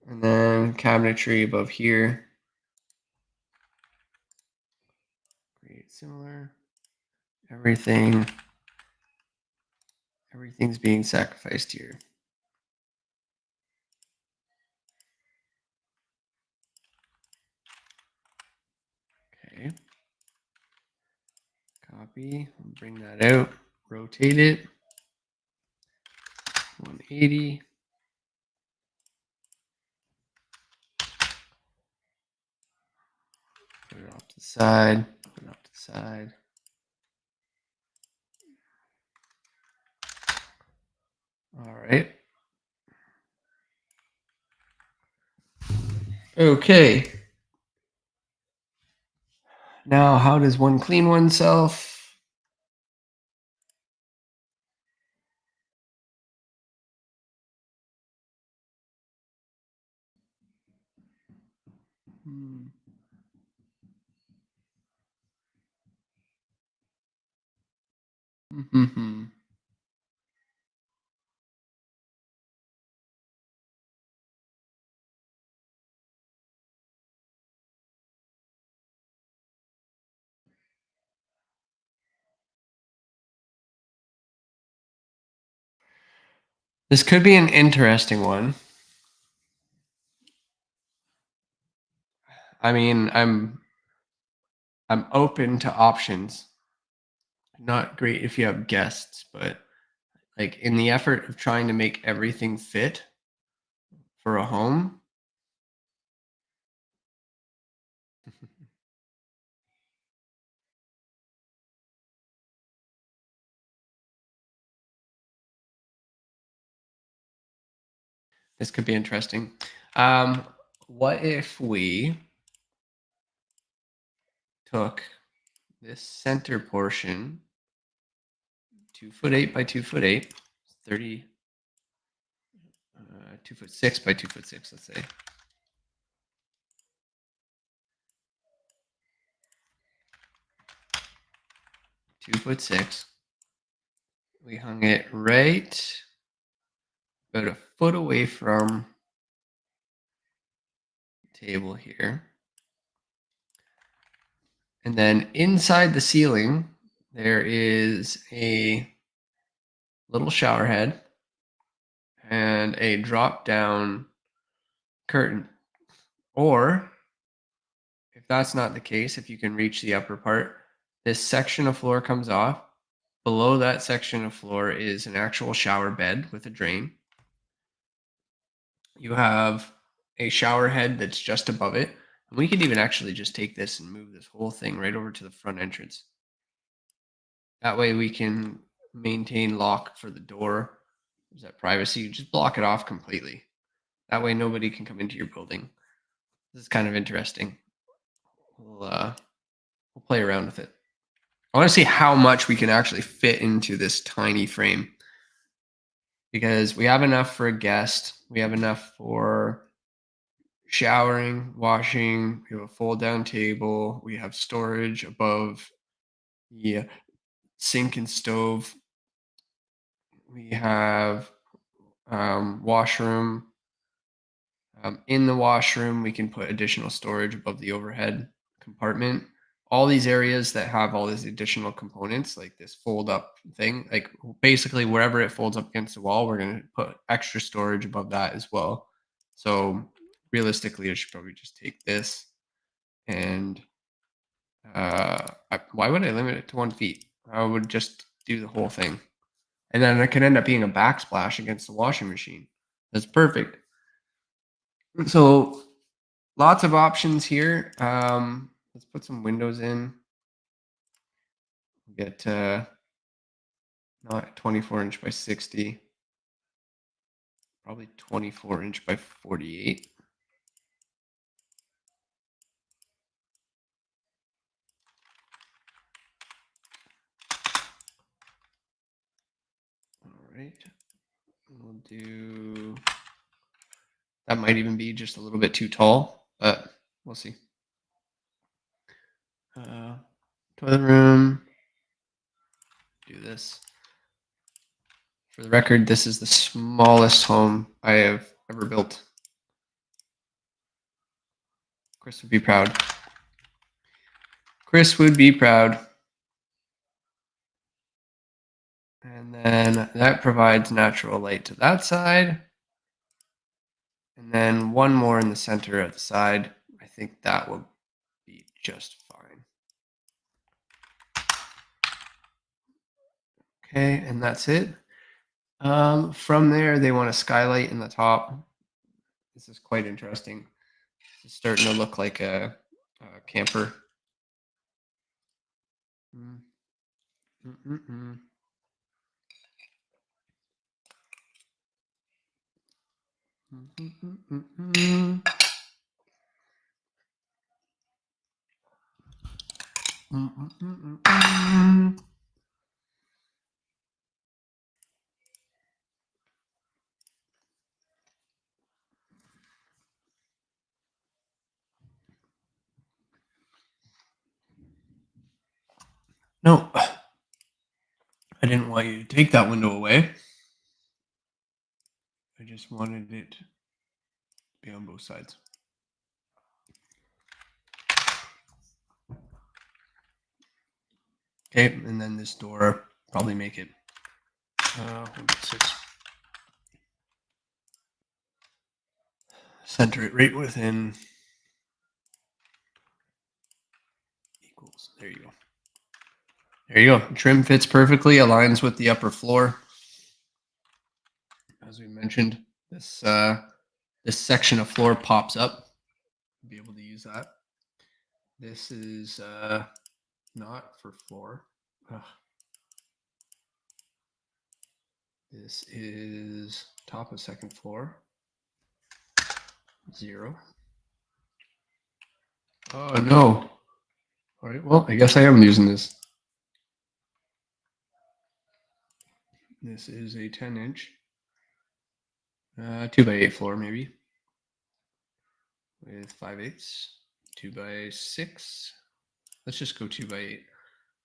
And then cabinetry above here. Create similar. Everything's being sacrificed here. Okay. Copy, bring that out, rotate it. 180. Put it off to the side, put it off to the side. All right. Okay. Now, how does one clean oneself? This could be an interesting one. I mean, I'm open to options. Not great if you have guests, but like in the effort of trying to make everything fit for a home. This could be interesting. What if we took this center portion, 2'8" by 2'8", 30. 2'6" by 2'6", let's say. (2'6). We hung it right about a foot away from the table here. And then inside the ceiling, there is a little shower head and a drop down curtain. Or if that's not the case, if you can reach the upper part, this section of floor comes off. Below that section of floor is an actual shower bed with a drain. You have a shower head that's just above it. And we could even actually just take this and move this whole thing right over to the front entrance. That way we can maintain lock for the door. There's that privacy. You just block it off completely. That way nobody can come into your building. This is kind of interesting. We'll play around with it. I want to see how much we can actually fit into this tiny frame, because we have enough for a guest. We have enough for showering, washing. We have a fold down table. We have storage above the sink and stove. We have washroom. In the washroom, we can put additional storage above the overhead compartment. All these areas that have all these additional components, like this fold up thing, like basically wherever it folds up against the wall, we're going to put extra storage above that as well. So realistically, I should probably just take this and why would I limit it to 1 feet? I would just do the whole thing. And then it could end up being a backsplash against the washing machine. That's perfect. So lots of options here. Let's put some windows in. Get not 24" by 60, probably 24" by 48. All right, we'll do. That might even be just a little bit too tall, but we'll see. Toilet room. Do this. For the record, this is the smallest home I have ever built. Chris would be proud. Chris would be proud. And then that provides natural light to that side. And then one more in the center at the side. I think that will be just fine. Okay, and that's it. From there, they want a skylight in the top. This is quite interesting. It's starting to look like a camper. No, I didn't want you to take that window away. I just wanted it to be on both sides. Okay, and then this door, probably make it 6. Center it right within equals. There you go. There you go. Trim fits perfectly, aligns with the upper floor. As we mentioned, this section of floor pops up. Be able to use that. This is not for floor. Ugh. This is top of second floor. 0. Oh no. All right, well, I guess I am using this. This is a 10-inch. 2x8 floor maybe with 5/8, 2x6. Let's just go 2x8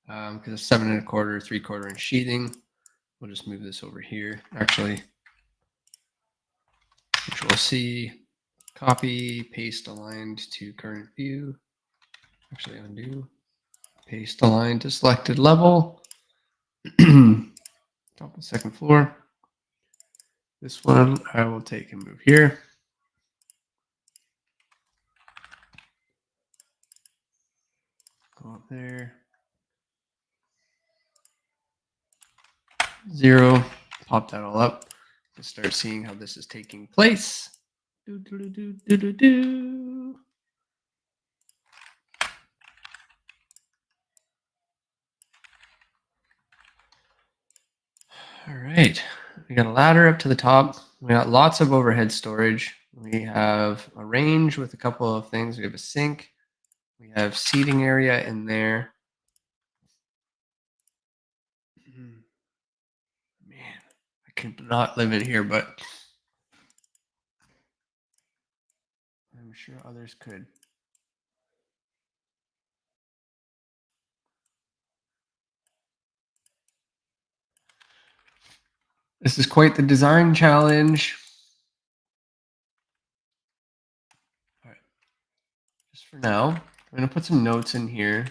because it's 7 1/4, 3/4 inch sheathing. We'll just move this over here. Actually, Control C, copy, paste aligned to current view. Actually, undo, paste aligned to selected level. Top of the second floor. This one I will take and move here. Go up there. 0. Pop that all up. And start seeing how this is taking place. Do, do, do, do, do, do. All right. We got a ladder up to the top. We got lots of overhead storage. We have a range with a couple of things. We have a sink. We have seating area in there. Man, I could not live in here, but I'm sure others could. This is quite the design challenge. All right. Just for now, I'm going to put some notes in here.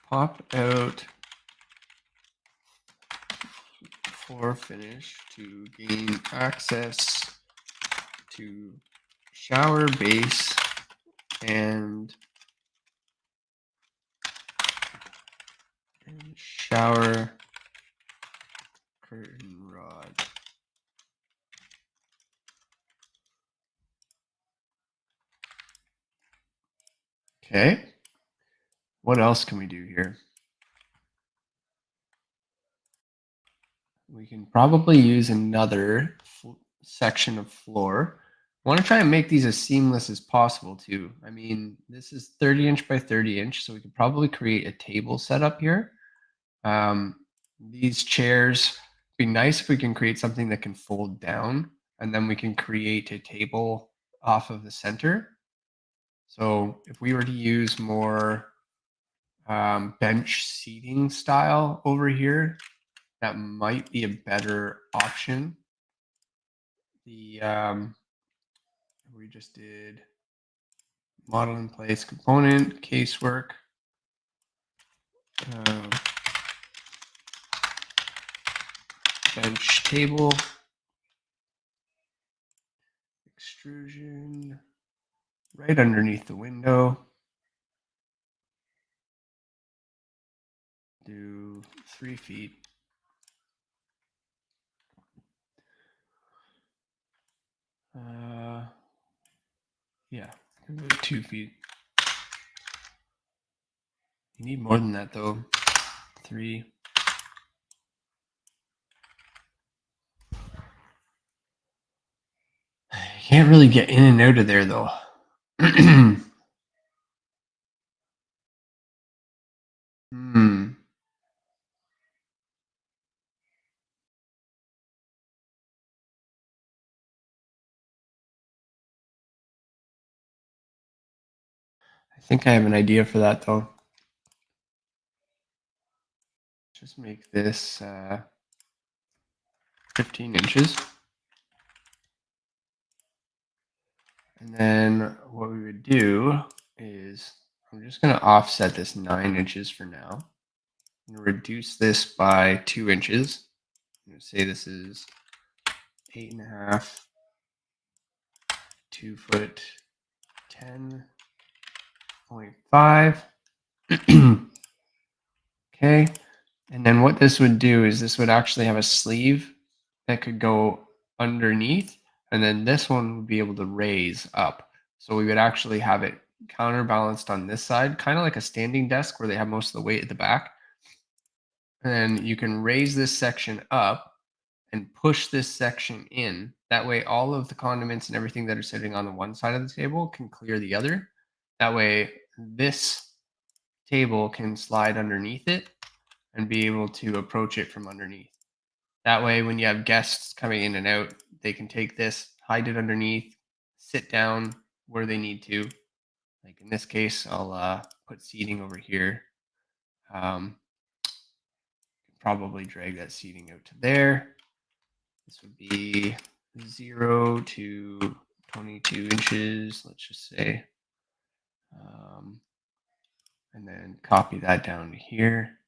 Pop out for finish to gain access to shower base and shower curtain rod. Okay. What else can we do here? We can probably use another section of floor. I want to try and make these as seamless as possible too. I mean, this is 30 inch by 30 inch, so we could probably create a table setup here. These chairs, be nice if we can create something that can fold down, and then we can create a table off of the center. So if we were to use more bench seating style over here, that might be a better option. The we just did model in place component casework. Bench table extrusion right underneath the window. Do 3 feet. Yeah, 2 feet. You need more than that though. 3. You can't really get in and out of there though. I think I have an idea for that though. Just make this 15 inches. And then what we would do is I'm just going to offset this 9 inches for now. I'm going to reduce this by 2 inches. I'm going to say this is 8.5, 2 foot 10.5. Okay. And then what this would do is this would actually have a sleeve that could go underneath, and then this one would be able to raise up. So we would actually have it counterbalanced on this side, kind of like a standing desk where they have most of the weight at the back. And then you can raise this section up and push this section in. That way all of the condiments and everything that are sitting on the one side of the table can clear the other. That way this table can slide underneath it. and be able to approach it from underneath. That way, when you have guests coming in and out, they can take this, hide it underneath, sit down where they need to. Like in this case, I'll put seating over here. Probably drag that seating out to there. This would be 0 to 22 inches, let's just say. And then copy that down to here.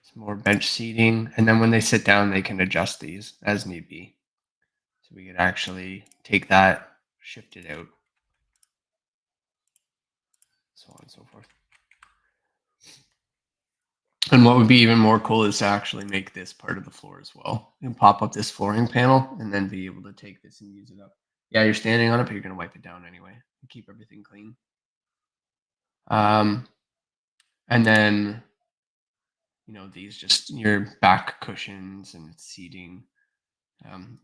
Some more bench seating. And then when they sit down, they can adjust these as need be. So we could actually take that, shift it out, so on and so forth. And what would be even more cool is to actually make this part of the floor as well and pop up this flooring panel and then be able to take this and use it up. Yeah, you're standing on it, but you're going to wipe it down anyway and keep everything clean. And then, these just your back cushions and seating.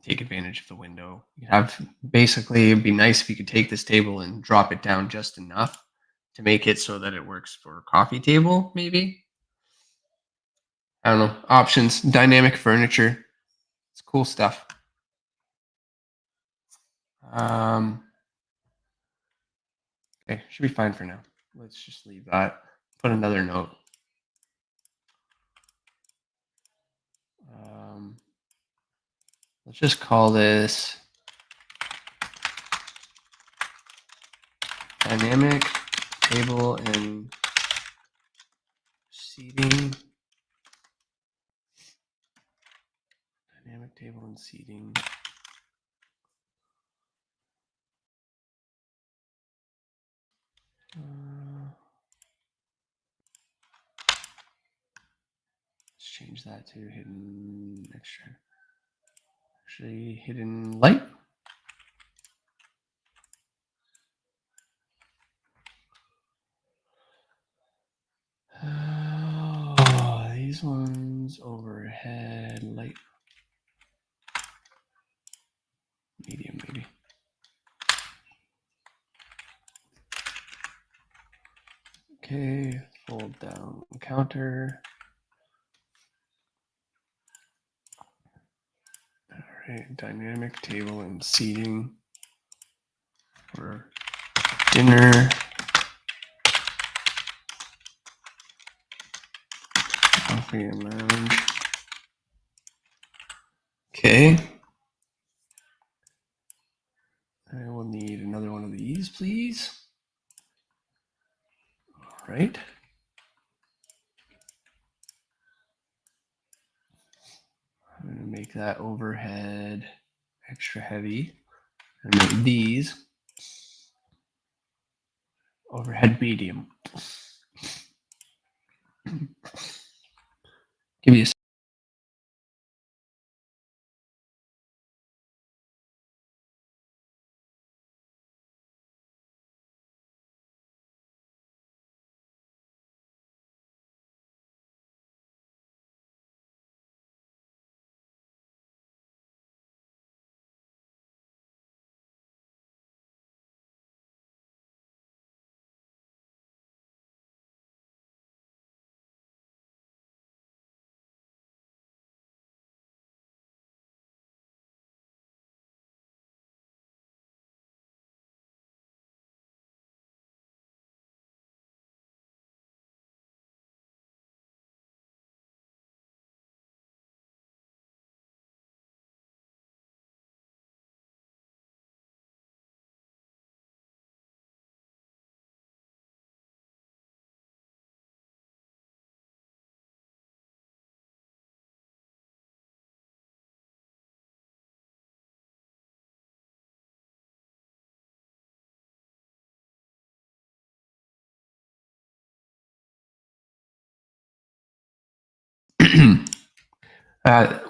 Take advantage of the window. You have basically, it'd be nice if you could take this table and drop it down just enough to make it so that it works for a coffee table, maybe. I don't know. Options, dynamic furniture. It's cool stuff. Okay, should be fine for now. Let's just leave that. Put another note. Let's just call this dynamic table and seating. Dynamic table and seating. Let's change that to hidden extra. Actually, hidden light. Oh, these ones overhead light. Medium, maybe. Okay, fold down counter. All right, dynamic table and seating for dinner. Coffee and lounge. Okay. I will need another one of these, please. All right. I'm going to make that overhead extra heavy and make these overhead medium. Give you a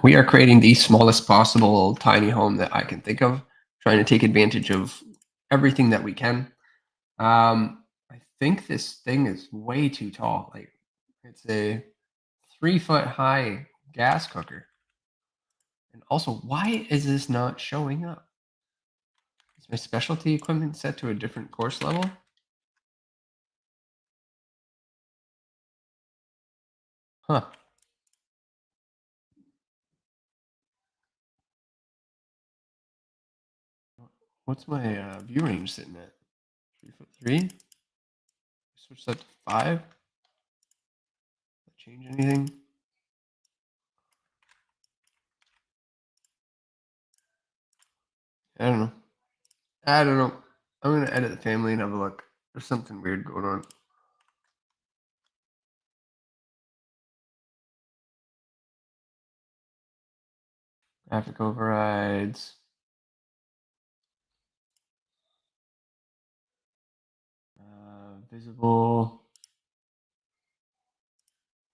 we are creating the smallest possible tiny home that I can think of, trying to take advantage of everything that we can. I think this thing is way too tall. Like it's a 3-foot high gas cooker. And also, why is this not showing up? Is my specialty equipment set to a different course level? Huh. What's my view range sitting at? 3'3". Switch that to 5. Change anything? I don't know. I don't know. I'm gonna edit the family and have a look. There's something weird going on. Graphic overrides. Visible.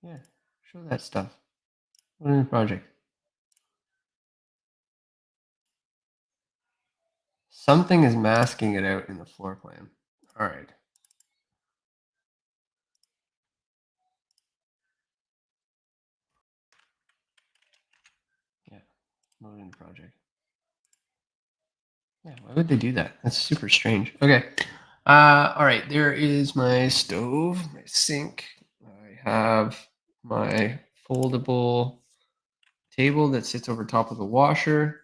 Yeah, show that stuff. What in the project? Something is masking it out in the floor plan. All right. Yeah, load in project. Yeah, why would they do that? That's super strange. Okay. All right, there is my stove, my sink. I have my foldable table that sits over top of the washer.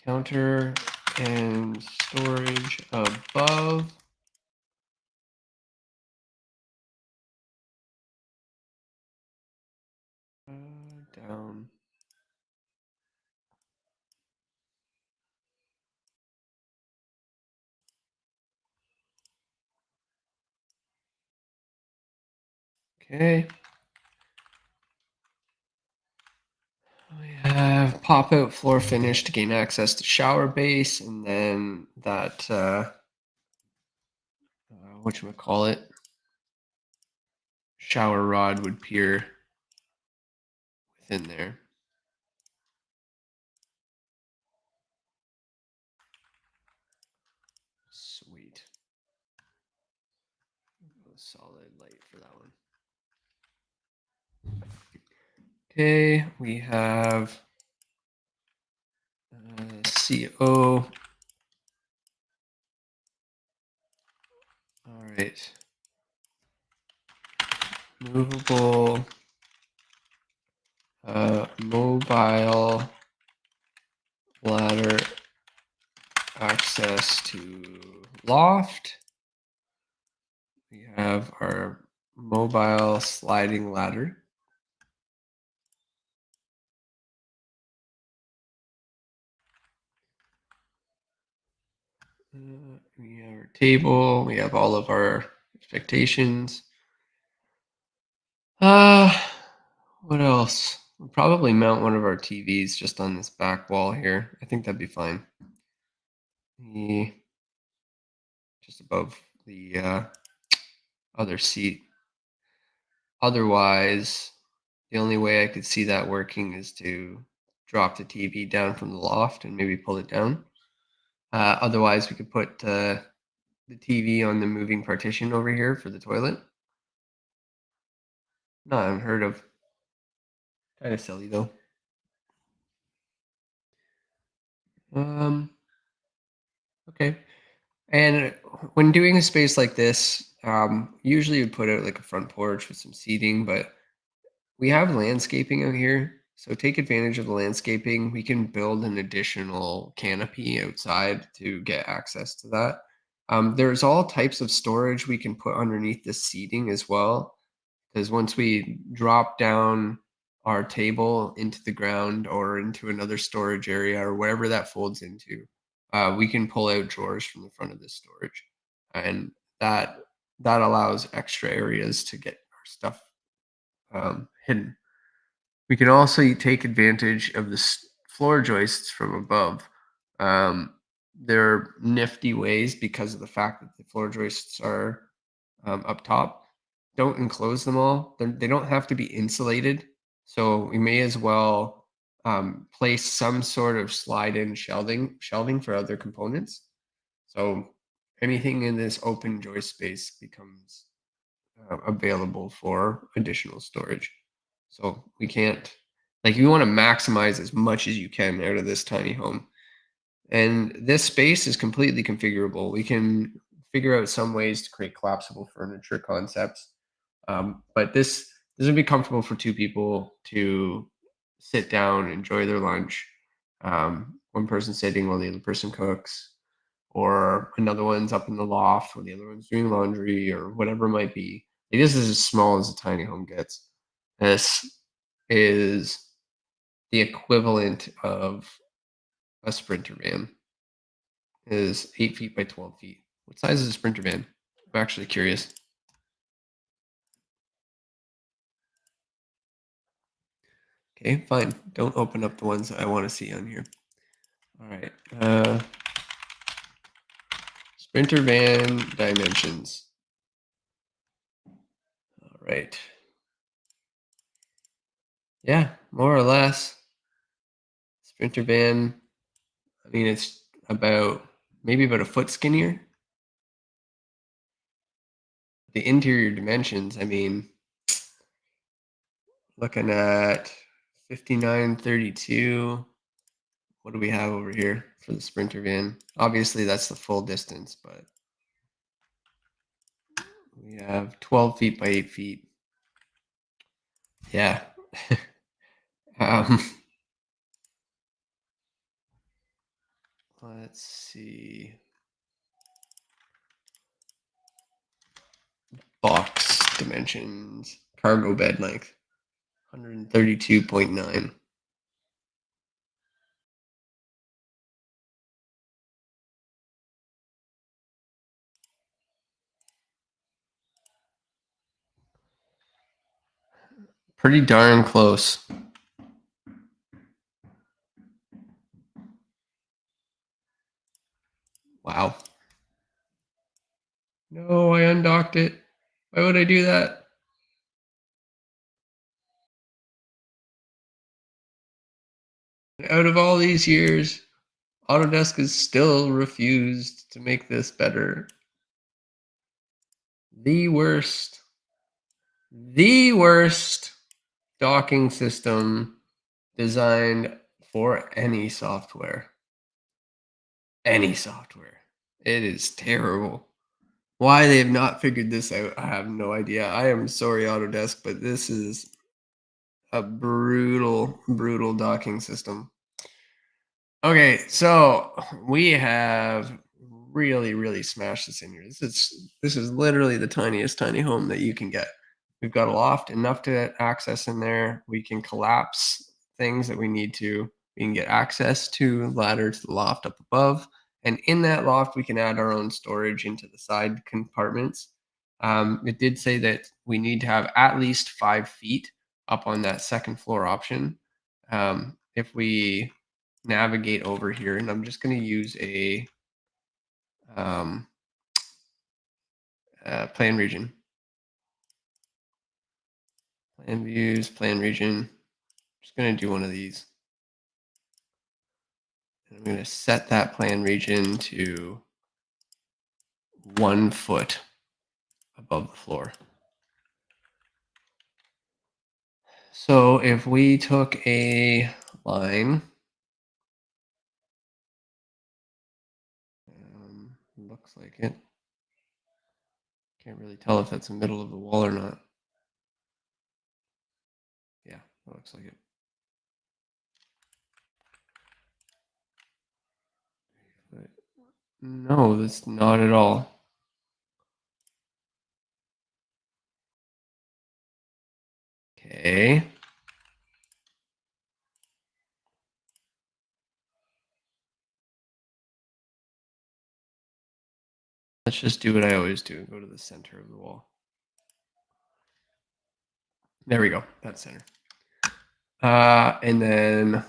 Counter and storage above. Down. Okay. We have pop-out floor finish to gain access to shower base, and then that whatchamacallit, shower rod would peer within there. Sweet. Solid light for that one. Okay, we have CO. All right. Movable mobile ladder access to loft. We have our mobile sliding ladder. We have our table. We have all of our expectations. What else? We'll probably mount one of our TVs just on this back wall here. I think that'd be fine. Just above the other seat. Otherwise, the only way I could see that working is to drop the TV down from the loft and maybe pull it down. Otherwise, we could put the TV on the moving partition over here for the toilet. Not unheard of. Kind of silly though. Okay. And when doing a space like this, usually you'd put out like a front porch with some seating, but we have landscaping out here. So take advantage of the landscaping. We can build an additional canopy outside to get access to that. There's all types of storage we can put underneath the seating as well. Because once we drop down our table into the ground or into another storage area or wherever that folds into, we can pull out drawers from the front of this storage, and that allows extra areas to get our stuff hidden. We can also take advantage of the floor joists from above. They're nifty ways because of the fact that the floor joists are up top. Don't enclose them all. They don't have to be insulated. So we may as well place some sort of slide-in shelving for other components. So anything in this open joist space becomes available for additional storage. So we can't, like, you want to maximize as much as you can out of this tiny home. And this space is completely configurable. We can figure out some ways to create collapsible furniture concepts. But this would be comfortable for two people to sit down, enjoy their lunch. One person sitting while the other person cooks, or another one's up in the loft while the other one's doing laundry, or whatever it might be. Like, this is as small as a tiny home gets. This is the equivalent of a Sprinter van. It is 8 feet by 12 feet. What size is a Sprinter van? I'm actually curious. Okay, fine. Don't open up the ones that I want to see on here. All right. Sprinter van dimensions. All right. Yeah, more or less. Sprinter van. I mean, it's maybe about a foot skinnier. The interior dimensions, I mean, looking at 5932. What do we have over here for the Sprinter van? Obviously, that's the full distance, but we have 12 feet by 8 feet. Yeah. Let's see. Box dimensions. Cargo bed length. 132.9. Pretty darn close. Wow. No, I undocked it. Why would I do that? Out of all these years, Autodesk has still refused to make this better. The worst docking system designed for any software. Any software. It is terrible. Why they have not figured this out, I have no idea. I am sorry, Autodesk, but this is a brutal docking system. Okay, so we have really smashed this in here. This is literally the tiniest tiny home that you can get. We've got a loft, enough to access in there. We can collapse things that we need to. We can get access to ladder to the loft up above. And in that loft, we can add our own storage into the side compartments. It did say that we need to have at least 5 feet up on that second floor option. If we navigate over here, and I'm just going to use a plan region. Plan views, plan region. I'm just going to do one of these. And I'm going to set that plan region to 1 foot above the floor. So if we took a line, looks like it. Can't really tell if that's the middle of the wall or not. Yeah, that looks like it. But no, that's not at all. Okay. Let's just do what I always do. Go to the center of the wall. There we go. That's center. And then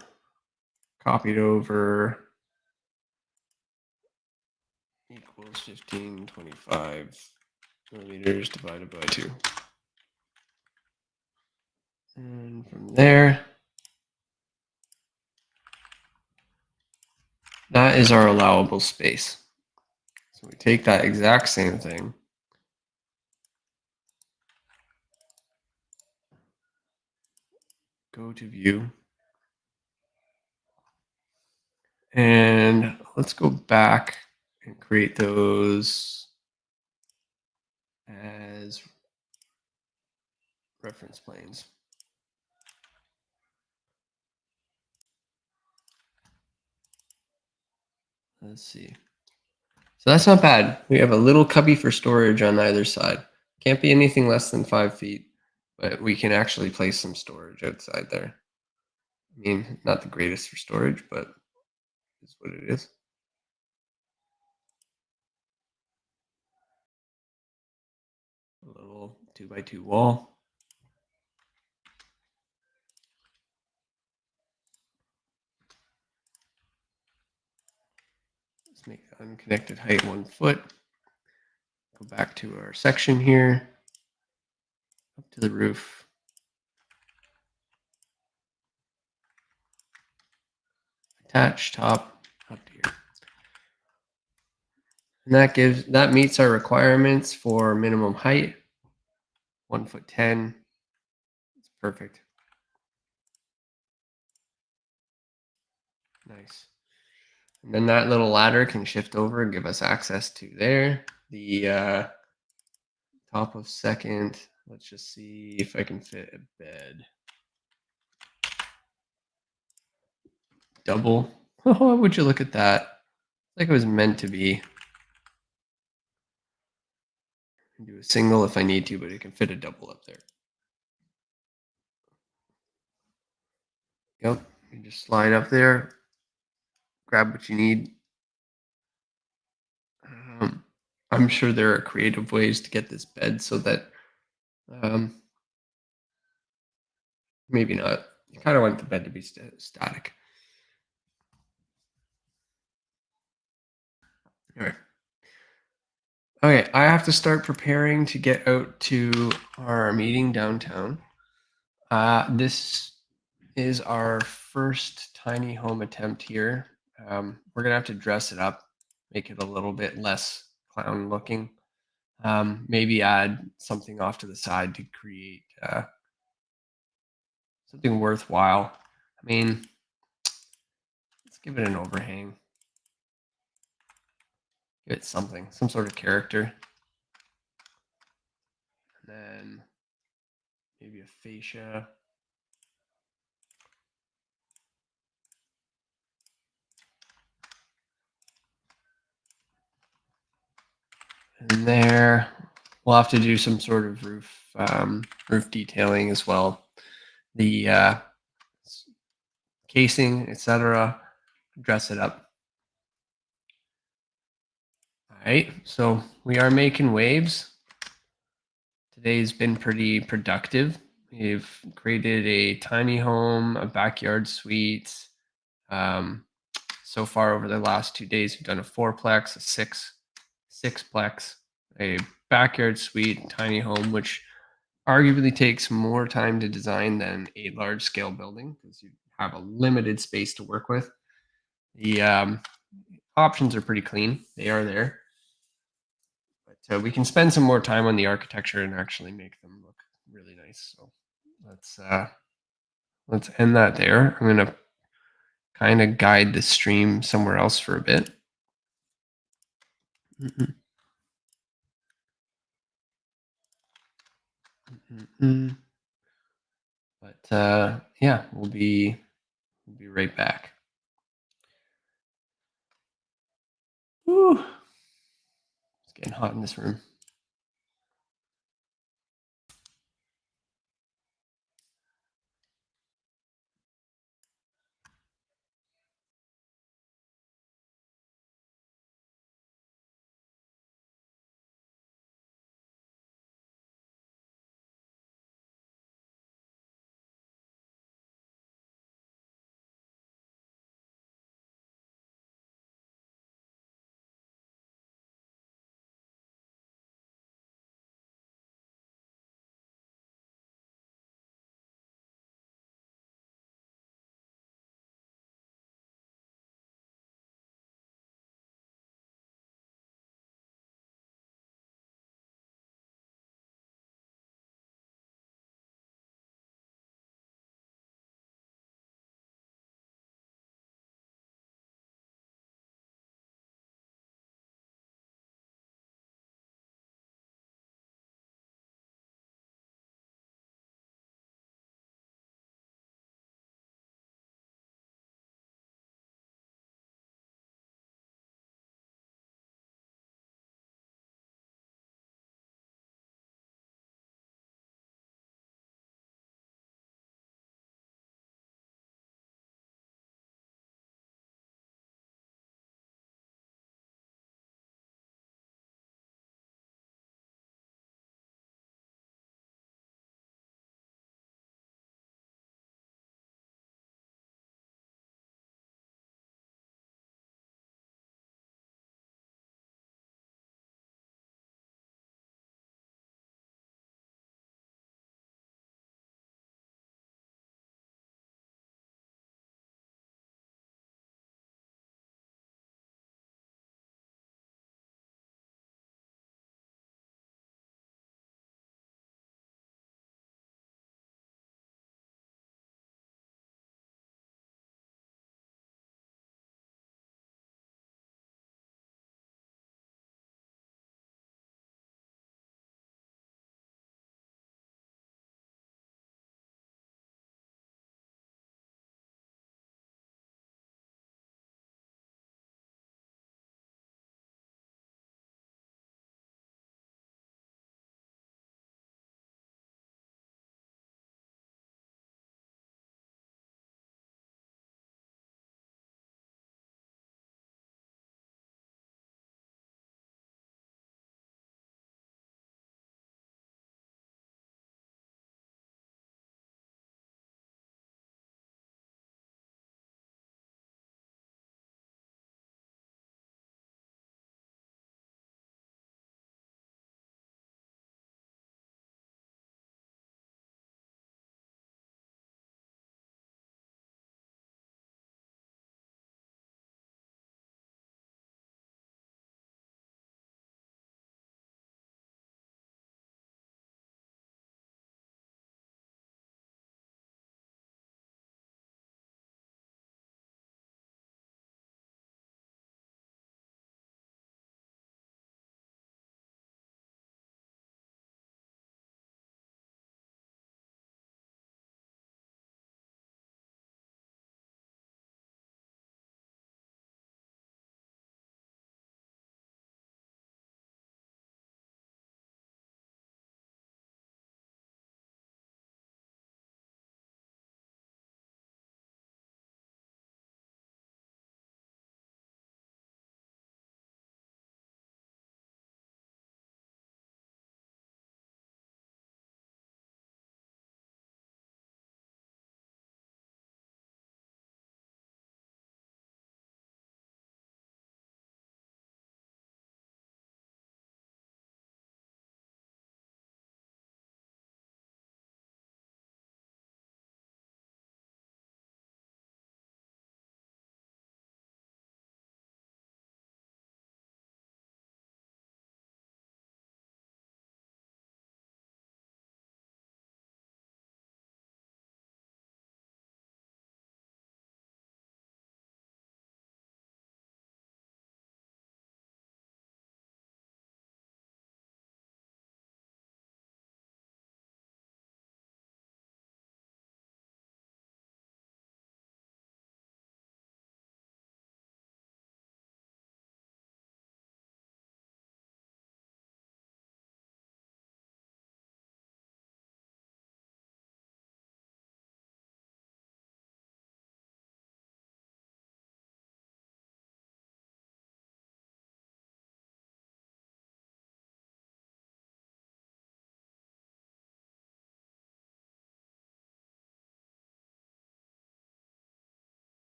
copy it over. Equals 1525 millimeters divided by 2. And from there, that is our allowable space. So we take that exact same thing. Go to view. And let's go back and create those as reference planes. Let's see. So that's not bad. We have a little cubby for storage on either side. Can't be anything less than 5 feet, but we can actually place some storage outside there. I mean, not the greatest for storage, but it's what it is. A little 2x2 wall. Let's make the unconnected height 1 foot. Go back to our section here, up to the roof. Attach top up here. And that meets our requirements for minimum height, 1'10". It's perfect. Nice. And then that little ladder can shift over and give us access to there. The top of second. Let's just see if I can fit a bed. Double. Oh, would you look at that? Like it was meant to be. I can do a single if I need to, but it can fit a double up there. Yep. You just slide up there, grab what you need. I'm sure there are creative ways to get this bed so that maybe not. You kind of want the bed to be static. All right. Okay, I have to start preparing to get out to our meeting downtown. This is our first tiny home attempt here. We're gonna have to dress it up, make it a little bit less clown looking. Maybe add something off to the side to create something worthwhile. I mean, let's give it an overhang. Give it something, some sort of character. And then maybe a fascia. And there, we'll have to do some sort of roof detailing as well. The casing, etc. Dress it up. All right, so we are making waves. Today's been pretty productive. We've created a tiny home, a backyard suite. So far over the last 2 days, we've done a 4-plex, a sixplex, a backyard suite, tiny home, which arguably takes more time to design than a large scale building because you have a limited space to work with. The options are pretty clean. They are there. But we can spend some more time on the architecture and actually make them look really nice. So let's end that there. I'm going to kind of guide the stream somewhere else for a bit. But yeah, we'll be right back. Woo. It's getting hot in this room.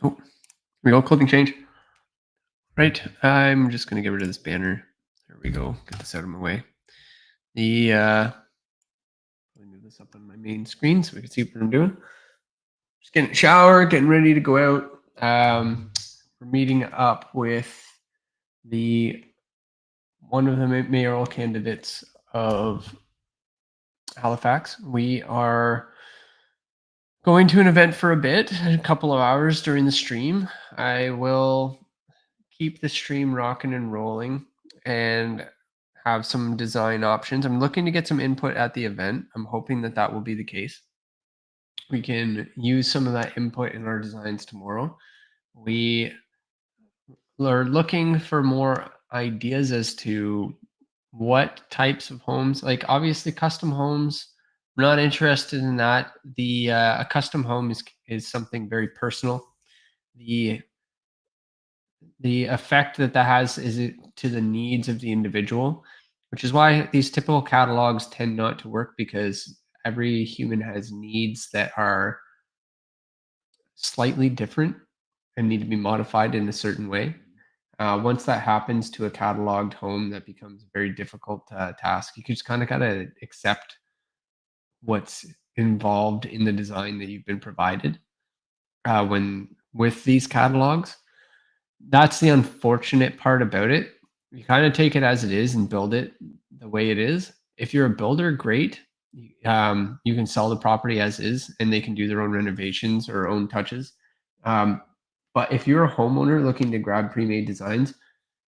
Oh, here we go. Clothing change. Right. I'm just going to get rid of this banner. There we go. Get this out of my way. Let me move this up on my main screen so we can see what I'm doing. Just getting a shower, getting ready to go out. We're meeting up with one of the mayoral candidates of Halifax. We are going to an event for a bit, a couple of hours during the stream. I will keep the stream rocking and rolling and have some design options. I'm looking to get some input at the event. I'm hoping that that will be the case. We can use some of that input in our designs tomorrow. We are looking for more ideas as to what types of homes, like obviously custom homes. I'm not interested in that. A custom home is something very personal. The effect that has is it to the needs of the individual, which is why these typical catalogs tend not to work, because every human has needs that are slightly different and need to be modified in a certain way. Once that happens to a cataloged home, that becomes a very difficult task. You just kind of got to accept what's involved in the design that you've been provided when with these catalogs. That's the unfortunate part about it. You kind of take it as it is and build it the way it is. If you're a builder, great. You can sell the property as is and they can do their own renovations or own touches. But if you're a homeowner looking to grab pre-made designs,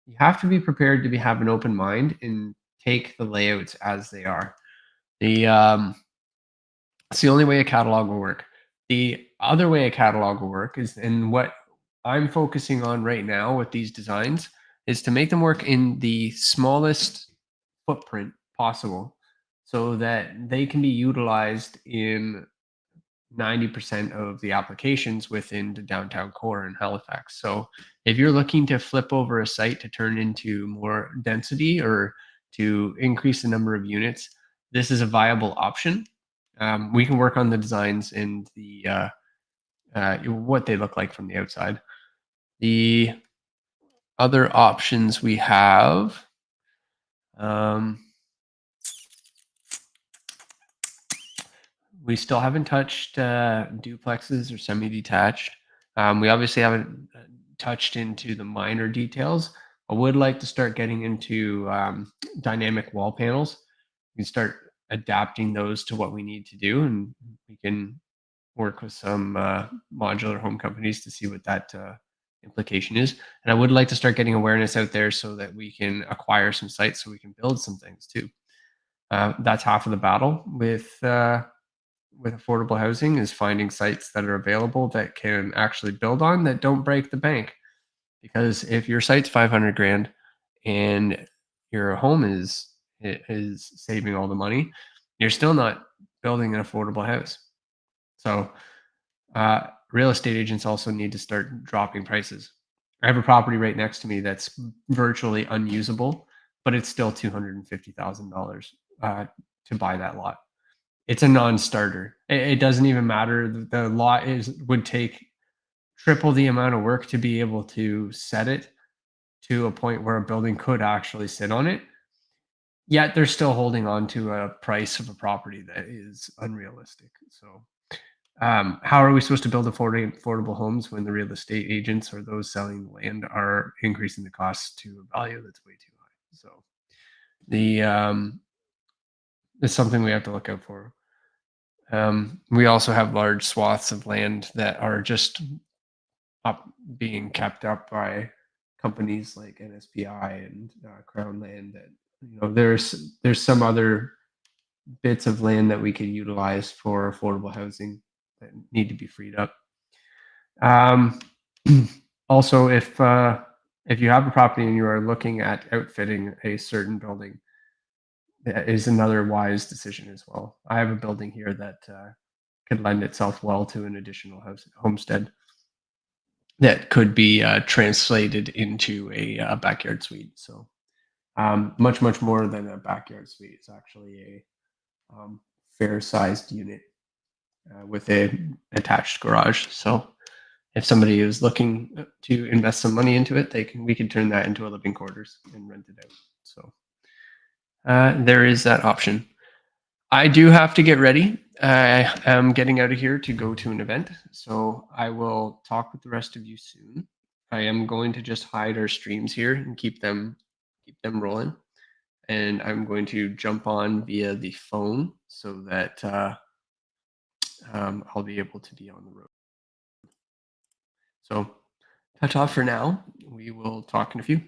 you have to be prepared to have an open mind and take the layouts as they are. It's the only way a catalog will work. The other way a catalog will work is, and what I'm focusing on right now with these designs, is to make them work in the smallest footprint possible so that they can be utilized in 90% of the applications within the downtown core in Halifax. So if you're looking to flip over a site to turn into more density or to increase the number of units, this is a viable option. We can work on the designs and what they look like from the outside. The other options we have, we still haven't touched duplexes or semi-detached. We obviously haven't touched into the minor details. I would like to start getting into dynamic wall panels. We can start adapting those to what we need to do, and we can work with some modular home companies to see what that implication is. And I would like to start getting awareness out there so that we can acquire some sites so we can build some things too. That's half of the battle with affordable housing, is finding sites that are available that can actually build on, that don't break the bank. Because if your site's 500 grand and your home is saving all the money, you're still not building an affordable house. So real estate agents also need to start dropping prices. I have a property right next to me that's virtually unusable, but it's still $250,000 to buy that lot. It's a non-starter. It doesn't even matter. The lot would take triple the amount of work to be able to set it to a point where a building could actually sit on it. Yet they're still holding on to a price of a property that is unrealistic. So how are we supposed to build affordable homes when the real estate agents or those selling the land are increasing the cost to a value that's way too high? So it's something we have to look out for. We also have large swaths of land that are just being kept up by companies like NSPI and Crown Land. That there's some other bits of land that we could utilize for affordable housing that need to be freed up. Also, if you have a property and you are looking at outfitting a certain building, that is another wise decision as well. I have a building here that could lend itself well to an additional homestead that could be translated into a backyard suite. So much more than a backyard suite. It's actually a fair sized unit with a attached garage. So if somebody is looking to invest some money into it, we could turn that into a living quarters and rent it out. So there is that option. I do have to get ready. I am getting out of here to go to an event, so I will talk with the rest of you soon. I am going to just hide our streams here and keep them rolling, and I'm going to jump on via the phone so that I'll be able to be on the road. So, ta-ta for now. We will talk in a few.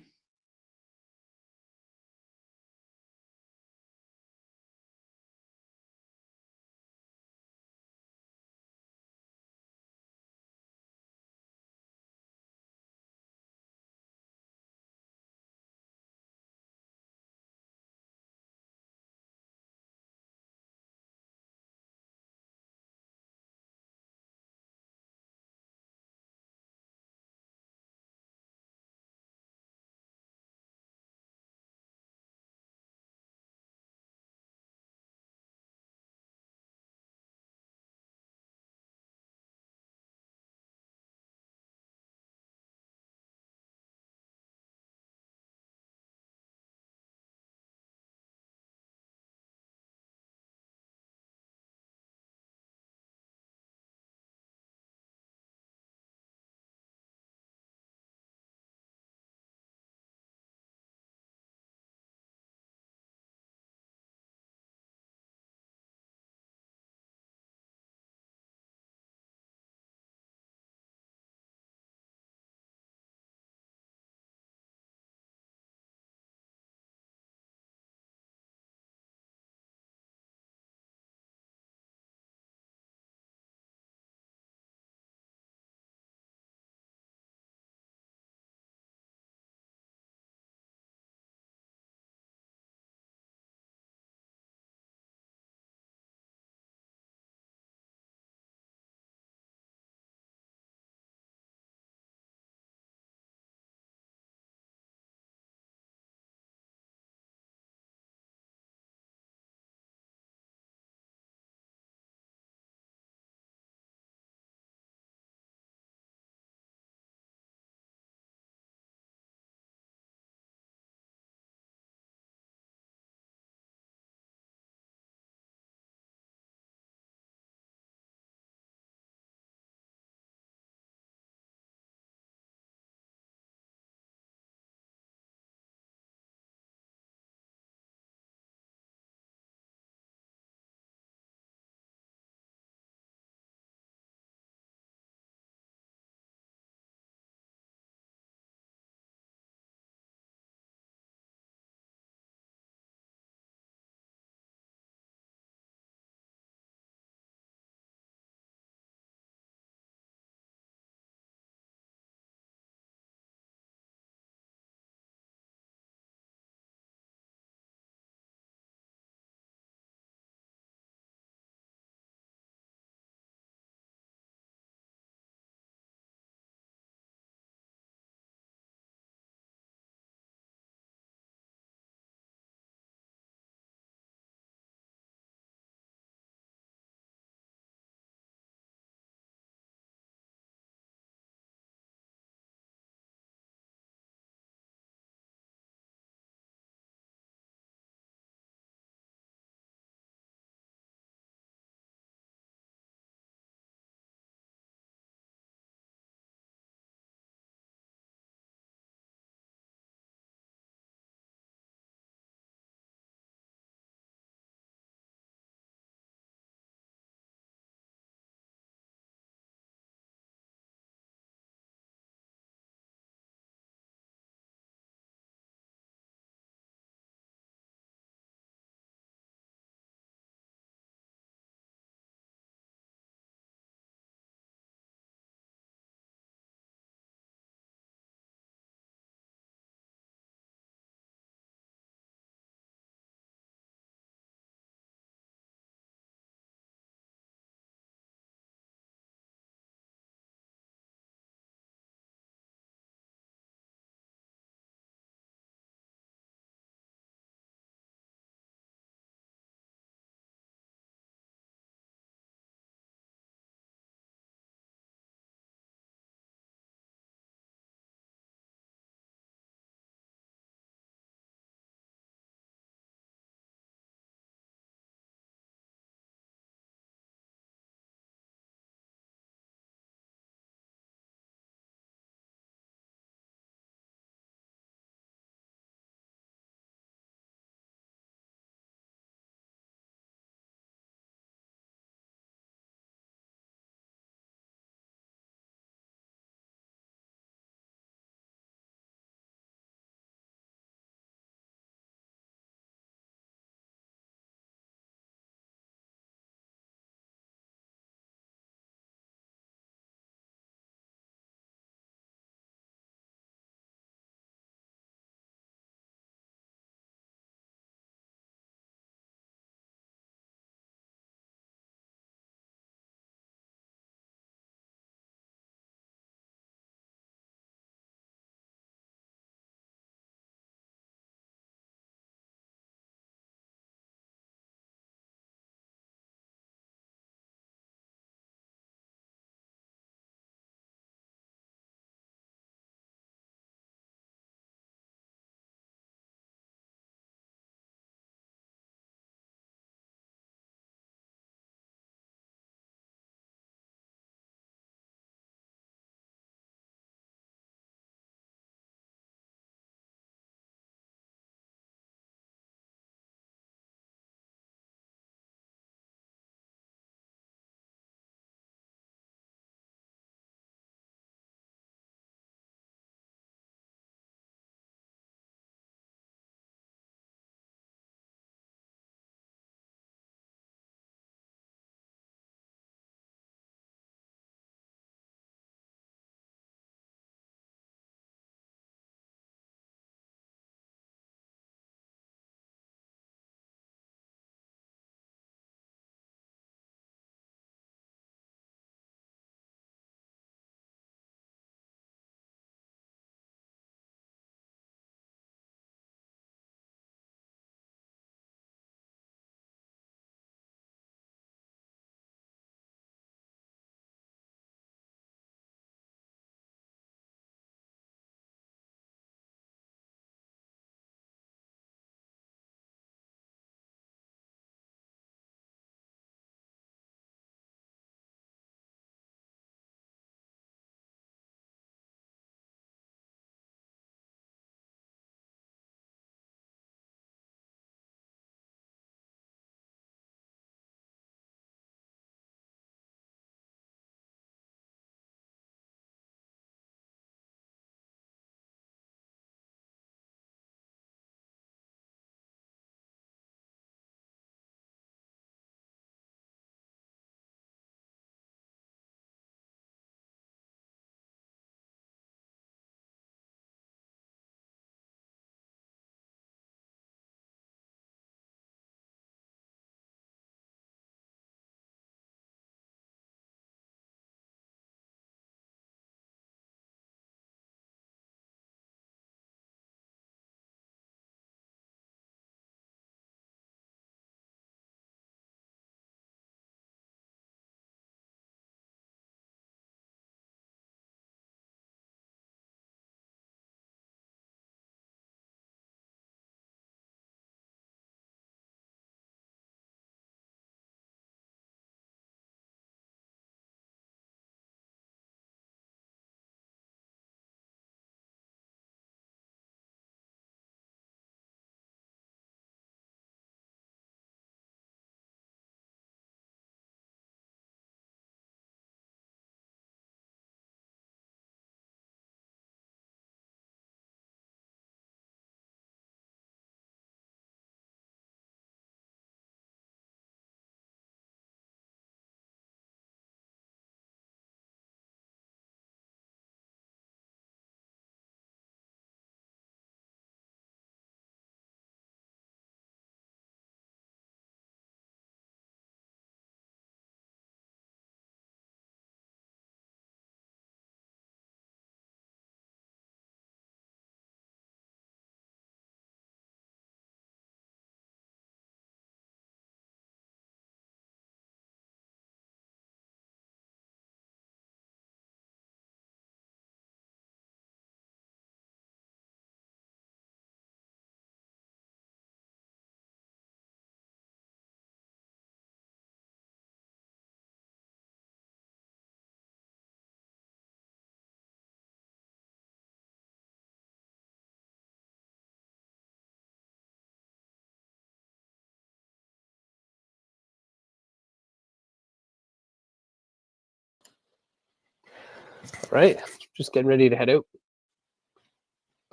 All right, just getting ready to head out.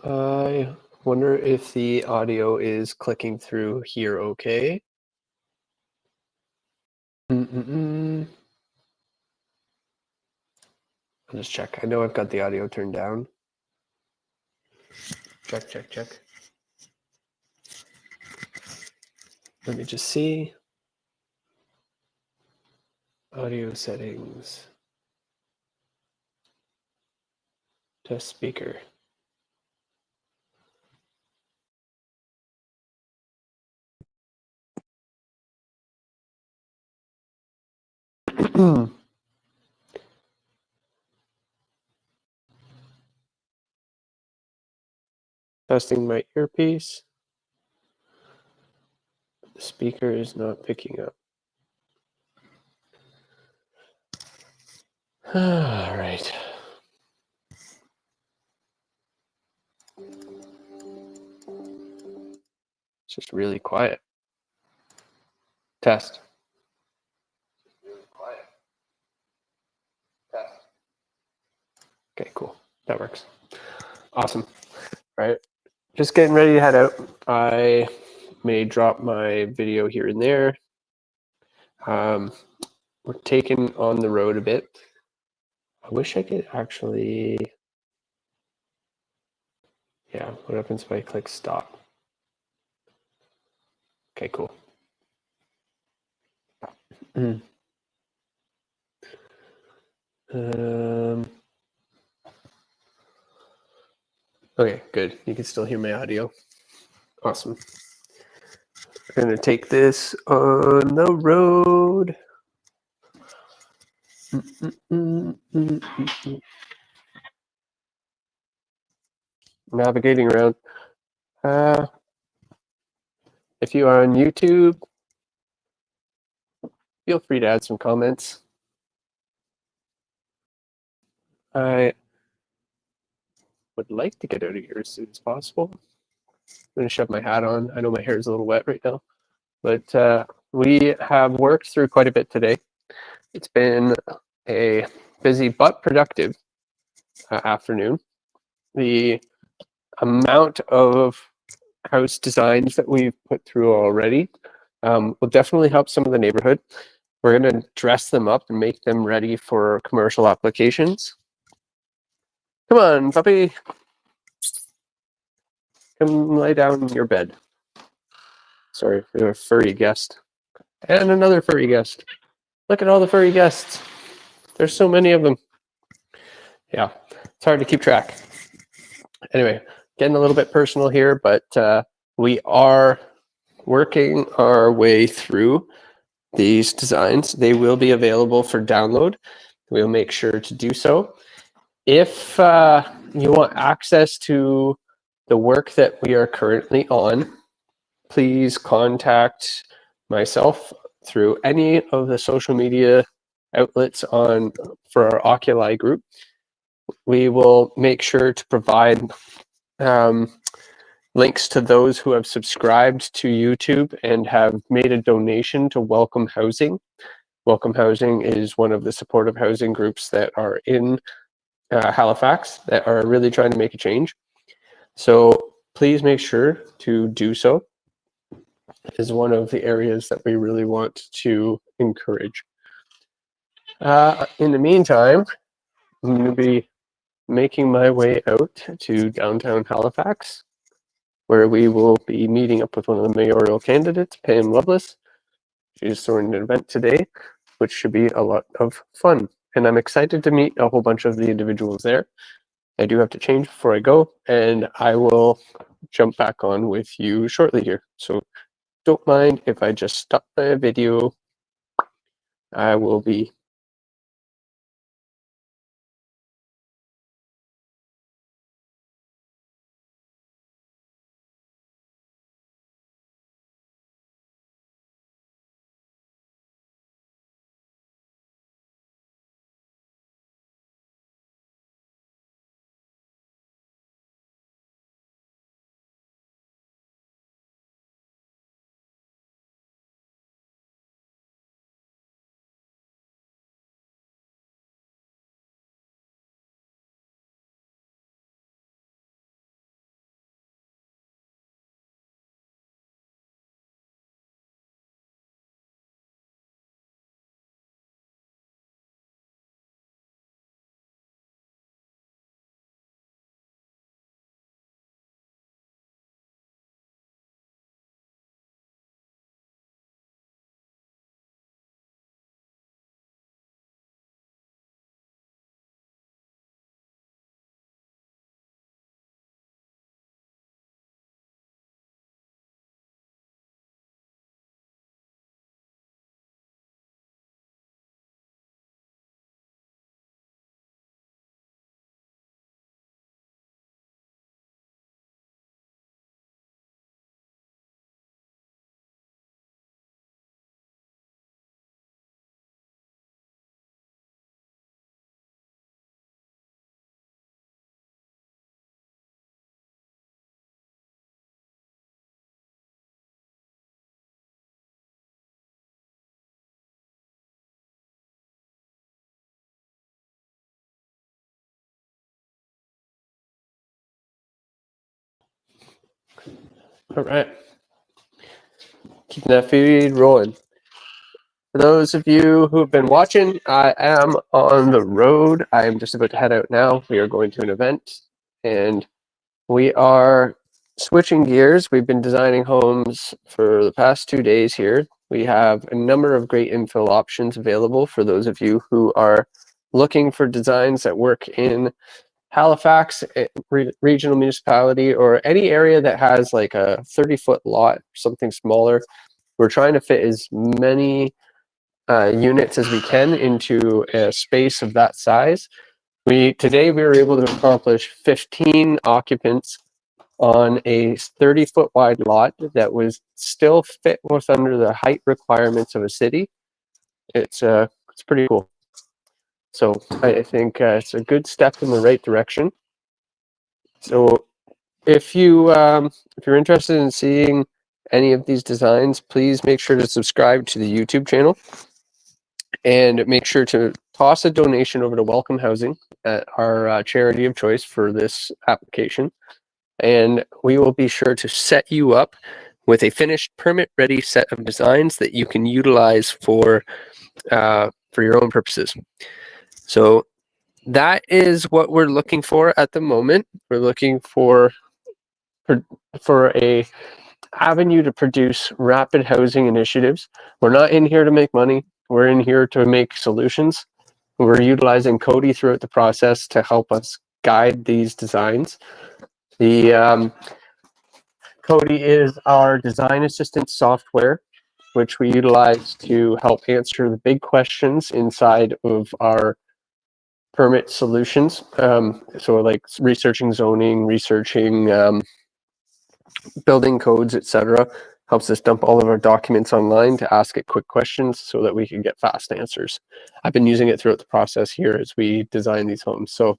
I wonder if the audio is clicking through here okay. I'll just check. I know I've got the audio turned down. Check, check, check. Let me just see. Audio settings. Test speaker. Testing my earpiece. The speaker is not picking up. All right. It's just really quiet. Test. Really quiet. Test. Okay, cool. That works. Awesome. All right. Just getting ready to head out. I may drop my video here and there. We're taking on the road a bit. I wish I could actually, yeah, what happens if I click stop? Okay, cool. Okay, good. You can still hear my audio. Awesome. We're gonna take this on the road. Navigating around. If you are on YouTube, feel free to add some comments. I would like to get out of here as soon as possible. I'm going to shove my hat on. I know my hair is a little wet right now, but we have worked through quite a bit today. It's been a busy but productive afternoon. The amount of house designs that we've put through already will definitely help some of the neighborhood. We're going to dress them up and make them ready for commercial applications. Come on, puppy. Come lie down in your bed. Sorry, we have a furry guest. And another furry guest. Look at all the furry guests. There's so many of them. Yeah, it's hard to keep track. Anyway, getting a little bit personal here, but we are working our way through these designs. They will be available for download. We'll make sure to do so. If you want access to the work that we are currently on, please contact myself through any of the social media outlets for our Oculi group. We will make sure to provide links to those who have subscribed to YouTube and have made a donation to Welcome Housing. Welcome Housing is one of the supportive housing groups that are in Halifax that are really trying to make a change. So please make sure to do so. It is one of the areas that we really want to encourage. In the meantime, I'm going to be making my way out to downtown Halifax, where we will be meeting up with one of the mayoral candidates, Pam Lovelace. She's throwing an event today, which should be a lot of fun. And I'm excited to meet a whole bunch of the individuals there. I do have to change before I go, and I will jump back on with you shortly here. So don't mind if I just stop the video. I will be All right. Keeping that feed rolling. For those of you who have been watching, I am on the road. I am just about to head out now. We are going to an event and we are switching gears. We've been designing homes for the past 2 days here. We have a number of great infill options available for those of you who are looking for designs that work in Halifax regional municipality or any area that has like a 30-foot lot, something smaller. We're trying to fit as many units as we can into a space of that size. Today we were able to accomplish 15 occupants on a 30-foot wide lot that was still fit with under the height requirements of a city. It's pretty cool. So I think it's a good step in the right direction. So if you're interested in seeing any of these designs, please make sure to subscribe to the YouTube channel and make sure to toss a donation over to Welcome Housing at our charity of choice for this application. And we will be sure to set you up with a finished permit-ready set of designs that you can utilize for your own purposes. So that is what we're looking for at the moment. We're looking for a avenue to produce rapid housing initiatives. We're not in here to make money. We're in here to make solutions. We're utilizing Cody throughout the process to help us guide these designs. The Cody is our design assistant software, which we utilize to help answer the big questions inside of our permit solutions. So like researching zoning, researching building codes, etc. Helps us dump all of our documents online to ask it quick questions so that we can get fast answers. I've been using it throughout the process here as we design these homes. So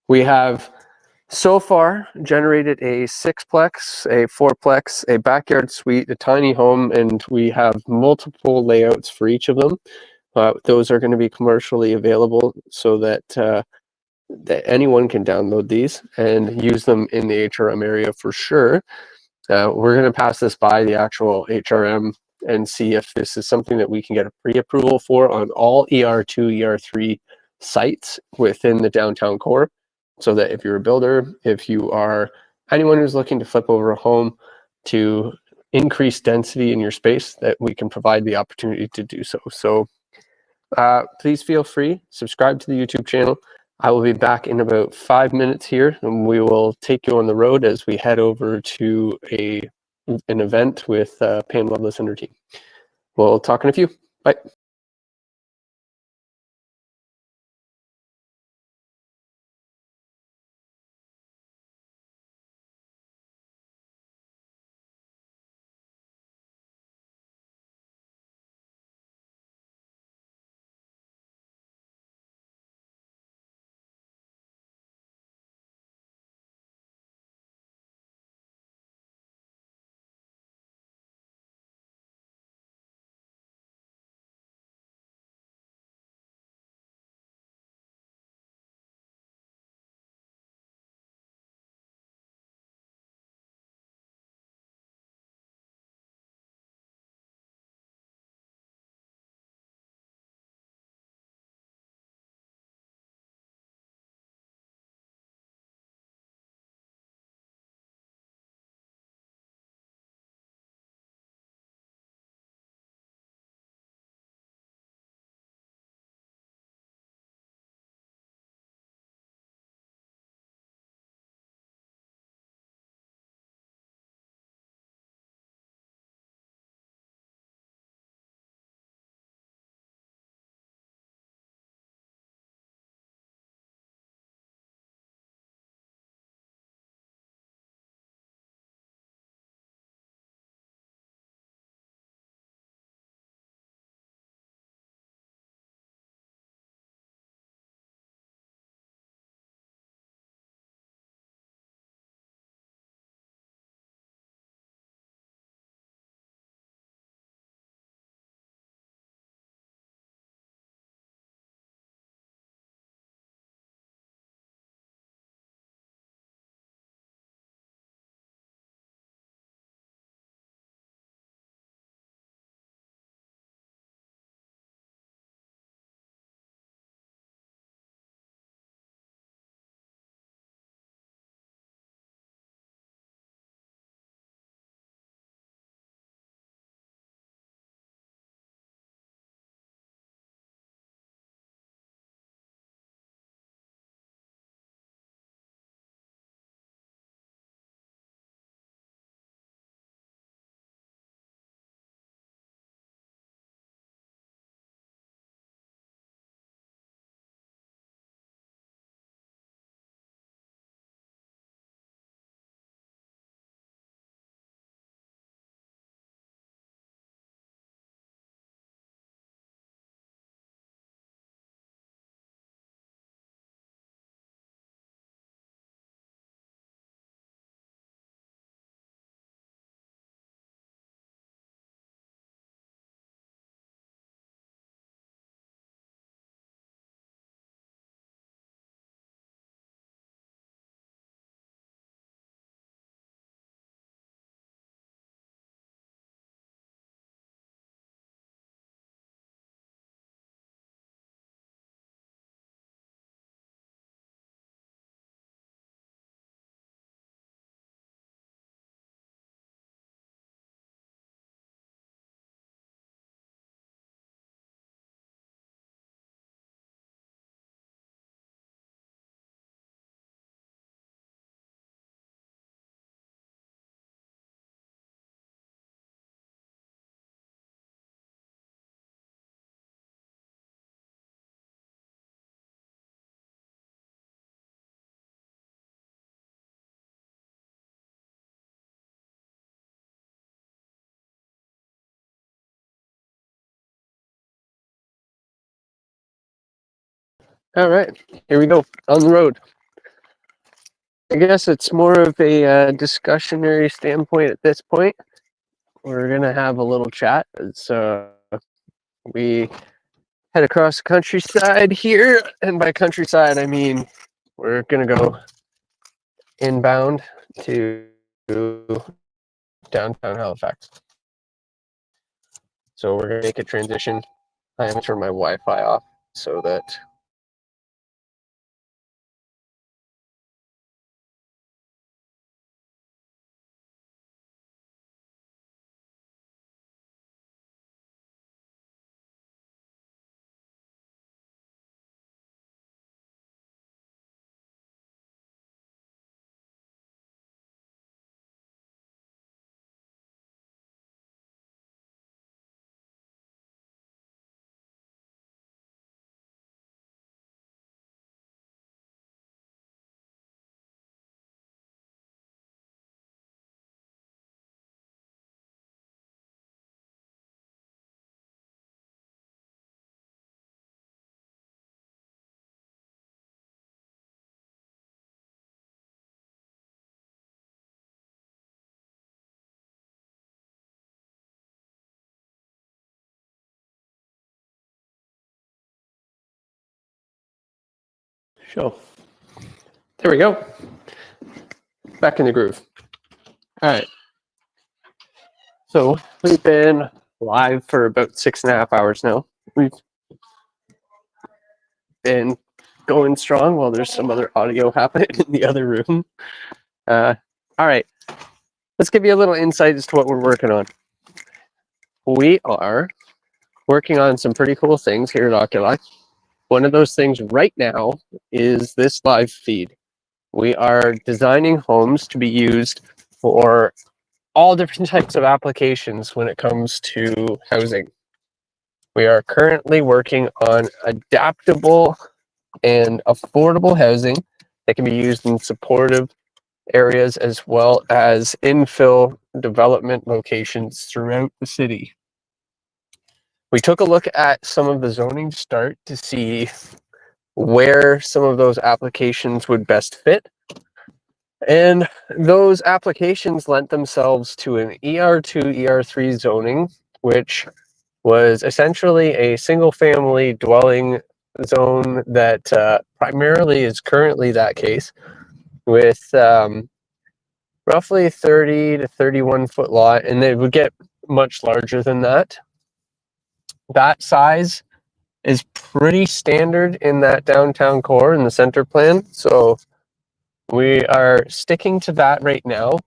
we have so far generated a 6-plex, a 4-plex, a backyard suite, a tiny home, and we have multiple layouts for each of them. Those are going to be commercially available so that anyone can download these and use them in the HRM area for sure. We're going to pass this by the actual HRM and see if this is something that we can get a pre-approval for on all ER2, ER3 sites within the downtown core. So that if you're a builder, if you are anyone who's looking to flip over a home to increase density in your space, that we can provide the opportunity to do so. So please feel free, subscribe to the YouTube channel. I will be back in about 5 minutes here, and we will take you on the road as we head over to an event with Pam Loveless and her team. We'll talk in a few. Bye. All right, here we go on the road. I guess it's more of a discussionary standpoint at this point. We're gonna have a little chat. We head across the countryside here, and by countryside I mean we're gonna go inbound to downtown Halifax. So we're gonna make a transition. I am turn my Wi-Fi off so that show. There we go. Back in the groove. All right. So we've been live for about 6.5 hours now. We've been going strong while there's some other audio happening in the other room. All right. Let's give you a little insight as to what we're working on. We are working on some pretty cool things here at Oculi. One of those things right now is this live feed. We are designing homes to be used for all different types of applications when it comes to housing. We are currently working on adaptable and affordable housing that can be used in supportive areas as well as infill development locations throughout the city. We took a look at some of the zoning to start to see where some of those applications would best fit. And those applications lent themselves to an ER2, ER3 zoning, which was essentially a single family dwelling zone that primarily is currently that case, with roughly 30 to 31 foot lot, and they would get much larger than that. That size is pretty standard in that downtown core in the center plan. So we are sticking to that right now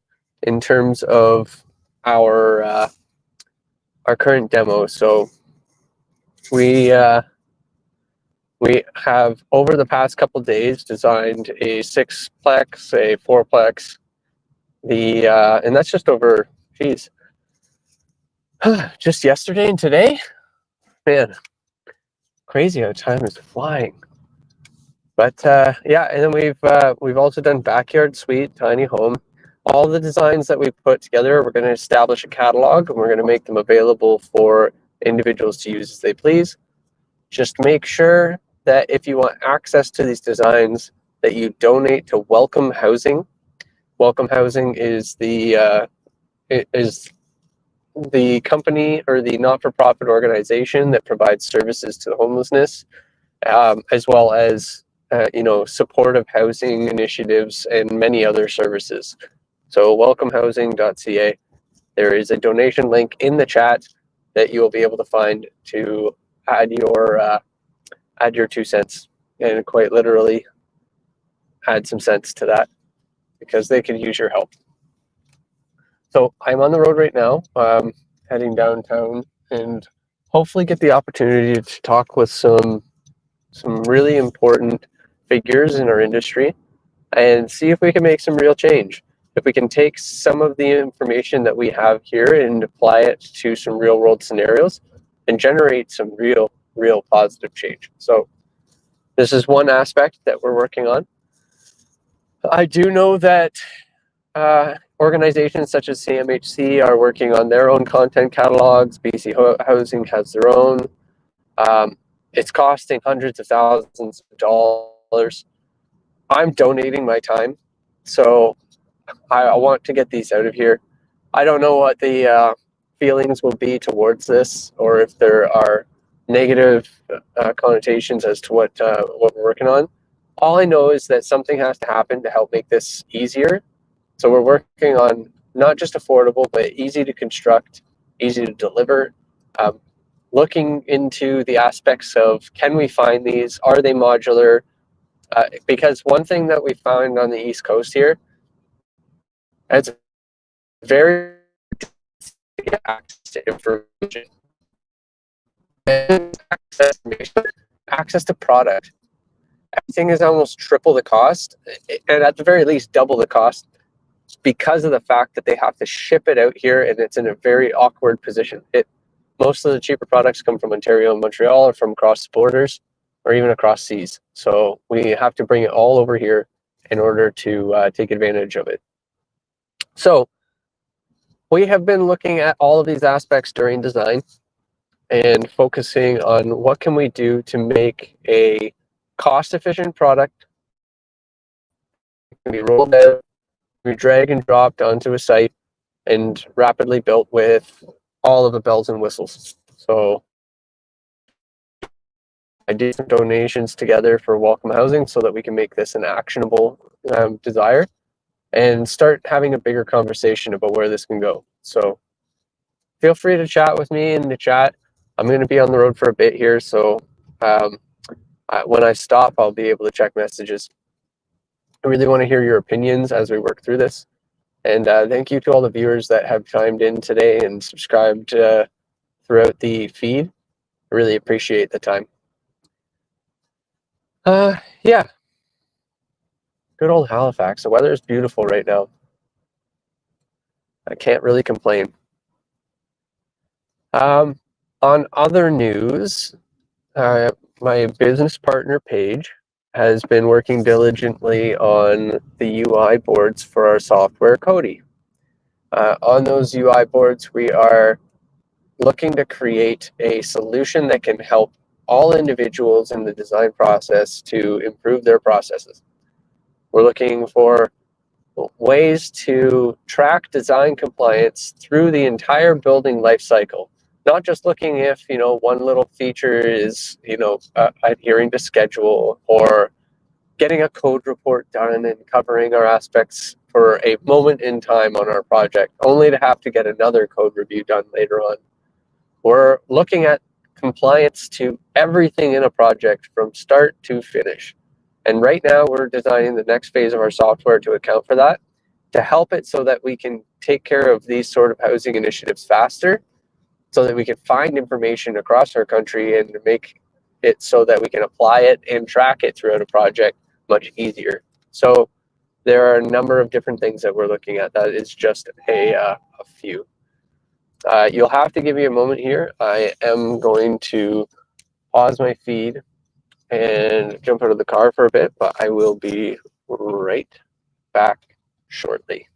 in terms of our current demo. So we have over the past couple days designed a 6-plex, a 4-plex, and that's just over, geez, just yesterday and today. Man, crazy how time is flying. But yeah, and then we've also done backyard suite, tiny home. All the designs that we've put together, we're going to establish a catalog and we're going to make them available for individuals to use as they please. Just make sure that if you want access to these designs, that you donate to Welcome Housing. Welcome Housing is the company or the not-for-profit organization that provides services to the homelessness, as well as supportive housing initiatives and many other services. So welcomehousing.ca. There is a donation link in the chat that you will be able to find to add your 2 cents, and quite literally add some cents to that, because they could use your help. So I'm on the road right now, heading downtown, and hopefully get the opportunity to talk with some really important figures in our industry and see if we can make some real change. If we can take some of the information that we have here and apply it to some real world scenarios and generate some real positive change. So this is one aspect that we're working on. I do know that organizations such as CMHC are working on their own content catalogs. BC Housing has their own. it's costing hundreds of thousands of dollars. I'm donating my time, so I want to get these out of here. I don't know what the feelings will be towards this, or if there are negative connotations as to what we're working on. All I know is that something has to happen to help make this easier. So we're working on not just affordable, but easy to construct, easy to deliver. Um, Looking into the aspects of, can we find these? Are they modular? Because one thing that we found on the East Coast here, it's very difficult to get access to information. And access to product. Everything is almost triple the cost, and at the very least double the cost, because of the fact that they have to ship it out here, and it's in a very awkward position. Most of the cheaper products come from Ontario and Montreal, or from across borders, or even across seas. So we have to bring it all over here in order to take advantage of it. So we have been looking at all of these aspects during design and focusing on what can we do to make a cost-efficient product that can be rolled out, be drag and dropped onto a site, and rapidly built with all of the bells and whistles. So I did some donations together for Welcome Housing so that we can make this an actionable desire and start having a bigger conversation about where this can go. So feel free to chat with me in the chat. I'm going to be on the road for a bit here, so when I stop, I'll be able to check messages. I really want to hear your opinions as we work through this. And thank you to all the viewers that have chimed in today and subscribed throughout the feed. I really appreciate the time. Yeah. Good old Halifax. The weather is beautiful right now. I can't really complain. On other news, my business partner, Paige, has been working diligently on the UI boards for our software, Cody. On those UI boards, we are looking to create a solution that can help all individuals in the design process to improve their processes. We're looking for ways to track design compliance through the entire building life cycle, not just looking if one little feature is adhering to schedule, or getting a code report done and covering our aspects for a moment in time on our project, only to have to get another code review done later on. We're looking at compliance to everything in a project from start to finish. And right now we're designing the next phase of our software to account for that, to help it so that we can take care of these sort of housing initiatives faster, so that we can find information across our country and make it so that we can apply it and track it throughout a project much easier. So there are a number of different things that we're looking at. That is just a few. You'll have to give me a moment here. I am going to pause my feed and jump out of the car for a bit, but I will be right back shortly.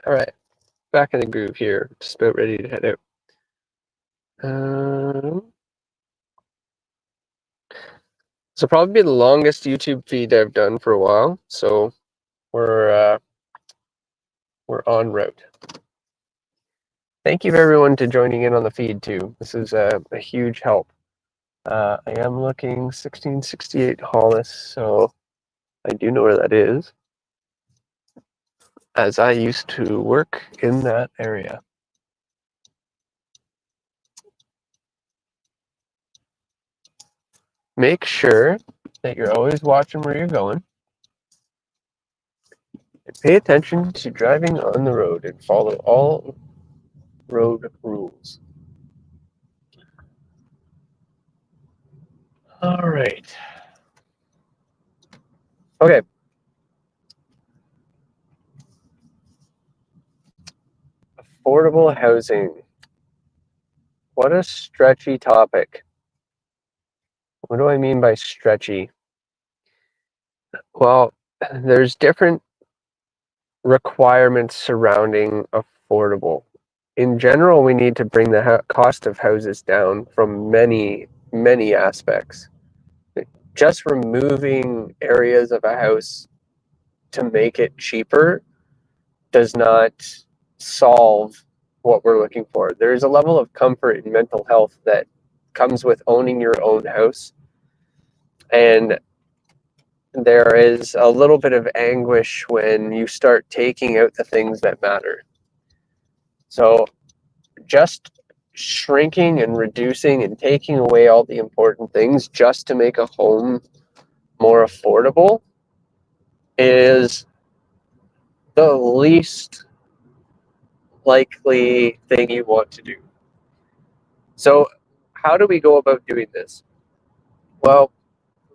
All right, back in the groove here. Just about ready to head out. This will probably be the longest YouTube feed I've done for a while, so we're en route. Thank you everyone to joining in on the feed too. This is a huge help. I am looking 1668 Hollis, so I do know where that is, as I used to work in that area. Make sure that you're always watching where you're going. And pay attention to driving on the road and follow all road rules. All right. Okay. Affordable housing. What a stretchy topic. What do I mean by stretchy? Well, there's different requirements surrounding affordable. In general, we need to bring the cost of houses down from many, many aspects. Just removing areas of a house to make it cheaper does not solve what we're looking for. There's a level of comfort and mental health that comes with owning your own house. And there is a little bit of anguish when you start taking out the things that matter. So just shrinking and reducing and taking away all the important things just to make a home more affordable is the least likely thing you want to do. So how do we go about doing this? Well,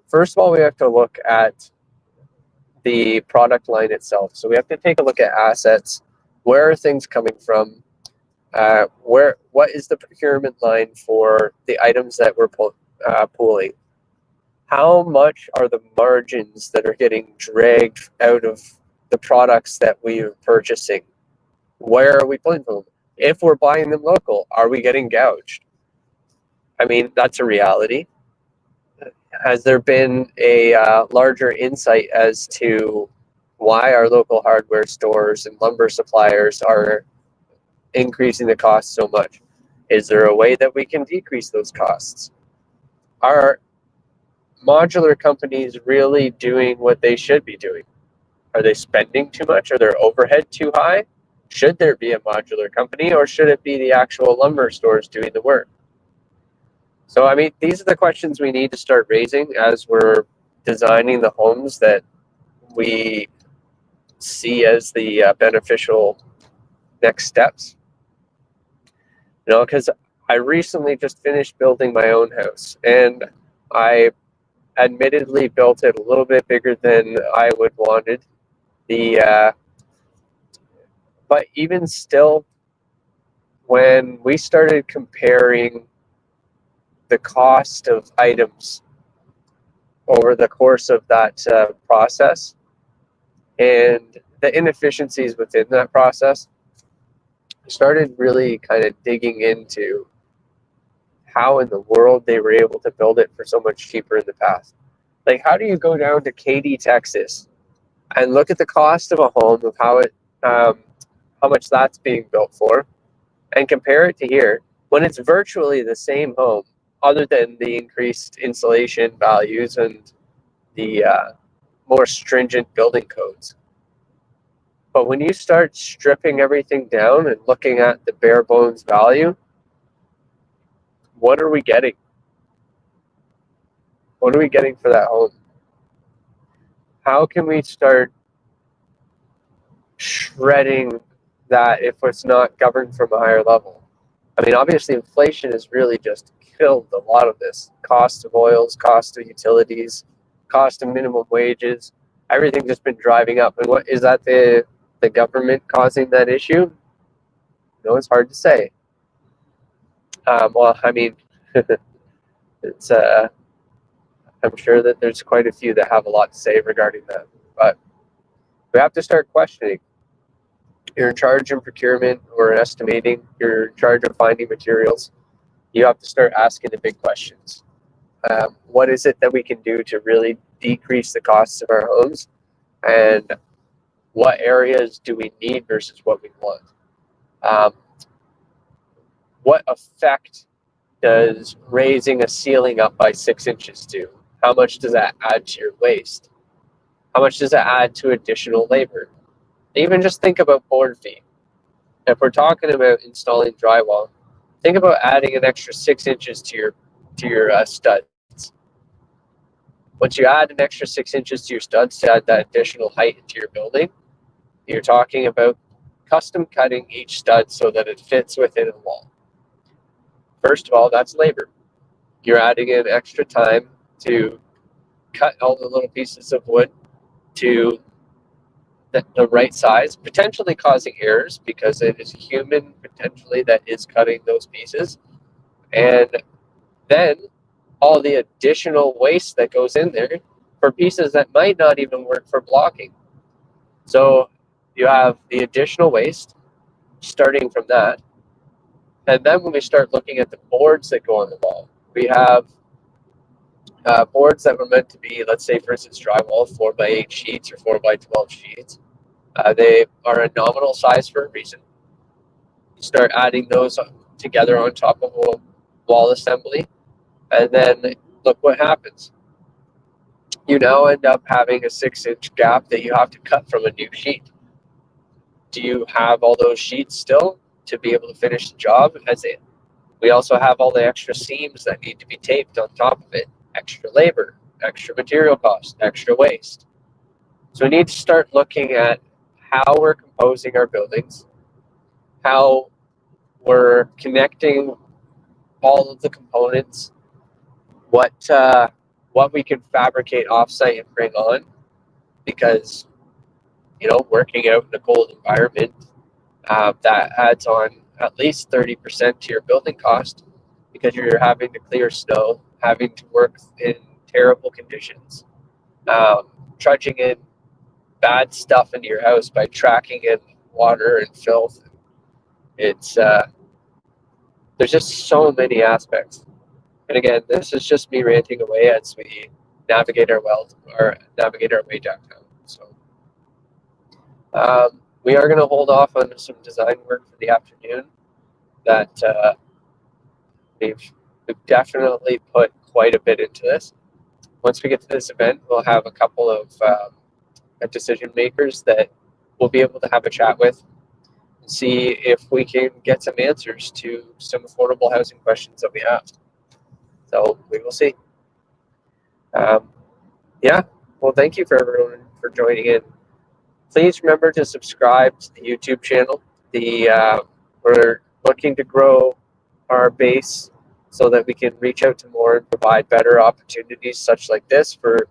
first of all, we have to look at the product line itself. So we have to take a look at assets. Where are things coming from? What is the procurement line for the items that we're pooling? How much are the margins that are getting dragged out of the products that we are purchasing? Where are we pulling from? If we're buying them local, are we getting gouged? I mean, that's a reality. Has there been a larger insight as to why our local hardware stores and lumber suppliers are increasing the cost so much? Is there a way that we can decrease those costs? Are modular companies really doing what they should be doing? Are they spending too much? Are their overhead too high? Should there be a modular company, or should it be the actual lumber stores doing the work? So, I mean, these are the questions we need to start raising as we're designing the homes that we see as the beneficial next steps. You know, because I recently just finished building my own house, and I admittedly built it a little bit bigger than I would wanted. But even still, when we started comparing the cost of items over the course of that process and the inefficiencies within that process, I started really kind of digging into how in the world they were able to build it for so much cheaper in the past. Like, how do you go down to Katy, Texas, and look at the cost of a home, of how much that's being built for, and compare it to here when it's virtually the same home, other than the increased insulation values and the more stringent building codes. But when you start stripping everything down and looking at the bare bones value, what are we getting? What are we getting for that home? How can we start shredding that if it's not governed from a higher level? I mean, obviously, inflation has really just killed a lot of this. Cost of oils, cost of utilities, cost of minimum wages, everything's just been driving up. And what is that the government causing that issue? No, it's hard to say. Well, I mean, it's I'm sure that there's quite a few that have a lot to say regarding that. But we have to start questioning You're in charge of procurement or estimating. You're in charge of finding materials. You have to start asking the big questions. What is it that we can do to really decrease the costs of our homes? And what areas do we need versus what we want? What effect does raising a ceiling up by 6 inches do? How much does that add to your waste? How much does that add to additional labor? Even just think about board feet. If we're talking about installing drywall, think about adding an extra 6 inches to your studs. Once you add an extra 6 inches to your studs to add that additional height into your building, you're talking about custom cutting each stud so that it fits within a wall. First of all, that's labor. You're adding in extra time to cut all the little pieces of wood to the right size, potentially causing errors because it is a human potentially that is cutting those pieces. And then all the additional waste that goes in there for pieces that might not even work for blocking. So you have the additional waste starting from that. And then when we start looking at the boards that go on the wall, we have boards that were meant to be, let's say, for instance, drywall, 4x8 sheets or 4x12 sheets. They are a nominal size for a reason. You start adding those together on top of a wall assembly, and then look what happens. You now end up having a 6-inch gap that you have to cut from a new sheet. Do you have all those sheets still to be able to finish the job? We also have all the extra seams that need to be taped on top of it, extra labor, extra material cost, extra waste. So we need to start looking at how we're composing our buildings, how we're connecting all of the components, what we can fabricate offsite and bring on, because working out in a cold environment, that adds on at least 30% to your building cost because you're having to clear snow, having to work in terrible conditions, trudging in bad stuff into your house by tracking in water and filth. It's there's just so many aspects. And again, this is just me ranting away as we navigate our way downtown. So we are going to hold off on some design work for the afternoon. That we've definitely put quite a bit into this. Once we get to this event, we'll have a couple of decision makers that we'll be able to have a chat with and see if we can get some answers to some affordable housing questions that we have. So we will see. Yeah, well, thank you for everyone for joining in. Please remember to subscribe to the YouTube channel. We're looking to grow our base so that we can reach out to more and provide better opportunities such like this for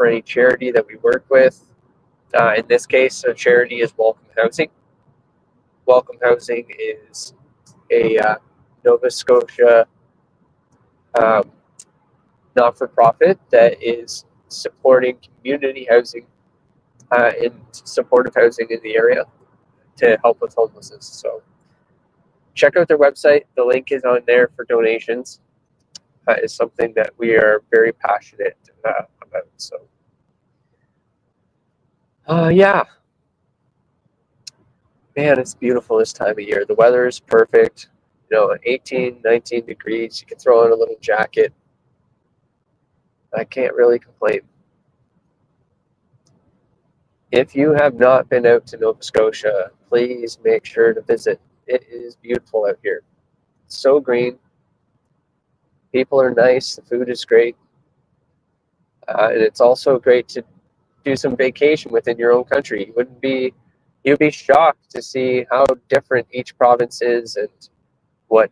any charity that we work with. In this case, a charity is Welcome Housing. Welcome Housing is a Nova Scotia not-for-profit that is supporting community housing and supportive housing in the area to help with homelessness. So check out their website. The link is on there for donations. Is something that we are very passionate about. So yeah, man, it's beautiful this time of year. The weather is perfect. 18, 19 degrees. You can throw on a little jacket. I can't really complain. If you have not been out to Nova Scotia, please make sure to visit. It is beautiful out here. It's so green. People are nice. The food is great. And it's also great to do some vacation within your own country. You'd be shocked to see how different each province is and what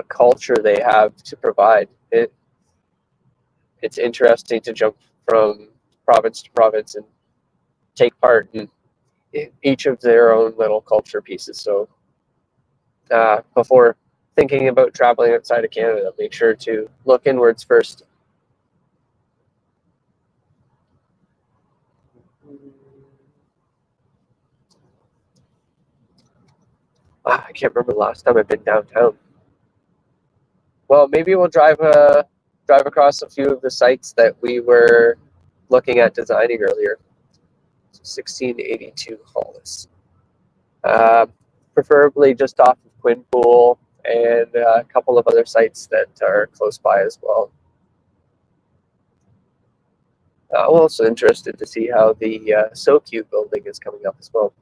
culture they have to provide. It's interesting to jump from province to province and take part in each of their own little culture pieces. So before thinking about traveling outside of Canada, make sure to look inwards first. I can't remember the last time I've been downtown. Well, maybe we'll drive across a few of the sites that we were looking at designing earlier. 1682 Hollis. Preferably just off of Quinpool and a couple of other sites that are close by as well. I'm also interested to see how the SoQ building is coming up as well.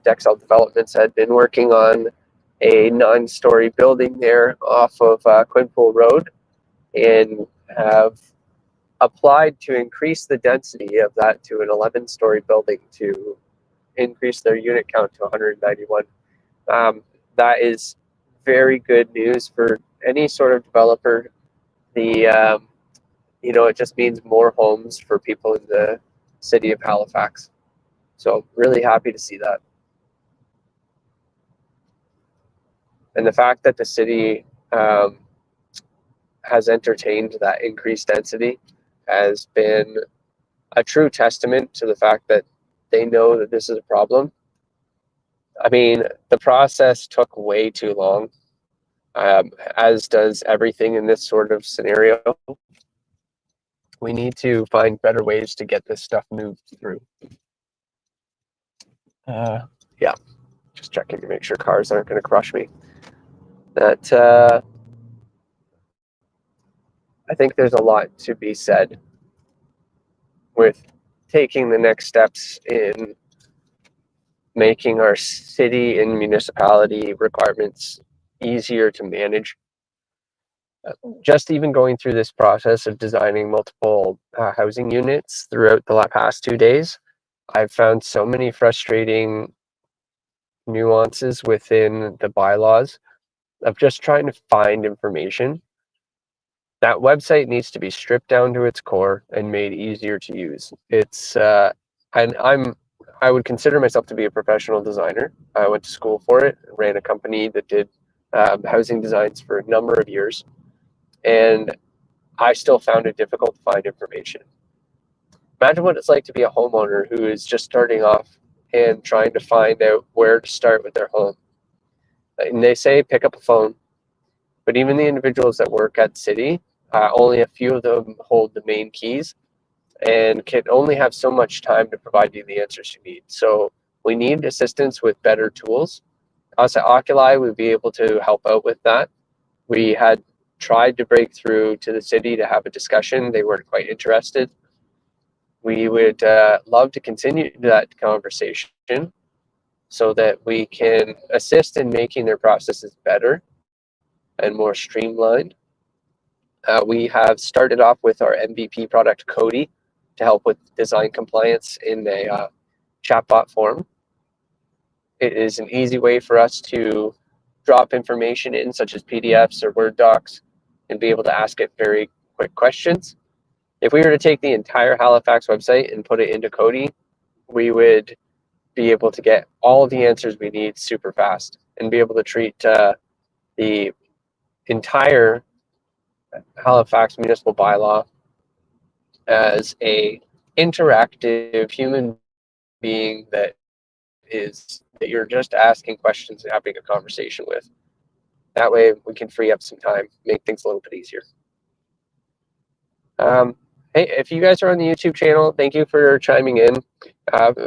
Dexel Developments had been working on a 9-story building there off of Quinpool Road and have applied to increase the density of that to an 11-story building to increase their unit count to 191. That is very good news for any sort of developer. It just means more homes for people in the city of Halifax. So really happy to see that. And the fact that the city has entertained that increased density has been a true testament to the fact that they know that this is a problem. I mean, the process took way too long, as does everything in this sort of scenario. We need to find better ways to get this stuff moved through. Yeah, just checking to make sure cars aren't going to crush me. That I think there's a lot to be said with taking the next steps in making our city and municipality requirements easier to manage. Just even going through this process of designing multiple housing units throughout the past 2 days, I've found so many frustrating nuances within the bylaws of just trying to find information. That website needs to be stripped down to its core and made easier to use. I would consider myself to be a professional designer. I went to school for it, ran a company that did housing designs for a number of years, and I still found it difficult to find information. Imagine what it's like to be a homeowner who is just starting off and trying to find out where to start with their home. And they say pick up a phone, but even the individuals that work at City, only a few of them hold the main keys and can only have so much time to provide you the answers you need. So we need assistance with better tools. Us at Oculi would be able to help out with that. We had tried to break through to the city to have a discussion. They weren't quite interested. We would love to continue that conversation so that we can assist in making their processes better and more streamlined. We have started off with our MVP product, Cody, to help with design compliance in a chatbot form. It is an easy way for us to drop information in, such as PDFs or Word docs, and be able to ask it very quick questions. If we were to take the entire Halifax website and put it into Cody, we would be able to get all of the answers we need super fast and be able to treat the entire Halifax municipal bylaw as a interactive human being that you're just asking questions and having a conversation with. That way we can free up some time, make things a little bit easier. Hey, if you guys are on the YouTube channel, thank you for chiming in.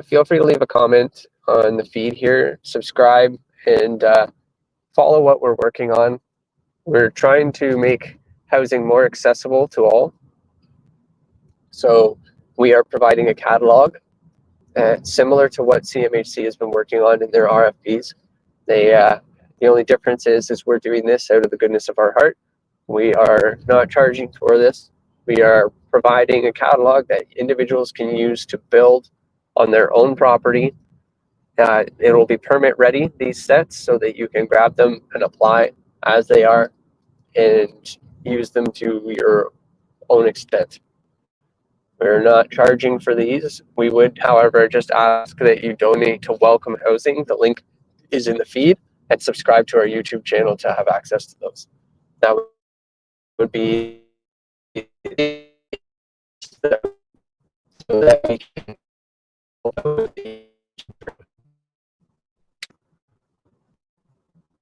Feel free to leave a comment on the feed here, subscribe, and follow what we're working on. We're trying to make housing more accessible to all. So we are providing a catalog similar to what CMHC has been working on in their RFPs. The only difference is we're doing this out of the goodness of our heart. We are not charging for this. We are providing a catalog that individuals can use to build on their own property. It will be permit ready, these sets, so that you can grab them and apply as they are and use them to your own extent. We're not charging for these. We would, however, just ask that you donate to Welcome Housing. The link is in the feed, and subscribe to our YouTube channel to have access to those. That would be so that we can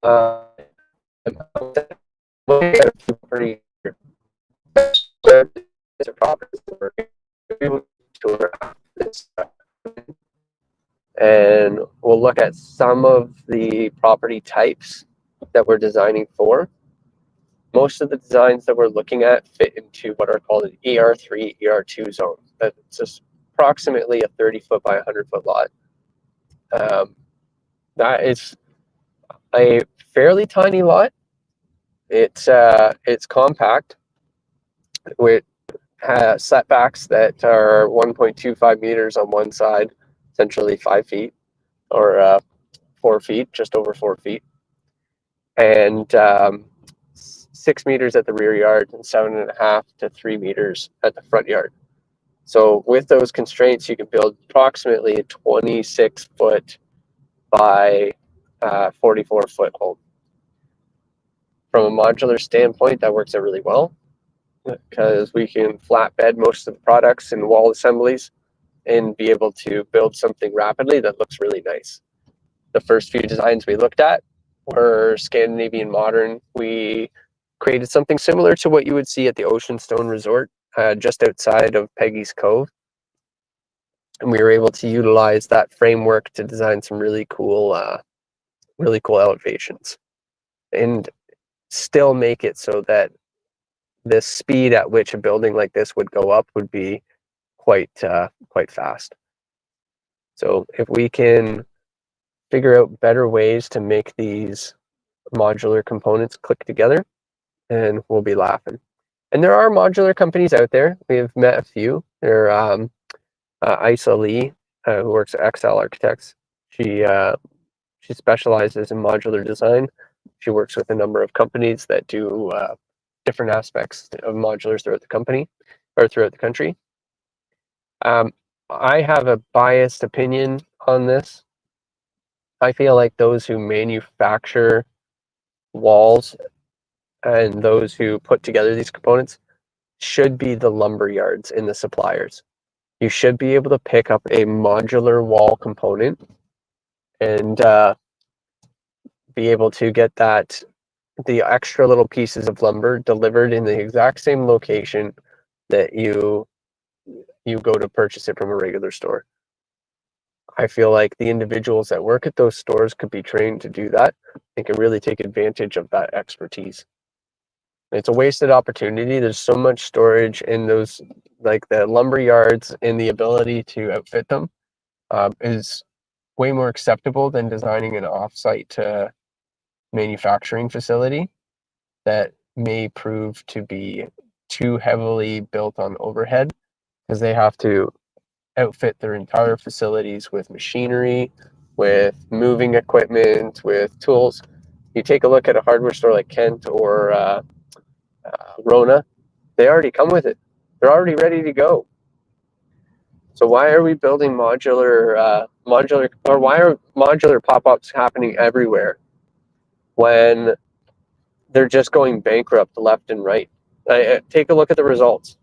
Looking at a few pretty properties that we're able to tour this, and we'll look at some of the property types that we're designing for. Most of the designs that we're looking at fit into what are called an ER3, ER2 zone. That's just approximately a 30-foot by 100-foot lot. That is a fairly tiny lot. It's compact with setbacks that are 1.25 meters on one side, essentially 5 feet, or 4 feet, just over 4 feet, and 6 meters at the rear yard and 7.5 to 3 meters at the front yard. So with those constraints, you can build approximately a 26-foot by 44-foot home. From a modular standpoint, that works out really well because we can flatbed most of the products in wall assemblies and be able to build something rapidly that looks really nice. The first few designs we looked at were Scandinavian modern. We created something similar to what you would see at the Oceanstone Resort, just outside of Peggy's Cove. And we were able to utilize that framework to design some really cool elevations and still make it so that the speed at which a building like this would go up would be quite fast. So if we can figure out better ways to make these modular components click together, and we'll be laughing. And there are modular companies out there. We've met a few. There Isa Lee, who works at XL Architects. She specializes in modular design. She works with a number of companies that do different aspects of modulars throughout the company or throughout the country. I have a biased opinion on this. I feel like those who manufacture walls and those who put together these components should be the lumber yards and the suppliers. You should be able to pick up a modular wall component and be able to get the extra little pieces of lumber delivered in the exact same location that you go to purchase it from a regular store. I feel like the individuals that work at those stores could be trained to do that and can really take advantage of that expertise. It's a wasted opportunity. There's so much storage in those, like the lumber yards, and the ability to outfit them is way more acceptable than designing an off-site manufacturing facility that may prove to be too heavily built on overhead, because they have to outfit their entire facilities with machinery, with moving equipment, with tools. You take a look at a hardware store like Kent or Rona, they already come with it. They're already ready to go. So why are we building modular, or why are modular pop-ups happening everywhere when they're just going bankrupt left and right? Take a look at the results.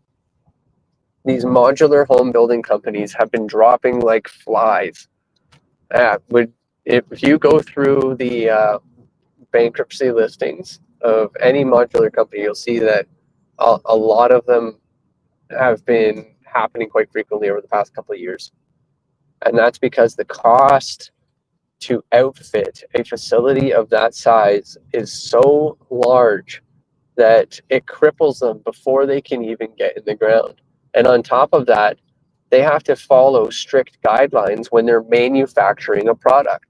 These modular home building companies have been dropping like flies. If you go through the bankruptcy listings of any modular company, you'll see that a lot of them have been happening quite frequently over the past couple of years. And that's because the cost to outfit a facility of that size is so large that it cripples them before they can even get in the ground. And on top of that, they have to follow strict guidelines when they're manufacturing a product.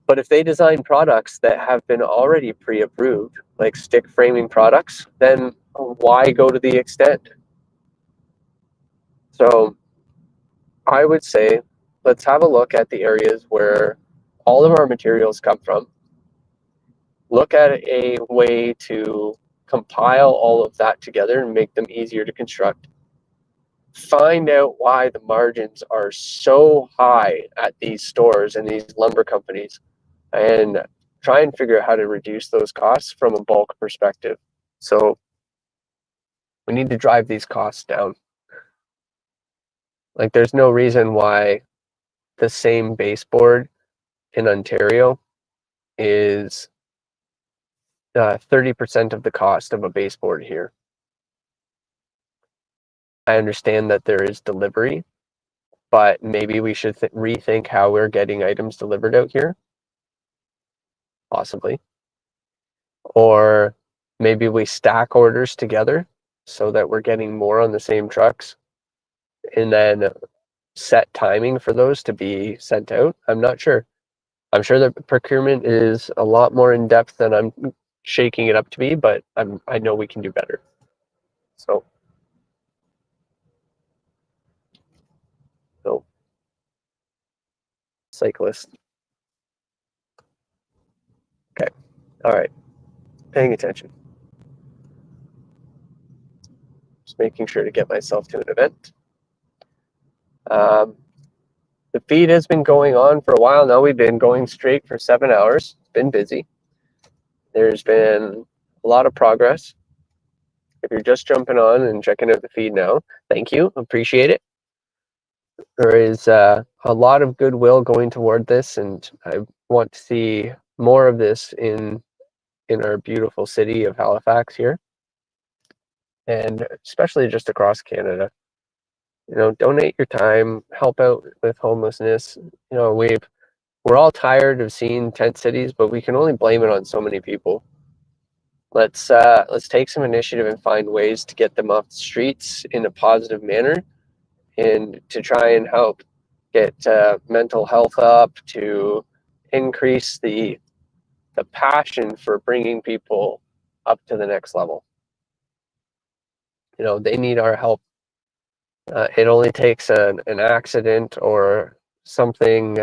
But if they design products that have been already pre-approved, like stick framing products, then why go to the extent? So I would say, let's have a look at the areas where all of our materials come from. Look at a way to compile all of that together and make them easier to construct. Find out why the margins are so high at these stores and these lumber companies, and try and figure out how to reduce those costs from a bulk perspective. So we need to drive these costs down. Like, there's no reason why the same baseboard in Ontario is 30% of the cost of a baseboard here. I understand that there is delivery, but maybe we should rethink how we're getting items delivered out here. Possibly. Or maybe we stack orders together so that we're getting more on the same trucks and then set timing for those to be sent out. I'm not sure. I'm sure that procurement is a lot more in depth than I'm shaking it up to be, but I know we can do better. So cyclist. Okay. All right. Paying attention. Just making sure to get myself to an event. The feed has been going on for a while now. We've been going straight for 7 hours. It's been busy. There's been a lot of progress. If you're just jumping on and checking out the feed now, thank you. Appreciate it. There is a lot of goodwill going toward this, and I want to see more of this in our beautiful city of Halifax here, and especially just across Canada. You know, donate your time, help out with homelessness. You know, we're all tired of seeing tent cities, but we can only blame it on so many people. Let's take some initiative and find ways to get them off the streets in a positive manner, and to try and help get mental health up, to increase the passion for bringing people up to the next level. You know, they need our help. It only takes an accident or something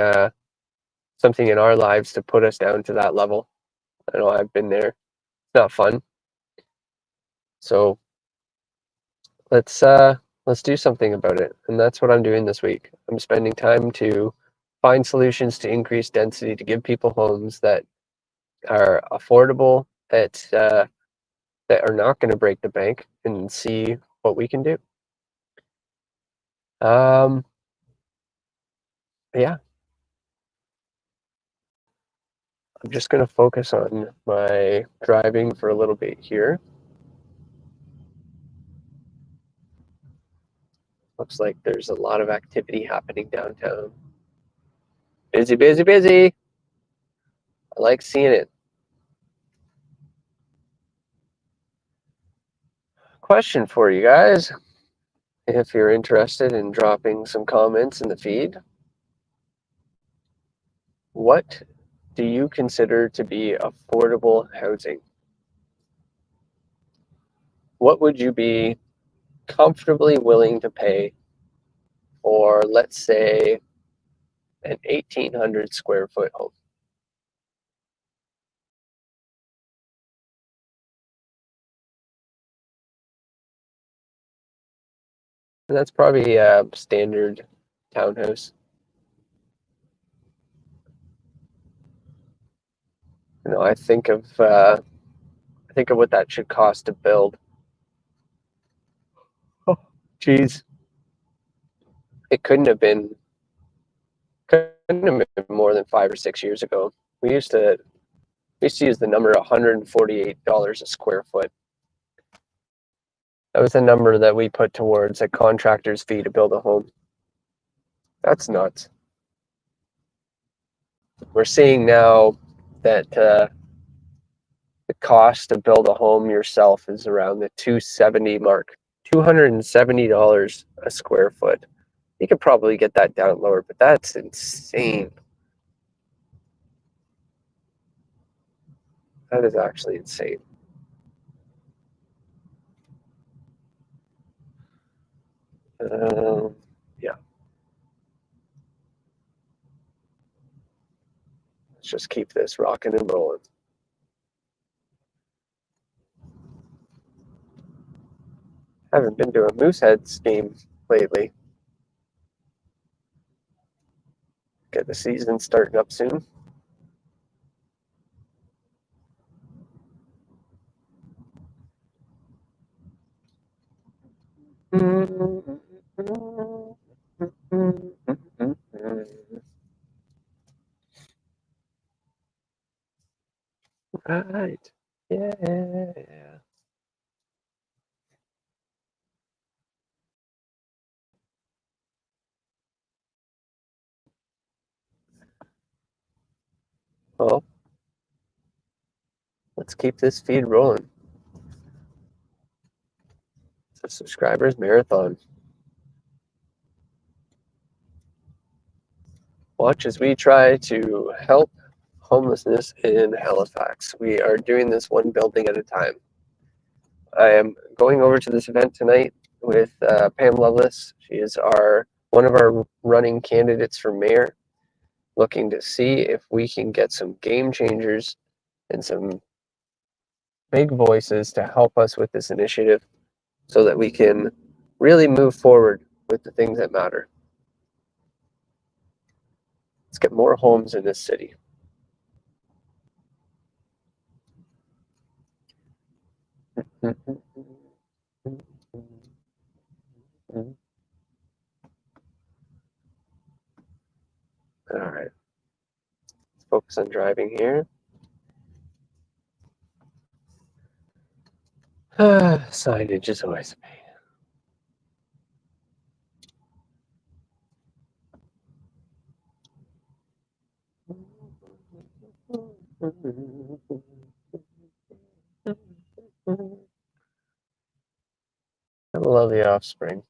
something in our lives to put us down to that level. I know I've been there. It's not fun. So let's do something about it, and that's what I'm doing this week. I'm spending time to find solutions to increase density, to give people homes that are affordable, that are not going to break the bank, and see what we can do. Yeah, I'm just going to focus on my driving for a little bit here. Looks like there's a lot of activity happening downtown. Busy, busy, busy. I like seeing it. Question for you guys, if you're interested in dropping some comments in the feed. What do you consider to be affordable housing? What would you be comfortably willing to pay for, let's say, an 1,800 square foot home? And that's probably a standard townhouse. You know, I think of what that should cost to build. Oh, geez. It couldn't have been more than 5 or 6 years ago. We used to use the number $148 a square foot. That was the number that we put towards a contractor's fee to build a home. That's nuts. We're seeing now that the cost to build a home yourself is around the $270 mark. $270 a square foot. You could probably get that down lower, but that's insane. That is actually insane. Yeah. Let's just keep this rocking and rolling. Haven't been to a Moosehead scheme lately. Get the season starting up soon. Right. Yeah. Well, let's keep this feed rolling. It's a subscribers marathon. Watch as we try to help homelessness in Halifax. We are doing this one building at a time. I am going over to this event tonight with Pam Lovelace. She is one of our running candidates for mayor, looking to see if we can get some game changers and some big voices to help us with this initiative so that we can really move forward with the things that matter. Let's get more homes in this city. All right. Let's focus on driving here. Signage is always a pain. I love the Offspring.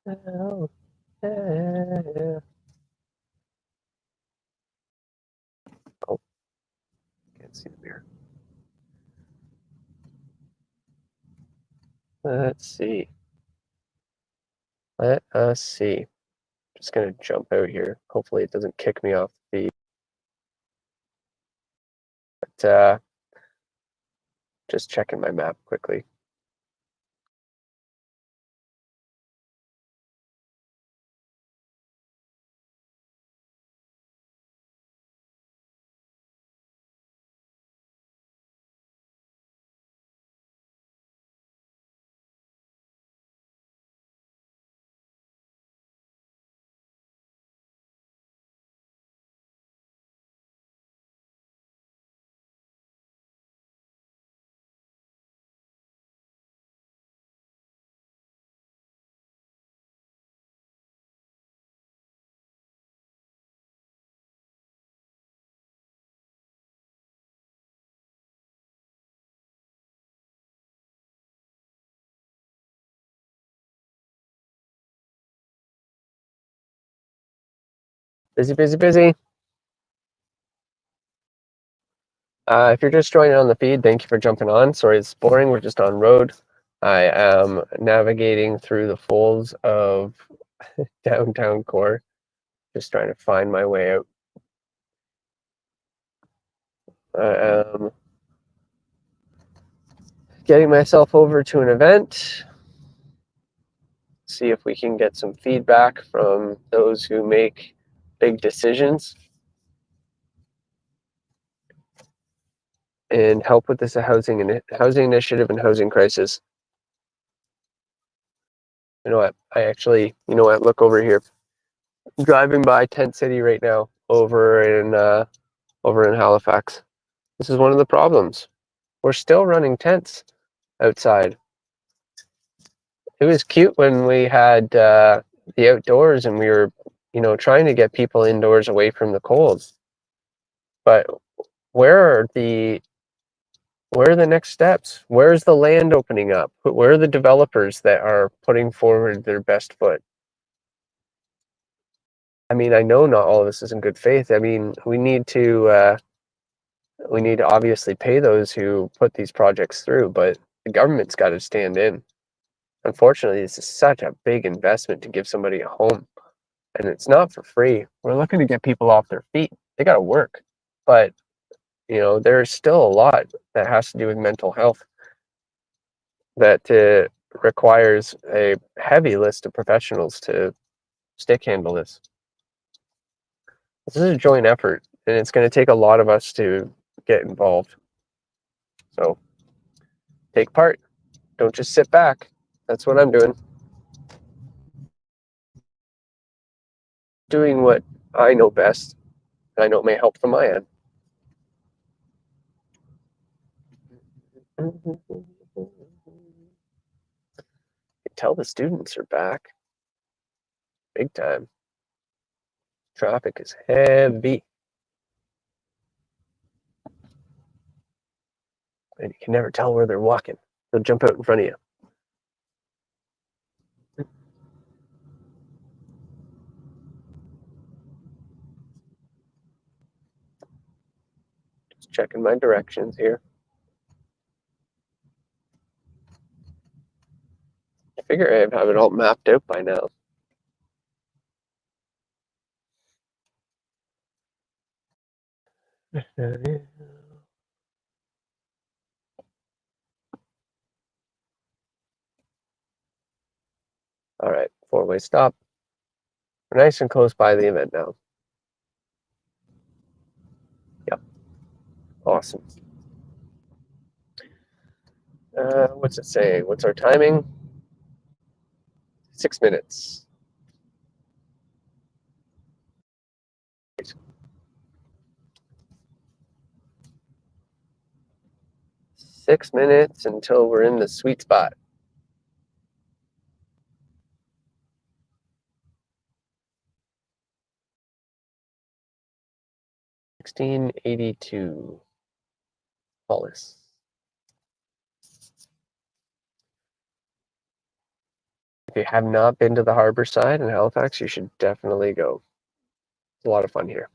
Oh, yeah. Oh, can't see the mirror. Let's see. Let us see. Just gonna jump out here. Hopefully it doesn't kick me off the. But just checking my map quickly. Busy. If you're just joining on the feed, thank you for jumping on. Sorry it's boring, we're just on road. I am navigating through the folds of downtown core, just trying to find my way out. I am getting myself over to an event, see if we can get some feedback from those who make big decisions and help with this housing initiative and housing crisis. You know what? Look over here. I'm driving by Tent City right now, over in Halifax. This is one of the problems. We're still running tents outside. It was cute when we had the outdoors and we were, trying to get people indoors away from the cold. But where are the next steps? Where's the land opening up? Where are the developers that are putting forward their best foot? I mean, I know not all of this is in good faith. I mean, we need to obviously pay those who put these projects through, but the government's got to stand in. Unfortunately, this is such a big investment to give somebody a home, and it's not for free. We're looking to get people off their feet. They got to work, but there's still a lot that has to do with mental health that requires a heavy list of professionals to stick handle this. This is a joint effort, and it's going to take a lot of us to get involved. So take part. Don't just sit back. That's what I'm doing. Doing what I know best, I know it may help from my end. You can tell the students are back. Big time. Traffic is heavy. And you can never tell where they're walking. They'll jump out in front of you. Just checking my directions here. I figure I have it all mapped out by now. All right, four-way stop. We're nice and close by the event now. Yep. Awesome. What's it say? What's our timing? 6 minutes. Great. 6 minutes until we're in the sweet spot. $16.82. Hollis. If you have not been to the harbor side in Halifax, you should definitely go. It's a lot of fun here.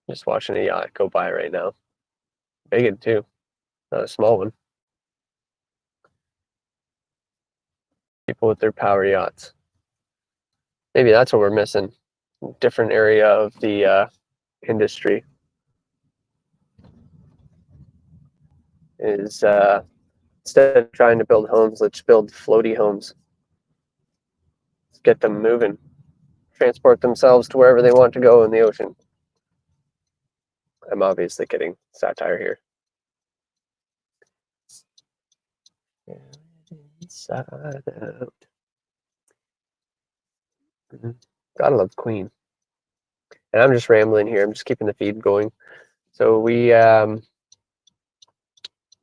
Just watching a yacht go by right now. Big one too, not a small one. People with their power yachts. Maybe that's what we're missing. Different area of the industry is instead of trying to build homes, let's build floaty homes. Let's get them moving. Transport themselves to wherever they want to go in the ocean. I'm obviously kidding. Satire here. Inside out. Gotta love Queen. And I'm just rambling here. I'm just keeping the feed going. So we have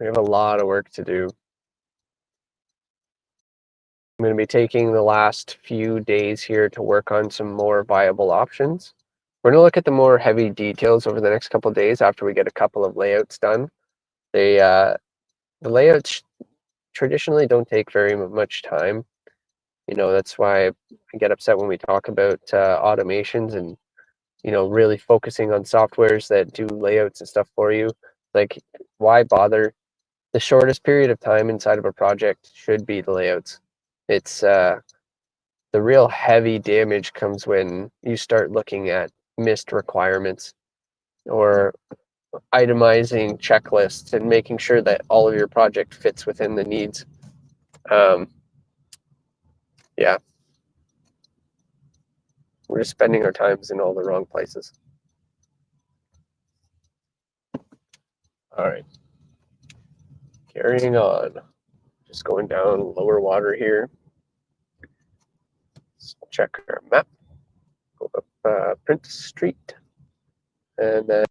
a lot of work to do. I'm going to be taking the last few days here to work on some more viable options. We're going to look at the more heavy details over the next couple of days after we get a couple of layouts done. The layouts traditionally don't take very much time. You know, that's why I get upset when we talk about automations and, you know, really focusing on softwares that do layouts and stuff for you. Like, why bother? The shortest period of time inside of a project should be the layouts. It's the real heavy damage comes when you start looking at missed requirements or itemizing checklists and making sure that all of your project fits within the needs. Yeah, we're just spending our times in all the wrong places. All right, carrying on. Just going down lower water here. Let's check our map. Go up Prince Street, and then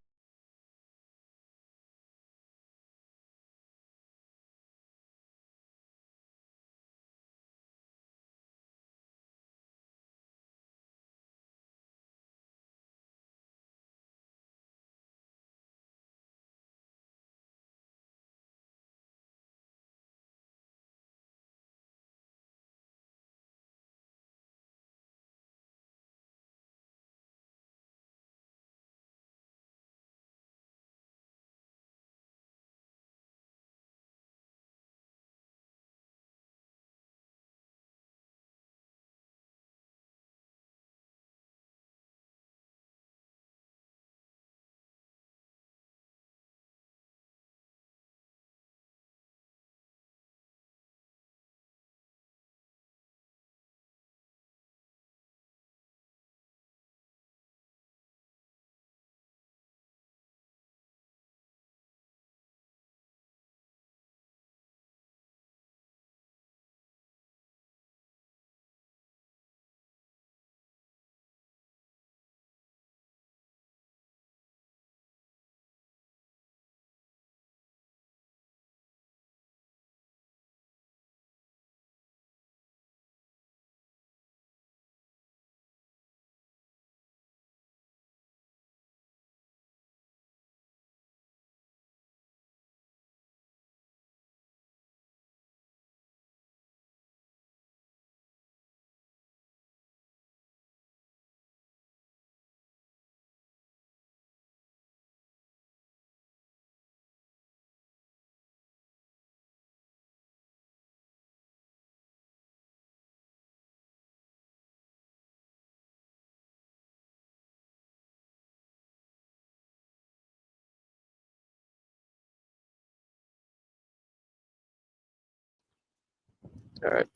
All right.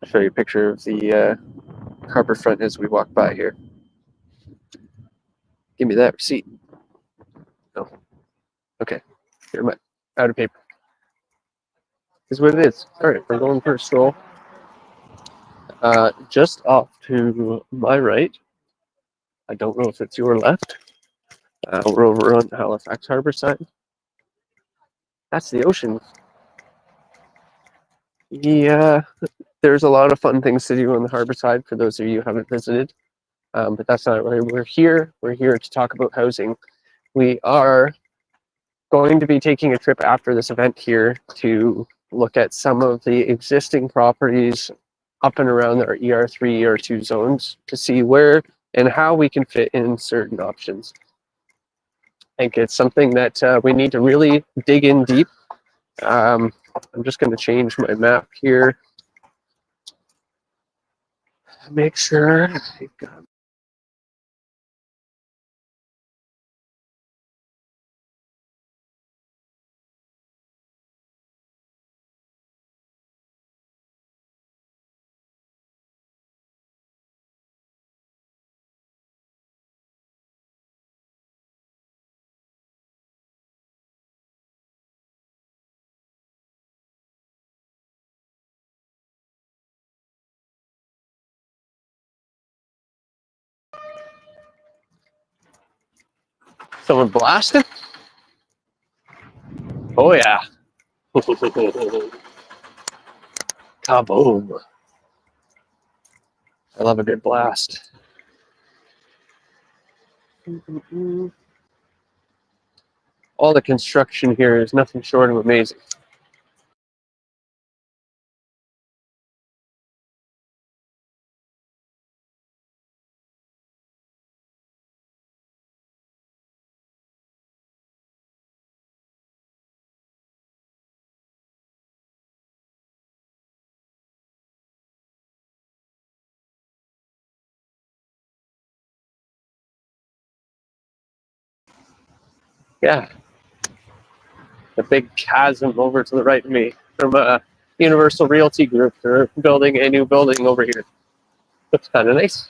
I'll show you a picture of the harbor front as we walk by here. Give me that receipt. No. Okay. Here, my out of paper. Is what it is. All right, we're going for a stroll. Just off to my right. I don't know if it's your left. We're over on the Halifax Harbor side. That's the ocean. Yeah, there's a lot of fun things to do on the harbor side for those of you who haven't visited. But that's not why we're here. We're here to talk about housing. We are going to be taking a trip after this event here to look at some of the existing properties up and around our ER3, ER2 zones to see where and how we can fit in certain options. I think it's something that we need to really dig in deep. I'm just going to change my map here. Make sure I've got someone blasting. Oh yeah. Kaboom. I love a good blast. All the construction here is nothing short of amazing. Yeah. The big chasm over to the right of me from Universal Realty Group. They're building a new building over here. Looks kind of nice.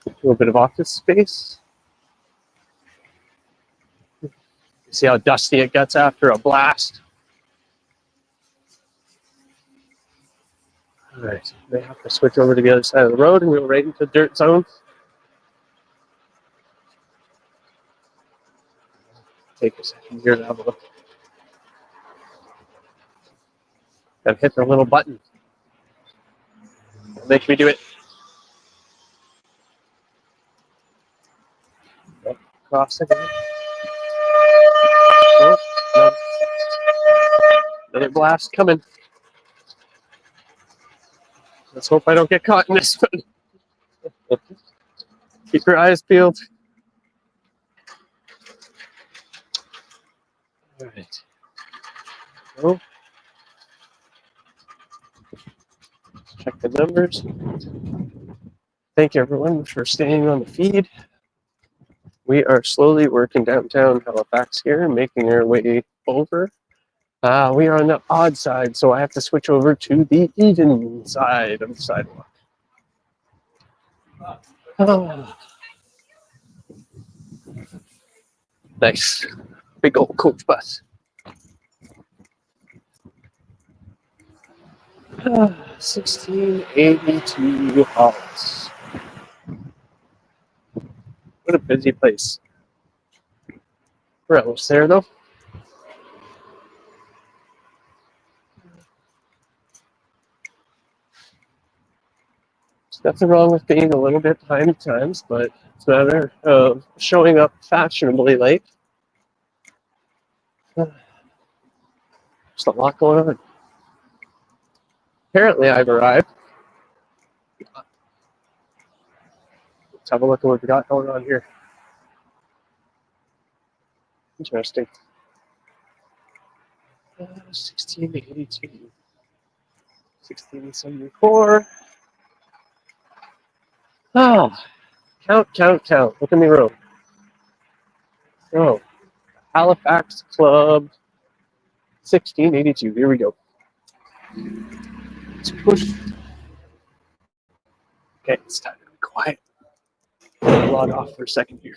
A little bit of office space. See how dusty it gets after a blast. All right, they have to switch over to the other side of the road and go right into the dirt zone. Take a second here to have a look. Gotta hit the little button. It'll make me do it. Cross again. Oh, no. Another blast coming. Let's hope I don't get caught in this one. Keep your eyes peeled. All right. Oh. Check the numbers. Thank you, everyone, for staying on the feed. We are slowly working downtown Halifax here, making our way over. We are on the odd side, so I have to switch over to the even side of the sidewalk. Oh. Nice. Big old coach bus. 1682 Hollis. What a busy place. We're almost there, though. There's nothing wrong with being a little bit behind at times, but it's a matter of showing up fashionably late. There's a lot going on. Apparently, I've arrived. Let's have a look at what we got going on here. Interesting. 1682. 1674. Oh, count, count, count. Look at me row. Oh, Halifax Club 1682. Here we go. Let's push. Okay, it's time to be quiet. Log off for a second here.